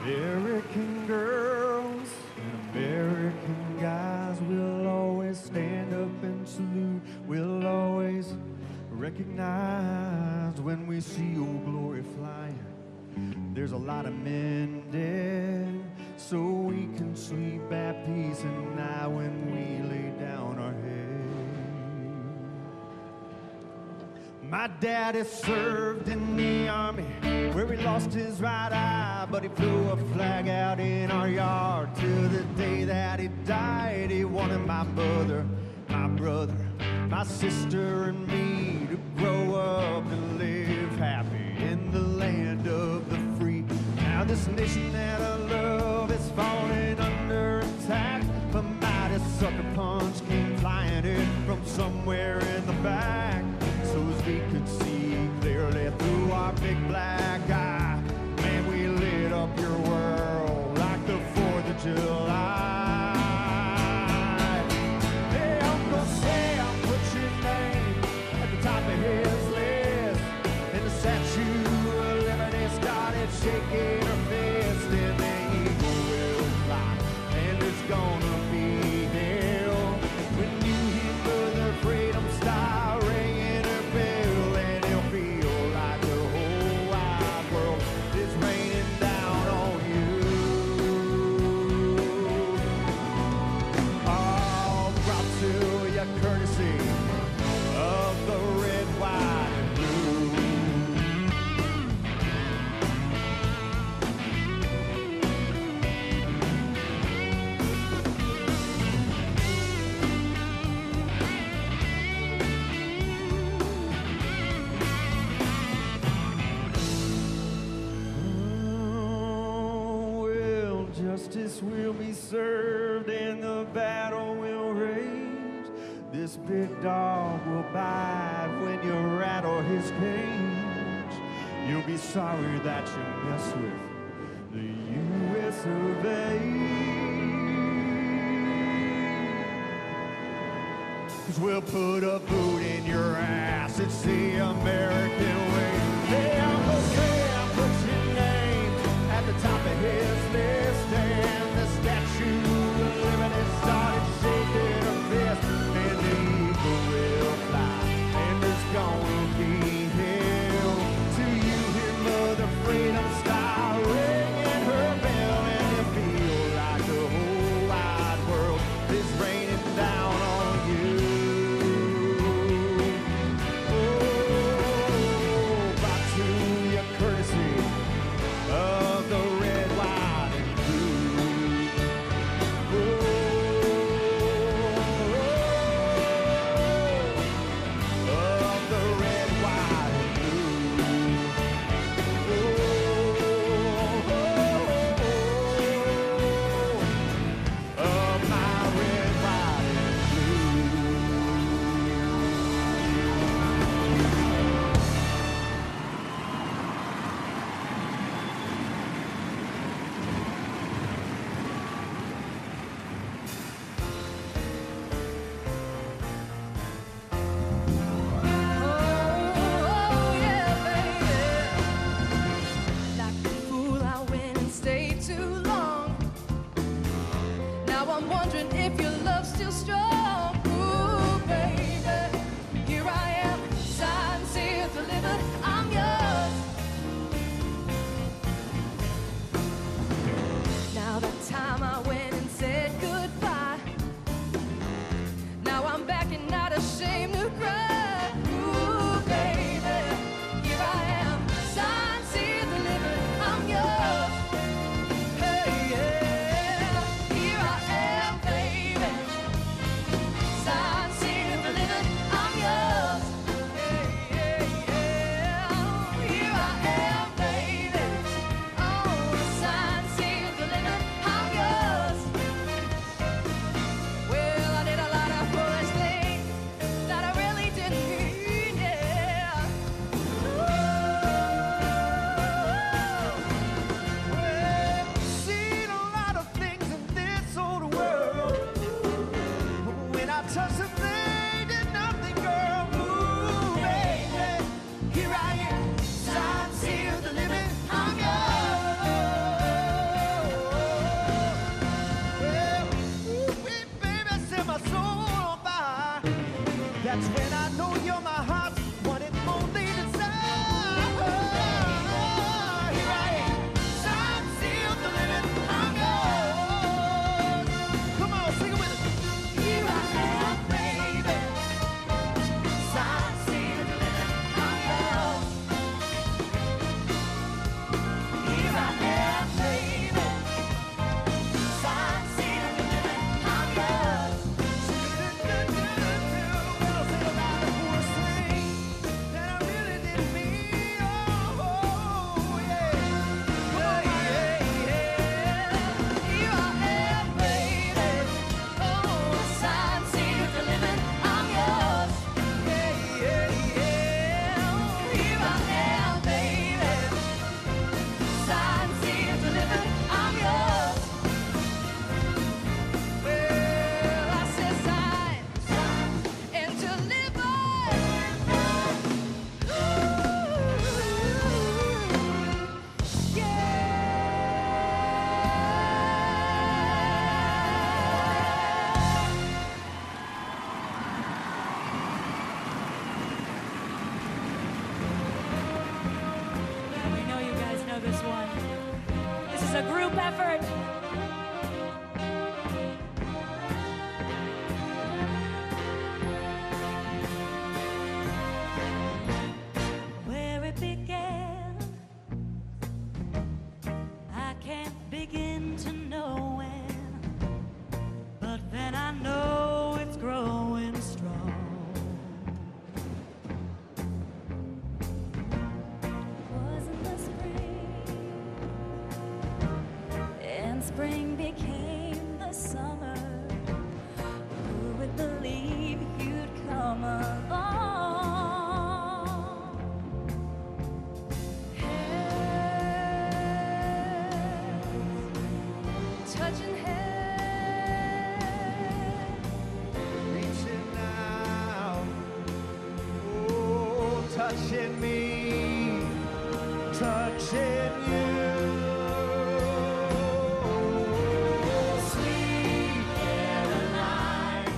American girls and American guys will always stand up and salute. We'll always recognize when we see Old Glory flying. There's a lot of men dead, so we can sleep at peace at night when we lay down our head. My daddy served in the army where he lost his right eye, but he flew a flag out in our yard till the day that he died. He wanted my brother, my sister and me to grow up and live happy in the land of the free. Now this nation that I love is falling under attack. A mighty sucker punch came flying in from somewhere in the back. So as we could see clearly through our big black eye, man, we lit up your world like the 4th of July. Hey, Uncle Sam, put your name at the top of his list. And the Statue of Liberty started shaking her fist, and the eagle will fly, and there's gonna be hell when you hear Mother Freedom start ringing her bell, and it'll feel like the whole wide world is raining down on you. All brought to you courtesy of the red, white, and blue. Well, justice will be served and the battle will rage. This big dog will bite when you rattle his cage. You'll be sorry that you mess with the U.S. of A. 'Cause we'll put a boot in your ass. It's the American way. Hey, Uncle Sam, put your name at the top of his list. And the Statue of Liberty started shaking her fist. And the eagle will fly, and there's gonna be hell till you hear Mother Freedom start ringing her bell. And you feel like the whole wide world is raining down on you. Oh, about to a group effort. Where it began, I can't begin to know when, but then I know it's growing strong. Was in the spring, and spring became the summer. Who would believe you'd come along? Touching hands, reaching out, oh, touching me, touching you. Sweet Caroline,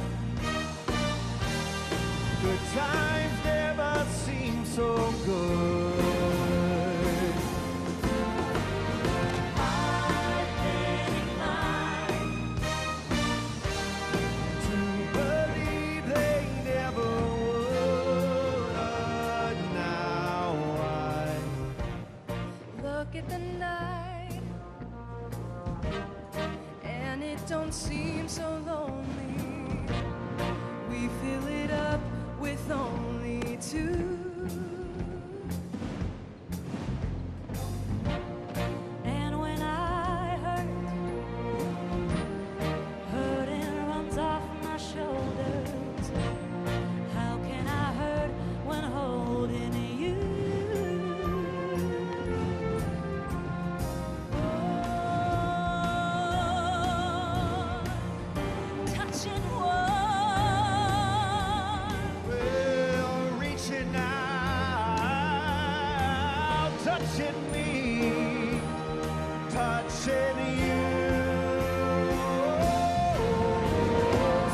good times never seem so good. Look at the night, and it don't seem so lonely. We fill it up with only two. And when I hurting runs off my shoulders. How can I hurt when holding you? Touching one, Well, reaching out, touching me, touching you.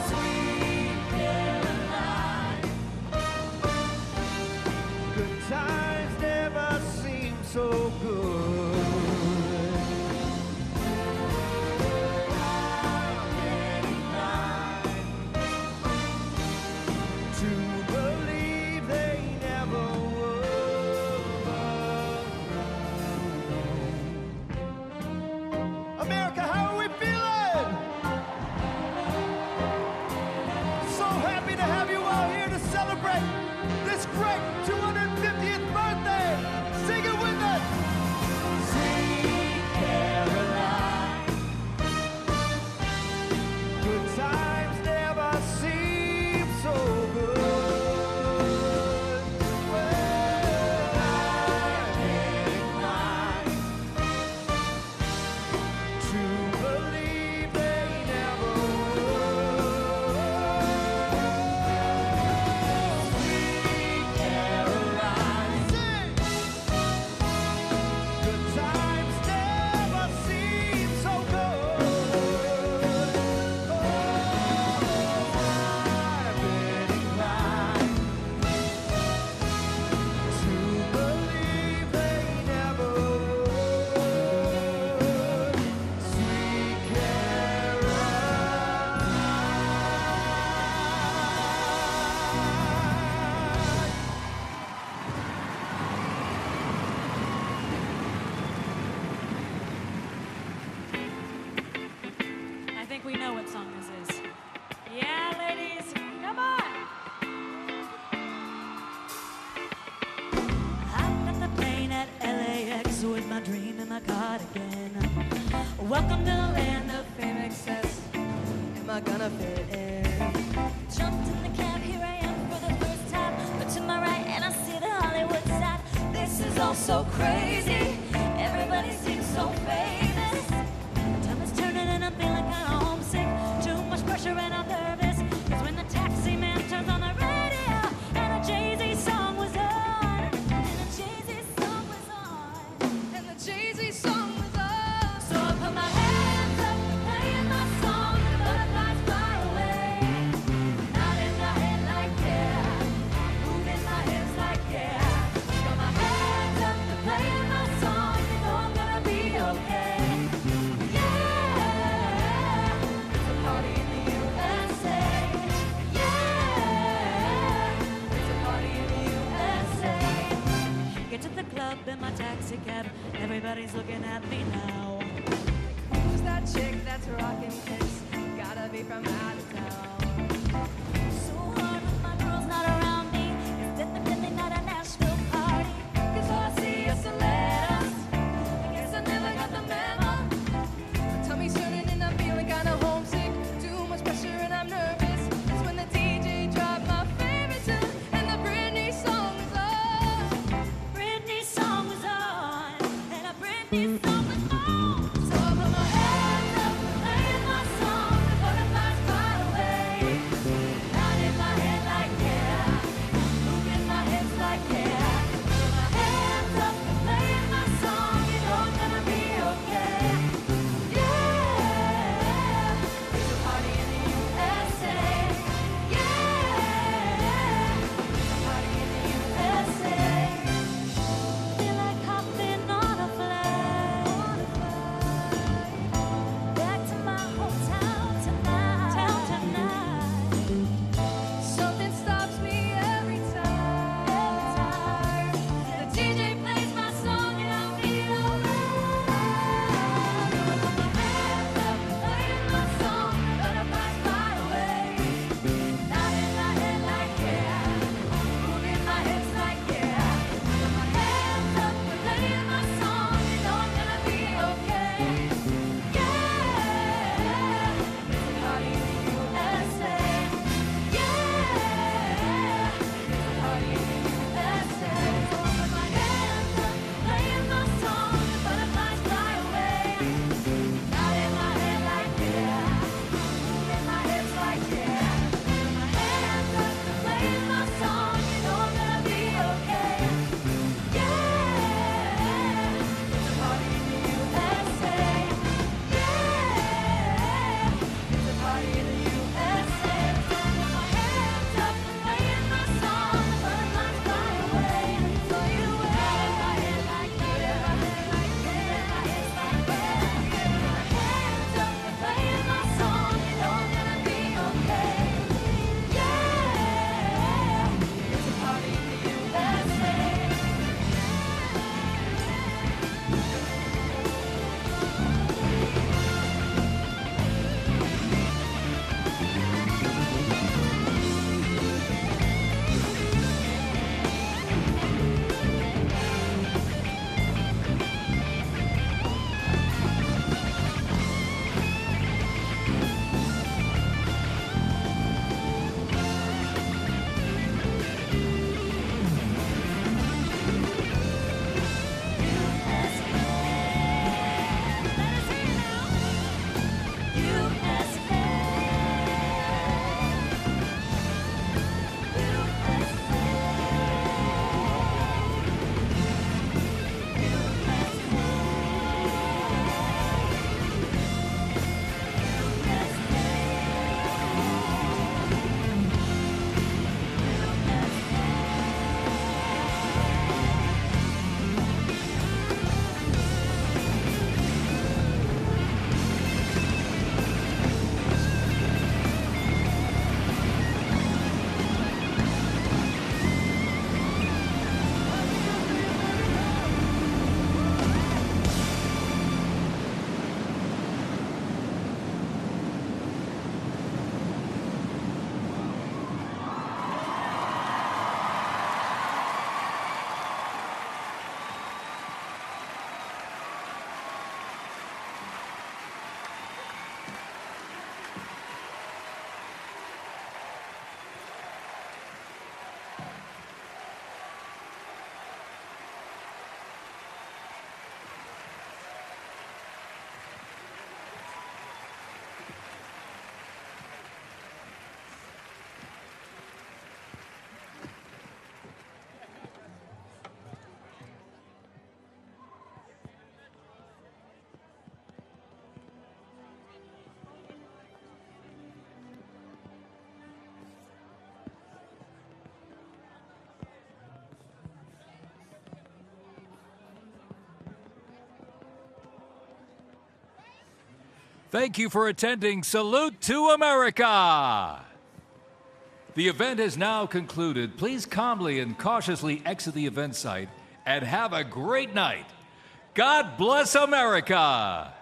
Sweet Caroline, good times never seem so good. To believe they never would. America, how are we feeling? So happy to have you all here to celebrate this great 250th birthday. Sing it with us. Sweet Caroline, good times never seem so good. Well, I'm inclined to believe they never would. Sweet Caroline, sing. Good times never seem so good. Oh, I've been inclined to believe they never would. Sweet I think we know what song this is. Yeah, ladies, come on! Hopped on the plane at LAX with my dream in my cardigan. Welcome to the land of fame excess. Am I gonna fit in? Jumped in the cab, here I am for the first time. Look to my right and I see the Hollywood sign. This is all so crazy. Everybody seems so famous. Time is turning and I'm feeling kinda homesick. Too much pressure and I'm nervous. Cause when the taxi man turns on the radio and a Jay-Z song was on. And a Jay-Z song was on. And the Jay-Z song was on. So I put my hands up, playing my song. The butterflies fly away. Nodding my head like yeah. Moving my hips like yeah. Got my hands up, playing my song. Everybody's looking at me now. Who's that chick that's rocking hips? Gotta be from out of town. So hard with my girls not around me. It's definitely not a Nashville party. 'Cause all I see is the letters. I guess I never got the memo. My tummy's turning and I'm feeling kinda homesick. Too much pressure and I'm nervous. It's when the DJ dropped my favorite tune and the Britney song is on. Britney song was on, and a Britney song was on. So I put my hands up, playing my song, the butterflies fly away. Nodding my head like yeah, moving my hips like yeah. Put my hands up, playing my song, you know it's gonna be okay. Yeah, there's a party in the USA. Yeah, there's a party in the USA. Feel like hopping on a flight back to my hometown tonight. Something stops me every time. The DJ plays my song and I feel alright. Put my hands up, playing my song, butterflies fly away. Nodding my head like yeah, moving my hips like yeah. Put my hands up, playing my song, you know I'm gonna be okay. Yeah, there's a party in the USA. Yeah, there's a party in the USA. So I put my hands up, playing my song, the butterflies fly away. Nodding my head like yeah, moving my hips like yeah. Put my hands up, playing my song, you know I'm gonna be okay. Yeah, there's a party in the USA. Yeah, there's a party in the USA. So I put my hands up, playing my song, the butterflies fly away. So you wear my head like yeah, my hips like yeah. Put my hands up, playing my song, you know I'm gonna be okay. Yeah, there's a party in the USA. Thank you for attending Salute to America. The event is now concluded. Please calmly and cautiously exit the event site and have a great night. God bless America.